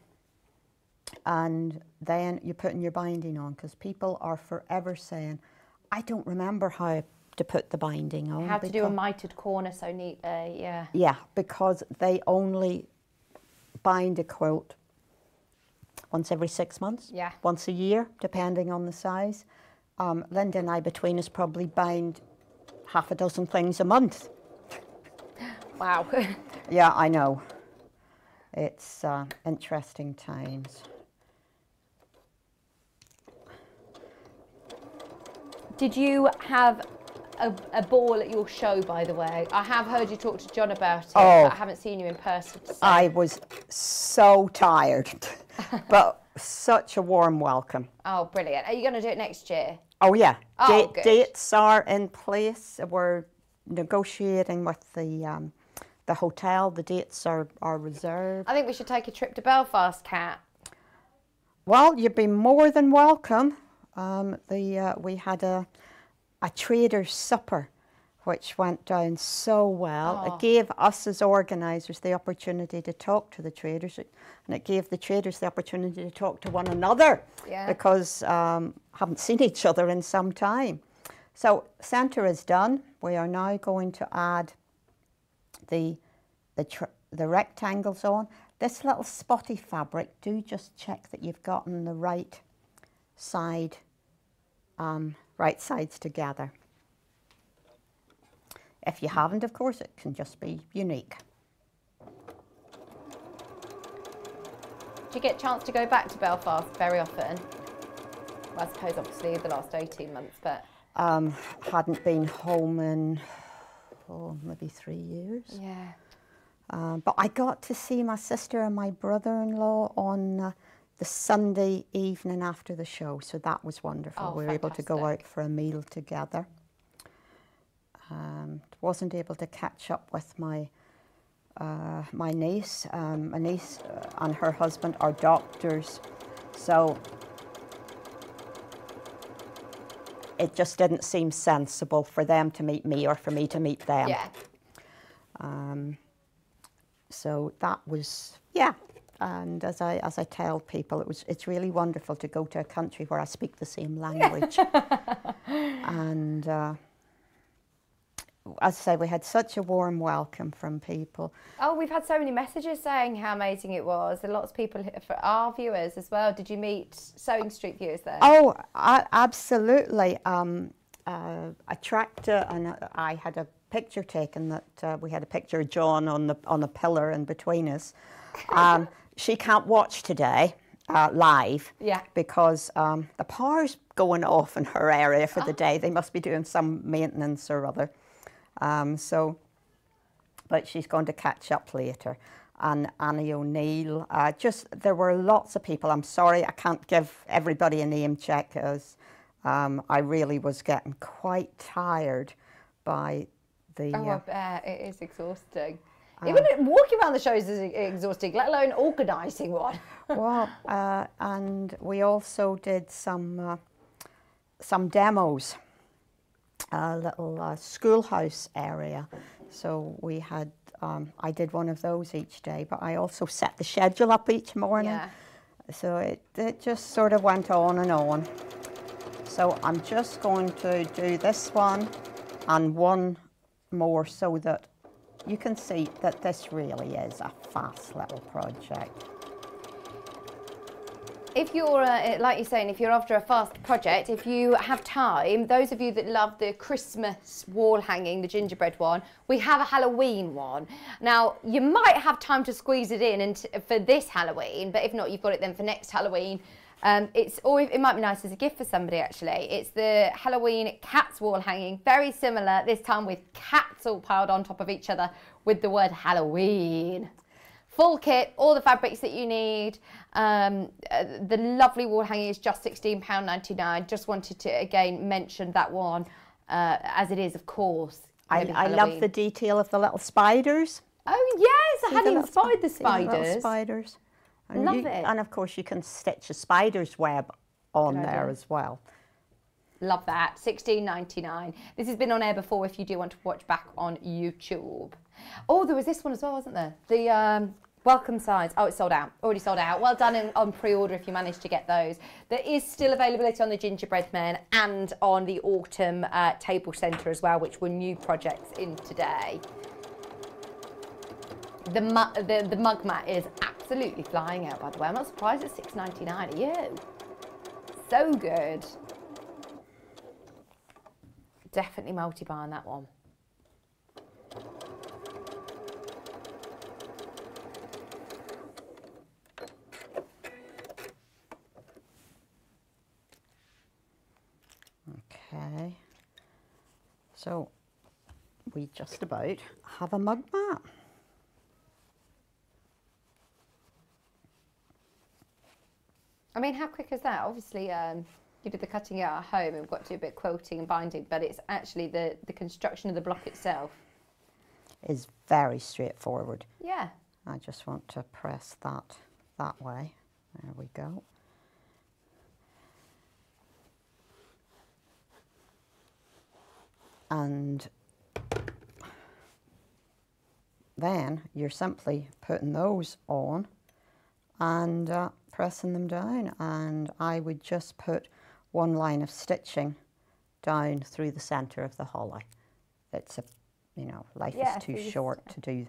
then you're putting your binding on, because people are forever saying, I don't remember how to put the binding on. How to do a mitered corner so neatly, yeah. Yeah, because they only bind a quilt once every 6 months. Yeah. Once a year, depending on the size. Linda and I, between us, probably bind half a dozen things a month. Wow. Yeah, I know. It's interesting times. Did you have a ball at your show, by the way? I have heard you talk to John about it, but I haven't seen you in person. So. I was so tired, but such a warm welcome. Oh, brilliant. Are you going to do it next year? Oh, yeah. Oh, dates are in place. We're negotiating with the hotel. The dates are reserved. I think we should take a trip to Belfast, Kat. Well, you'd be more than welcome. We had a trader's supper which went down so well. Oh. It gave us as organisers the opportunity to talk to the traders, and it gave the traders the opportunity to talk to one another, because haven't seen each other in some time. So centre is done. We are now going to add the rectangles on. This little spotty fabric, do just check that you've gotten the right side, right sides together. If you haven't, of course, it can just be unique. Do you get a chance to go back to Belfast very often? Well, I suppose obviously the last 18 months, but... Hadn't been home in, maybe 3 years. Yeah. But I got to see my sister and my brother-in-law on the Sunday evening after the show, so that was wonderful. We were able to go out for a meal together. Wasn't able to catch up with my my niece. My niece and her husband are doctors, so it just didn't seem sensible for them to meet me or for me to meet them. Yeah. So that was, yeah. And as I tell people, it's really wonderful to go to a country where I speak the same language. And as I say, we had such a warm welcome from people. Oh, we've had so many messages saying how amazing it was. And lots of people, for our viewers as well. Did you meet Sewing Street viewers there? Oh, absolutely. A tractor, and I had a picture taken that we had a picture of John on the pillar in between us. She can't watch today live, because the power's going off in her area for the day. They must be doing some maintenance or other. But she's going to catch up later. And Annie O'Neill, there were lots of people. I'm sorry I can't give everybody a name check, as I really was getting quite tired by the... Oh, I bet. It is exhausting. Even walking around the shows is exhausting, let alone organising one. Well, and we also did some demos, a little schoolhouse area. So we had, I did one of those each day, but I also set the schedule up each morning. Yeah. So it just sort of went on and on. So I'm just going to do this one and one more so that you can see that this really is a fast little project. If you're, like you're saying, if you're after a fast project, if you have time, those of you that love the Christmas wall hanging, the gingerbread one, we have a Halloween one. Now, you might have time to squeeze it in for this Halloween, but if not, you've got it then for next Halloween. It might be nice as a gift for somebody, actually. It's the Halloween cats wall hanging, very similar, this time with cats all piled on top of each other with the word Halloween. Full kit, all the fabrics that you need. The lovely wall hanging is just £16.99. Just wanted to, again, mention that one, as it is, of course. I love the detail of the little spiders. Oh, yes, I hadn't even spotted the spiders. The little spiders. And love it. And of course you can stitch a spider's web on there as well. Love that. £16.99. This has been on air before if you do want to watch back on YouTube. Oh, there was this one as well, wasn't there? The welcome size. Oh, it's sold out. Already sold out. Well done on pre-order if you managed to get those. There is still availability on the gingerbread men and on the autumn table centre as well, which were new projects in today. The mug mat is absolutely flying out, by the way. I'm not surprised it's £6.99. Are you? So good. Definitely multi-buy on that one. Okay. So we just about have a mug mat. I mean, how quick is that? Obviously, you did the cutting out at home and we've got to do a bit of quilting and binding, but it's actually the construction of the block itself. Is very straightforward. Yeah. I just want to press that way. There we go. And then you're simply putting those on and pressing them down, and I would just put one line of stitching down through the centre of the holly. It's you know, life is too short to do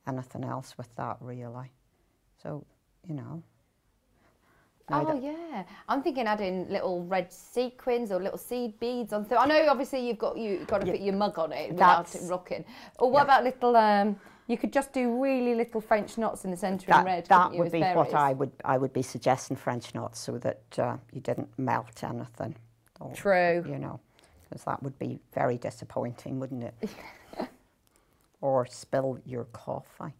anything else with that, really. So, you know. Oh yeah, I'm thinking adding little red sequins or little seed beads on. I know obviously you've got to put your mug on it without it rocking. Or what about little? You could just do really little French knots in the centre in red. That would be what I would be suggesting, French knots, so that you didn't melt anything. Or, True. You know, because that would be very disappointing, wouldn't it? Or spill your coffee,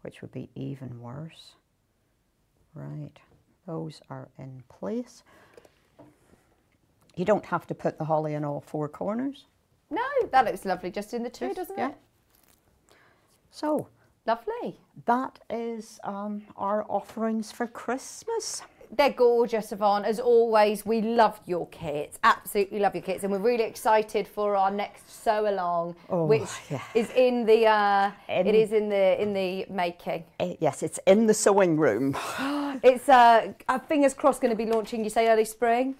which would be even worse. Right. Those are in place. You don't have to put the holly in all four corners. No, that looks lovely just in the two, doesn't it? So, lovely. That is our offerings for Christmas. They're gorgeous, Yvonne. As always, we love your kits. Absolutely love your kits, and we're really excited for our next sew along, which is in the in the making. Yes, it's in the sewing room. It's fingers crossed going to be launching. You say early spring.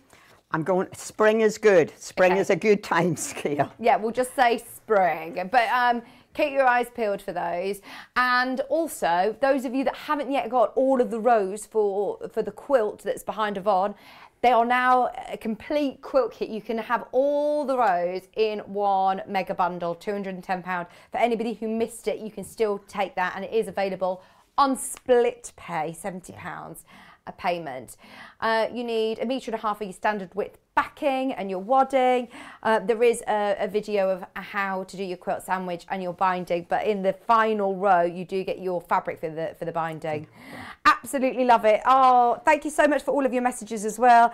I'm going. Spring is good. Spring is a good time scale. Yeah, we'll just say spring, but. Keep your eyes peeled for those. And also, those of you that haven't yet got all of the rows for the quilt that's behind Yvonne, they are now a complete quilt kit. You can have all the rows in one mega bundle, £210. For anybody who missed it, you can still take that, and it is available on split pay, £70 a payment. You need 1.5 meters of your standard width backing and your wadding. There is a video of how to do your quilt sandwich and your binding, but in the final row you do get your fabric for the binding. Absolutely love it. Oh, thank you so much for all of your messages as well.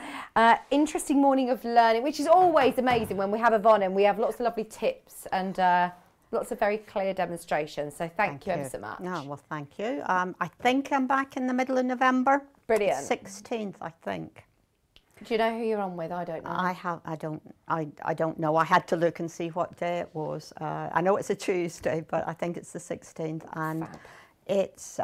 Interesting morning of learning, which is always amazing when we have Yvonne, and we have lots of lovely tips and lots of very clear demonstrations. So thank you ever so much. No, well, thank you. I think I'm back in the middle of November. Brilliant. 16th, I think. Do you know who you're on with? I don't know. I don't know. I had to look and see what day it was. I know it's a Tuesday, but I think it's the 16th, and it's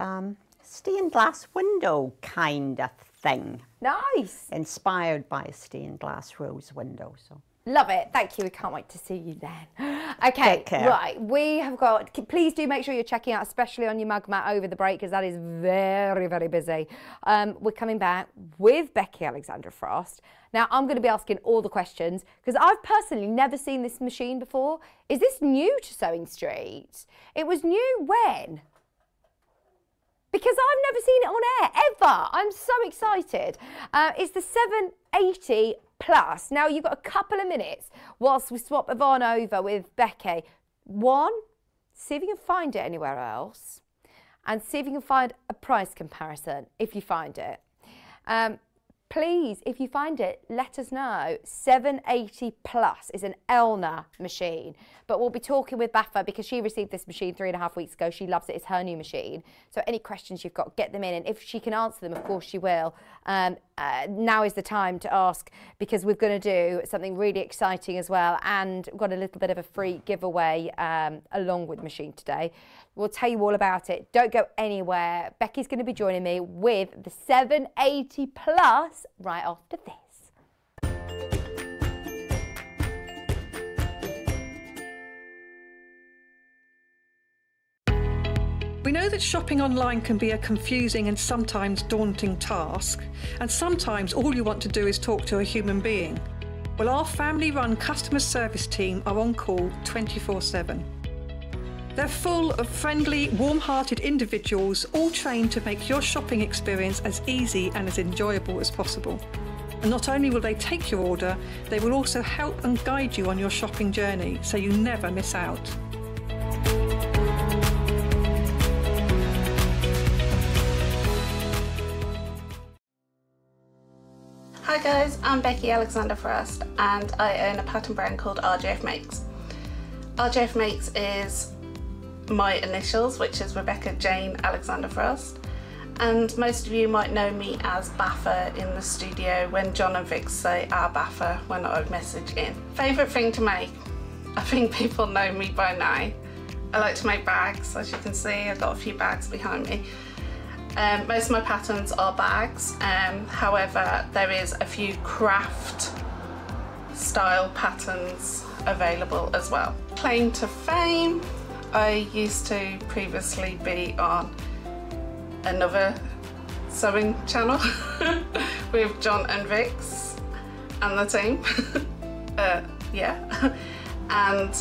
stained glass window kind of thing. Nice. Inspired by a stained glass rose window. So. Love it. Thank you. We can't wait to see you then. Okay, right. We have got, please do make sure you're checking out, especially on your mug mat over the break, because that is very, very busy. We're coming back with Becky Alexander-Frost. Now, I'm going to be asking all the questions because I've personally never seen this machine before. Is this new to Sewing Street? It was new when? Because I've never seen it on air, ever. I'm so excited. It's the 780 Plus. Now, you've got a couple of minutes whilst we swap Yvonne over with Becky. One, see if you can find it anywhere else, and see if you can find a price comparison if you find it. Please, if you find it, let us know. 780 Plus is an Elna machine, but we'll be talking with Baffa because she received this machine 3.5 weeks ago. She loves it. It's her new machine. So any questions you've got, get them in, and if she can answer them, of course she will. Now is the time to ask, because we're going to do something really exciting as well, and we've got a little bit of a free giveaway along with the machine today. We'll tell you all about it. Don't go anywhere. Becky's going to be joining me with the 780 Plus right after this. We know that shopping online can be a confusing and sometimes daunting task, and sometimes all you want to do is talk to a human being. Well, our family-run customer service team are on call 24/7. They're full of friendly, warm-hearted individuals, all trained to make your shopping experience as easy and as enjoyable as possible. And not only will they take your order, they will also help and guide you on your shopping journey, so you never miss out. Hi guys, I'm Becky Alexander-Frost, and I own a pattern brand called RJF Makes. RJF Makes is my initials, which is Rebecca Jane Alexander-Frost, and most of you might know me as Baffa in the studio when John and Vic say our Baffa when I message in. Favourite thing to make? I think people know me by now. I like to make bags. As you can see, I've got a few bags behind me. Most of my patterns are bags, however there is a few craft style patterns available as well. Claim to fame, I used to previously be on another sewing channel with John and Vix and the team. Yeah. And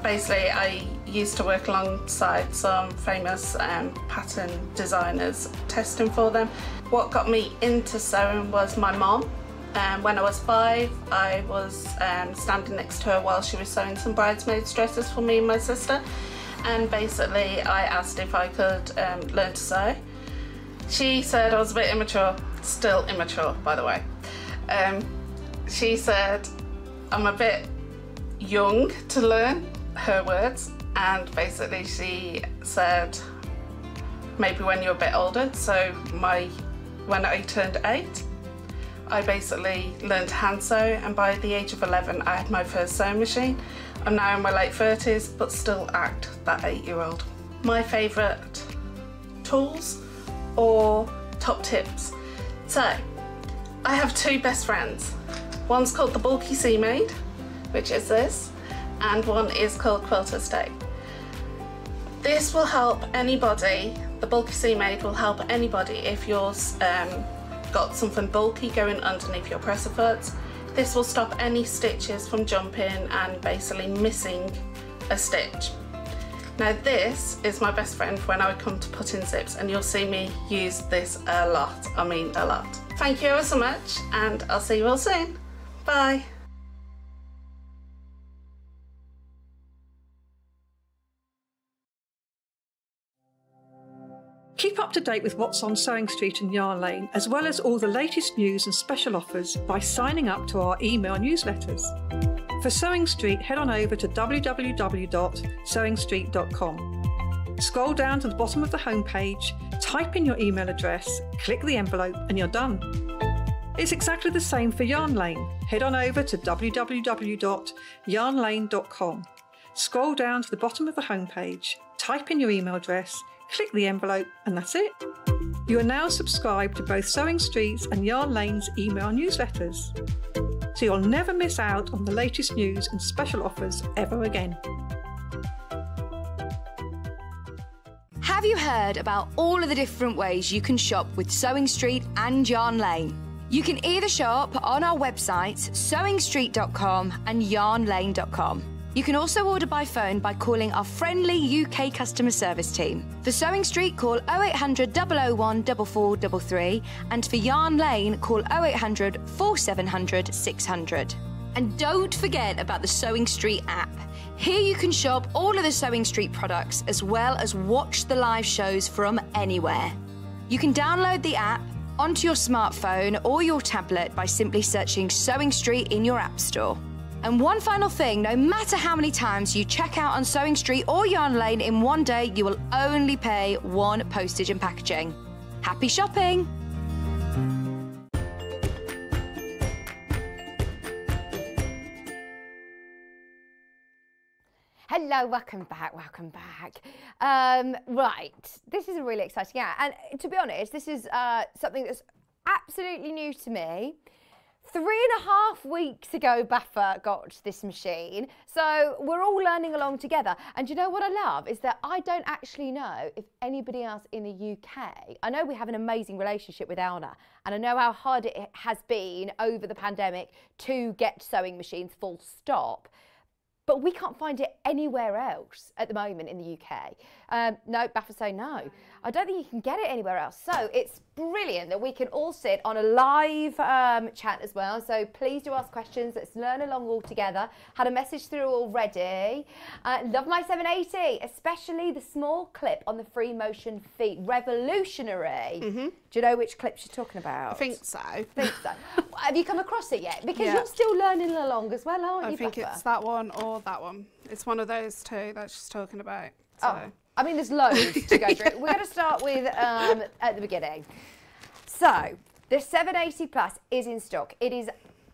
basically I used to work alongside some famous pattern designers, testing for them. What got me into sewing was my mom. When I was 5, I was standing next to her while she was sewing some bridesmaids dresses for me and my sister, and basically I asked if I could learn to sew. She said I was a bit immature, still immature by the way. She said I'm a bit young to learn, her words, and basically she said maybe when you're a bit older. So when I turned 8, I basically learned to hand sew, and by the age of 11 I had my first sewing machine. I'm now in my late 30s but still act that 8-year-old. My favourite tools or top tips. So I have 2 best friends. One's called the Bulky Sea Maid, which is this, and one is called Quilter Stay. This will help anybody, the Bulky Sea Maid will help anybody if yours got something bulky going underneath your presser foot. This will stop any stitches from jumping and basically missing a stitch. Now this is my best friend when I come to put in zips, and you'll see me use this a lot, I mean a lot. Thank you ever so much, and I'll see you all soon. Bye. Keep up to date with what's on Sewing Street and Yarn Lane, as well as all the latest news and special offers by signing up to our email newsletters. For Sewing Street, head on over to www.sewingstreet.com. Scroll down to the bottom of the homepage, type in your email address, click the envelope, and you're done. It's exactly the same for Yarn Lane. Head on over to www.yarnlane.com. Scroll down to the bottom of the homepage, type in your email address, click the envelope, and that's it. You are now subscribed to both Sewing Street's and Yarn Lane's email newsletters, so you'll never miss out on the latest news and special offers ever again. Have you heard about all of the different ways you can shop with Sewing Street and Yarn Lane? You can either shop on our websites, sewingstreet.com and yarnlane.com. You can also order by phone by calling our friendly UK customer service team. For Sewing Street, call 0800 001 4433, and for Yarn Lane, call 0800 4700 600. And don't forget about the Sewing Street app. Here you can shop all of the Sewing Street products as well as watch the live shows from anywhere. You can download the app onto your smartphone or your tablet by simply searching Sewing Street in your app store. And one final thing, no matter how many times you check out on Sewing Street or Yarn Lane in one day, you will only pay 1 postage and packaging. Happy shopping! Hello, welcome back. Right, this is a really exciting ad, and to be honest, this is something that's absolutely new to me. 3.5 weeks ago, Baffa got this machine, so we're all learning along together. And you know what I love is that I don't actually know if anybody else in the UK, I know we have an amazing relationship with Elna, and I know how hard it has been over the pandemic to get sewing machines full stop, but we can't find it anywhere else at the moment in the UK. No, Baffa's saying no. I don't think you can get it anywhere else. So it's brilliant that we can all sit on a live chat as well. So please do ask questions. Let's learn along all together. Had a message through already. Love my 780, especially the small clip on the free motion feet. Revolutionary. Do you know which clip she's talking about? I think so. Have you come across it yet? Because you're still learning along as well, aren't you, I think Baffa? it's that one or that one. It's one of those two that she's talking about. So. Oh, I mean, there's loads to go through. We're going to start with at the beginning. So, the 780 Plus is in stock. It is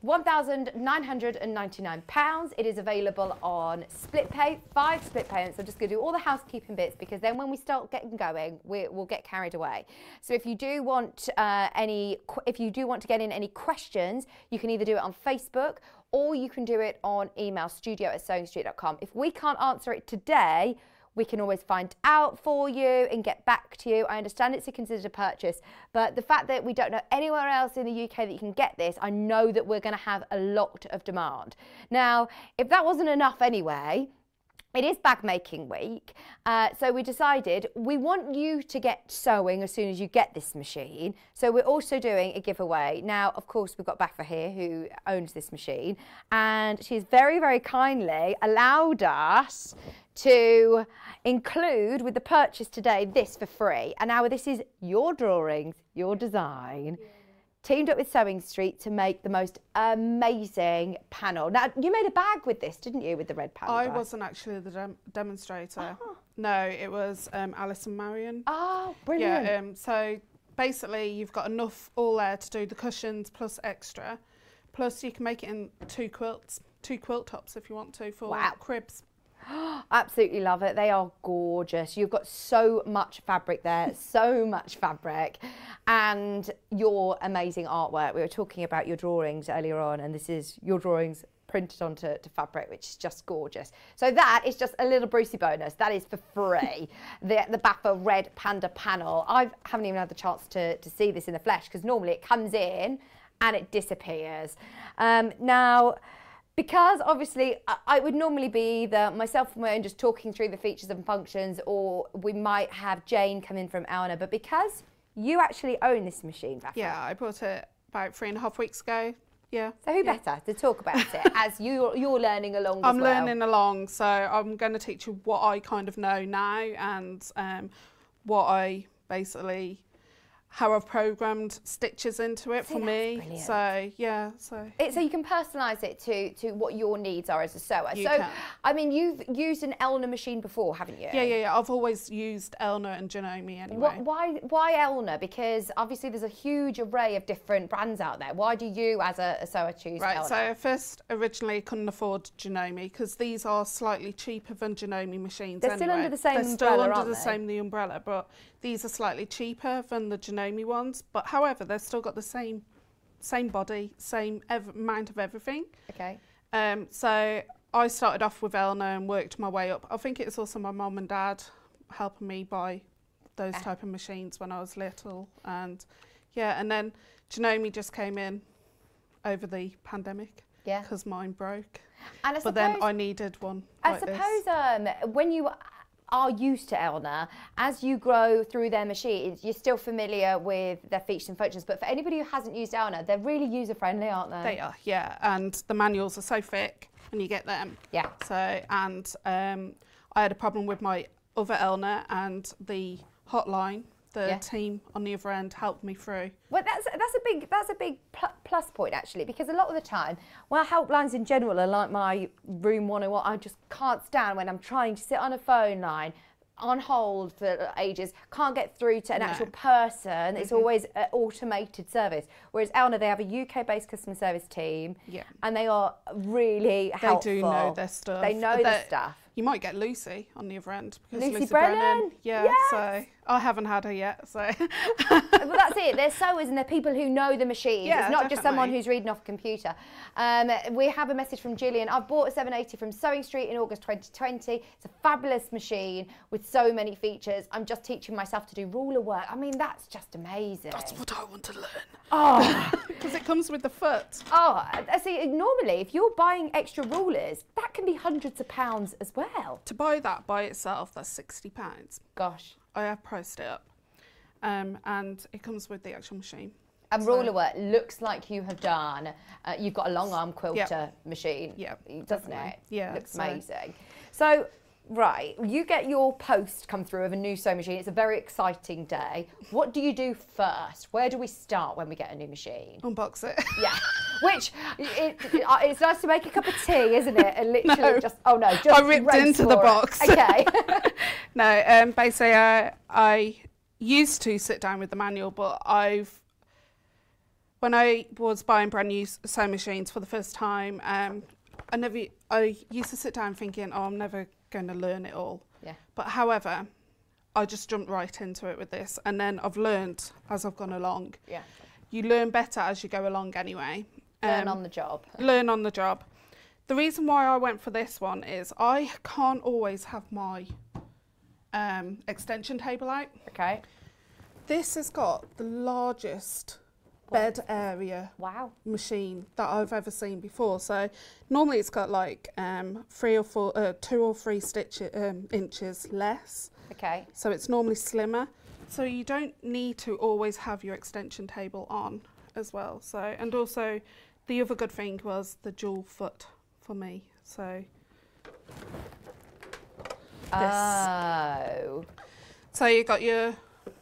£1,999. It is available on split pay, 5 split payments. I'm just going to do all the housekeeping bits because then when we start getting going, we'll get carried away. So if you do want to get in any questions, you can either do it on Facebook or you can do it on email, studio@sewingstreet.com. If we can't answer it today, we can always find out for you and get back to you. I understand it's a considered purchase, but the fact that we don't know anywhere else in the UK that you can get this, I know that we're going to have a lot of demand. Now, if that wasn't enough anyway, it is bag making week, so we decided we want you to get sewing as soon as you get this machine. So we're also doing a giveaway. Now, of course, we've got Baffa here who owns this machine, and she's very, very kindly allowed us to include with the purchase today this for free. And now this is your drawings, your design. Yeah. Teamed up with Sewing Street to make the most amazing panel. Now, you made a bag with this, didn't you, with the red panel? I wasn't actually the demonstrator. Oh. No, it was Alison Marion. Oh, brilliant. Yeah, so basically you've got enough all there to do the cushions plus extra. Plus you can make it in 2 quilts, 2 quilt tops if you want to for cribs. Absolutely love it. They are gorgeous. You've got so much fabric there, so much fabric, and your amazing artwork. We were talking about your drawings earlier on, and this is your drawings printed onto fabric, which is just gorgeous. So that is just a little Brucey bonus. That is for free. the Baffa Red Panda panel. I haven't even had the chance to see this in the flesh because normally it comes in and it disappears. Now, because obviously I would normally be either myself and my own just talking through the features and functions, or we might have Jane come in from Elna, but because you actually own this machine, Baffa. Yeah, I bought it about 3.5 weeks ago. Yeah. So who better to talk about it as you're learning along as well? I'm learning along, so I'm going to teach you what I kind of know now and what I basically how I've programmed stitches into it for me. Brilliant. So yeah, so you can personalise it to what your needs are as a sewer. You can. I mean, you've used an Elna machine before, haven't you? Yeah. I've always used Elna and Janome anyway. Why Elna? Because obviously there's a huge array of different brands out there. Why do you, as a sewer, choose Elna? Right. So first, originally couldn't afford Janome because these are slightly cheaper than Janome machines. They're still under the same umbrella, They're still under the same umbrella, but these are slightly cheaper than the Janome ones. But however, they've still got the same body, same amount of everything. Okay. So I started off with Elna and worked my way up. I think it's also my mum and dad helping me buy those type of machines when I was little, and yeah, and then Janome just came in over the pandemic. Yeah. Because mine broke. And but then I needed one. I suppose when you are used to Elna, as you grow through their machines, you're still familiar with their features and functions. But for anybody who hasn't used Elna, they're really user-friendly, aren't they? They are, yeah. And the manuals are so thick when you get them. Yeah. So, and I had a problem with my other Elna, and the hotline, the team on the other end helped me through. Well, that's a big plus point actually, because a lot of the time, well, helplines in general are like my room 101. I just can't stand when I'm trying to sit on a phone line on hold for ages, can't get through to an actual person. It's always an automated service. Whereas Elna, they have a UK-based customer service team, and they are really helpful. They do know their stuff. They know their stuff. You might get Lucy on the other end. Because Lucy Brennan? Yeah, yes. So I haven't had her yet, so. Well, that's it. They're sewers and they're people who know the machines. Yeah, it's not just someone who's reading off a computer. We have a message from Gillian. I've bought a 780 from Sewing Street in August 2020. It's a fabulous machine with so many features. I'm just teaching myself to do ruler work. I mean, that's just amazing. That's what I want to learn. Oh. Because it comes with the foot. Oh, see, normally if you're buying extra rulers, that can be hundreds of pounds as well. To buy that by itself, that's £60. Gosh. I have priced it up. And it comes with the actual machine. And ruler work looks like you have done. You've got a long arm quilter machine, doesn't it? Yeah. Looks amazing. So, right, you get your post come through of a new sewing machine. It's a very exciting day. What do you do first? Where do we start when we get a new machine? Unbox it. Yeah. Which, it's nice to make a cup of tea, isn't it? And literally just I ripped into the box. Okay. No, basically I used to sit down with the manual, but I've when I was buying brand new sewing machines for the first time, I used to sit down thinking, oh, I'm never going to learn it all. Yeah. But however, I just jumped right into it with this, and then I've learned as I've gone along. Yeah. You learn better as you go along anyway. Learn on the job. Learn on the job. The reason why I went for this one is I can't always have my extension table out. Okay. This has got the largest bed area machine that I've ever seen before. So normally it's got like 2 or 3 inches less. Okay. So it's normally slimmer. So you don't need to always have your extension table on as well. So, and also the other good thing was the dual foot for me. So oh. So you got your...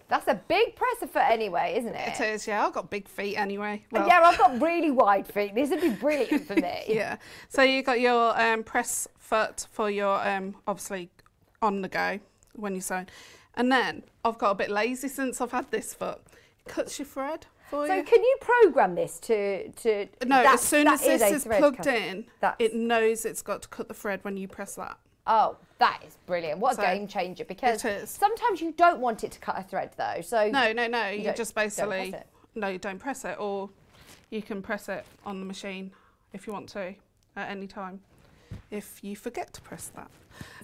That's a big presser foot anyway, isn't it? It is, yeah. I've got big feet anyway. Well, yeah, I've got really wide feet. This would be brilliant for me. Yeah. So you got your press foot for your, obviously, on the go when you're sewing. And then I've got a bit lazy since I've had this foot. It cuts your thread for you. So can you program this to No, as soon as this is plugged in, That's... it knows it's got to cut the thread when you press that. Oh, that is brilliant. What a game changer, because sometimes you don't want it to cut a thread though. So No, you just basically... don't you don't press it, or you can press it on the machine if you want to at any time, if you forget to press that.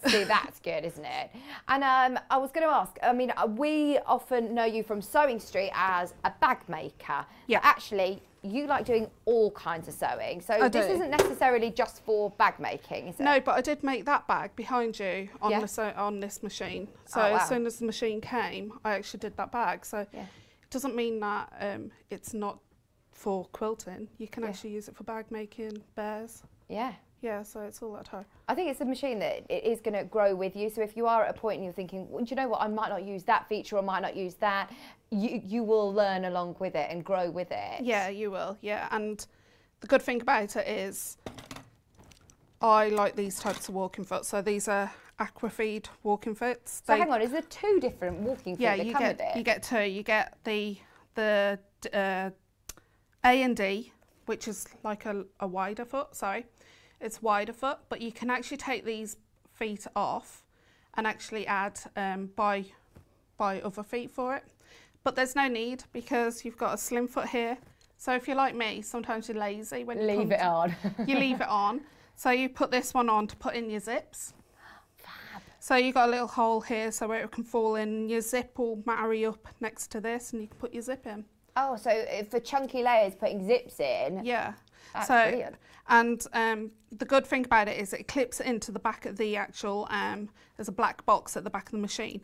See, that's good, isn't it? And I was going to ask, I mean, we often know you from Sewing Street as a bag maker. Yeah. But actually, you like doing all kinds of sewing. So this isn't necessarily just for bag making, is it? No, but I did make that bag behind you on on this machine. So as soon as the machine came, I actually did that bag. So it doesn't mean that it's not for quilting. You can actually use it for bag making, bears. Yeah. Yeah, so it's all that type. I think it's a machine that it is going to grow with you. So if you are at a point and you're thinking, well, do you know what, I might not use that feature or I might not use that, you will learn along with it and grow with it. Yeah, you will, yeah. And the good thing about it is I like these types of walking foot. So these are Aquafeed walking foots. So hang on, is there 2 different walking foot that come with it? You get 2. You get the A and D, which is like a wider foot, sorry. It's wider foot, but you can actually take these feet off and actually add buy other feet for it. But there's no need, because you've got a slim foot here. So if you're like me, sometimes you're lazy when you leave it on. You leave it on. So you put this one on to put in your zips. Fab. So you've got a little hole here so where it can fall in. Your zip will marry up next to this and you can put your zip in. Oh, so for chunky layers, putting zips in. Yeah. That's brilliant. And the good thing about it is it clips into the back of the actual, there's a black box at the back of the machine.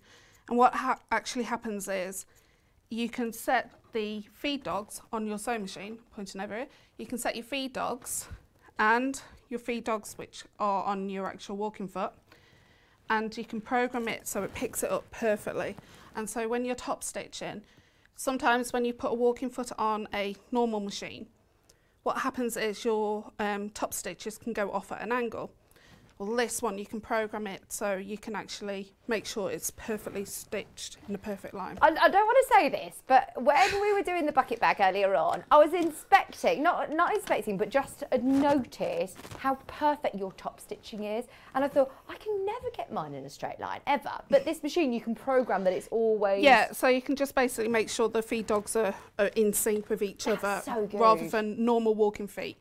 And what actually happens is you can set the feed dogs on your sewing machine, pointing over it. You can set your feed dogs and your feed dogs, which are on your actual walking foot. And you can program it so it picks it up perfectly. And so when you're top stitching, sometimes when you put a walking foot on a normal machine, what happens is your top stitches can go off at an angle. Well, this one you can program it so you can actually make sure it's perfectly stitched in a perfect line. I don't want to say this, but when we were doing the bucket bag earlier on, I was inspecting, not inspecting, but just noticed how perfect your top stitching is. And I thought, I can never get mine in a straight line, ever. But this machine, you can program that it's always... Yeah, so you can just basically make sure the feed dogs are in sync with each other, so good. Rather than normal walking feet.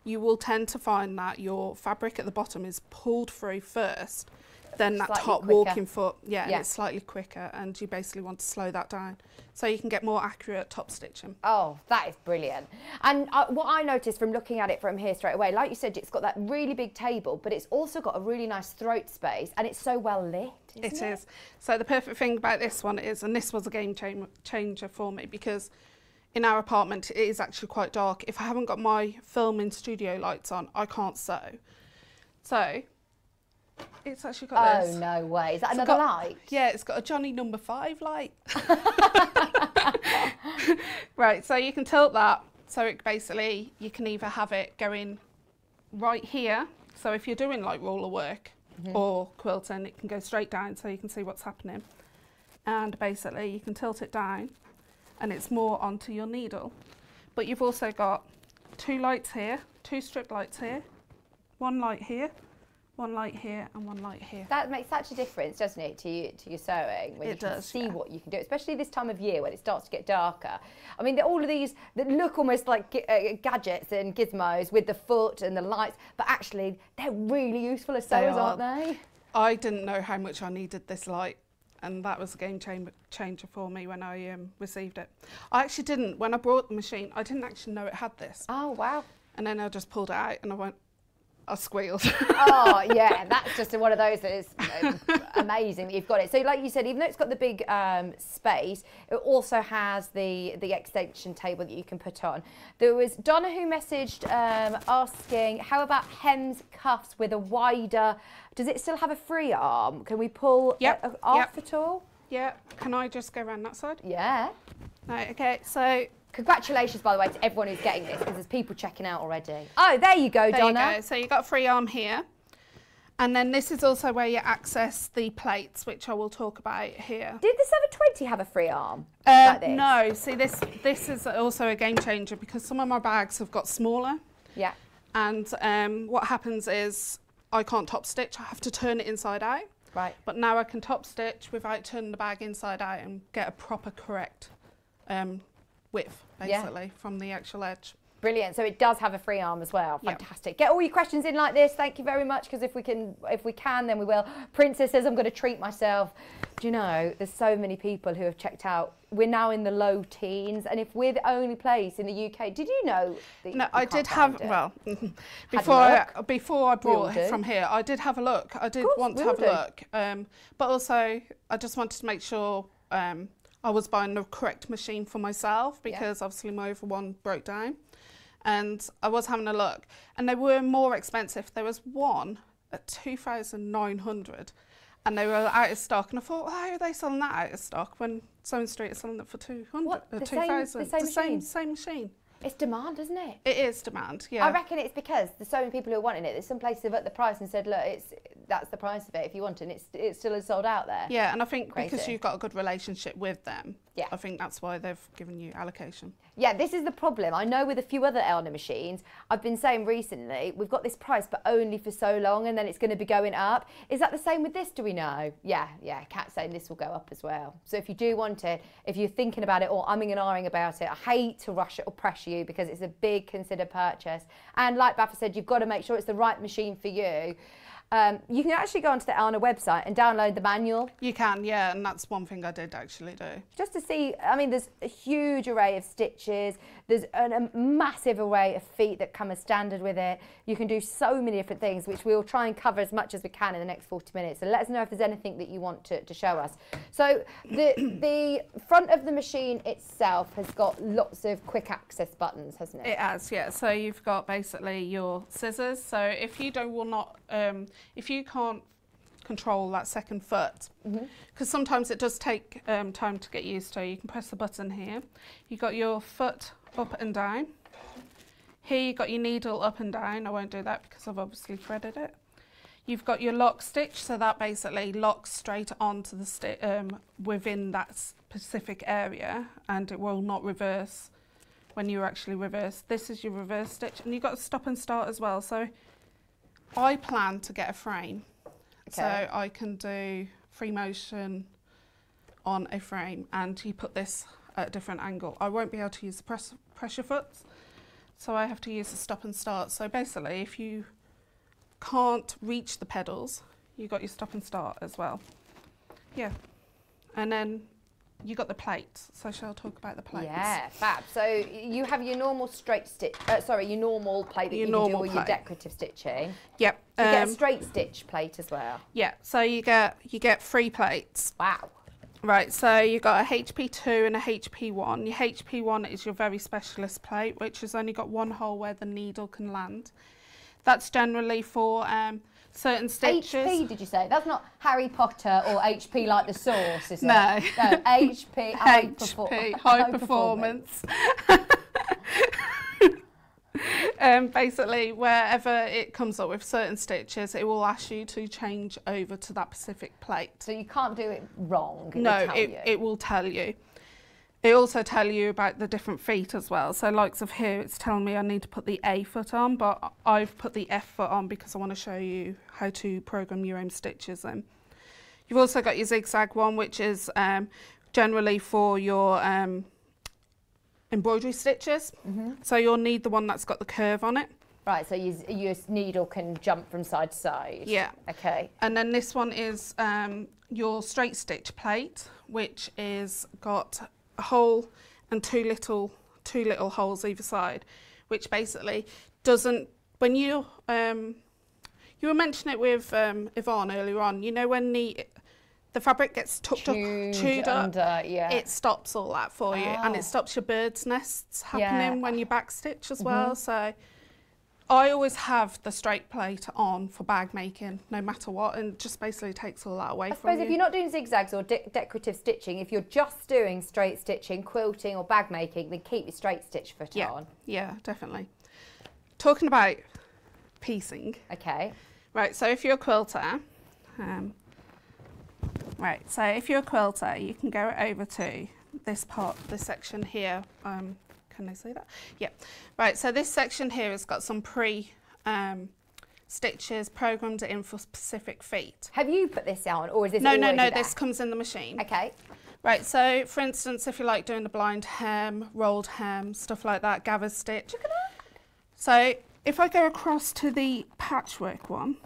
You will tend to find that your fabric at the bottom is pulled through first, then that Slightly top quicker. walking foot, and it's slightly quicker, and you basically want to slow that down so you can get more accurate top stitching. Oh, that is brilliant. And what I noticed from looking at it from here straight away, like you said, it's got that really big table, but it's also got a really nice throat space, and it's so well lit, isn't it? It is. So the perfect thing about this one is, and this was a game changer for me, because in our apartment, it is actually quite dark. If I haven't got my filming studio lights on, I can't sew. So, it's actually got this. Oh, no way. Is that another light? Yeah, it's got a Johnny No. 5 light. Right, so you can tilt that. So it basically, you can either have it going right here. So if you're doing like roller work or quilting, it can go straight down so you can see what's happening. And basically, you can tilt it down and it's more onto your needle. but you've also got 2 lights here, 2 strip lights here, 1 light here, 1 light here and 1 light here. That makes such a difference, doesn't it, to your sewing, when you can see what you can do, especially this time of year when it starts to get darker. I mean, all of these that look almost like gadgets and gizmos with the foot and the lights, but actually they're really useful as sewers, aren't they? I didn't know how much I needed this light, and that was a game changer for me when I received it. I actually didn't, when I brought the machine, I didn't actually know it had this. Oh, wow. And then I just pulled it out and I squealed. Oh, yeah, that's just one of those that is amazing that you've got it. So like you said, even though it's got the big space, it also has the extension table that you can put on. There was Donna who messaged asking, how about hems cuffs with a wider, does it still have a free arm? Can we pull off at all? Yeah, can I just go around that side? Yeah. Right, okay, so... Congratulations, by the way, to everyone who's getting this, because there's people checking out already. Oh, there you go, Donna. There you go. So you've got a free arm here. And then this is also where you access the plates, which I will talk about here. Did the 720 have a free arm like this? No, see this is also a game changer because some of my bags have got smaller. Yeah. And what happens is I can't top stitch, I have to turn it inside out. Right. But now I can top stitch without turning the bag inside out and get a proper correct width, basically, from the actual edge. Brilliant. So it does have a free arm as well. Fantastic. Get all your questions in like this. Thank you very much, because if we can, then we will. Princess says, I'm going to treat myself. Do you know, there's so many people who have checked out. We're now in the low teens, and if we're the only place in the UK, did you know that No, you I did have, well, before I brought it from here, I did have a look. I did want to have a look. But also, I just wanted to make sure I was buying the correct machine for myself, because obviously my other one broke down. And I was having a look, and they were more expensive. There was one at 2,900, and they were out of stock. And I thought, why are they selling that out of stock when Sewing Street is selling it for 200? What? The 2,000? Same machine. It's demand, isn't it? It is demand, yeah. I reckon it's because there's so many people who are wanting it. There's some places have upped the price and said, look, that's the price of it if you want it, and it still is sold out there. Yeah, and I think because you've got a good relationship with them, I think that's why they've given you allocation. Yeah, this is the problem. I know with a few other Elna machines, I've been saying recently, we've got this price, but only for so long, and then it's going to be going up. Is that the same with this, do we know? Yeah, Kat's saying this will go up as well. So if you do want it, if you're thinking about it or umming and ahhing about it, I hate to rush it or pressure you because it's a big considered purchase. And like Baffa said, you've got to make sure it's the right machine for you. You can actually go onto the Elna website and download the manual. You can, yeah, and that's one thing I did actually do. Just to see, I mean, there's a huge array of stitches. There's a massive array of feet that come as standard with it. You can do so many different things, which we'll try and cover as much as we can in the next 40 minutes. So let us know if there's anything that you want to show us. So the front of the machine itself has got lots of quick access buttons, hasn't it? It has, yeah. So you've got basically your scissors. So if you if you can't control that second foot, because sometimes it does take time to get used to, you can press the button here. You've got your foot up and down. Here you've got your needle up and down. I won't do that because I've obviously threaded it. You've got your lock stitch, so that basically locks straight onto the stitch within that specific area, and it will not reverse when you actually reverse. This is your reverse stitch, and you've got to stop and start as well. So I plan to get a frame, so I can do free motion on a frame, and you put this at a different angle. I won't be able to use the pressure foots, so I have to use the stop and start. So basically, if you can't reach the pedals, you've got your stop and start as well. Yeah, and then you got the plates, so shall I talk about the plates? Yeah, fab. So you have your normal straight stitch, your normal plate that you can do all your decorative stitching. Yep. You get a straight stitch plate as well. Yeah, so you get 3 plates. Wow. Right, so you've got a HP2 and a HP1. Your HP1 is your very specialist plate, which has only got one hole where the needle can land. That's generally for certain stitches. HP, did you say? That's not Harry Potter or HP like the sauce, is it? No. No, HP. High performance. Basically, wherever it comes up with certain stitches, it will ask you to change over to that specific plate. So you can't do it wrong? No, it will tell you. it also tells you about the different feet as well. So likes of here, it's telling me I need to put the A foot on, but I've put the F foot on because I want to show you how to program your own stitches in. You've also got your zigzag one, which is generally for your embroidery stitches. So you'll need the one that's got the curve on it. Right, so your needle can jump from side to side. Yeah. Okay. And then this one is your straight stitch plate, which is got a hole and two little holes either side, which basically doesn't, when you were mentioning it with Yvonne earlier on, you know when the fabric gets chewed up, yeah. it stops all that for you, and it stops your bird's nests happening when you backstitch as well. So I always have the straight plate on for bag making, no matter what, and just basically takes all that away from you. I suppose if you're not doing zigzags or decorative stitching, if you're just doing straight stitching, quilting or bag making, then keep your straight stitch foot on. Yeah, definitely. Talking about piecing. Okay. Right, so if you're a quilter, you can go over to this part, this section here. Can I see that? Yeah. Right, so this section here has got some stitches programmed in for specific feet. Have you put this on, or is this No, already there? this comes in the machine. Okay. Right, so for instance, if you like doing the blind hem, rolled hem, stuff like that, gathered stitch. Look at that. So if I go across to the patchwork one,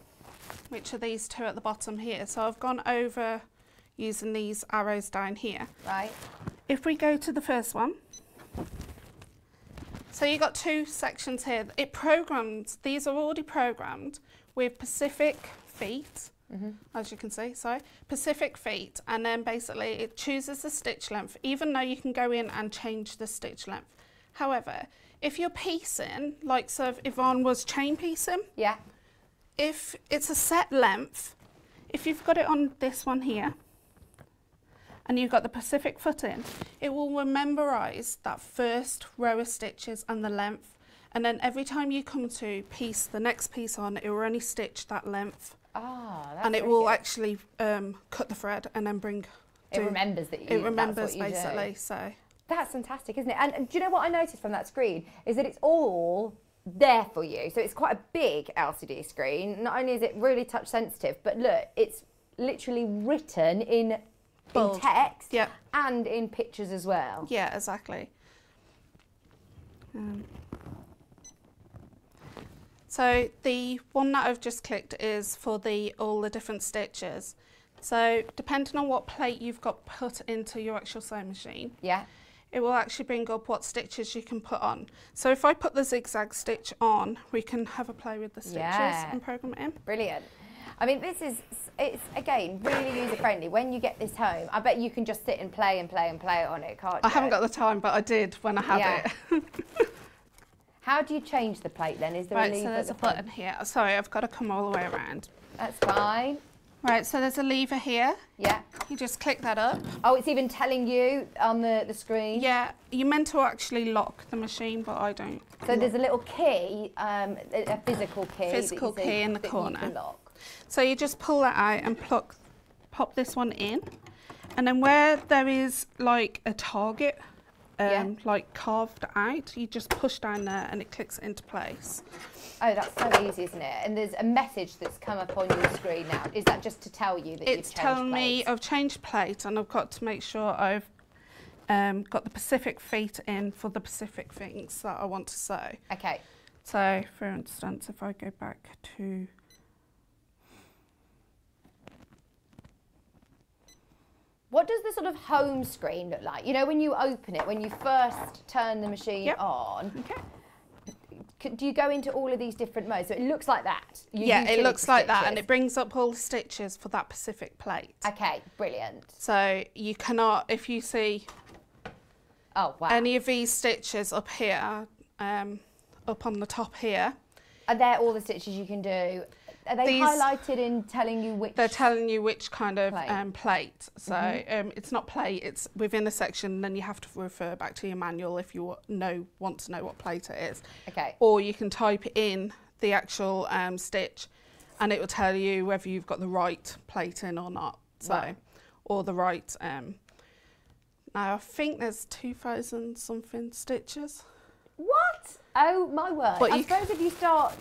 which are these two at the bottom here, so I've gone over using these arrows down here. Right. If we go to the first one, so you've got two sections here. It programs, these are already programmed with Pacific feet, as you can see, Pacific feet, and then basically it chooses the stitch length, even though you can go in and change the stitch length. However, if you're piecing, like so if Yvonne was chain piecing, yeah, if it's a set length, if you've got it on this one here, and you've got the Pacific foot in, it will memorize that first row of stitches and the length, and then every time you come to piece the next piece on, it will only stitch that length. That's and it will actually cut the thread and then it remembers that you. It remembers that's what you basically. do. So that's fantastic, isn't it? And do you know what I noticed from that screen is that it's all there for you. So it's quite a big LCD screen. Not only is it really touch sensitive, but look, it's literally written in text and in pictures as well. Yeah, exactly. So the one that I've just clicked is for all the different stitches. So depending on what plate you've got put into your actual sewing machine, it will actually bring up what stitches you can put on. So if I put the zigzag stitch on, we can have a play with the stitches and program it in. Brilliant. I mean, it's again really user friendly. When you get this home, I bet you can just sit and play on it, can't you? I haven't got the time, but I did when I had it. How do you change the plate then? Is there a lever? So there's a button here. Sorry, I've got to come all the way around. That's fine. Right, so there's a lever here. Yeah. You just click that up. Oh, it's even telling you on the screen? Yeah, you're meant to actually lock the machine, but I don't. So there's a little key, a physical key. Physical key in the corner. You can lock. So you just pull that out and pop this one in. And then where there is like a target, like carved out, you just push down there and it clicks into place. Oh, that's so easy, isn't it? And there's a message that's come up on your screen now. Is that just to tell you that you've changed It's telling me plates? I've changed plate and I've got to make sure I've got the Pacific feet in for the Pacific things that I want to sew. Okay. So, for instance, if I go back to... What does the sort of home screen look like? You know, when you open it, when you first turn the machine on, do you go into all of these different modes? So it looks like that. It looks like that, and it brings up all the stitches for that Pacific plate. Okay, brilliant. So you cannot, if you see any of these stitches up here, up on the top here. Are there all the stitches you can do? Are they highlighted in telling you which? They're telling you which kind of plate. So it's not plate, it's within a section, then you have to refer back to your manual if you want to know what plate it is. Okay. Or you can type in the actual stitch and it will tell you whether you've got the right plate in or not. So, or the right now. I think there's 2,000 something stitches. What? Oh my word. But I suppose if you start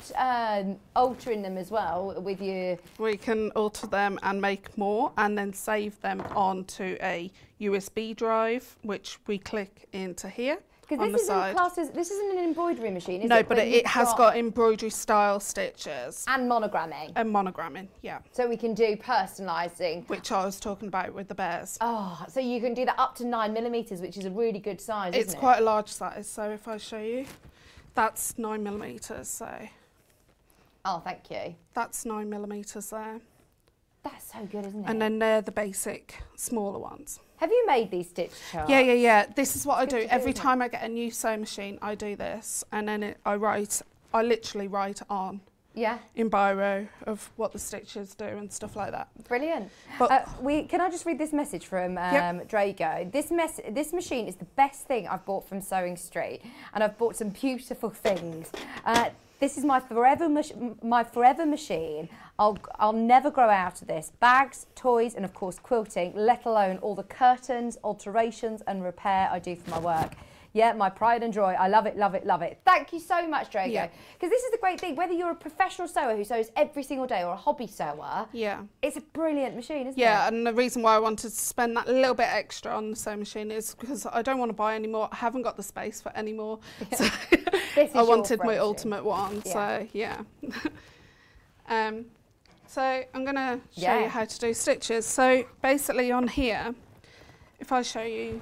altering them as well with your... We can alter them and make more and then save them onto a USB drive, which we click into here. Because this isn't an embroidery machine, is it? No, but it has got embroidery style stitches. And monogramming. And monogramming, yeah. So we can do personalising. Which I was talking about with the bears. Oh, so you can do that up to 9mm, which is a really good size, isn't it? It's quite a large size, so if I show you, that's 9mm, so... Oh, thank you. That's 9mm there. That's so good, isn't it? And then they're the basic, smaller ones. Have you made these stitch charts? Yeah. This is what I do. Every time I get a new sewing machine, I do this. And then I literally write on in biro of what the stitches do and stuff like that. Brilliant. But can I just read this message from Drago? This machine is the best thing I've bought from Sewing Street, and I've bought some beautiful things. This is my forever machine. I'll never grow out of this. Bags, toys, and of course quilting, let alone all the curtains, alterations and repair I do for my work. Yeah, my pride and joy. I love it, love it, love it. Thank you so much, Drago. Because this is the great thing, whether you're a professional sewer who sews every single day or a hobby sewer, it's a brilliant machine, isn't it? Yeah, and the reason why I wanted to spend that little bit extra on the sewing machine is because I don't want to buy any more. I haven't got the space for any more. So I wanted my ultimate one, so yeah. So I'm going to show you how to do stitches. So basically on here, if I show you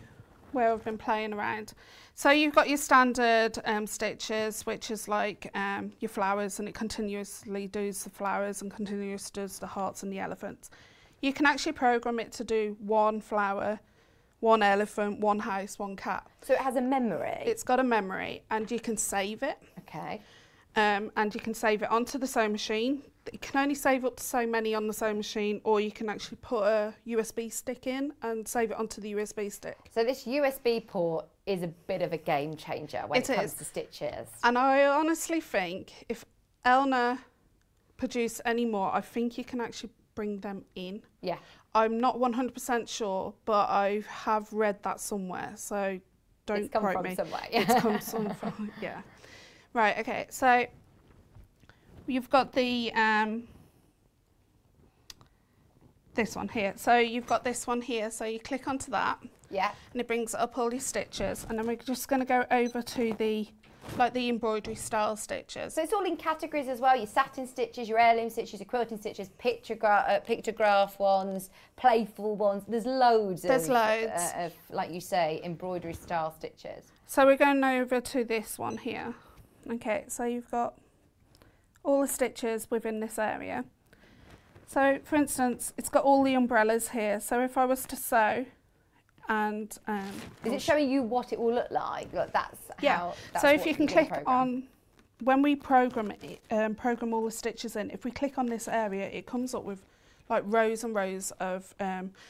where I've been playing around. So you've got your standard stitches, which is like your flowers, and it continuously does the flowers and continuously does the hearts and the elephants. You can actually program it to do one flower, one elephant, one house, one cat. So it has a memory? It's got a memory, and you can save it. Okay. And you can save it onto the sewing machine. You can only save up to so many on the sewing machine, or you can actually put a USB stick in and save it onto the USB stick. So this USB port is a bit of a game changer when it comes to stitches. And I honestly think if Elna produce any more, I think you can actually bring them in. Yeah. I'm not 100% sure, but I have read that somewhere, so don't quote me. It's come from somewhere. It's come from, yeah. Right, okay, so you've got the this one here. So you've got this one here, so you click onto that. Yeah. And it brings up all your stitches, and then we're just going to go over to the embroidery style stitches. So it's all in categories as well. Your satin stitches, your heirloom stitches, your quilting stitches, pictograph ones, playful ones. There's loads. Of, like you say, embroidery style stitches. So we're going over to this one here. Okay, so you've got all the stitches within this area. So for instance, it's got all the umbrellas here. So if I was to sew and... is it showing you what it will look like? That's how... So if you can click on, when we program it, program all the stitches in, if we click on this area, it comes up with like rows and rows of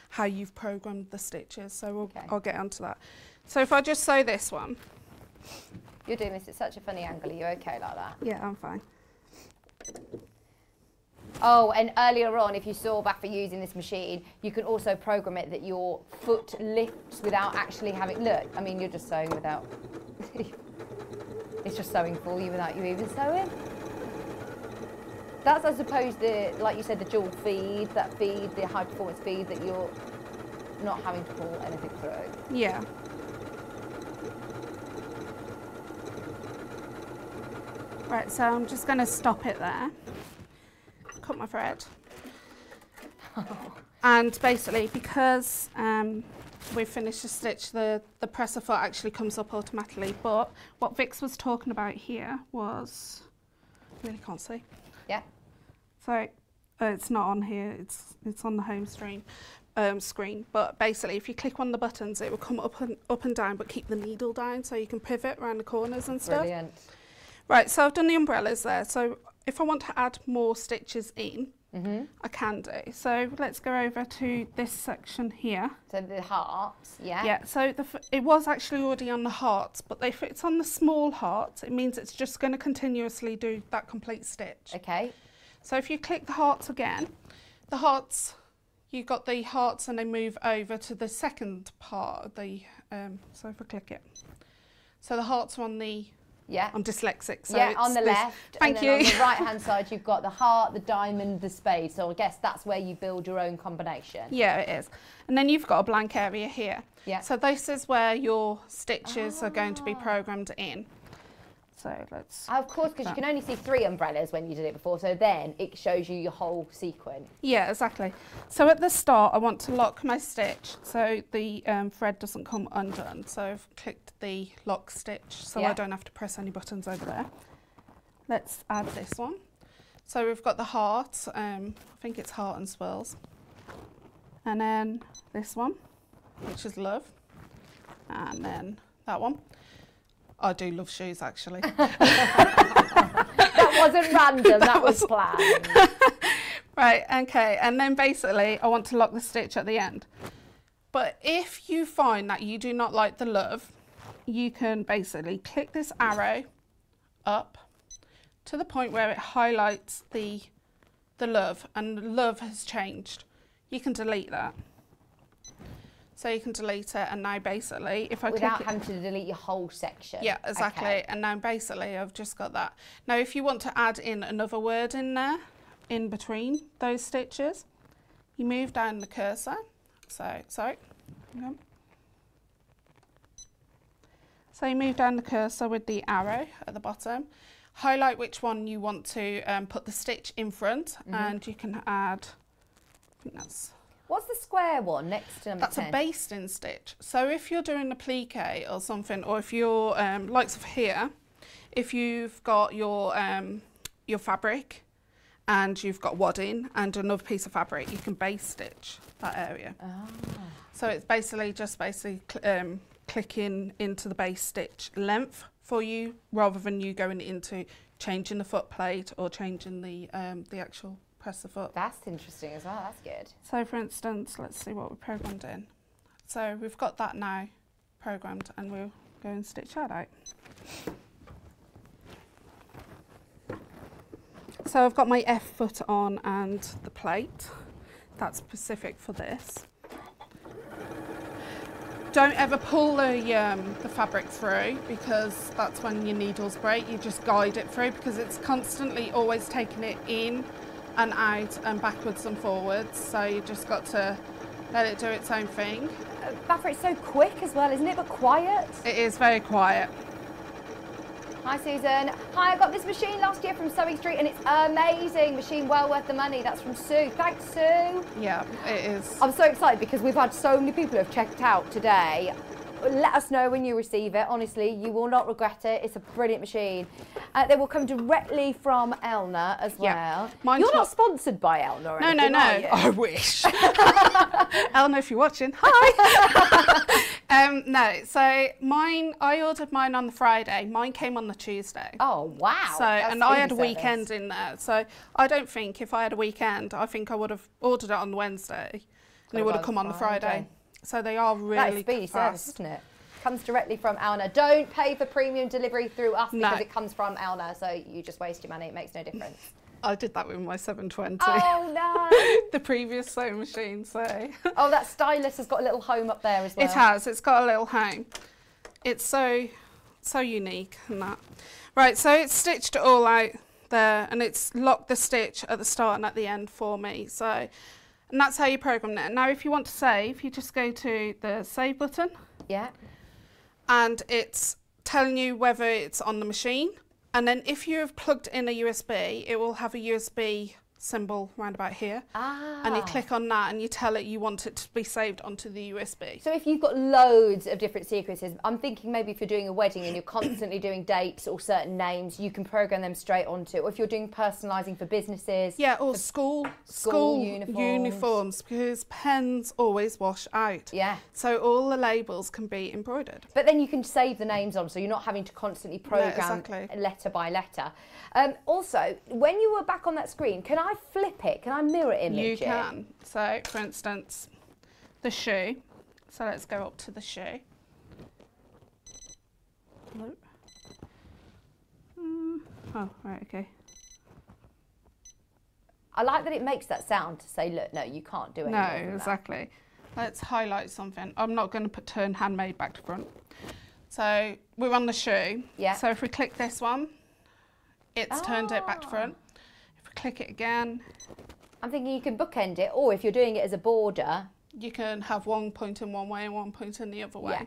how you've programmed the stitches. So I'll get onto that. So if I just sew this one. You're doing this at such a funny angle. Are you okay like that? Yeah, I'm fine. Oh, and earlier on, if you saw back for using this machine, you can also program it that your foot lifts without actually having... Look, I mean, you're just sewing without... It's just sewing for you without you even sewing. That's, I suppose, like you said, the dual feed, the high performance feed that you're not having to pull anything through. Yeah. Right, so I'm just going to stop it there. Cut my thread. And basically, because we've finished the stitch, the presser foot actually comes up automatically. But what Vix was talking about here was, really can't see. Yeah. So it's not on here. It's on the home screen. But basically, if you click on the buttons, it will come up and down, but keep the needle down so you can pivot around the corners and stuff. Brilliant. Right, so I've done the umbrellas there. So if I want to add more stitches in, I can do. So let's go over to this section here. So the hearts, yeah? Yeah, so it was actually already on the hearts, but if it's on the small hearts, it means it's just going to continuously do that complete stitch. Okay. So if you click the hearts again, the hearts, you've got the hearts and they move over to the second part of the, so if I click it. So the hearts are on the, I'm dyslexic. So yeah, on the left. Thank you. On the right hand side, you've got the heart, the diamond, the spade. So I guess that's where you build your own combination. Yeah, it is. And then you've got a blank area here. Yeah. So this is where your stitches are going to be programmed in. So let's... Of course, because you can only see 3 umbrellas when you did it before, so then it shows you your whole sequence. Yeah, exactly. So at the start, I want to lock my stitch so the thread doesn't come undone. So I've clicked the lock stitch so I don't have to press any buttons over there. Let's add this one. So we've got the heart, I think it's heart and swirls. And then this one, which is love. And then that one. I do love shoes, actually. That wasn't random, that was planned. Right, okay, and then basically I want to lock the stitch at the end. But if you find that you do not like the love, you can basically click this arrow up to the point where it highlights the love, and the love has changed. You can delete that. So you can delete it, and now basically if I without click having to delete your whole section. Yeah, exactly. Okay. And now basically I've just got that. Now if you want to add in another word in there, in between those stitches, you move down the cursor. So you move down the cursor with the arrow at the bottom, highlight which one you want to put the stitch in front, and you can add, I think that's... What's the square one next to number 10? That's a basting stitch. So if you're doing a plique or something, or if you're, likes of here, if you've got your fabric and you've got wadding and another piece of fabric, you can base stitch that area. Oh. So it's basically just clicking into the base stitch length for you, rather than you going into changing the foot plate or changing the actual press the foot. That's interesting as well, that's good. So for instance, let's see what we programmed in. So we've got that now programmed, and we'll go and stitch that out. So I've got my F foot on and the plate. That's specific for this. Don't ever pull the fabric through, because that's when your needles break. You just guide it through, because it's constantly always taking it in and out and backwards and forwards, so you just got to let it do its own thing. Fabric's so quick as well, isn't it, but quiet? It is very quiet. Hi Susan. Hi, I got this machine last year from Sewing Street and it's amazing. Machine well worth the money. That's from Sue. Thanks, Sue. Yeah, it is. I'm so excited because we've had so many people who have checked it out today. Let us know when you receive it. Honestly, you will not regret it. It's a brilliant machine. They will come directly from Elna as well. Yeah. You're not sponsored by Elna or anything, No. are you? I wish. Elna, if you're watching, hi. No, so mine, I ordered mine on the Friday. Mine came on the Tuesday. Oh, wow. So, and I had a weekend in there. So I don't think if I had a weekend, I think I would have ordered it on Wednesday and it would have come on the Friday. So they are really That is speedy service, isn't it? Comes directly from Elna. Don't pay for premium delivery through us because it comes from Elna, so you just waste your money. It makes no difference. I did that with my 720. Oh no! The previous sewing machine, so. Oh, that stylus has got a little home up there as well. It has. It's got a little home. It's so unique and that. Right, so it's stitched it all out there, and it's locked the stitch at the start and at the end for me. So. And that's how you program it. Now, if you want to save, you just go to the save button. Yeah. And it's telling you whether it's on the machine. And then if you have plugged in a USB, it will have a USB symbol round about here. And you click on that and you tell it you want it to be saved onto the USB. So if you've got loads of different sequences, I'm thinking maybe if you're doing a wedding and you're constantly doing dates or certain names, you can program them straight onto, or if you're doing personalising for businesses. Yeah, or school uniforms, because pens always wash out. Yeah. So all the labels can be embroidered. But then you can save the names on, so you're not having to constantly program letter by letter. Also, when you were back on that screen, can I flip it? Can I mirror image it? You can. So, for instance, the shoe. So let's go up to the shoe. Hello. Oh, right, okay. I like that it makes that sound to say, look, no, you can't do it. No, exactly. Let's highlight something. I'm not going to turn handmade back to front. So we're on the shoe. Yeah. So if we click this one, it's turned it back to front. If we click it again. I'm thinking you can bookend it, or if you're doing it as a border. You can have one pointing one way and one pointing the other way. Yeah.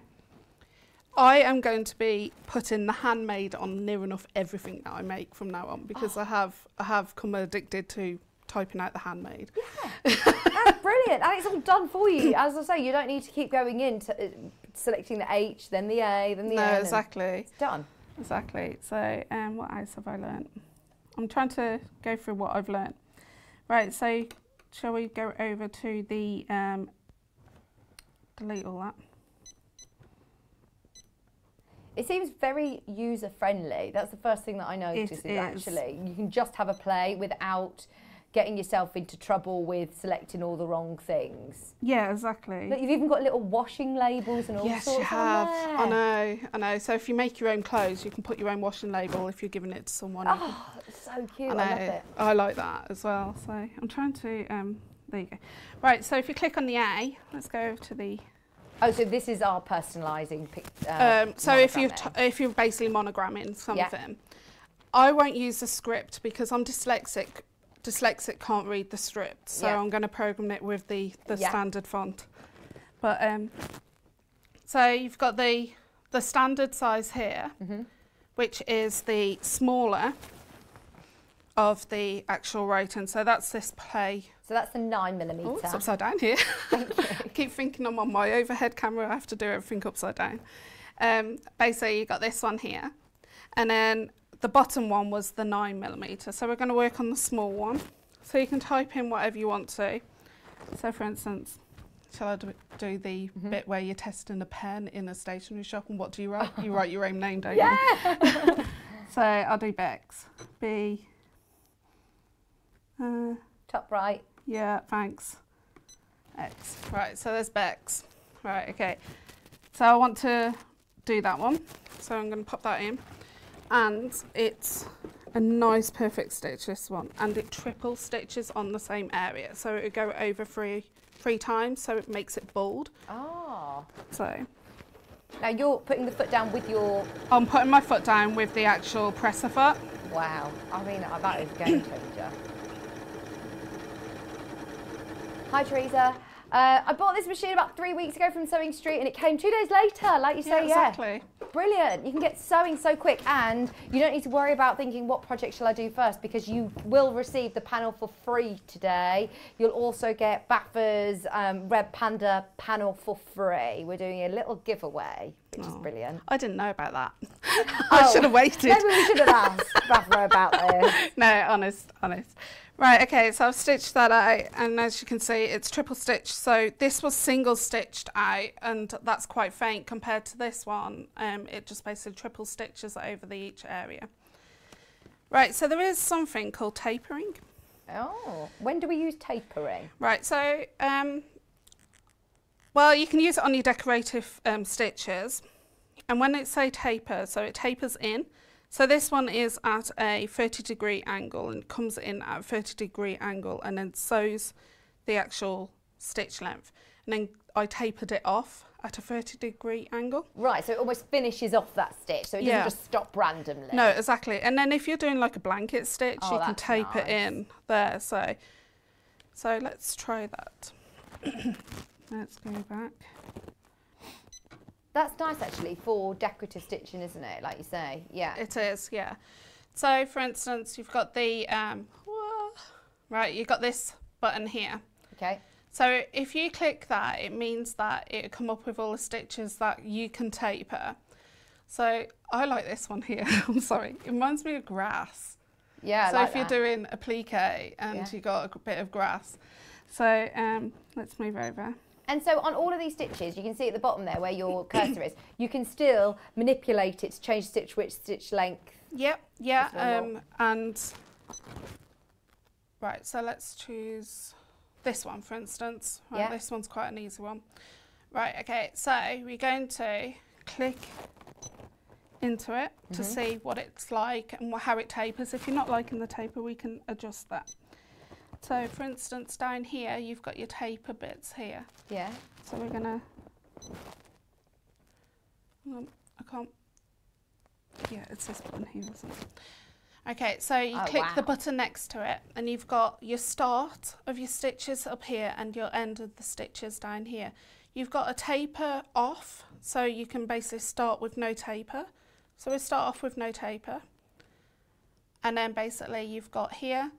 I am going to be putting the handmade on near enough everything that I make from now on, because I have come addicted to typing out the handmade. Yeah, that's brilliant, and it's all done for you. As I say, you don't need to keep going in to selecting the H, then the A, then the N. No, exactly. It's done. Exactly. So, what else have I learnt? I'm trying to go through what I've learnt. Right. So, shall we go over to the delete all that? It seems very user-friendly. That's the first thing that I noticed. Actually, you can just have a play without getting yourself into trouble with selecting all the wrong things. Yeah, exactly. But you've even got little washing labels and all sorts. Yes, you have. On there. I know. So if you make your own clothes, you can put your own washing label if you're giving it to someone. Oh, it's so cute. I love it. I like that as well. So I'm trying to. There you go. Right. So if you click on the A, let's go to the. Oh, so this is our personalising. So if you're basically monogramming something, I won't use the script because I'm dyslexic. Dyslexic can't read the script, so I'm going to program it with the standard font. But so you've got the standard size here, which is the smaller of the actual writing. So that's this play. So that's the 9mm. Oh, it's upside down here. Thank you. I keep thinking I'm on my overhead camera. I have to do everything upside down. Basically, you got this one here, and then the bottom one was the 9mm. So we're going to work on the small one. So you can type in whatever you want to. So for instance, shall I do the bit where you're testing a pen in a stationery shop, and what do you write? You write your own name, don't you? So I'll do Bex. B. Top right. Yeah, thanks. X. Right, so there's Bex. Right, okay. So I want to do that one. So I'm going to pop that in. And it's a nice perfect stitch, this one. And it triple stitches on the same area. So it would go over three times, so it makes it bold. Oh. So. Now you're putting the foot down with your... I'm putting my foot down with the actual presser foot. Wow. I mean, that is a game changer. Hi, Teresa. I bought this machine about 3 weeks ago from Sewing Street, and it came 2 days later, like you say. Yeah, exactly. Brilliant. You can get sewing so quick, and you don't need to worry about thinking, what project shall I do first, because you will receive the panel for free today. You'll also get Baffa's Red Panda panel for free. We're doing a little giveaway, which is brilliant. I didn't know about that. I should have waited. Maybe we should have asked Baffa about this. No, honest. Right, okay, so I've stitched that out, and as you can see, it's triple stitched. So this was single stitched out, and that's quite faint compared to this one. It just basically triple stitches over each area. Right, so there is something called tapering. Oh, when do we use tapering? Right, so, well, you can use it on your decorative stitches. And when it say taper, so it tapers in. So this one is at a 30-degree angle and comes in at a 30-degree angle and then sews the actual stitch length. And then I tapered it off at a 30-degree angle. Right, so it almost finishes off that stitch, so it doesn't just stop randomly. No, exactly. And then if you're doing like a blanket stitch, you can tape it in there. So let's try that. Let's go back. That's nice actually for decorative stitching, isn't it? Like you say, yeah. It is, yeah. So for instance, you've got the, right, you've got this button here. Okay. So if you click that, it means that it'll come up with all the stitches that you can taper. So I like this one here, I'm sorry. It reminds me of grass. Yeah, so if you're doing a plique and you've got a bit of grass. So let's move over. And so on all of these stitches, you can see at the bottom there where your cursor is, you can still manipulate it to change stitch width, stitch length. Yep, yeah, and right, so let's choose this one, for instance. Right, this one's quite an easy one. Right, okay, so we're going to click into it to see what it's like and how it tapers. If you're not liking the taper, we can adjust that. So for instance, down here, you've got your taper bits here. Yeah. So we're gonna, I can't, yeah, it's this button here, isn't it? Okay, so you click the button next to it and you've got your start of your stitches up here and your end of the stitches down here. You've got a taper off, so you can basically start with no taper. So we start off with no taper. And then basically you've got here,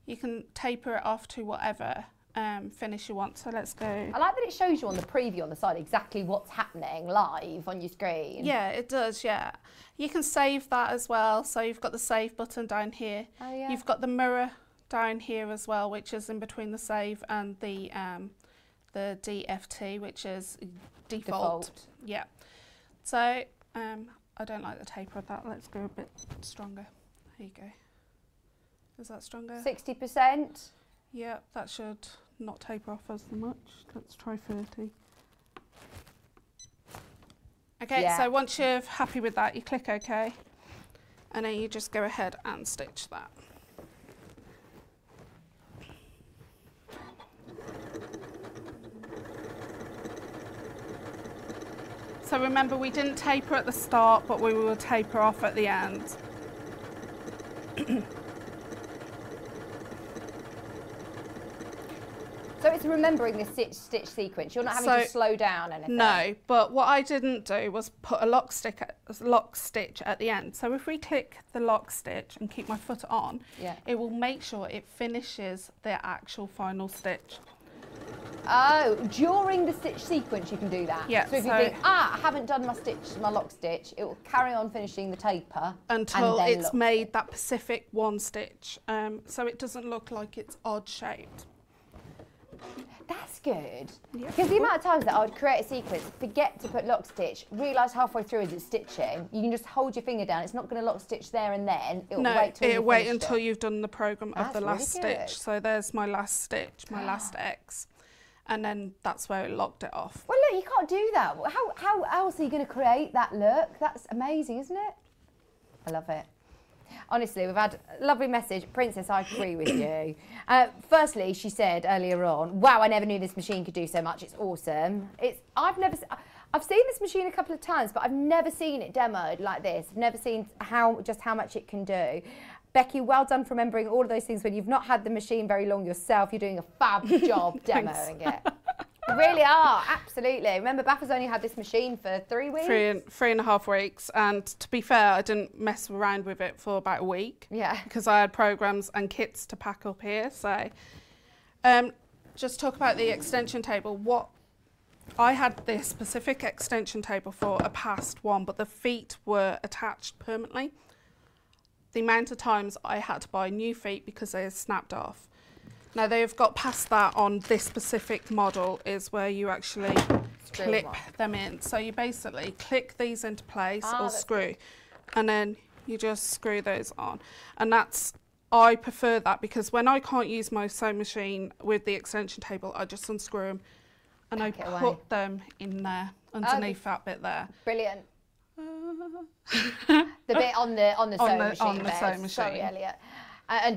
you can taper it off to whatever finish you want. So let's go. I like that it shows you on the preview on the side exactly what's happening live on your screen. Yeah, it does, yeah. You can save that as well. So you've got the save button down here. Oh, yeah. You've got the mirror down here as well, which is in between the save and the DFT, which is default. Yeah. So I don't like the taper of that. Let's go a bit stronger. There you go. Is that stronger? 60%. Yeah, that should not taper off as much. Let's try 30. Okay, Yeah. so once you're happy with that, you click OK, and then you just go ahead and stitch that. So remember, we didn't taper at the start, but we will taper off at the end. So it's remembering the stitch sequence. You're not having to slow down anything. No, but what I didn't do was put a lock stitch at the end. So if we click the lock stitch and keep my foot on, it will make sure it finishes the actual final stitch. Oh, during the stitch sequence you can do that. Yeah. So if you think, I haven't done my lock stitch, it will carry on finishing the taper until and then it's made that specific one stitch, so it doesn't look like it's odd shaped. That's good. Yeah. Because the amount of times that I would create a sequence, forget to put lock stitch, realise halfway through as it's stitching, you can just hold your finger down. It's not going to lock stitch there and then. It'll wait until you've done the program of the last really stitch. So there's my last stitch, my last X, and then that's where it locked it off. Well, look, you can't do that. How else are you going to create that look? That's amazing, isn't it? I love it. Honestly, we've had a lovely message. Princess, I agree with you. Firstly, she said earlier on, wow, I never knew this machine could do so much. It's awesome. I've seen this machine a couple of times, but I've never seen it demoed like this. I've never seen just how much it can do. Becky, well done for remembering all of those things when you've not had the machine very long yourself. You're doing a fab job demoing it. You really are, absolutely. Remember, Baffa's only had this machine for 3 weeks? 3.5 weeks, and to be fair, I didn't mess around with it for about a week. Yeah. Because I had programs and kits to pack up here, so. Just talk about the extension table. I had this specific extension table for a past one, but the feet were attached permanently. The amount of times I had to buy new feet because they had snapped off. Now they've got past that on this specific model is where you actually clip them in. So you basically click these into place or screw, and then you just screw those on. And I prefer that because when I can't use my sewing machine with the extension table, I just unscrew them and I put them in there underneath that bit there. Brilliant. The bit on the sewing machine. On the sewing machine. Sorry, Elliot.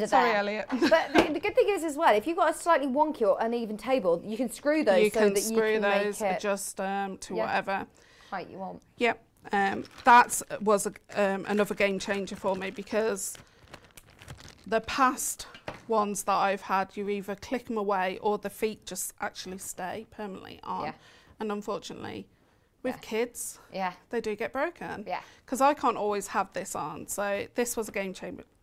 Sorry, Elliot. But the good thing is as well, if you've got a slightly wonky or uneven table, you can screw those adjust to whatever height you want. Yep. That was another game changer for me because the past ones that I've had, you either click them away or the feet just actually stay permanently on. Yeah. And unfortunately, with kids, they do get broken. Yeah. Because I can't always have this on, so this was a game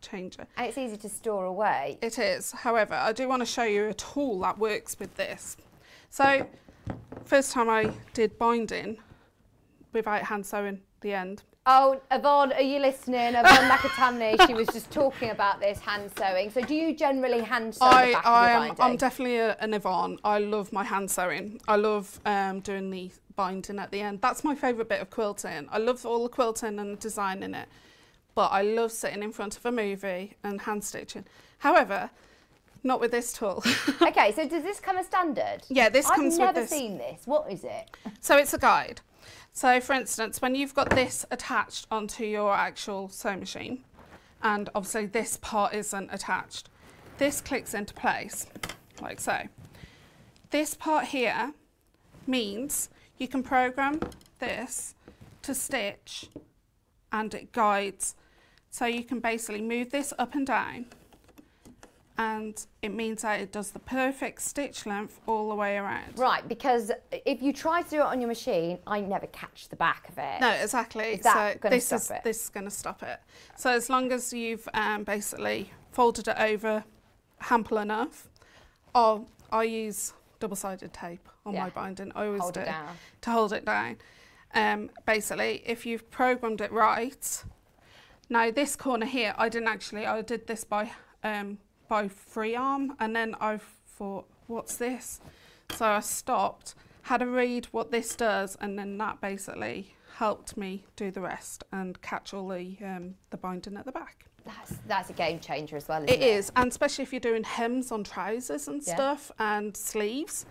changer. And it's easy to store away. It is. However, I do want to show you a tool that works with this. So, first time I did binding without hand sewing the end. Oh, Yvonne, are you listening? Yvonne McAtamney, she was just talking about this hand sewing. So do you generally hand sew the back of your binding? I'm definitely an Yvonne. I love my hand sewing. I love doing the binding at the end. That's my favourite bit of quilting. I love all the quilting and the design in it, but I love sitting in front of a movie and hand stitching. However, not with this tool. Okay, so does this come as standard? Yeah, this comes with this. I've never seen this. What is it? So it's a guide. So for instance, when you've got this attached onto your actual sewing machine, and obviously this part isn't attached, this clicks into place, like so. This part here means you can program this to stitch and it guides. So you can basically move this up and down and it means that it does the perfect stitch length all the way around. Right, because if you try to do it on your machine, I never catch the back of it. No, exactly. Is that going to stop it? This is going to stop it. So as long as you've basically folded it over ample enough, I use double-sided tape on my binding. I always do to hold it down. Basically, if you've programmed it right, now this corner here, I did this by free arm, and then I thought, what's this? So I stopped, had a read what this does, and then that basically helped me do the rest and catch all the binding at the back. That's a game changer as well, isn't it? It is, and especially if you're doing hems on trousers and stuff and sleeves,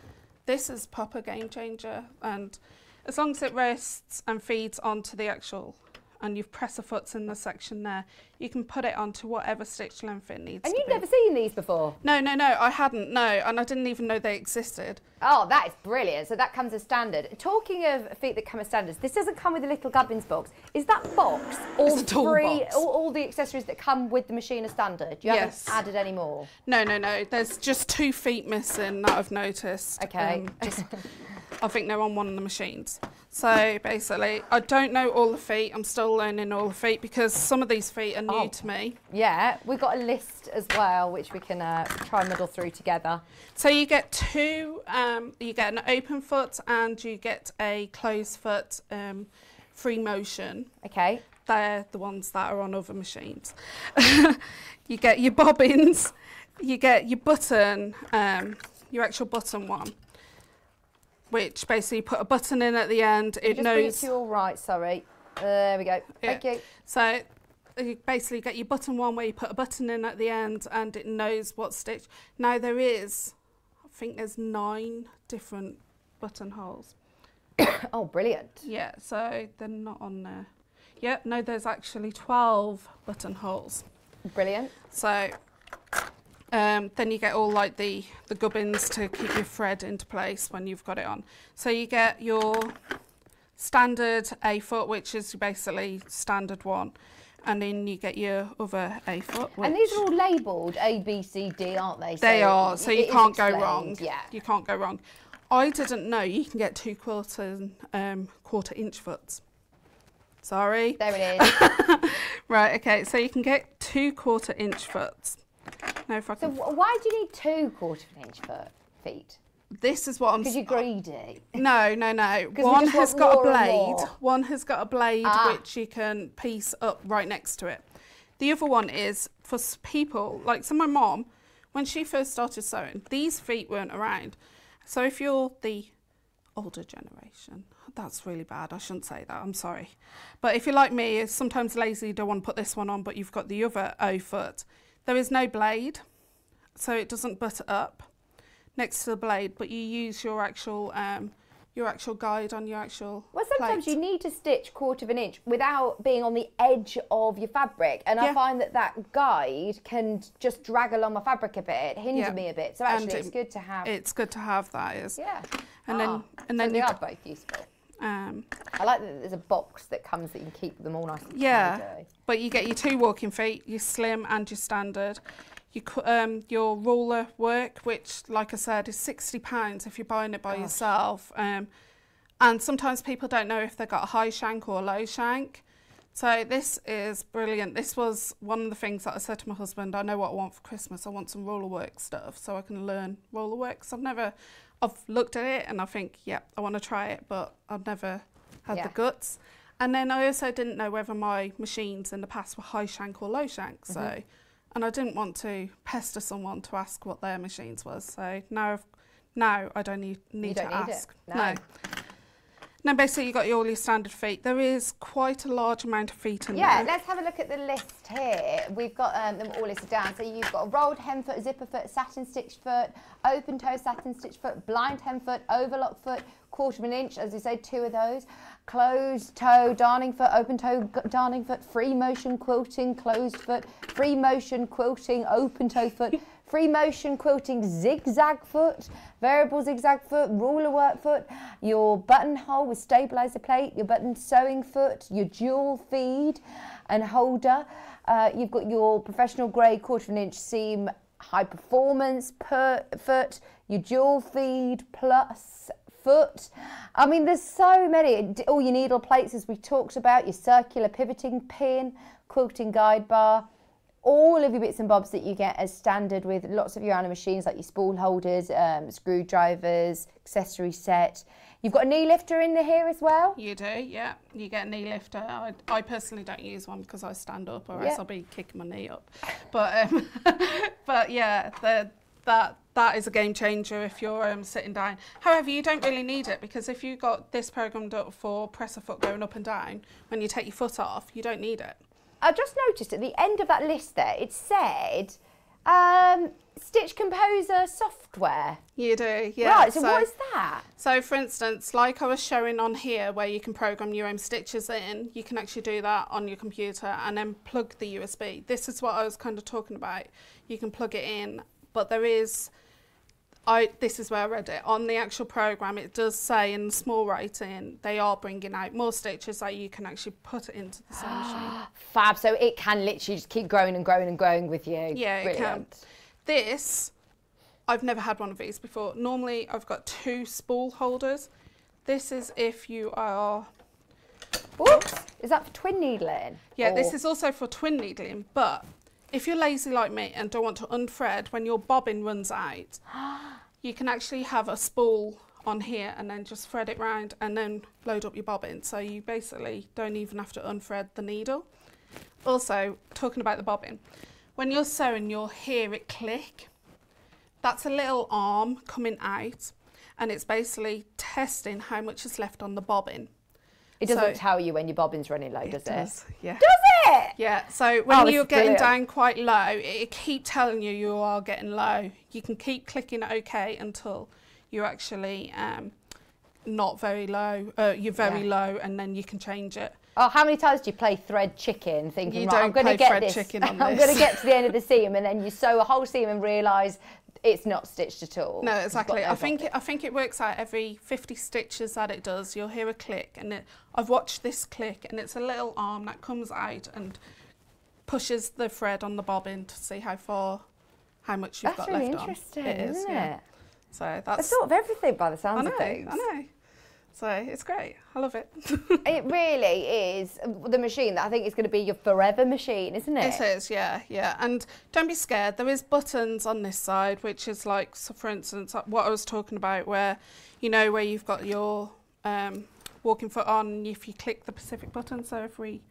this is proper game changer. And as long as it rests and feeds onto the actual, and you've pressed the foots in the section there, you can put it onto whatever stitch length it needs to be. And you've never seen these before? No, I hadn't, no, and I didn't even know they existed. Oh, that is brilliant. So that comes as standard. Talking of feet that come as standards, this doesn't come with a little gubbins box. Is that box all free, all the accessories that come with the machine are standard? You haven't added any more? No. There's just 2 feet missing that I've noticed. Okay. I think they're on one of the machines. So basically, I don't know all the feet. I'm still learning all the feet because some of these feet are new to me. Yeah, we've got a list as well, which we can try and muddle through together. So you get 2, you get an open foot and you get a closed foot free motion. Okay. They're the ones that are on other machines. You get your bobbins, you get your button, your actual button one, which basically you put a button in at the end. It knows. Just bring it to your right, sorry. There we go. Thank you. So you basically get your button one where you put a button in at the end and it knows what stitch. Now there is, I think there's 9 different buttonholes. Oh, brilliant. Yeah, so they're not on there. Yeah, no, there's actually 12 buttonholes. Brilliant. So then you get all like the gubbins to keep your thread into place when you've got it on. So you get your standard A foot, which is basically standard one, and then you get your other A foot. And these are all labelled A, B, C, D, aren't they? They are, so you can't go explained, wrong. Yeah. You can't go wrong. I didn't know you can get 2 quarter-inch foots. Sorry. There it is. Right, okay, so you can get 2 quarter-inch foots. Now if I can... So why do you need 2 quarter-inch feet? This is what I'm... Because you're greedy. No. One has got a blade. One has got a blade which you can piece up right next to it. The other one is for people, like, so my mom, when she first started sewing, these feet weren't around. So if you're the older generation, that's really bad, I shouldn't say that, I'm sorry. But if you're like me, sometimes lazy, you don't want to put this one on, but you've got the other O foot. There is no blade, so it doesn't butt up next to the blade, but you use your actual guide on your actual Well, sometimes plate. you need to stitch 1/4 of an inch without being on the edge of your fabric, and I find that guide can just drag along my fabric a bit, hinder me a bit. So actually, it's good to have. It's good to have that. Is and then so they are both useful. I like that there's a box that comes that you can keep them all nice and tidy. But you get your 2 walking feet, your slim and your standard. Your ruler work, which, like I said, is £60 if you're buying it by yourself. And sometimes people don't know if they've got a high shank or a low shank. So this is brilliant. This was one of the things that I said to my husband, I know what I want for Christmas. I want some ruler work stuff so I can learn ruler work. So I've looked at it and I think, I want to try it, but I've never had the guts. And then I also didn't know whether my machines in the past were high shank or low shank. So. And I didn't want to pester someone to ask what their machines was. So now I don't need to ask. No. Now basically you've got all your standard feet. There is quite a large amount of feet in there. Yeah, let's have a look at the list here. We've got them all listed down. So you've got a rolled hem foot, zipper foot, satin stitched foot, open toe satin stitched foot, blind hem foot, overlock foot, 1/4 of an inch, as you say, 2 of those. Closed toe darning foot, open toe darning foot, free motion quilting, closed foot, free motion quilting, open toe foot, free motion quilting zigzag foot, variable zigzag foot, ruler work foot, your buttonhole with stabilizer plate, your button sewing foot, your dual feed and holder. You've got your professional grade 1/4 inch seam high performance foot, your dual feed plus foot. I mean, there's so many. All your needle plates, as we talked about, your circular pivoting pin, quilting guide bar, all of your bits and bobs that you get as standard with lots of your Elna machines, like your spool holders, screwdrivers, accessory set. You've got a knee lifter in here as well? You do, yeah. You get a knee lifter. I personally don't use one because I stand up, or else I'll be kicking my knee up. But but yeah, that is a game changer if you're sitting down. However, you don't really need it, because if you got this programmed up for presser foot going up and down, when you take your foot off, you don't need it. I just noticed at the end of that list there, it said Stitch Composer software. You do, yeah. Right, so what is that? So for instance, like I was showing on here, where you can program your own stitches in, you can actually do that on your computer and then plug the USB. This is what I was kind of talking about. You can plug it in, but there is, this is where I read it, on the actual program it does say in small writing they are bringing out more stitches that you can actually put it into the sewing machine. Fab, so it can literally just keep growing and growing and growing with you. Yeah, Brilliant. it can. This, I've never had one of these before. Normally I've got 2 spool holders. This is if you are... Oops, is that for twin needling? Yeah, this is also for twin needling, but if you're lazy like me and don't want to unthread when your bobbin runs out, you can actually have a spool on here and then just thread it round and then load up your bobbin. So you basically don't even have to unthread the needle. Also, talking about the bobbin, when you're sewing, you'll hear it click. That's a little arm coming out, and it's basically testing how much is left on the bobbin. It doesn't tell you when your bobbin's running low, does it? Does, yeah. Does it? Yeah, so when you're getting brilliant. down quite low, it keeps telling you you are getting low. You can keep clicking OK until you're actually not very low, you're very low, and then you can change it. Oh, how many times do you play thread chicken thinking, You right, I'm don't going to play get thread this, chicken on I'm this. going to get to the end of the seam, and then you sew a whole seam and realise it's not stitched at all. No, exactly. No I think it works out every 50 stitches that it does. You'll hear a click, and I've watched this click, and it's a little arm that comes out and pushes the thread on the bobbin to see how much you've got really left on. interesting, It is, isn't yeah. it? So that's It's sort of everything by the sounds of I things. know. So it's great. I love it. It really is the machine that I think is going to be your forever machine, isn't it? It is, yeah, yeah. And don't be scared. There is buttons on this side, which is like, so for instance, what I was talking about, where, you know, where you've got your walking foot on, if you click the Pacific button. So if we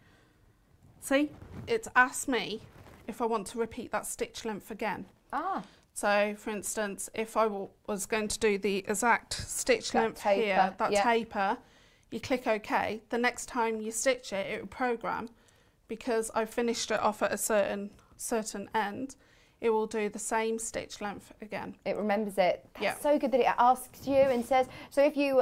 see, it's asked me if I want to repeat that stitch length again. Ah. So, for instance, if I was going to do the exact stitch length here, that taper, you click OK. The next time you stitch it, it will program, because I finished it off at a certain end, it will do the same stitch length again. It remembers it. That's Yeah. so good that it asks you and says, so if you,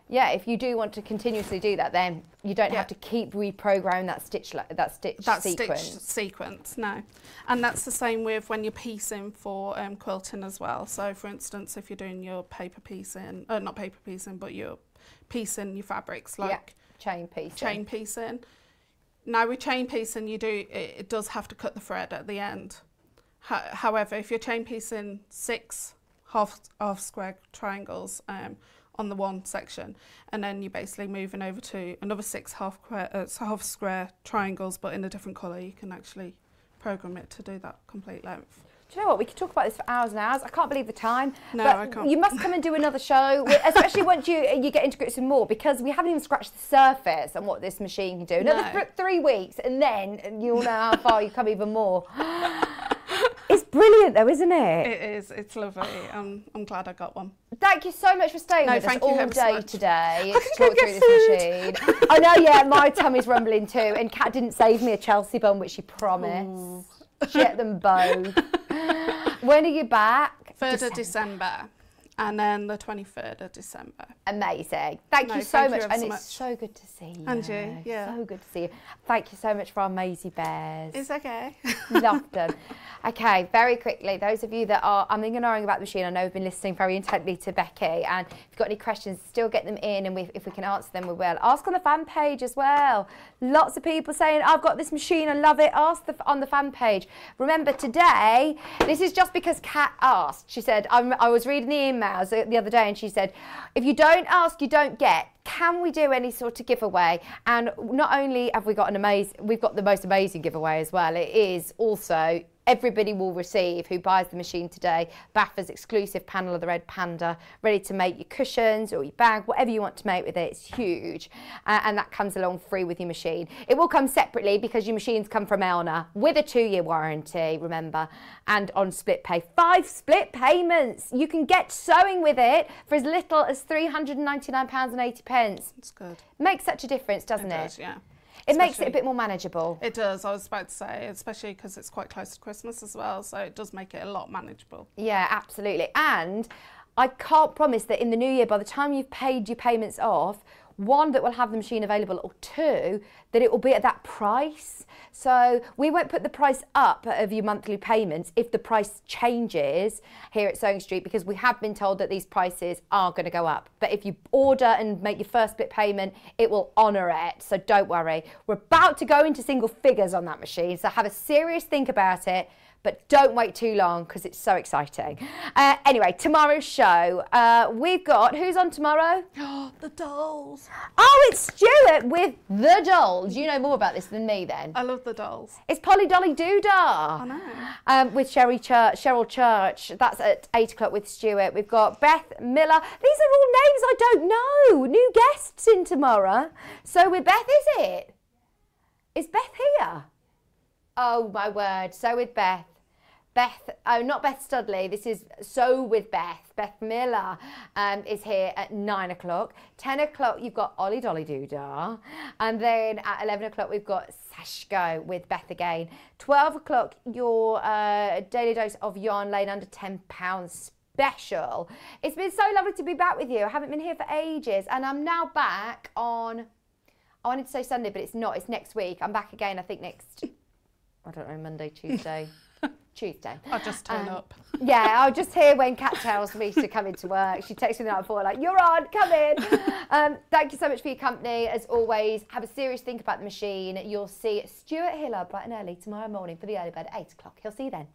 if you do want to continuously do that, then you don't have to keep reprogramming that stitch sequence. No. And that's the same with when you're piecing for quilting as well. So for instance, if you're doing your paper piecing, not paper piecing, but you're piecing your fabrics, like chain piecing. Chain piecing. Now with chain piecing, it does have to cut the thread at the end. However, if you're chain piecing 6 half square triangles on the one section, and then you're basically moving over to another 6 half square triangles, but in a different colour, you can actually program it to do that complete length. Do you know what? We could talk about this for hours and hours. I can't believe the time. No, but I can't. You must come and do another show, especially once you get into grips with more, because we haven't even scratched the surface on what this machine can do. Another 3 weeks, and then you'll know how far you come even more. It's brilliant though, isn't it? It is. It's lovely. I'm glad I got one. Thank you so much for staying with us all day today to talk through this machine. I know, yeah, my tummy's rumbling too, and Kat didn't save me a Chelsea bun, which she promised. She ate them both. When are you back? 3rd of December. And then the 23rd of December. Amazing. Thank you so much. And it's so good to see you. And you, yeah. So good to see you. Thank you so much for our Maisie bears. It's okay. Loved them. Okay, very quickly, those of you that are umming and ahhing about the machine, I know we've been listening very intently to Becky, and if you've got any questions, still get them in, and if we can answer them, we will. Ask on the fan page as well. Lots of people saying, I've got this machine, I love it. Ask on the fan page. Remember, today, this is just because Kat asked. She said, I was reading the emails the other day, and she said, if you don't ask, you don't get. Can we do any sort of giveaway? And not only have we got we've got the most amazing giveaway as well. It is also, everybody will receive, who buys the machine today, Baffa's exclusive panel of the Red Panda, ready to make your cushions or your bag, whatever you want to make with it. It's huge. And that comes along free with your machine. It will come separately because your machines come from Elna with a 2-year warranty, remember, and on split pay. 5 split payments. You can get sewing with it for as little as £399.80. It's good. Makes such a difference, doesn't it? It does, yeah. It makes it a bit more manageable. It does, I was about to say, especially because it's quite close to Christmas as well, so it does make it a lot manageable. Yeah, absolutely. And I can't promise that in the new year, by the time you've paid your payments off, 1, that we'll have the machine available, or 2, that it will be at that price. So we won't put the price up of your monthly payments if the price changes here at Sewing Street, because we have been told that these prices are going to go up. But if you order and make your first split payment, it will honour it. So don't worry. We're about to go into single figures on that machine, so have a serious think about it. But don't wait too long because it's so exciting. Anyway, tomorrow's show, we've got, who's on tomorrow? The dolls. Oh, it's Stuart with the dolls. You know more about this than me then. I love the dolls. It's Polly Dolly Doodah. I know. With Cheryl Church. That's at 8 o'clock with Stuart. We've got Beth Miller. These are all names I don't know. New guests in tomorrow. So with Beth, is it? Is Beth here? Oh, my word. So with Beth. Beth, oh, not Beth Studley, this is So with Beth. Beth Miller is here at 9 o'clock. 10 o'clock, you've got Ollie Dolly Doodah. And then at 11 o'clock, we've got Sashko with Beth again. 12 o'clock, your daily dose of yarn laying under £10 special. It's been so lovely to be back with you. I haven't been here for ages. And I'm now back on, I wanted to say Sunday, but it's not. It's next week. I'm back again, I think, next, I don't know, Monday, Tuesday. Tuesday. I'll just turn up. Yeah, I'll just hear when Kat tells me to come into work. She texts me the night before, like, you're on, come in. Thank you so much for your company. As always, have a serious think about the machine. You'll see Stuart Hiller bright and early tomorrow morning for the early bird at 8 o'clock. He'll see you then.